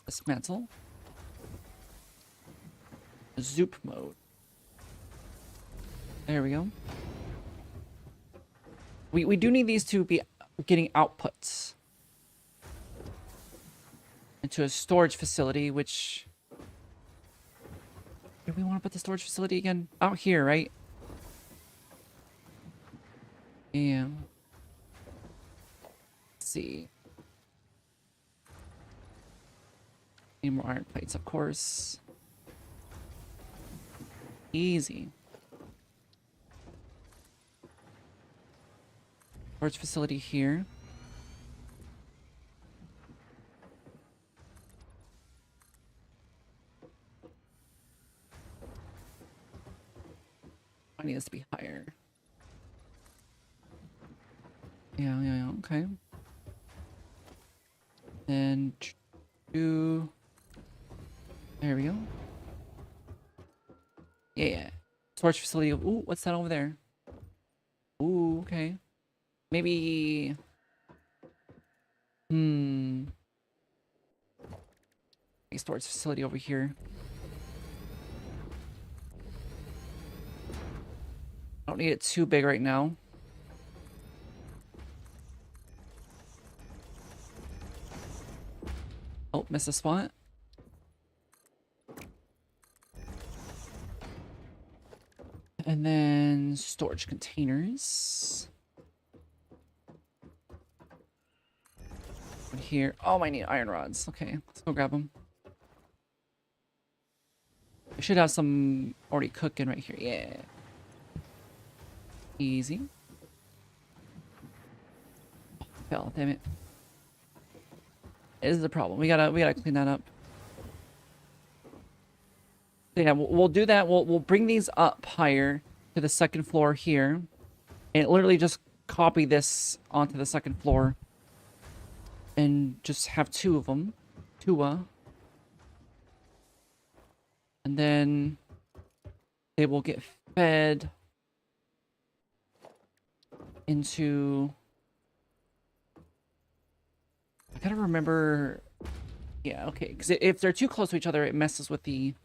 Dismantle. Zoop mode. There we go. We do need these to be getting outputs into a storage facility, which... Do we want to put the storage facility again? Out here, right? Yeah. Let's see. Need more iron plates, of course. Easy. Storage facility here. I need this to be higher. Yeah, okay. And two. There we go. Yeah. Storage facility. Ooh, what's that over there? Ooh, okay. Maybe... A storage facility over here. I don't need it too big right now. Oh, missed a spot. And then storage containers. One here. Oh, I need iron rods. Okay, let's go grab them. We should have some already cooking right here. Yeah. Easy. Fell, damn it. It is the problem. We gotta clean that up. Yeah, we'll do that. We'll bring these up higher to the second floor here, and literally just copy this onto the second floor, and just have two of them, and then they will get fed into. I gotta remember. Yeah, okay, because if they're too close to each other, it messes with the.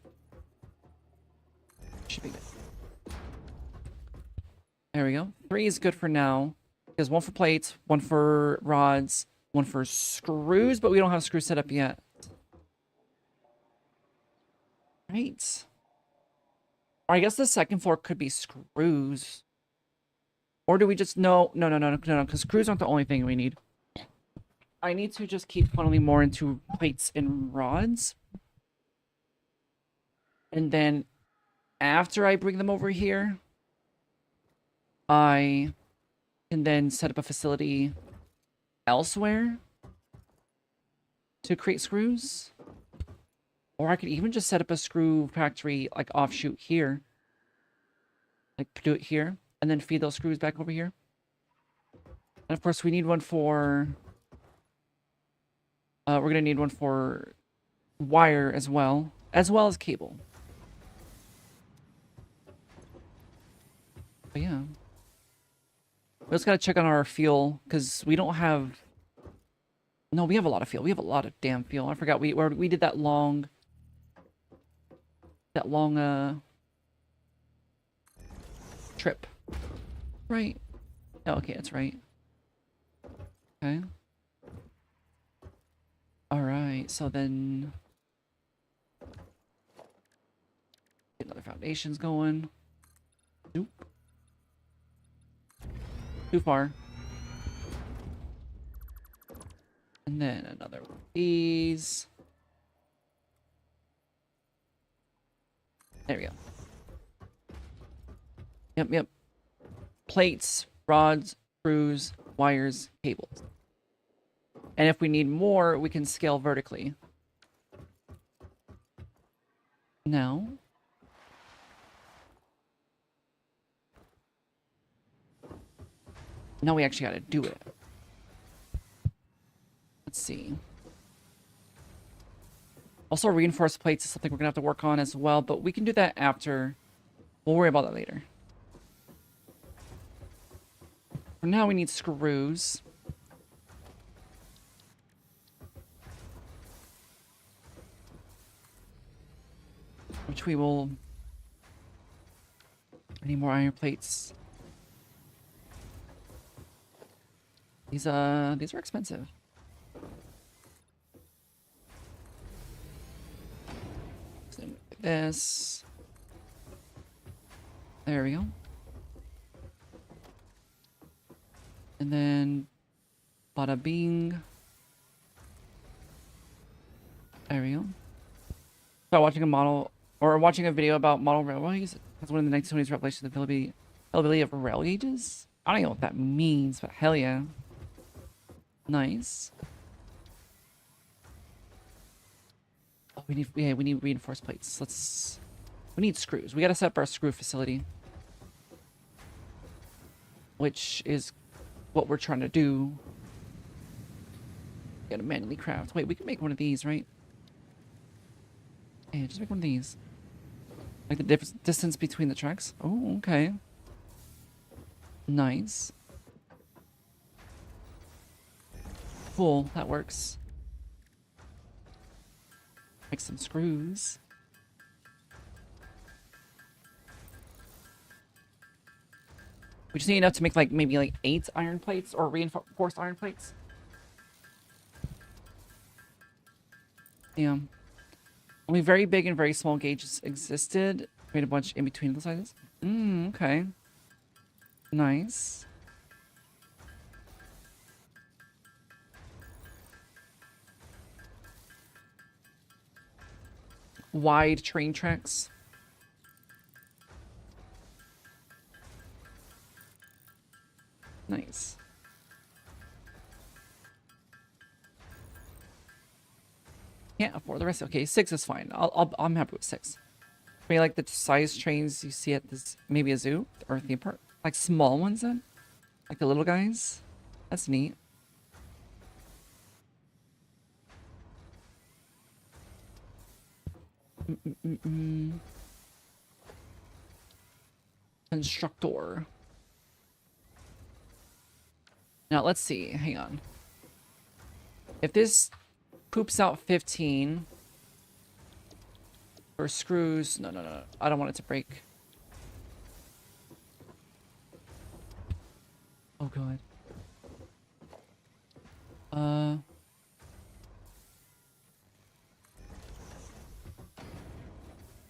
Should be good. There we go. 3 is good for now. There's 1 for plates, 1 for rods, 1 for screws, but we don't have screws set up yet. Right. Or I guess the second floor could be screws. Or do we just... No, because screws aren't the only thing we need. I need to just keep funneling more into plates and rods. And then after I bring them over here, I can then set up a facility elsewhere to create screws. Or I could even just set up a screw factory, like, offshoot here. Like, do it here, and then feed those screws back over here. And of course, we need one for... we're going to need one for wire as well as cable. But yeah. We just gotta check on our fuel, because we don't have... No, we have a lot of fuel. We have a lot of damn fuel. I forgot we did that long... trip. Right. Oh, okay, that's right. Okay. Alright, so then... Get another foundations going. Nope. Too far. And then another one of these. There we go. Yep, yep. Plates, rods, screws, wires, cables. And if we need more, we can scale vertically. Now. Now we actually got to do it. Let's see. Also, reinforced plates is something we're going to have to work on as well, but we can do that after. We'll worry about that later. For now, we need screws. Which we will... I need more iron plates. These are expensive. Something like this. There we go. And then bada bing. There we go. So watching a model or watching a video about model railways. That's one of the 1920s revelations of the availability of rail gauges. I don't even know what that means, but hell yeah. Nice. Oh, we need reinforced plates. We need screws. We gotta set up our screw facility. Which is what we're trying to do. Gotta manually craft. Wait, we can make one of these, right? Yeah, just make one of these. Like the distance between the tracks. Oh, okay. Nice. Cool, that works. Make some screws. We just need enough to make like maybe like 8 iron plates or reinforced iron plates. Yeah. Only very big and very small gauges existed. Made a bunch in between the sizes. Okay. Nice. Wide train tracks. Nice. Can't afford the rest. Okay, 6 is fine. I'm happy with 6. Maybe like the size trains you see at this, maybe a zoo or a theme park, like small ones then, like the little guys. That's neat. Constructor. Now let's see. Hang on. If this poops out 15 for screws, no. I don't want it to break. Oh god.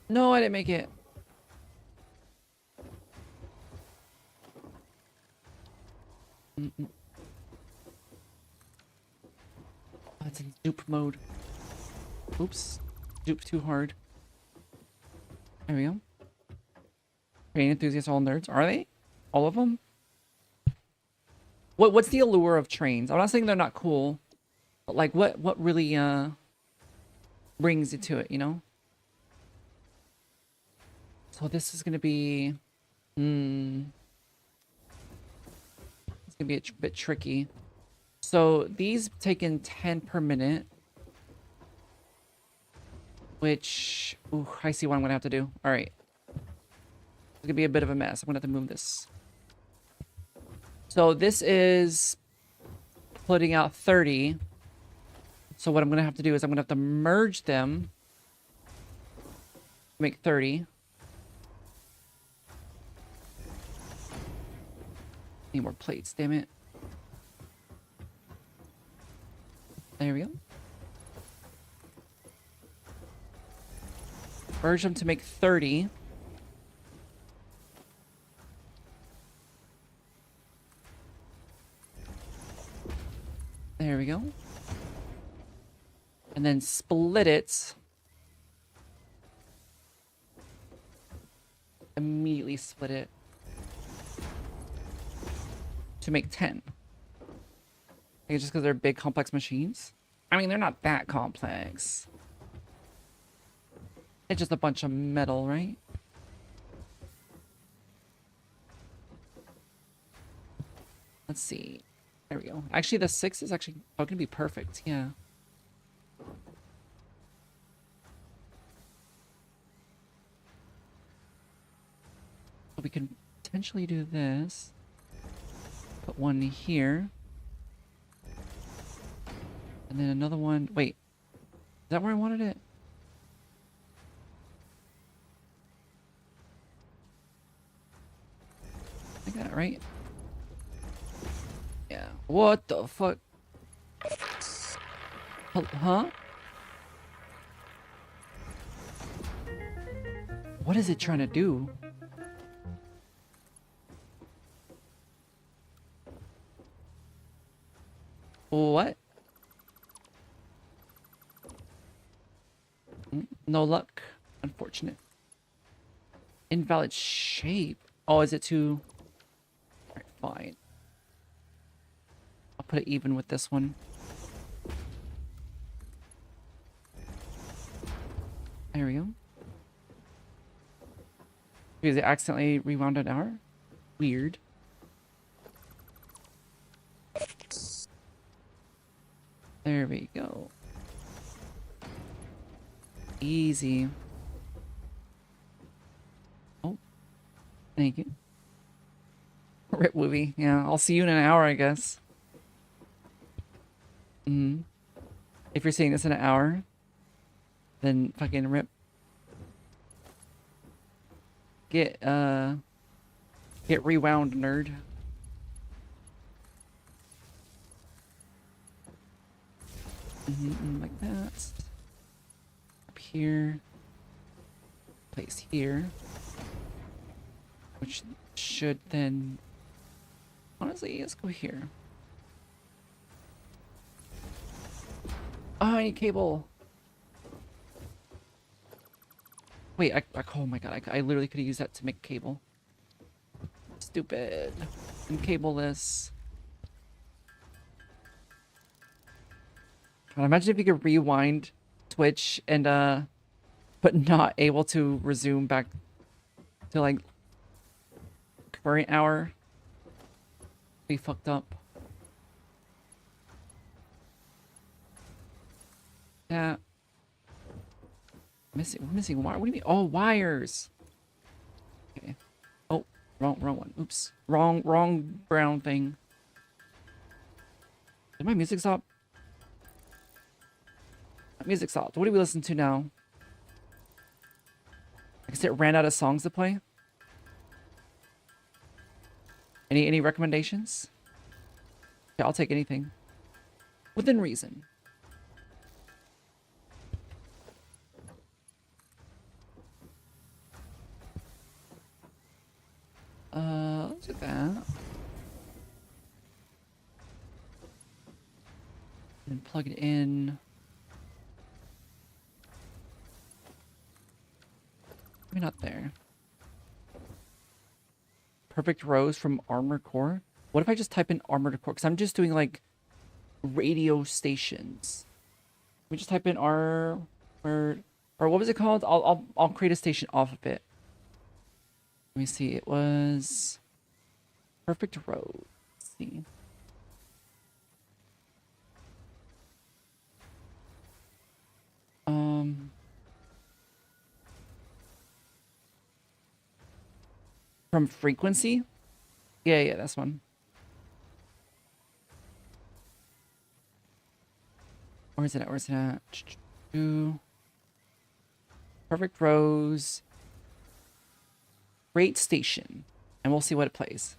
No, I didn't make it. Oh, it's in dupe mode. Oops. Dupe too hard. There we go. Train enthusiasts, all nerds. Are they? All of them? What's the allure of trains? I'm not saying they're not cool, but like what really brings you to it, you know? So this is gonna be it's gonna be a bit tricky. So these take in 10 per minute, which I see what I'm gonna have to do. All right, it's gonna be a bit of a mess. I'm gonna have to move this. So this is putting out 30. So what I'm gonna have to do is I'm gonna have to merge them to make 30. Need more plates, damn it. There we go. Merge them to make 30. There we go. And then split it immediately split it to make 10. Like, just because they're big, complex machines? I mean, they're not that complex. It's just a bunch of metal, right? Let's see. There we go. Actually, the 6 is actually going to be perfect. Yeah. So we can potentially do this. Put one here. And then another one. Wait. Is that where I wanted it? I got it right. Yeah. What the fuck? Huh? What is it trying to do? What? No luck. Unfortunate. Invalid shape. Oh, is it too... Alright, fine. I'll put it even with this one. There we go. Because it accidentally rewound an hour? Weird. There we go. Easy. Oh. Thank you. Rip Wooby. Yeah, I'll see you in an hour, I guess. If you're seeing this in an hour, then fucking rip. Get rewound, nerd. Like that. Up here. Place here. Which should then... Honestly, let's go here. Oh, I need cable. Wait, oh my god, I literally could have used that to make cable. Stupid. And cable-less. God, imagine if you could rewind Twitch and, but not able to resume back to, like, current hour. Be fucked up. Yeah. Missing wire. What do you mean? Oh, wires. Okay. Oh, wrong one. Oops. Wrong brown thing. Did my music stop? My music stopped. What do we listen to now? I guess it ran out of songs to play. Any recommendations? Yeah, I'll take anything. Within reason. Let's do that. And plug it in. Maybe not there. Perfect Rose from Armored Core. What if I just type in Armored Core? Because I'm just doing like radio stations. We just type in or what was it called? I'll create a station off of it. Let me see. It was Perfect Rose. Let's see. From Frequency? Yeah, that's one. Where's it at? Perfect Rose. Great Station. And we'll see what it plays.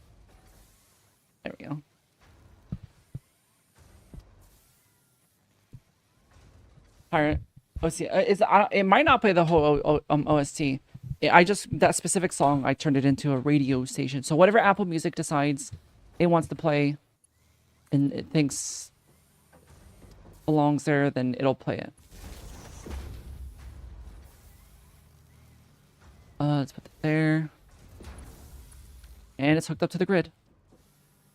There we go. Alright. OC. It might not play the whole OST. That specific song, I turned it into a radio station. So whatever Apple Music decides it wants to play and it thinks belongs there, then it'll play it. Let's put that there. And it's hooked up to the grid.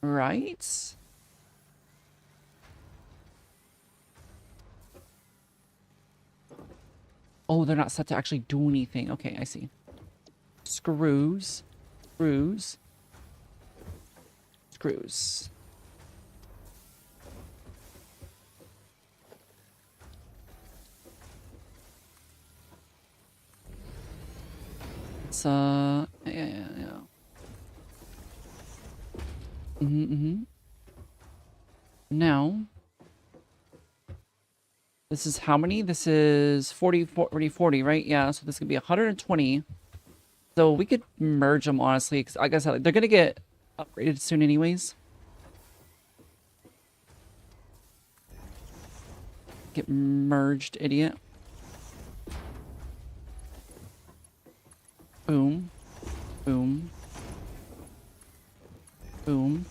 Right? Oh, they're not set to actually do anything. Okay, I see. Screws. Screws. Screws. It's, yeah. Now, this is how many? This is 40, 40, 40, right? Yeah, so this could be 120. So we could merge them, honestly, because like I said, they're going to get upgraded soon anyways. Get merged, idiot. Boom. Boom. Boom.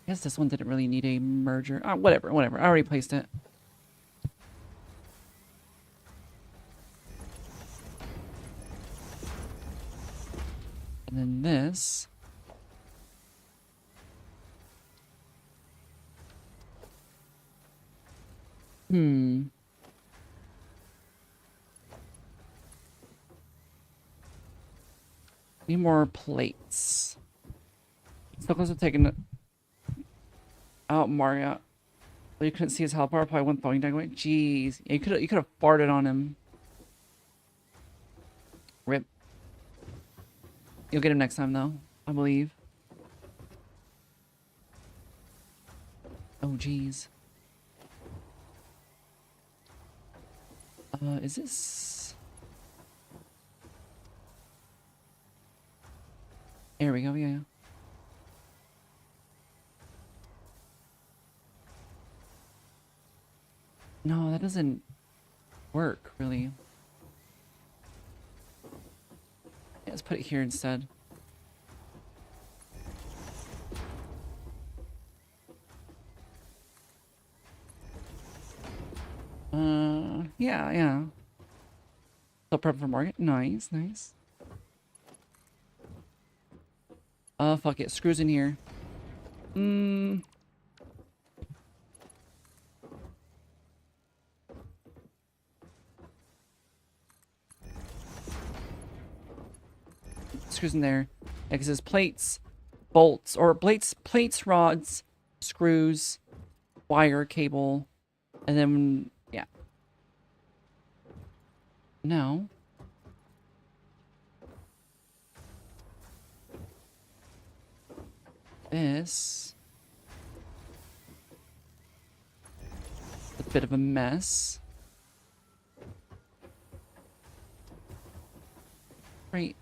I guess this one didn't really need a merger. Whatever. I already placed it. And then this. Need more plates. So close to taking it out, Mario. Well, you couldn't see his health bar. Probably went throwing down away. Jeez, yeah, you could have farted on him. Rip. You'll get him next time, though. I believe. Oh, jeez. Is this? There we go. Yeah. No, that doesn't work, really. Yeah, let's put it here instead. Yeah. So prep for market. Nice. Fuck it. Screws in here. Screws in there. Yeah, because it's plates, bolts, or plates, rods, screws, wire, cable, and then, yeah. Now, this is a bit of a mess. Right.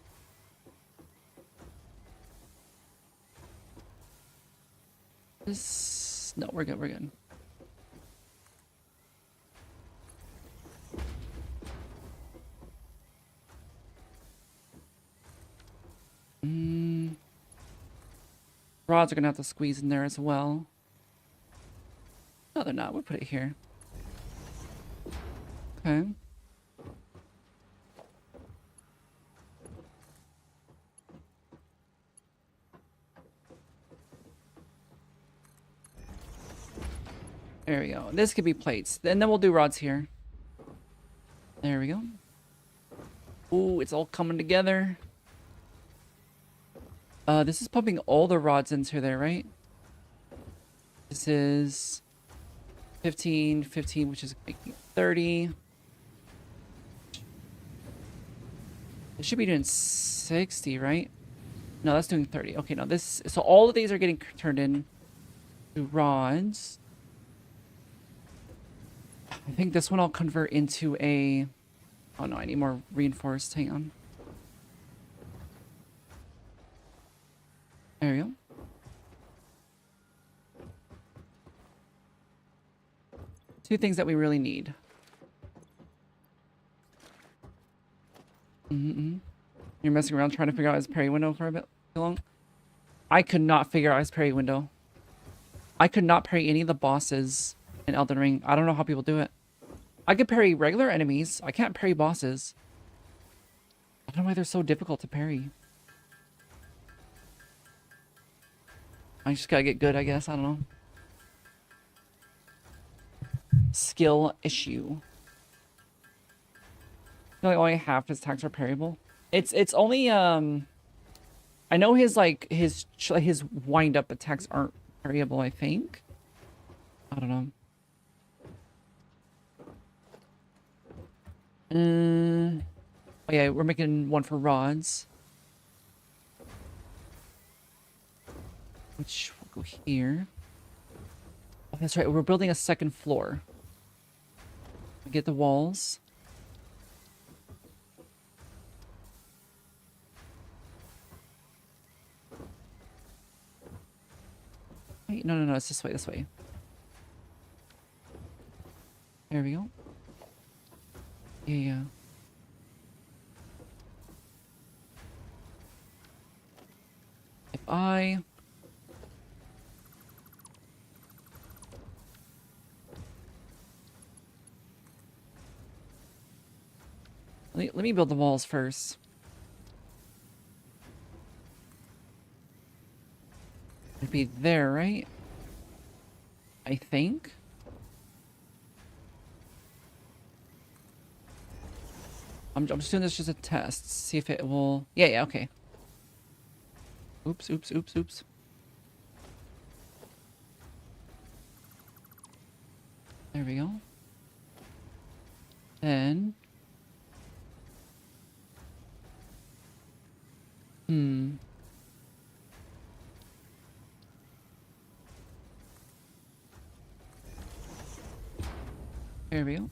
This, no, we're good. Rods are gonna have to squeeze in there as well. No, they're not. We'll put it here. Okay. There we go. This could be plates. And then we'll do rods here. There we go. Ooh, it's all coming together. This is pumping all the rods into there, right? This is 15, which is making 30. It should be doing 60, right? No, that's doing 30. Okay, no, this... So all of these are getting turned in to rods. I think this one I'll convert into a... Oh, no, I need more reinforced. Hang on. There we go. Two things that we really need. You're messing around trying to figure out his parry window for a bit too long. I could not figure out his parry window. I could not parry any of the bosses in Elden Ring. I don't know how people do it. I could parry regular enemies. I can't parry bosses. I don't know why they're so difficult to parry. I just gotta get good, I guess. I don't know. Skill issue. No, only half his attacks are parryable. It's only I know his like his wind up attacks aren't parryable, I think. I don't know. Oh yeah, we're making one for rods. Which will go here. Oh, that's right. We're building a second floor. We get the walls. Wait, no, it's this way, this way. There we go. Yeah. If I... Let me build the walls first. It'd be there, right? I think. I'm just doing this just a test. See if it will... Yeah, okay. Oops. There we go. Then... There we go.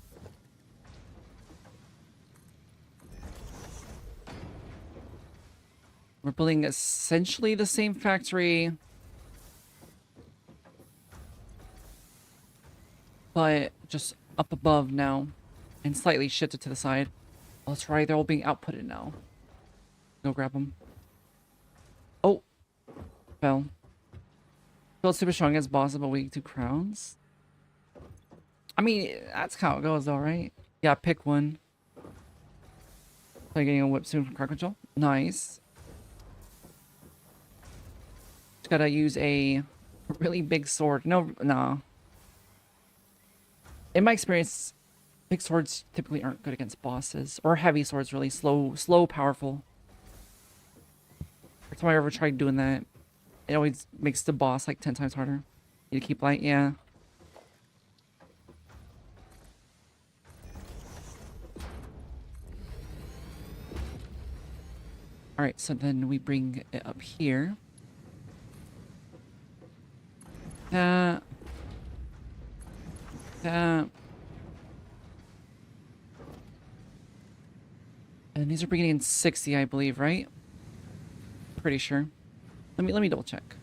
We're building essentially the same factory, but just up above now and slightly shifted to the side. Oh, that's right. They're all being outputted now. Go grab them. Oh, fell. Build super strong against bosses, but weak to crowns. I mean, that's how it goes, though, right? Yeah, pick one. Play getting a whip soon from crowd control. Nice. Just gotta use a really big sword. No. In my experience, big swords typically aren't good against bosses. Or heavy swords, really. Slow, powerful. Every time I ever tried doing that, it always makes the boss like 10 times harder. You keep light, yeah. Alright, so then we bring it up here. That. And these are bringing in 60, I believe, right? Pretty sure. Let me double check.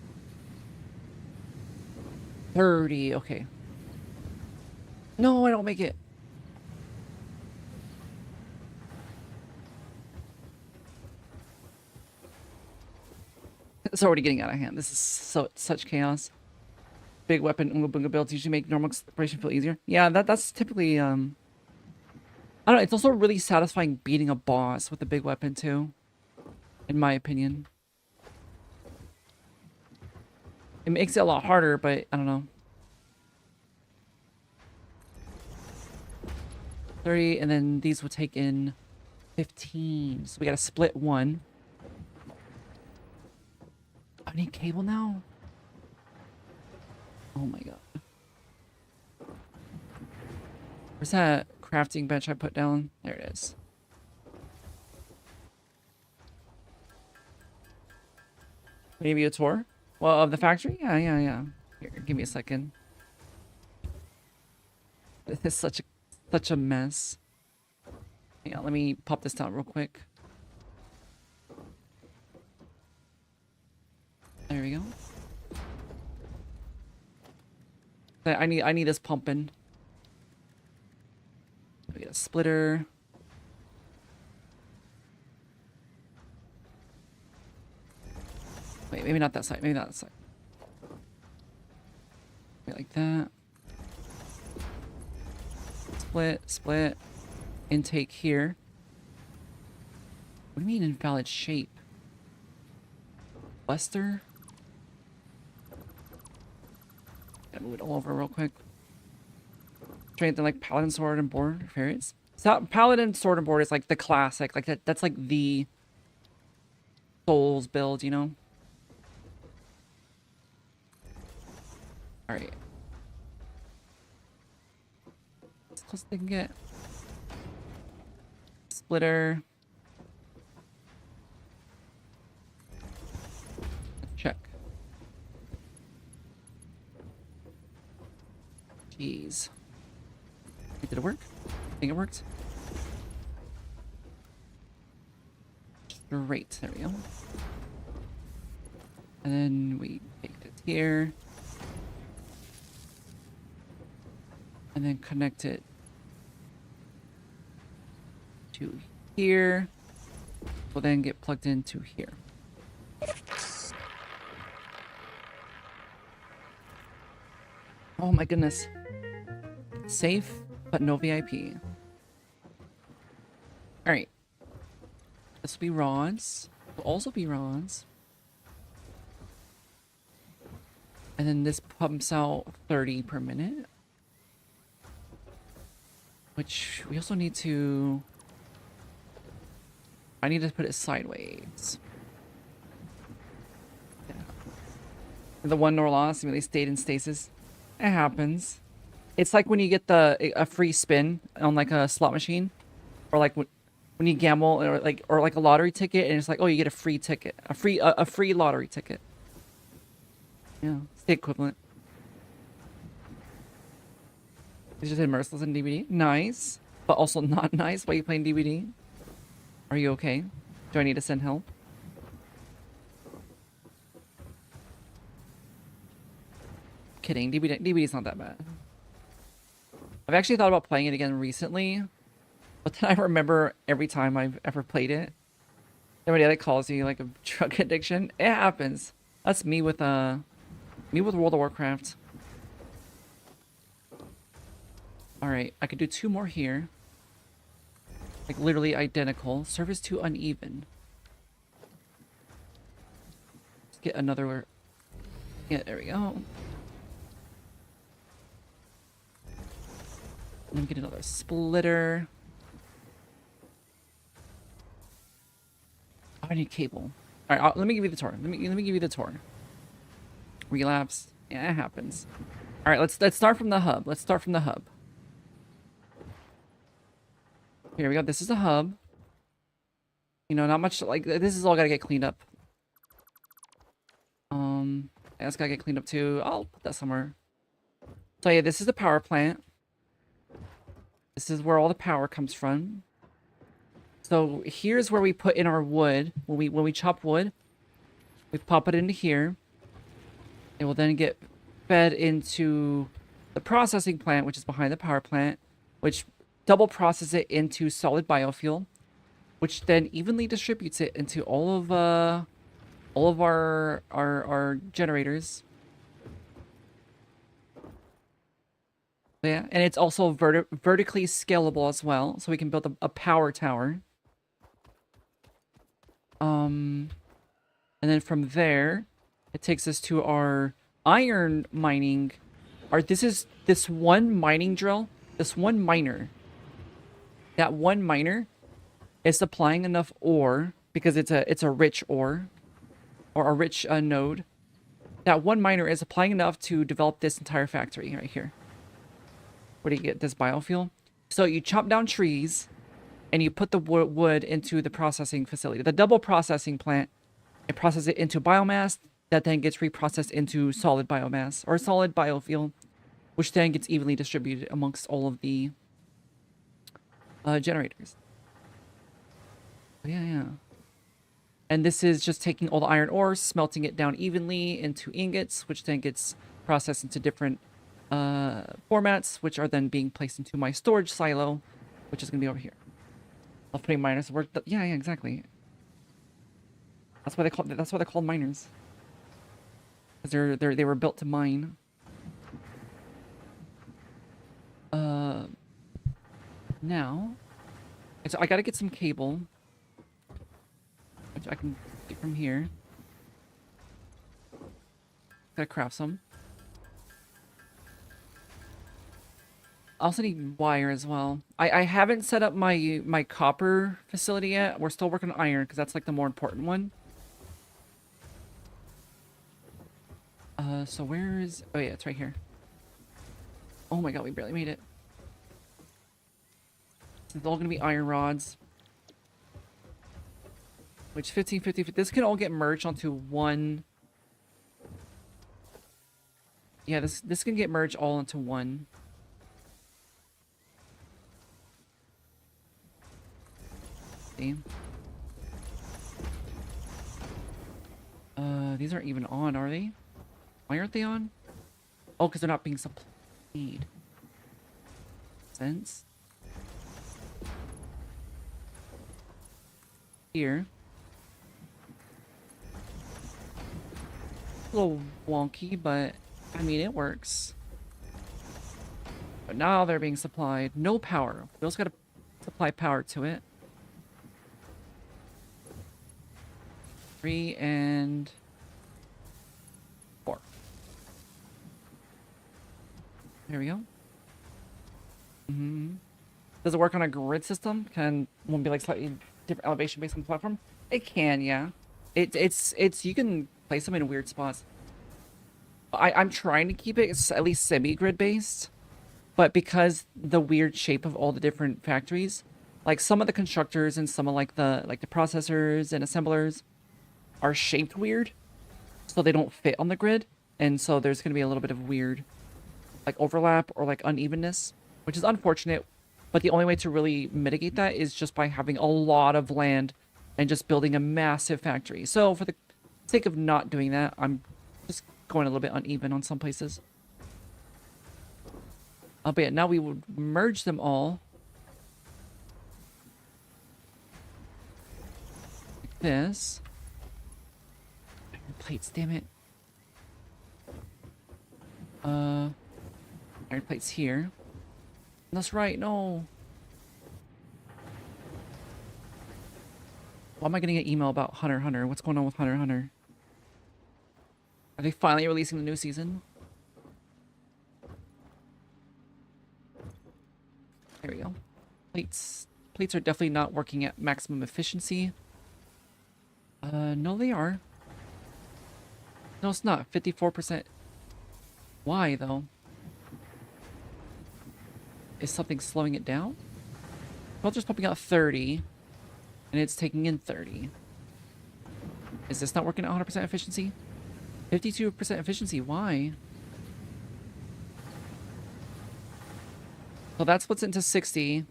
30, okay. No, I don't make it. It's already getting out of hand. This is such chaos. Big weapon Unga Bunga builds usually make normal exploration feel easier. Yeah, that's typically I don't know, it's also really satisfying beating a boss with a big weapon too. In my opinion. It makes it a lot harder, but I don't know. 30, and then these will take in 15. So we gotta split one. I need cable now? Oh my god. Where's that crafting bench I put down? There it is. Maybe a tour? Well, of the factory? Yeah. Here, give me a second. This is such a mess. Yeah, let me pop this down real quick. There we go. I need this pumping. We get a splitter. Wait, maybe not that side. Maybe not that side. Like that. Split. Intake here. What do you mean invalid shape? Wester? Gotta move it all over real quick. Strength like Paladin Sword and Board Fairies. So Paladin Sword and Board is like the classic. Like that's like the Souls build, you know? Alright. As close as they can get. Splitter. Check. Jeez. Did it work? I think it worked. Straight. There we go. And then we take it here. And then connect it to here. Will then get plugged into here. Oh my goodness. Safe, but no VIP. Alright. This will be rods. Will also be rods. And then this pumps out 30 per minute. Which we also need to... I need to put it sideways. Yeah. And the one Norloss really stayed in stasis. It happens. It's like when you get a free spin on like a slot machine, or like when you gamble, or like a lottery ticket, and it's like, oh, you get a free ticket, a free lottery ticket. Yeah, it's the equivalent. It's just immersive in DVD. Nice, but also not nice. Why are you playing DVD? Are you okay? Do I need to send help? Kidding. DVD's not that bad. I've actually thought about playing it again recently, but then I remember every time I've ever played it, everybody that calls you like a drug addiction. It happens. That's me with World of Warcraft. All right, I could do 2 more here. Like literally identical. Service too uneven. Let's get another. Yeah, there we go. Let me get another splitter. Oh, I need cable. All right, let me give you the tour. Let me give you the tour. Relapse. Yeah, it happens. All right, let's start from the hub. Let's start from the hub. Here we go. This is the hub. You know, not much like this is all gotta get cleaned up. That's gotta get cleaned up too. I'll put that somewhere. So yeah, this is the power plant. This is where all the power comes from. So here's where we put in our wood. When we chop wood, we pop it into here. It will then get fed into the processing plant, which is behind the power plant, which double process it into solid biofuel, which then evenly distributes it into all of our generators. Yeah, and it's also vertically scalable as well, so we can build a power tower. And then from there, it takes us to our iron mining. This one mining drill, this one miner. That one miner is supplying enough ore because it's a rich ore, or a rich node. That one miner is supplying enough to develop this entire factory right here. Where do you get this biofuel? So you chop down trees, and you put the wood into the processing facility, the double processing plant. It processes it into biomass that then gets reprocessed into solid biomass or solid biofuel, which then gets evenly distributed amongst all of the generators. Yeah. And this is just taking all the iron ore, smelting it down evenly into ingots, which then gets processed into different formats, which are then being placed into my storage silo, which is going to be over here. Love putting miners to work. Yeah, exactly. That's why they're called miners. Because they were built to mine. Now, so I gotta get some cable, which I can get from here. Gotta craft some. I also need wire as well. I haven't set up my copper facility yet. We're still working on iron because that's like the more important one. So where is... Oh yeah, it's right here. Oh my god, we barely made it. It's all gonna be iron rods. Which 1550, this can all get merged onto one. Yeah, this can get merged all into one. See? These aren't even on, are they? Why aren't they on? Oh, because they're not being supplied. Sense. Here. A little wonky, but I mean, it works. But now they're being supplied. No power. We also got to supply power to it. 3 and 4. There we go. Does it work on a grid system? Can one be like slightly different elevation based on the platform? It can, yeah. It's you can place them in weird spots. I'm trying to keep it at least semi-grid based, but because the weird shape of all the different factories, like some of the constructors and some of like the processors and assemblers are shaped weird, so they don't fit on the grid, and so there's going to be a little bit of weird like overlap or like unevenness, which is unfortunate, but the only way to really mitigate that is just by having a lot of land and just building a massive factory. So for the sake of not doing that, I'm just going a little bit uneven on some places. But yeah, now we would merge them all. Like this. Iron plates, damn it. Iron plates here. That's right, no. Why am I getting an email about Hunter x Hunter? What's going on with Hunter x Hunter? Are they finally releasing the new season? There we go. Plates. Plates are definitely not working at maximum efficiency. No, they are. No, it's not. 54%. Why, though? Is something slowing it down? Filter's pumping out 30, and it's taking in 30. Is this not working at 100% efficiency? 52% efficiency, why? So that splits into 60.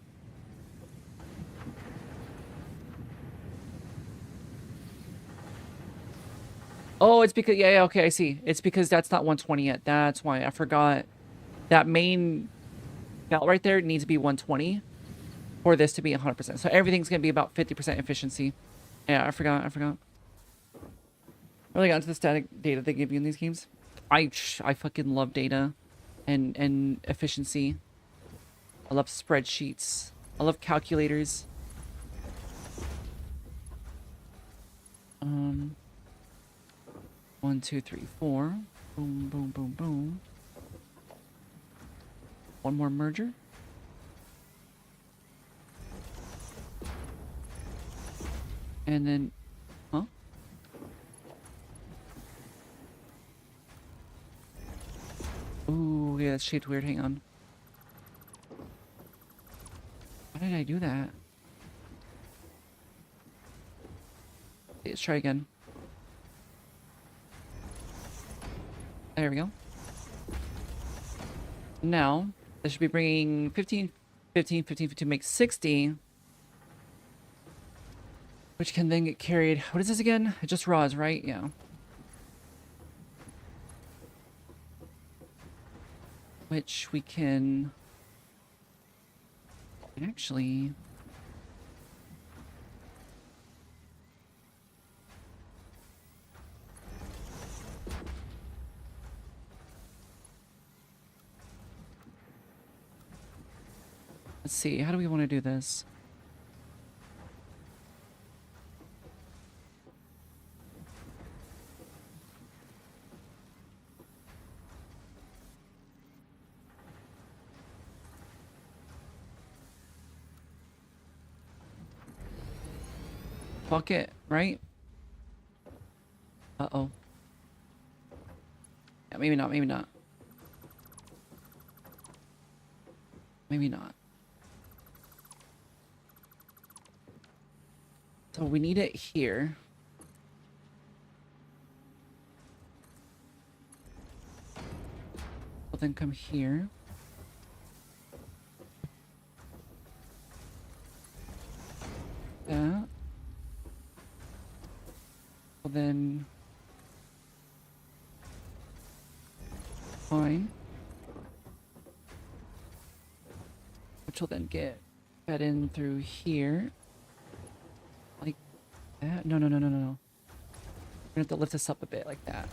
Oh, it's because, yeah, okay, I see. It's because that's not 120 yet. That's why I forgot. That main belt right there needs to be 120 for this to be 100%. So everything's going to be about 50% efficiency. Yeah, I forgot. Really got into the static data they give you in these games. I fucking love data and efficiency. I love spreadsheets. I love calculators. 1, 2, 3, 4. Boom, boom, boom, boom. One more merger. And then, huh? Ooh, yeah, that's shaped weird. Hang on. Why did I do that? Let's try again. There we go. Now, this should be bringing 15, 15, 15, 15, make 60. Which can then get carried. What is this again? It's just rods, right? Yeah. Which we can... Actually... Let's see, how do we want to do this? bucket, right? Uh-oh. Yeah, maybe not, maybe not. Maybe not. So we need it here. We'll then come here. That. Well then... Fine. Which will then get fed in through here. Like that? No, no, no, no, no, no. We're gonna have to lift this up a bit like that.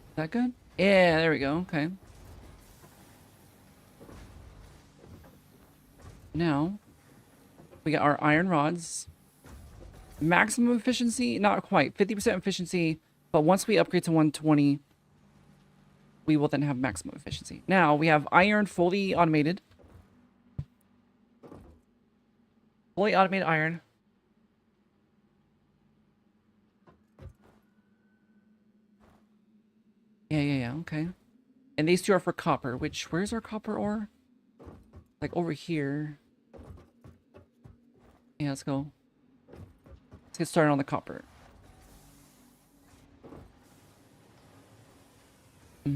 Is that good? Yeah, there we go. Okay. Now, we got our iron rods. Maximum efficiency? Not quite. 50% efficiency. But once we upgrade to 120, we will then have maximum efficiency. Now, we have iron fully automated. Fully automated iron. Yeah, okay. And these two are for copper, which, where's our copper ore? Like over here. Yeah, let's go. Let's get started on the copper. Yeah,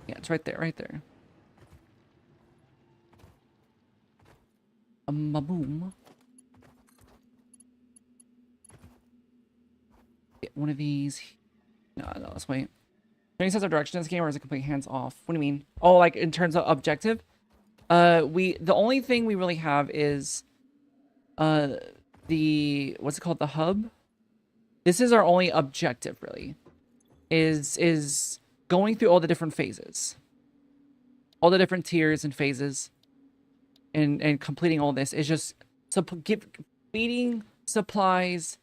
it's right there, right there. Boom. Get one of these. No, let's wait. Any sense of direction in this game, or is it complete hands off? What do you mean? Oh, like in terms of objective? The only thing we really have is the what's it called? The hub. This is our only objective, really. Is going through all the different phases. All the different tiers and phases. And completing all this is just feeding supplies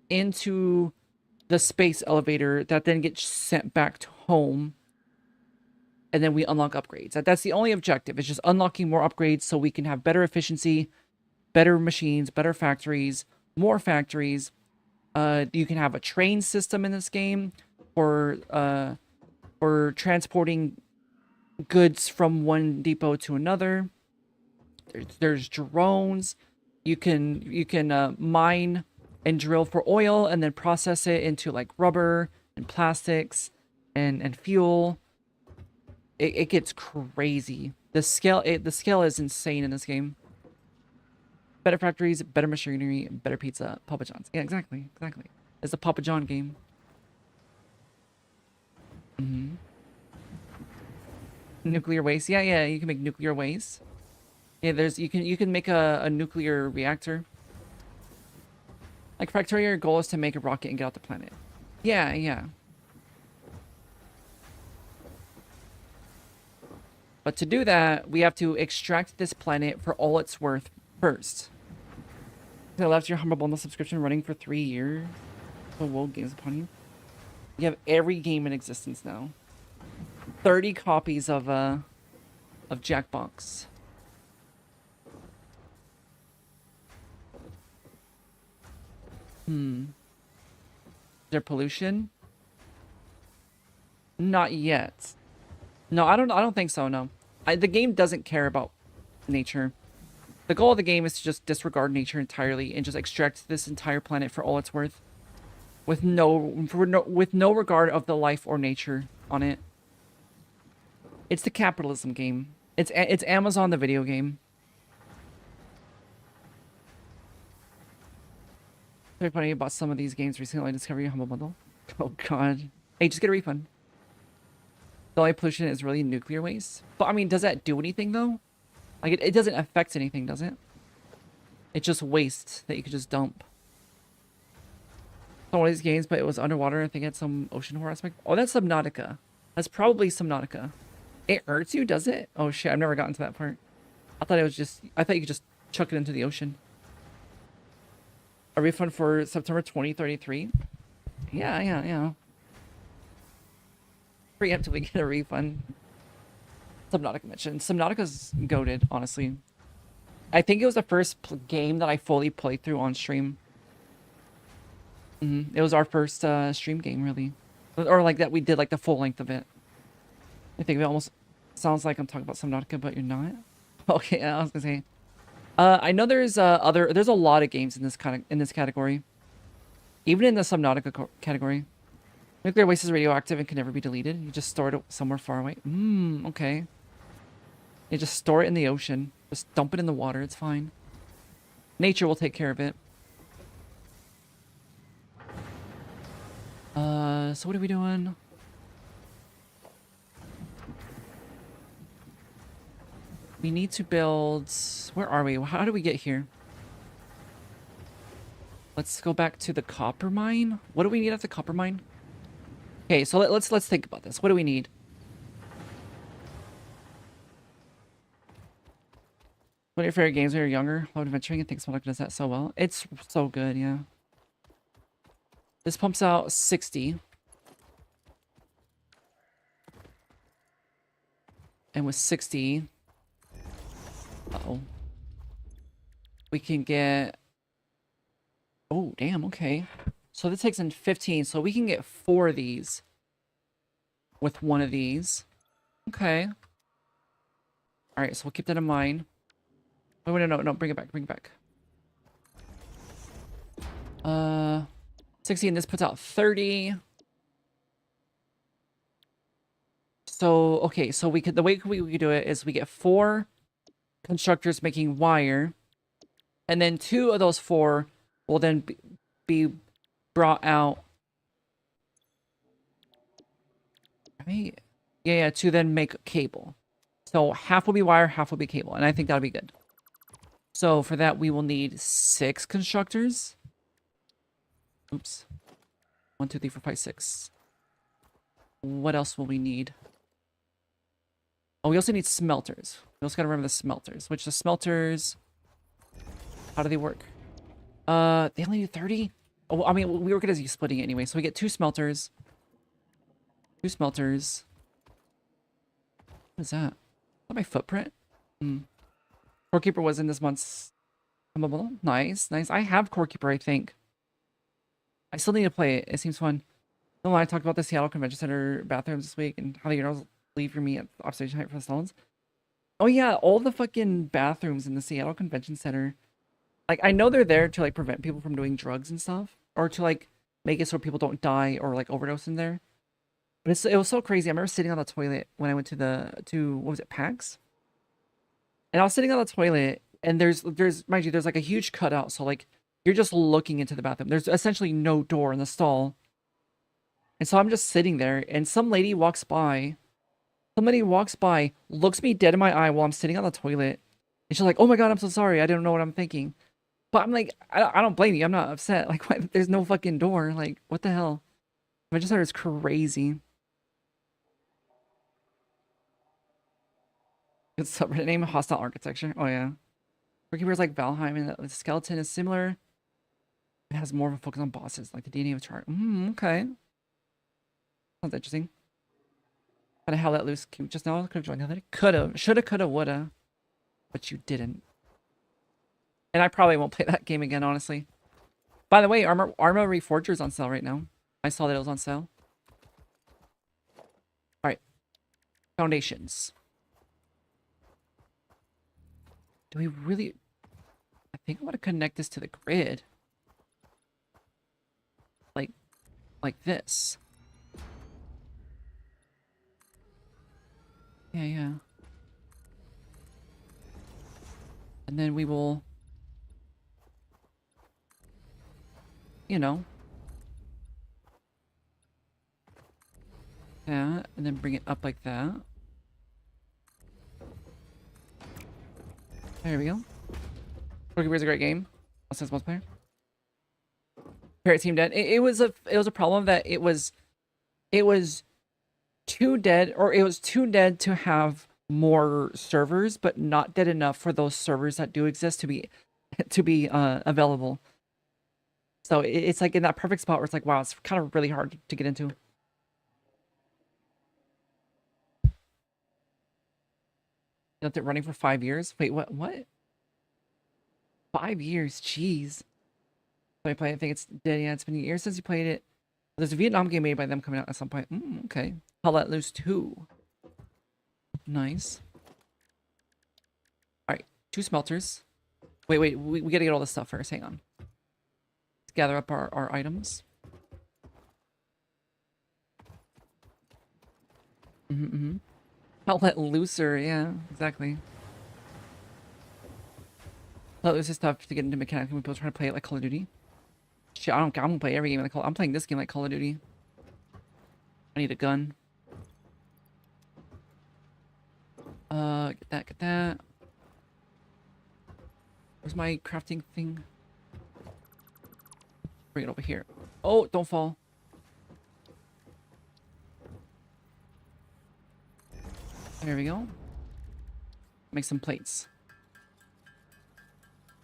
into the space elevator that then gets sent back to home, and then we unlock upgrades. That's the only objective. It's just unlocking more upgrades so we can have better efficiency, better machines, better factories, more factories. You can have a train system in this game for transporting goods from one depot to another. There's drones. You can mine and drill for oil and then process it into like rubber and plastics and fuel. It gets crazy. The scale is insane in this game. Better factories, better machinery, better pizza, Papa John's. Yeah, exactly. It's a Papa John game. Nuclear waste. Yeah, you can make nuclear waste. Yeah, you can make a nuclear reactor. Like Factorio, your goal is to make a rocket and get off the planet. Yeah. But to do that, we have to extract this planet for all it's worth first. I left your humble bundle subscription running for 3 years. So woe games upon you. You have every game in existence now. 30 copies of Jackbox. Is there pollution? Not yet. No, I don't think so, no. The game doesn't care about nature. The goal of the game is to just disregard nature entirely and just extract this entire planet for all it's worth. With no regard of the life or nature on it. It's the capitalism game. It's Amazon the video game. Very funny about some of these games recently. Discover your humble bundle. Oh god. Hey, just get a refund. The only pollution is really nuclear waste. But I mean, does that do anything though? Like it doesn't affect anything, does it? It's just waste that you could just dump. It's one of these games, but it was underwater. I think it had some ocean horror aspect. Oh, that's Subnautica. That's probably Subnautica. It hurts you, does it? Oh shit, I've never gotten to that part. I thought you could just chuck it into the ocean. A refund for September 2033. Yeah. Preemptively get a refund. Subnautica mentioned. Subnautica's goated, honestly. I think it was the first game that I fully played through on stream. It was our first stream game, really. Or like that we did like the full length of it. I think it almost sounds like I'm talking about Subnautica, but you're not. Okay, I was gonna say. I know there's there's a lot of games in this category. Even in the Subnautica category. Nuclear waste is radioactive and can never be deleted. You just store it somewhere far away. Okay. You just store it in the ocean. Just dump it in the water. It's fine. Nature will take care of it. So what are we doing? We need to build... Where are we? How do we get here? Let's go back to the copper mine. What do we need at the copper mine? Okay, so let's think about this. What do we need? One of your favorite games when you're younger? Love adventuring and thinks Sonic does that so well. It's so good, yeah. This pumps out 60. And with 60... Uh-oh. We can get... Oh, damn, okay. So this takes in 15, so we can get 4 of these. With one of these. Okay. Alright, so we'll keep that in mind. Oh, wait, no, bring it back, bring it back. 60, and this puts out 30. So, okay, so we could, the way we could do it is we get 4 constructors making wire, and then 2 of those 4 will then be brought out. Right? Yeah, to then make cable. So half will be wire, half will be cable, and I think that'll be good. So for that, we will need 6 constructors. Oops. 1, 2, 3, 4, 5, 6. What else will we need? Oh, we also need smelters. We also gotta remember the smelters. Which the smelters... How do they work? They only need 30? Oh, I mean, we were gonna be splitting it anyway. So we get 2 smelters. 2 smelters. What is that? Is that my footprint? Core Keeper was in this month's... Nice, nice. I have Core Keeper, I think. I still need to play it. It seems fun. No, I talked about the Seattle Convention Center bathrooms this week and how the urinals leave for me at observation height for the stones. Oh yeah, all the fucking bathrooms in the Seattle Convention Center. Like, I know they're there to, like, prevent people from doing drugs and stuff. Or to, like, make it so people don't die or, like, overdose in there. But it was so crazy. I remember sitting on the toilet when I went to what was it, PAX? And I was sitting on the toilet, and there's mind you, there's, like, a huge cutout. So, like, you're just looking into the bathroom. There's essentially no door in the stall. And so I'm just sitting there, and some lady walks by. Somebody walks by, looks me dead in my eye while I'm sitting on the toilet. And she's like, oh my god, I'm so sorry. I didn't know what I'm thinking. But I'm like, I don't blame you. I'm not upset. Like, why, there's no fucking door. Like, what the hell? I just thought it was crazy. It's subreddit name, Hostile Architecture. Oh, yeah. Keeper's like Valheim, and the skeleton is similar. It has more of a focus on bosses, like the DNA of chart. Okay. Sounds interesting. How the hell let loose just now? Could have joined the other day. Could've. Shoulda, coulda, woulda. But you didn't. And I probably won't play that game again, honestly. By the way, Arma Reforger is on sale right now. I saw that it was on sale. Alright. Foundations. Do we really... I think I want to connect this to the grid. Like this. Yeah. And then we will... You know. That, and then bring it up like that. There we go. Pokebear's a great game. Since multiplayer. Parrot Team dead. It was a problem that it was too dead, or it was too dead to have more servers, but not dead enough for those servers that do exist to be available. So it's like in that perfect spot where it's like, wow, it's kind of really hard to get into. Left it running for 5 years. Wait, what? 5 years, jeez. So I play. I think it's dead. Yeah, it's been years since you played it. There's a Vietnam game made by them coming out at some point. Okay. How Let Loose 2. Nice. All right, 2 smelters. Wait, we gotta get all this stuff first. Hang on. Let's gather up our items. How Let Looser, yeah, exactly. Let Loose is tough to get into mechanics when people trying to play it like Call of Duty. Shit, I'm gonna play every game like I'm playing this game like Call of Duty. I need a gun. Get that. Where's my crafting thing? Bring it over here. Oh, don't fall. There we go. Make some plates.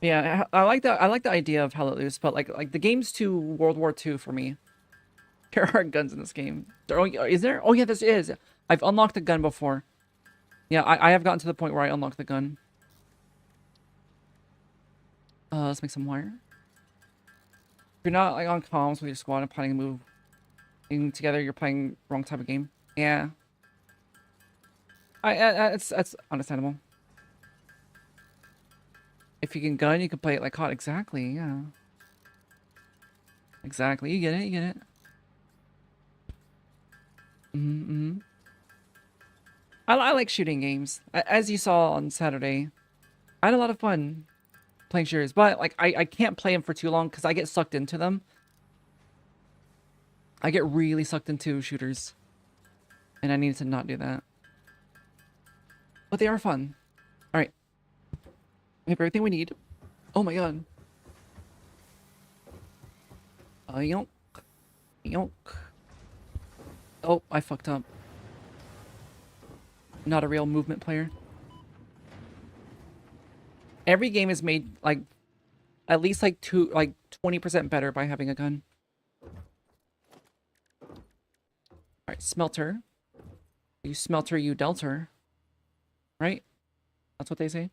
Yeah, I like that. I like the idea of Hell Let Loose, but like the game's too World War II for me. There are guns in this game. Is there? Oh yeah, this is. I've unlocked the gun before. Yeah, I have gotten to the point where I unlocked the gun. Let's make some wire. If you're not like on comms with your squad and planning to move together, you're playing wrong type of game. Yeah. That's understandable. If you can gun, you can play it like COD. Exactly, yeah. Exactly, you get it, you get it. I like shooting games. As you saw on Saturday, I had a lot of fun playing shooters, but like I can't play them for too long because I get sucked into them. I get really sucked into shooters, and I need to not do that. But they are fun. All right, we have everything we need. Oh my god. Yonk, yonk. Oh, I fucked up. Not a real movement player. Every game is made like at least like 20% better by having a gun. Alright, smelter. You smelter, you delter. Right? That's what they say.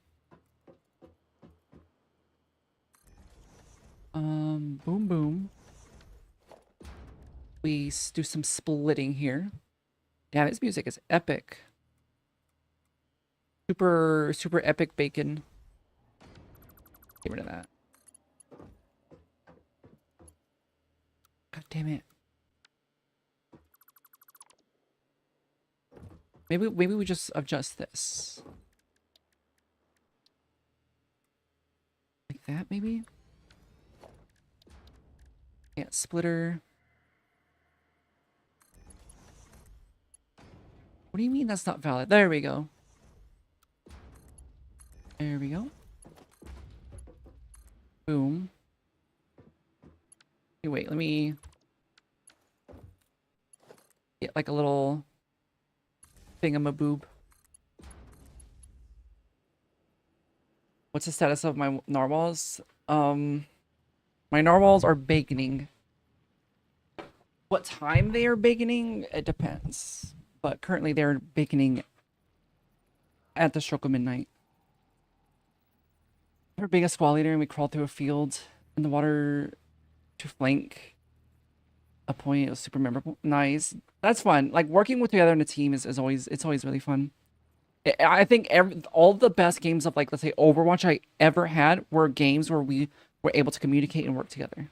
Boom boom. We do some splitting here. Damn, this music is epic. Super epic bacon. Get rid of that. God damn it. Maybe we just adjust this. Like that, maybe? Yeah, splitter. What do you mean that's not valid? There we go. There we go. Boom. Hey, wait, let me get like a little thingamaboob. What's the status of my narwhals? My narwhals are baconing. What time they are baconing, it depends. But currently they're baconing at the stroke of midnight. We're being a squall leader and we crawled through a field in the water to flank a point. It was super memorable. Nice. That's fun. Like working with together in a team is always really fun. I think all the best games of like, let's say Overwatch I ever had were games where we were able to communicate and work together.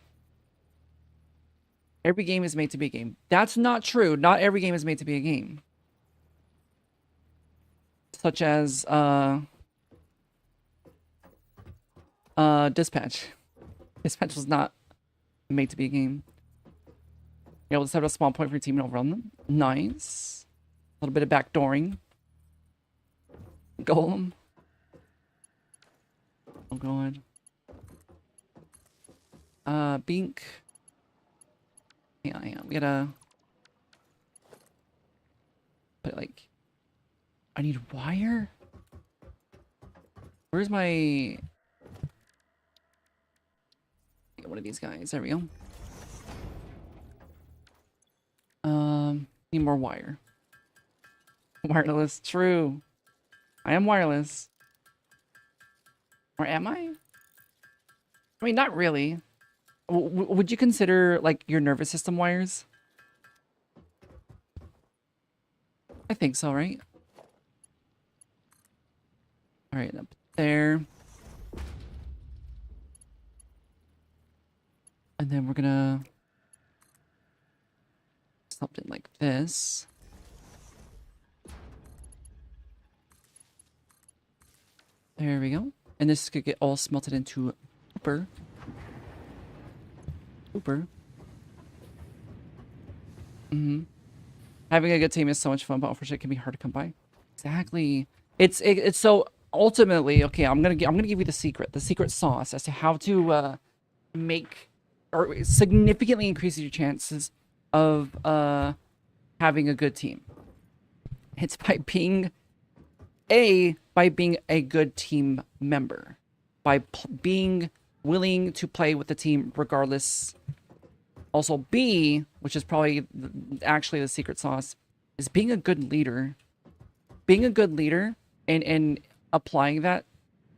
Every game is made to be a game. That's not true. Not every game is made to be a game. Such as Dispatch. Dispatch was not made to be a game. You're able to set up a spawn point for your team and overrun them. Nice. A little bit of backdooring. Golem. Oh god. Bink. Yeah, we gotta put it like, I need wire? Where's my get one of these guys. There we go. Need more wire. Wireless, true. I am wireless. Or am I? I mean, not really. Would you consider, like, your nervous system wires? I think so, right? Alright, up there. And then we're gonna... something like this. There we go. And this could get all smelted into copper. Cooper. Having a good team is so much fun, but unfortunately it can be hard to come by. Exactly. It's so ultimately, okay, I'm gonna give you the secret sauce as to how to make or significantly increase your chances of having a good team. It's by being a good team member, by being willing to play with the team regardless. Also, B, which is probably actually the secret sauce, is being a good leader. Being a good leader and applying that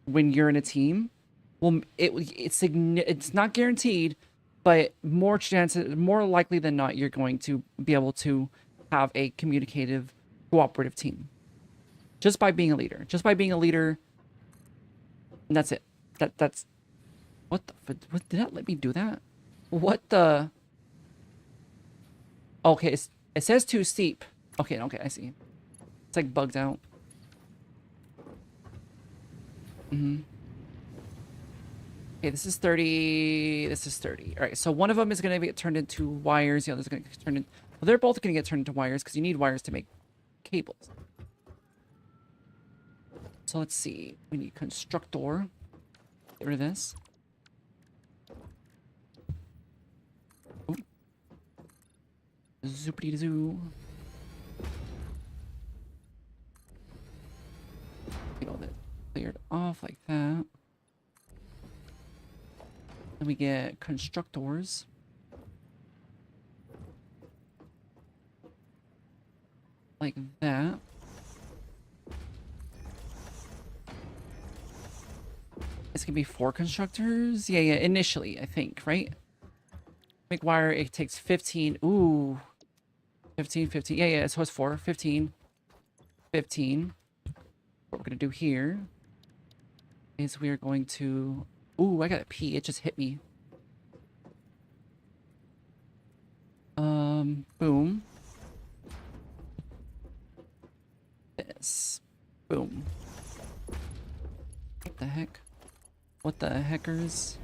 when you're in a team, well, it's not guaranteed, but more likely than not, you're going to be able to have a communicative, cooperative team. Just by being a leader. Just by being a leader. And that's it. That's... What did that let me do that? What the... Okay, it says too steep. Okay, I see. It's like bugged out. Okay, this is 30. This is 30. All right, so one of them is going to get turned into wires. The other's going to get turned into... Well, they're both going to get turned into wires because you need wires to make cables. So let's see. We need constructor. Get rid of this. Ooh. Zoopity zoo. Get all that cleared off like that. Then we get constructors. Like that. It's gonna be 4 constructors? Yeah, initially, I think, right? Make wire, it takes 15. Ooh. 15. Yeah, so it's 4. 15. What we're gonna do here is we are going to... Ooh, I gotta pee. It just hit me. Boom. This. Boom. What the heck? What the heckers?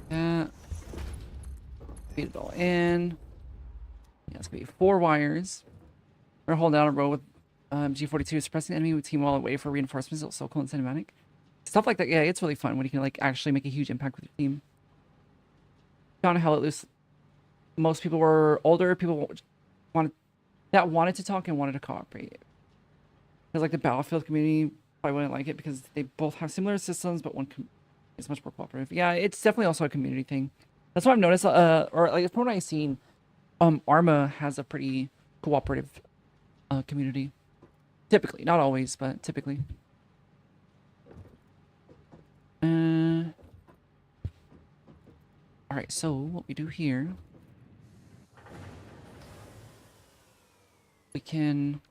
That. Feed it all in. Yeah, it's gonna be 4 wires. We're holding down a row with G42, suppressing the enemy with team while away for reinforcements. It's so cool and cinematic. Stuff like that, yeah, it's really fun when you can like actually make a huge impact with your team. Found how it loose. Most people were older. People wanted to talk and wanted to cooperate. Because like the Battlefield community probably wouldn't like it because they both have similar systems, but one is much more cooperative. Yeah, it's definitely also a community thing. That's what I've noticed. Or like from what I've seen, Arma has a pretty cooperative community. Typically, not always, but typically. Alright, so what we do here, we can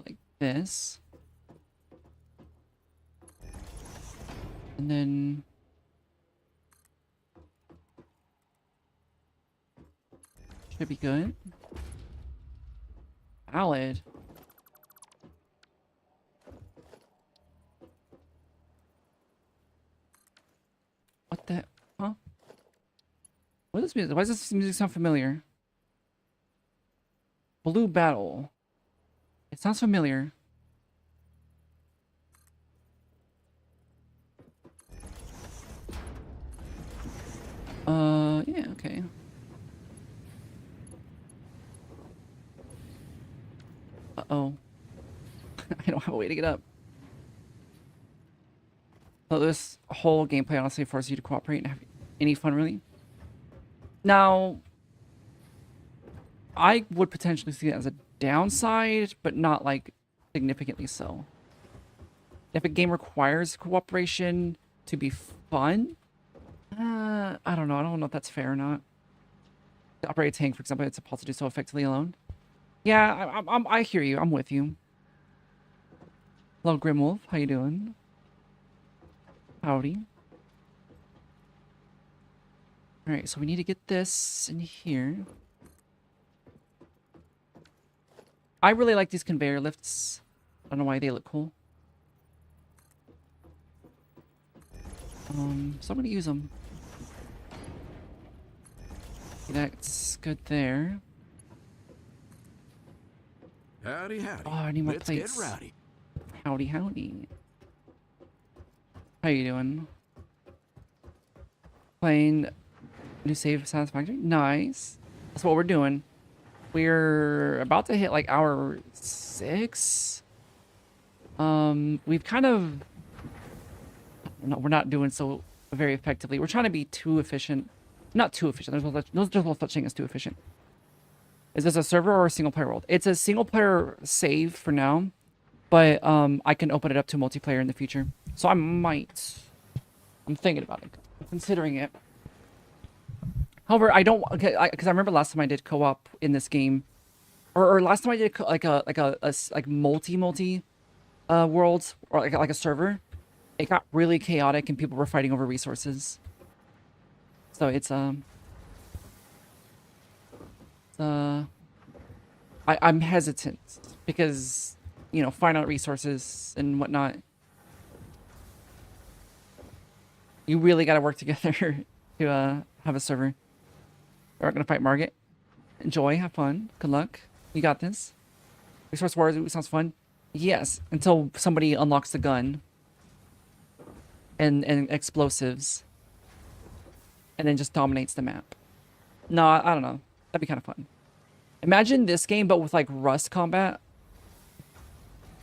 like this, and then should be good. Valid. What the... Huh? What is this music? Why does this music sound familiar? Blue Battle. It sounds familiar. Yeah, okay. Uh-oh. don't have a way to get up. So this whole gameplay honestly forces you to cooperate and have any fun, really. Now, I would potentially see it as a downside, but not like significantly so. If a game requires cooperation to be fun, I don't know. I don't know if that's fair or not. To operate a tank, for example, it's impossible to do so effectively alone. Yeah, I hear you. I'm with you. Hello, Grimwolf. How you doing? Howdy. All right, so we need to get this in here. I really like these conveyor lifts. I don't know why they look cool. So I'm gonna use them. That's good there. Howdy, howdy. Oh, I need more Let's plates. get rowdy. Howdy, howdy. How you doing? Playing new save satisfactory? Nice. That's what we're doing. We're about to hit like hour 6. We've kind of... No, we're not doing so very effectively. We're trying to be too efficient. Not too efficient. There's no such thing as too efficient. Is this a server or a single player world? It's a single player save for now, but I can open it up to multiplayer in the future. So I might. I'm thinking about it. I'm considering it. However, I don't because I remember last time I did co-op in this game, or last time I did like multi worlds or like a server. It got really chaotic and people were fighting over resources. So it's I'm hesitant because, you know, finite resources and whatnot. You really got to work together to have a server. We're gonna fight Margit. Enjoy, have fun, good luck. You got this. Resource wars sounds fun. Yes, until somebody unlocks the gun and explosives, and then just dominates the map. No, I don't know. That'd be kind of fun. Imagine this game, but with like Rust combat.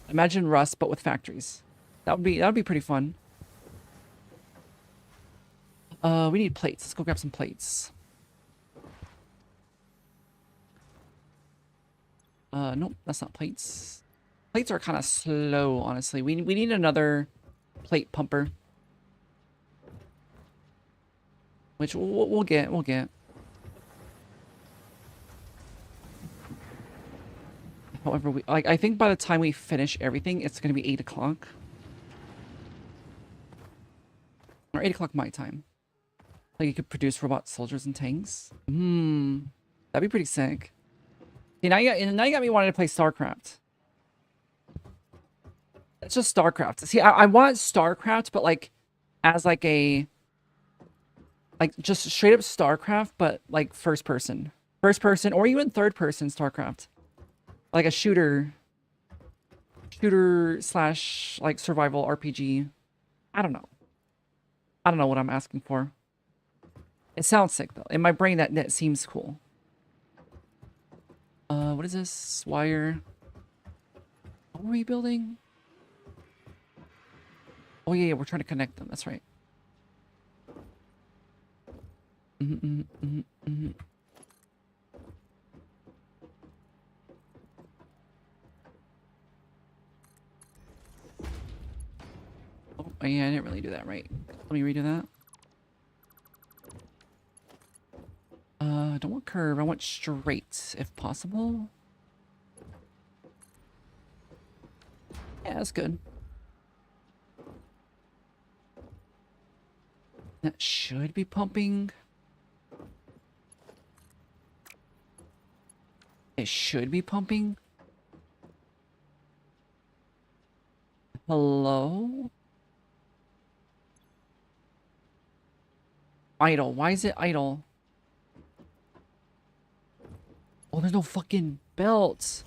Imagine Rust, but with factories. That would be pretty fun. We need plates. Let's go grab some plates. Nope, that's not plates. Plates are kind of slow, honestly. We need another plate pumper, which we'll get. We'll get. However, I think by the time we finish everything, it's gonna be 8 o'clock. Or 8 o'clock my time. Like you could produce robot soldiers and tanks. That'd be pretty sick. See, now you got me wanting to play StarCraft. It's just StarCraft. See, I want StarCraft, but like as like a just straight up StarCraft, but like first person, or even third person StarCraft. Like a shooter slash like survival RPG. I don't know. I don't know what I'm asking for. It sounds sick though. In my brain that seems cool. What is this? Wire. What were we building? Oh yeah, we're trying to connect them. That's right. Oh yeah, I didn't really do that right. Let me redo that. I don't want curve. I want straight, if possible. Yeah, that's good. That should be pumping. It should be pumping. Hello? Idle. Why is it idle? Oh, there's no fucking belts.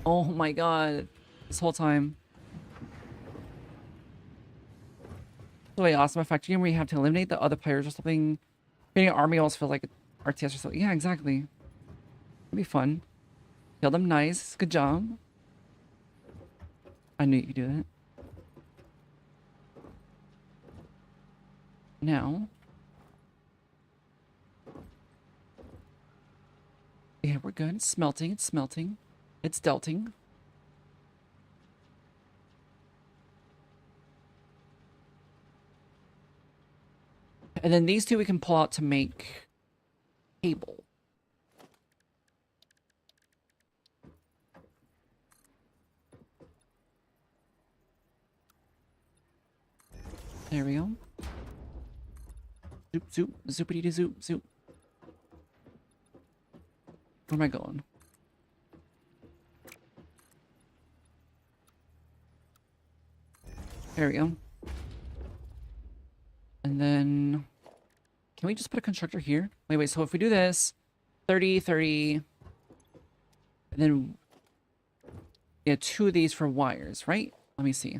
Oh my god. This whole time. So wait, awesome. A factory game where you have to eliminate the other players or something. Creating an army almost feels like an RTS or something. Yeah, exactly. It'd be fun. Kill them nice. Good job. I knew you could do that. Now. Yeah, we're good. It's smelting. It's smelting. It's delting. And then these two we can pull out to make cable. There we go. Zoop, zoop, zoopity zoop, zoop. Where am I going? There we go. And then... Can we just put a constructor here? Wait, so if we do this... 30, 30... And then... Yeah, 2 of these for wires, right? Let me see.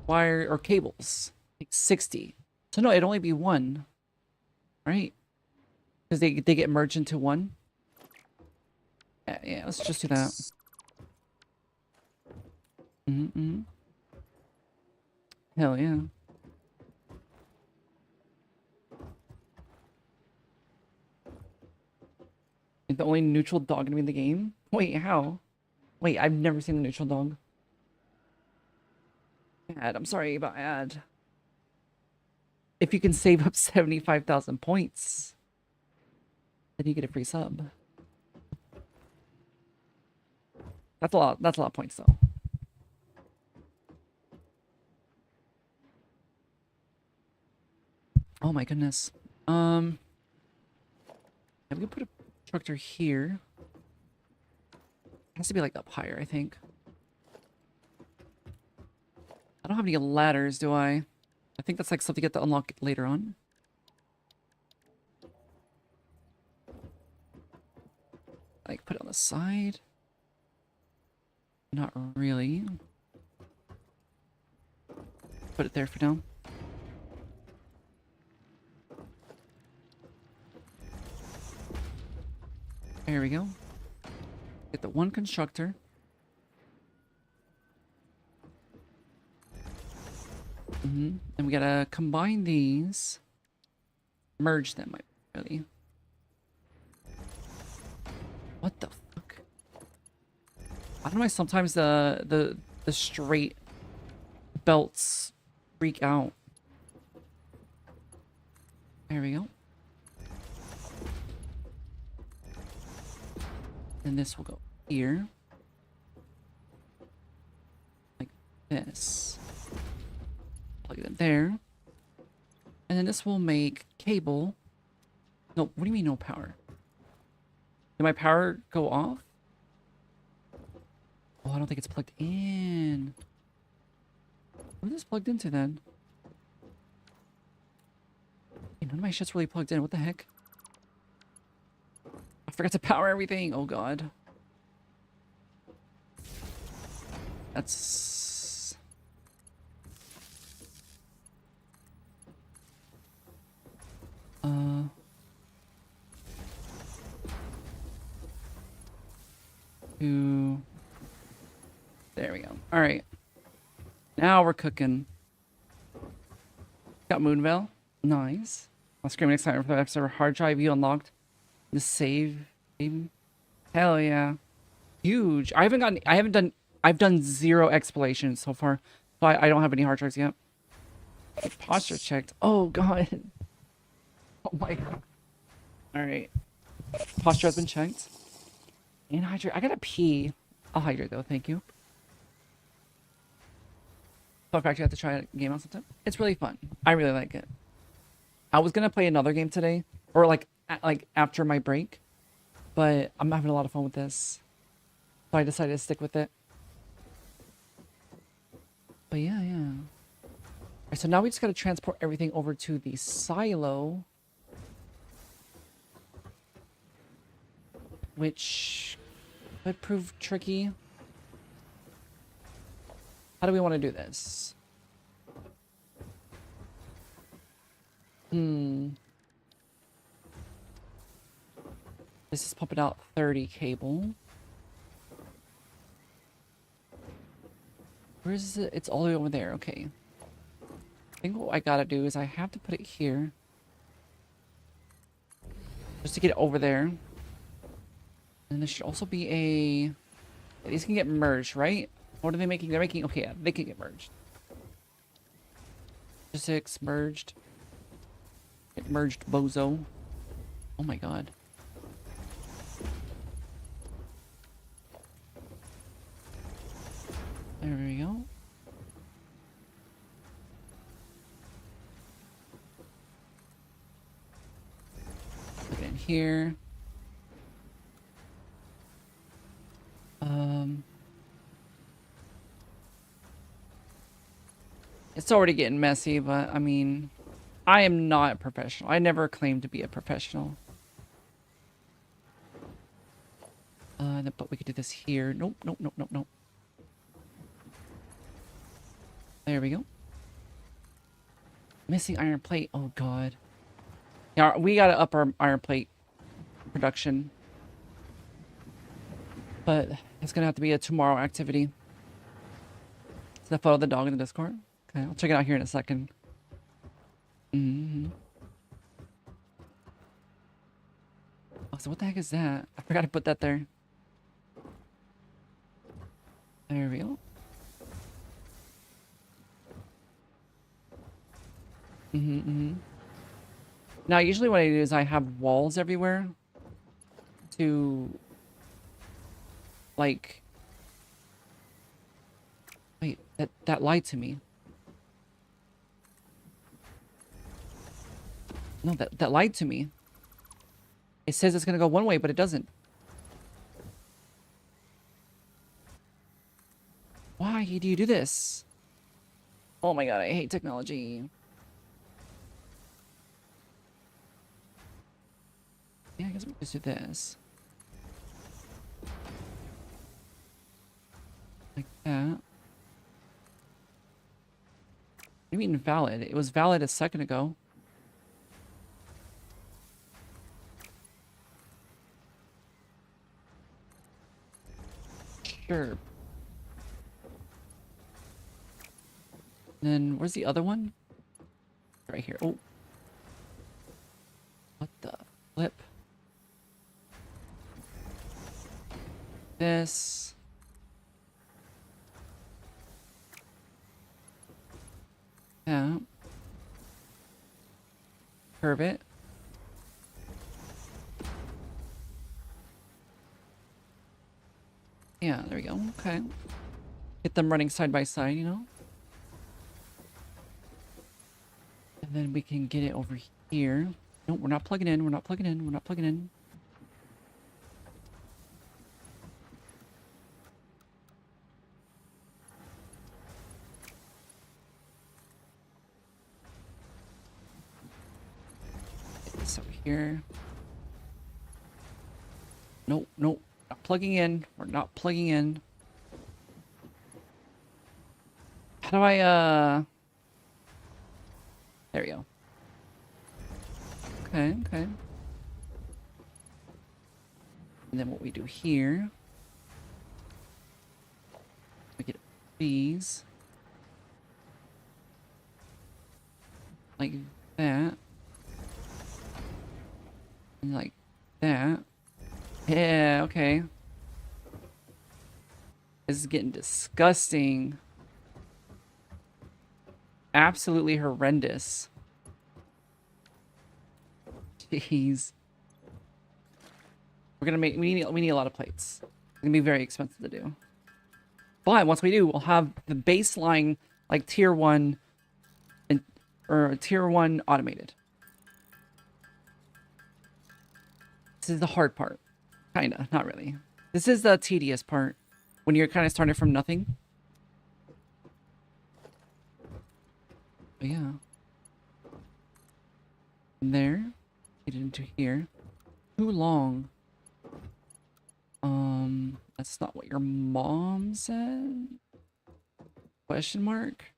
Wire or cables. Like 60. So no, it'd only be 1. Right? Because they get merged into 1. Yeah, let's just do that. Hell yeah. Is the only neutral dog gonna be in the game? Wait, how? Wait, I've never seen the neutral dog. Ad, I'm sorry about ad. If you can save up 75,000 points, then you get a free sub. That's a lot of points though. Oh my goodness. Yeah, we can put a constructor here. It has to be like up higher, I think. I don't have any ladders, do I? I think that's like something you get to unlock later on. Like put it on the side. Not really. Put it there for now. There we go. Get the 1 constructor. And we gotta combine these. Merge them, really. What the fuck? I don't know why sometimes the straight belts freak out. There we go. And this will go here. Like this. Plug it in there. And then this will make cable. No, what do you mean no power? Did my power go off? Oh, I don't think it's plugged in. What is this plugged into then? Hey, none of my shit's really plugged in. What the heck? I forgot to power everything. Oh god. That's... There we go. Alright. Now we're cooking. Got Moonvale. Nice. I'll scream excitement for the episode. Hard drive you unlocked. The save game. Hell yeah. Huge. I've done 0 explorations so far. So I don't have any hard drives yet. Posture checked. Oh god. Oh my god. Alright. Posture has been checked. And hydrate. I gotta pee. I'll hydrate though, thank you. So in fact, you have to try a game out sometime. It's really fun. I really like it. I was gonna play another game today. Or like after my break. But I'm having a lot of fun with this. So I decided to stick with it. But yeah. Alright, so now we just gotta transport everything over to the silo. Which could prove tricky. How do we want to do this? This is pumping out 30 cable. Where is it? It's all the way over there. Okay. I think what I gotta do is I have to put it here. Just to get it over there. And there should also be a... These can get merged, right? What are they making? They're making... Okay, yeah, they can get merged. Physics merged. Get merged, bozo. Oh my god. There we go. Put it in here. It's already getting messy, but I mean, I am not a professional. I never claimed to be a professional. But we could do this here. Nope, nope, nope, nope, nope. There we go. Missing iron plate. Oh god. Yeah, we gotta up our iron plate production. But it's gonna have to be a tomorrow activity. Is that photo of the dog in the Discord? Okay, I'll check it out here in a second. Oh, so what the heck is that? I forgot to put that there. There we go. Now, usually what I do is I have walls everywhere to, like, wait, that lied to me. No, that lied to me. It says it's gonna go one way, but it doesn't. Why do you do this? Oh my god, I hate technology. Yeah, I guess we just do this. Like that. What do you mean valid? It was valid a second ago. Sure. And then where's the other one? Right here. Oh. What the flip? This. Yeah. Curve it. Yeah, there we go. Okay. Get them running side by side, you know? And then we can get it over here. No, we're not plugging in. We're not plugging in. We're not plugging in. Get this over here. Nope, nope. Not plugging in. We're not plugging in. How do I, there we go. Okay, okay. And then what we do here, we get these. Like that. And like that. Yeah, okay. This is getting disgusting. Absolutely horrendous. Jeez. We're gonna make we need a lot of plates. It's gonna be very expensive to do. But once we do, we'll have the baseline like tier 1 and or tier 1 automated. This is the hard part. Kinda, not really. This is the tedious part when you're kind of starting from nothing. But yeah. And there. Get it into here. Too long. That's not what your mom said? Question mark?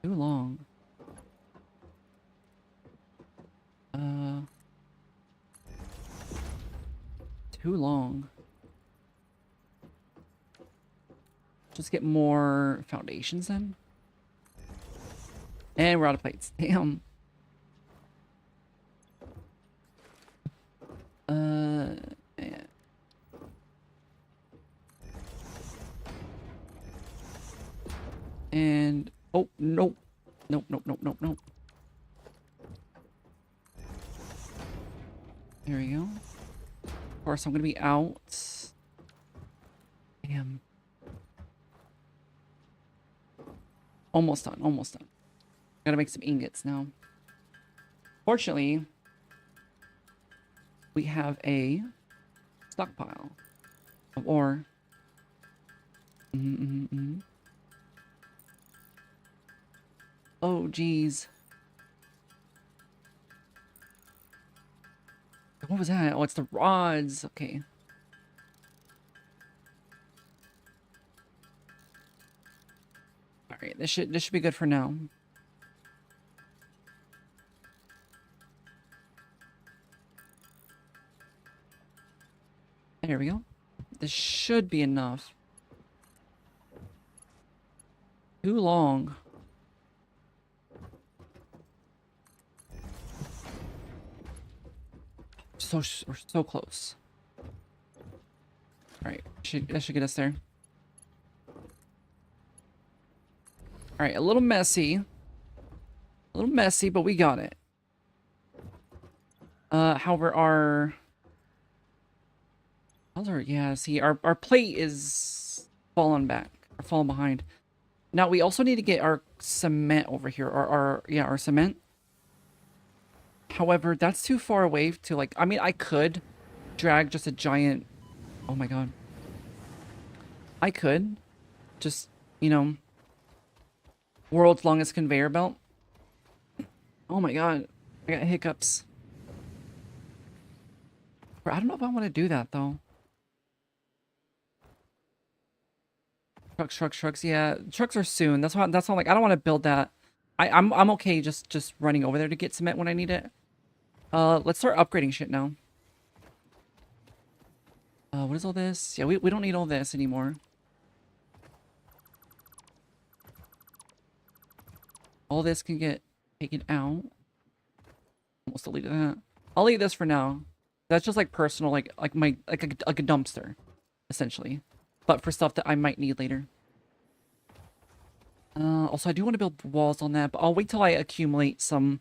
Too long. too long. Just get more foundations then. And we're out of plates. Damn. Yeah. And oh nope. Nope, nope, nope, nope, nope. There we go. Of course, I'm gonna be out. Damn. Almost done, almost done. Gotta make some ingots now. Fortunately, we have a stockpile of ore. Oh, geez. What was that? Oh, it's the rods. Okay. All right, this should be good for now. There we go. This should be enough. Too long. We're so close. All right, that should get us there. All right, a little messy, but we got it. However, yeah, see, our plate is falling back, or falling behind. Now we also need to get our cement over here, or our cement. However, that's too far away to, like, I mean, I could drag just a giant, oh my god. I could just, you know, world's longest conveyor belt. Oh my god, I got hiccups. I don't know if I want to do that though. Trucks. Yeah, trucks are soon. That's why like I don't want to build that. I'm okay just running over there to get cement when I need it. Let's start upgrading shit now. What is all this? Yeah, we don't need all this anymore. All this can get taken out. Almost deleted that. I'll leave this for now. That's just like personal, like a dumpster, essentially. But for stuff that I might need later. Also, I do want to build walls on that, but I'll wait till I accumulate some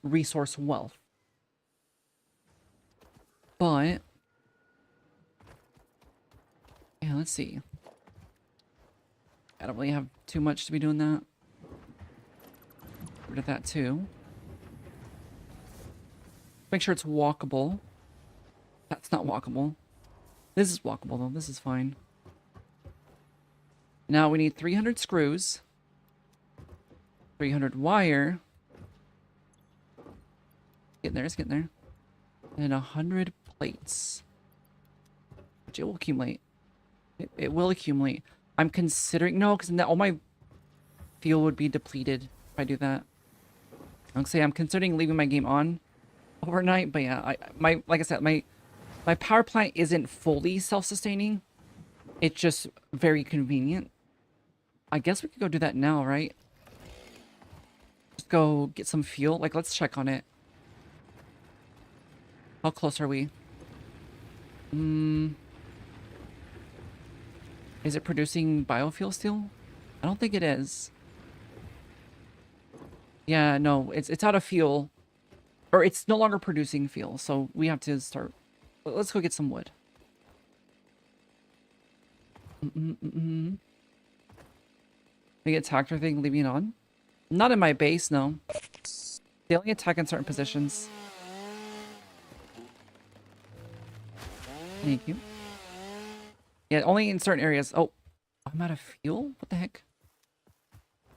resource wealth. But yeah, let's see. I don't really have too much to be doing that. Get rid of that too. Make sure it's walkable. That's not walkable. This is walkable though. This is fine. Now we need 300 screws. 300 wire. Getting there, it's getting there. And 100 plates. Which it will accumulate. It will accumulate. I'm considering... No, because all my fuel would be depleted if I do that. I'll say I'm considering leaving my game on overnight. But yeah, like I said, my power plant isn't fully self-sustaining. It's just very convenient. I guess we could go do that now, right? Just go get some fuel. Like, let's check on it. How close are we? Is it producing biofuel still? I don't think it is. Yeah, no, it's out of fuel. Or it's no longer producing fuel, so we have to start... Let's go get some wood. They get attacked or thing, leaving it on? Not in my base, no. They only attack in certain positions. Thank you. Yeah, only in certain areas. Oh, I'm out of fuel? What the heck?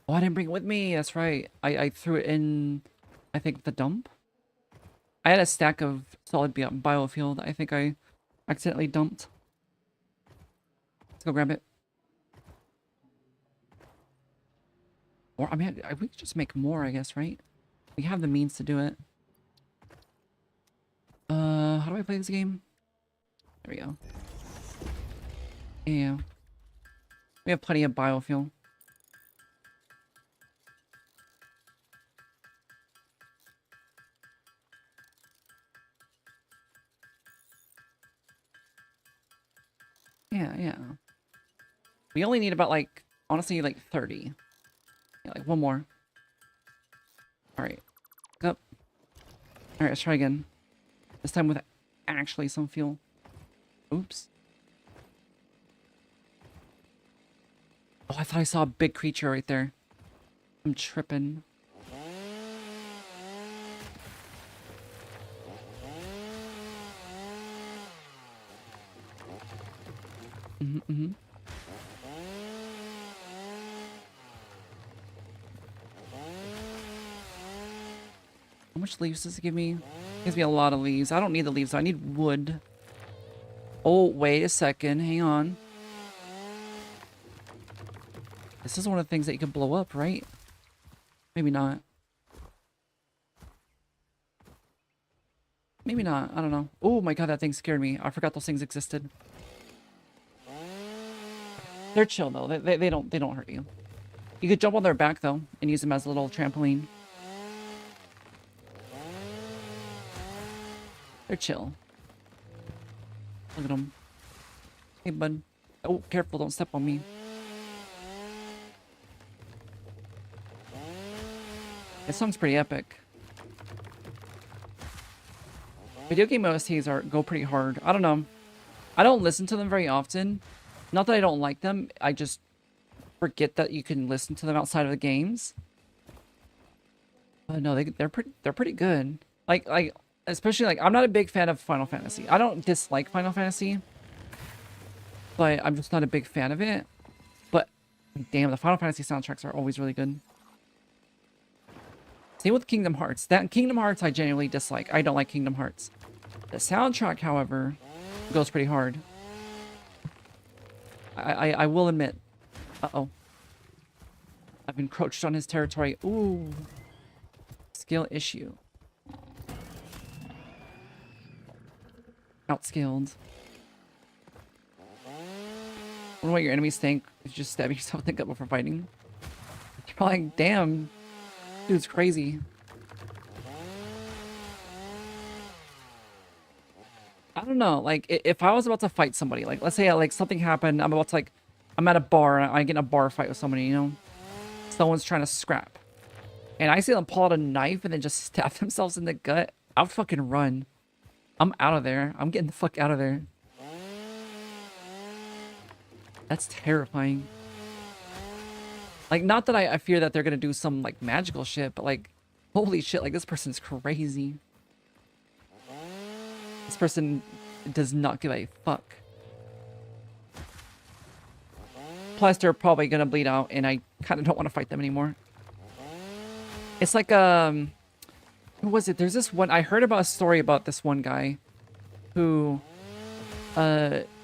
Oh, I didn't bring it with me. That's right. I threw it in, I think, the dump. I had a stack of solid biofuel that I think I accidentally dumped. Let's go grab it. Or, I mean, we could just make more, I guess, right? We have the means to do it. How do I play this game? There we go. Yeah. We have plenty of biofuel. Yeah, yeah. We only need about, like, honestly, like 30. Yeah, like one more. Alright. Up. Alright, let's try again. This time with actually some fuel. Oops. Oh, I thought I saw a big creature right there. I'm tripping. Mm-hmm. How much leaves does it give me? It gives me a lot of leaves. I don't need the leaves. I need wood. Oh, wait a second. Hang on. This is one of the things that you can blow up, right? Maybe not. Maybe not. I don't know. Oh my god, that thing scared me. I forgot those things existed. They're chill though. They don't hurt you. You could jump on their back though and use them as a little trampoline. They're chill. Look at them. Hey, bud. Oh, careful! Don't step on me. This song's pretty epic. Video game OSTs go pretty hard. I don't know. I don't listen to them very often. Not that I don't like them. I just forget that you can listen to them outside of the games. But no, they're pretty good. Like especially like I'm not a big fan of Final Fantasy. I don't dislike Final Fantasy, but I'm just not a big fan of it. But damn, the Final Fantasy soundtracks are always really good. Same with Kingdom Hearts. That Kingdom Hearts I genuinely dislike. I don't like Kingdom Hearts. The soundtrack, however, goes pretty hard. I will admit. Uh-oh. I've encroached on his territory. Ooh. Skill issue. Outscaled. I wonder what your enemies think if you just stab yourself in the gut before fighting. You're probably like, damn. Dude's crazy. I don't know, like, if I was about to fight somebody, like, let's say, like, something happened, I'm about to, like, I'm at a bar, and I get in a bar fight with somebody, you know? Someone's trying to scrap. And I see them pull out a knife and then just stab themselves in the gut. I'll fucking run. I'm out of there. I'm getting the fuck out of there. That's terrifying. Like, not that I fear that they're gonna do some, like, magical shit, but, like, holy shit, like, this person's crazy. This person does not give a fuck. Plus, they're probably gonna bleed out, and I kind of don't want to fight them anymore. It's like, who was it? There's this one, I heard about a story about this one guy who,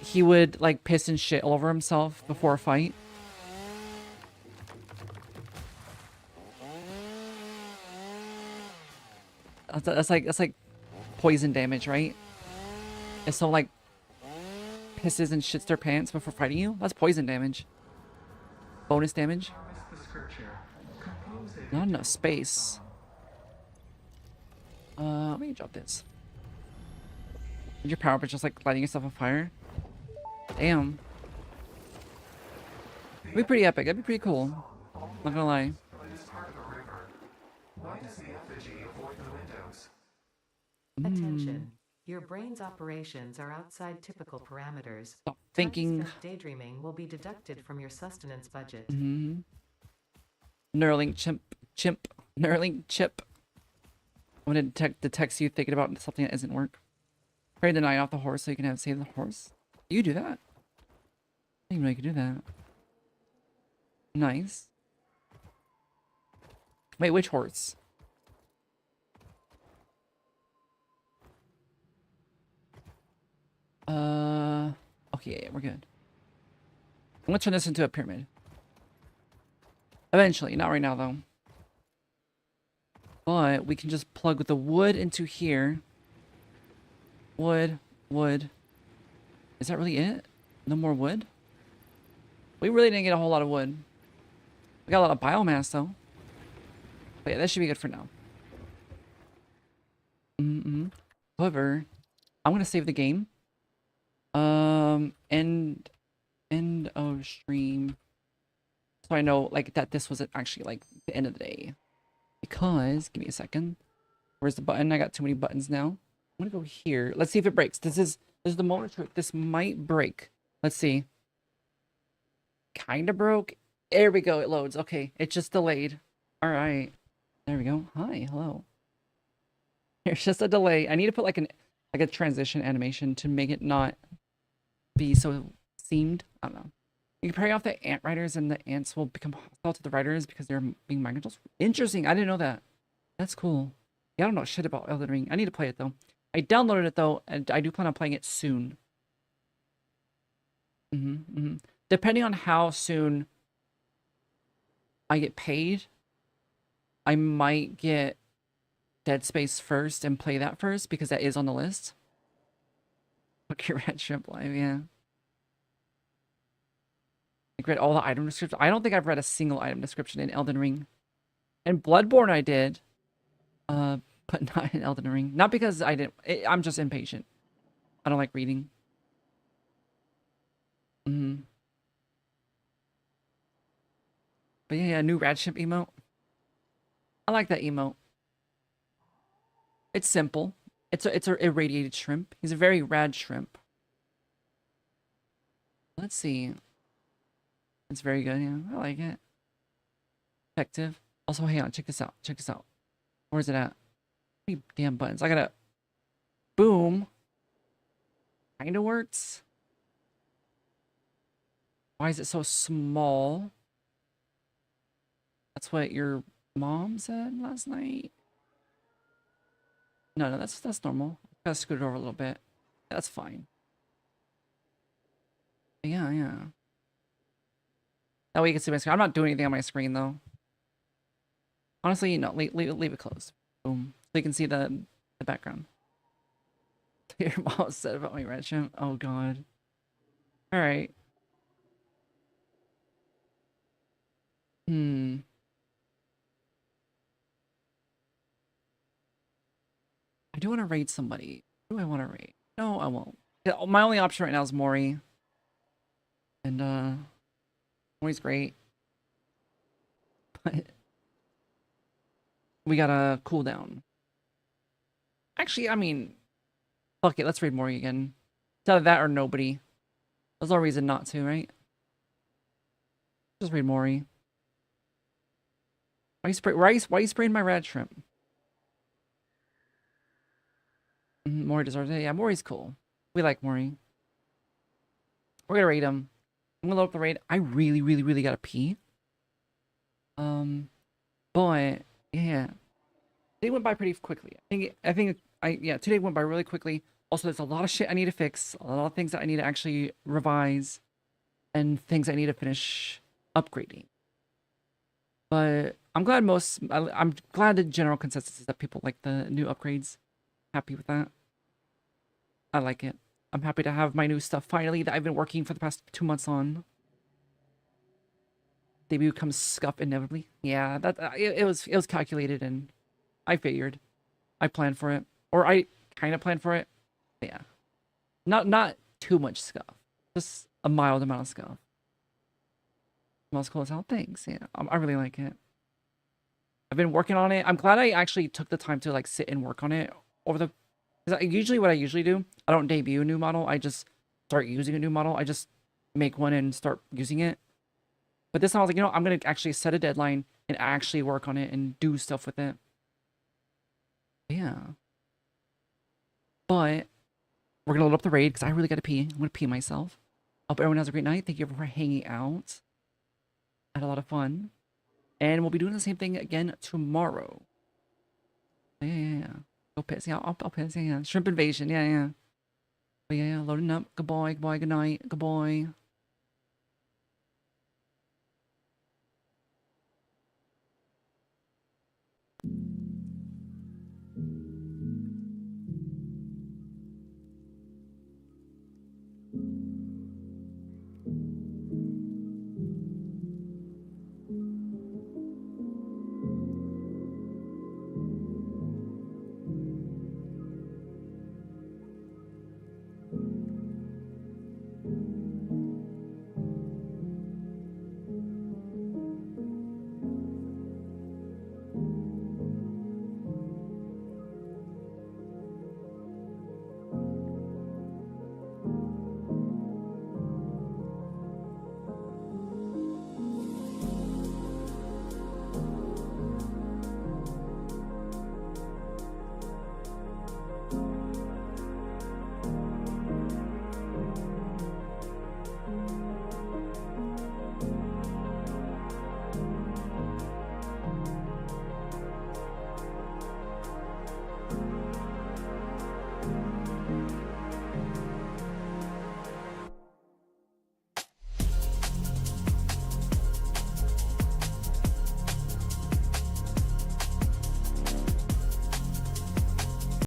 he would, like, piss and shit all over himself before a fight. That's like poison damage, right? If someone like pisses and shits their pants before fighting you, that's poison damage. Bonus damage. Not enough space. Let me drop this. Did your power up just like lighting yourself on fire? Damn. That'd be pretty epic. That'd be pretty cool. Not gonna lie. Attention. Your brain's operations are outside typical parameters. Stop thinking. Time spent daydreaming will be deducted from your sustenance budget. Neuralink chimp. Neuralink chip. I'm gonna detect you thinking about something that isn't work. Pray the night off the horse so you can save the horse. You do that. I didn't even know you could do that. Nice. Wait, which horse? Okay, yeah, we're good. I'm gonna turn this into a pyramid. Eventually, not right now though. But we can just plug the wood into here. Wood, wood, Is that really it? No more wood? We really didn't get a whole lot of wood. We got a lot of biomass though. But yeah, that should be good for now. However, I'm gonna save the game. End of stream. So I know like that this wasn't actually like the end of the day. Because, give me a second. Where's the button? I got too many buttons now. I'm gonna go here. Let's see if it breaks. This is the moment of truth. This might break. Let's see. Kinda broke. There we go. It loads. Okay, it just delayed. All right. There we go. Hi, hello. There's just a delay. I need to put like a transition animation to make it not be so seamed. I don't know. You can parry off the ant riders and the ants will become hostile to the riders because they're being mind controls. Interesting. I didn't know that. That's cool. Yeah, I don't know shit about Elden Ring. I need to play it though. I downloaded it though, and I do plan on playing it soon. Depending on how soon I get paid, I might get Dead Space first and play that first because that is on the list. Look, your red shrimp live, yeah. I read all the item descriptions. I don't think I've read a single item description in Elden Ring. And Bloodborne I did. But not in Elden Ring. Not because I didn't... I'm just impatient. I don't like reading. But yeah, new rad shrimp emote. I like that emote. It's simple. It's a irradiated shrimp. He's a very rad shrimp. Let's see. It's very good, yeah. I like it. Effective. Also, hang on, check this out. Check this out. Where's it at? How many damn buttons? I gotta... Boom. Kinda works. Why is it so small? That's what your mom said last night? No, that's normal. Gotta scoot it over a little bit. That's fine. Yeah. That way you can see my screen. I'm not doing anything on my screen though. Honestly, no, leave it closed. Boom. So you can see the background. Your mom said about my red shrimp. Oh god. Alright. I do want to raid somebody. Who do I want to raid? No, I won't. Yeah, my only option right now is Mori. And Mori's great. But we got a cooldown. Actually, I mean, fuck it, let's raid Mori again. It's either that or nobody. There's no reason not to, right? Just raid Mori. Why you spraying my rad shrimp? Mori deserves it. Yeah, Mori's cool. We like Mori. We're gonna raid him. I'm gonna load up the raid. I really gotta pee. But yeah, they went by pretty quickly. Yeah, today went by really quickly. Also, there's a lot of shit I need to fix, a lot of things that I need to actually revise, and things I need to finish upgrading. But I'm glad I'm glad the general consensus is that people like the new upgrades. Happy with that. I like it. I'm happy to have my new stuff finally that I've been working for the past 2 months on. Debut comes scuff inevitably. Yeah, that it was calculated and I figured. I planned for it. Or I kind of planned for it. But yeah. Not too much scuff. Just a mild amount of scuff. Smells cool as hell. Thanks. Yeah, I really like it. I've been working on it. I'm glad I actually took the time to like sit and work on it over the... Because usually what I usually do, I don't debut a new model. I just start using a new model. I just make one and start using it. But this time I was like, you know, I'm going to actually set a deadline and actually work on it and do stuff with it. Yeah. But we're going to load up the raid because I really got to pee. I'm going to pee myself. Hope everyone has a great night. Thank you for hanging out. I had a lot of fun. And we'll be doing the same thing again tomorrow. Yeah. Go piss. Yeah, I'll piss. Yeah. Shrimp invasion. Yeah. But yeah, loading up. Goodbye. Good night. Goodbye.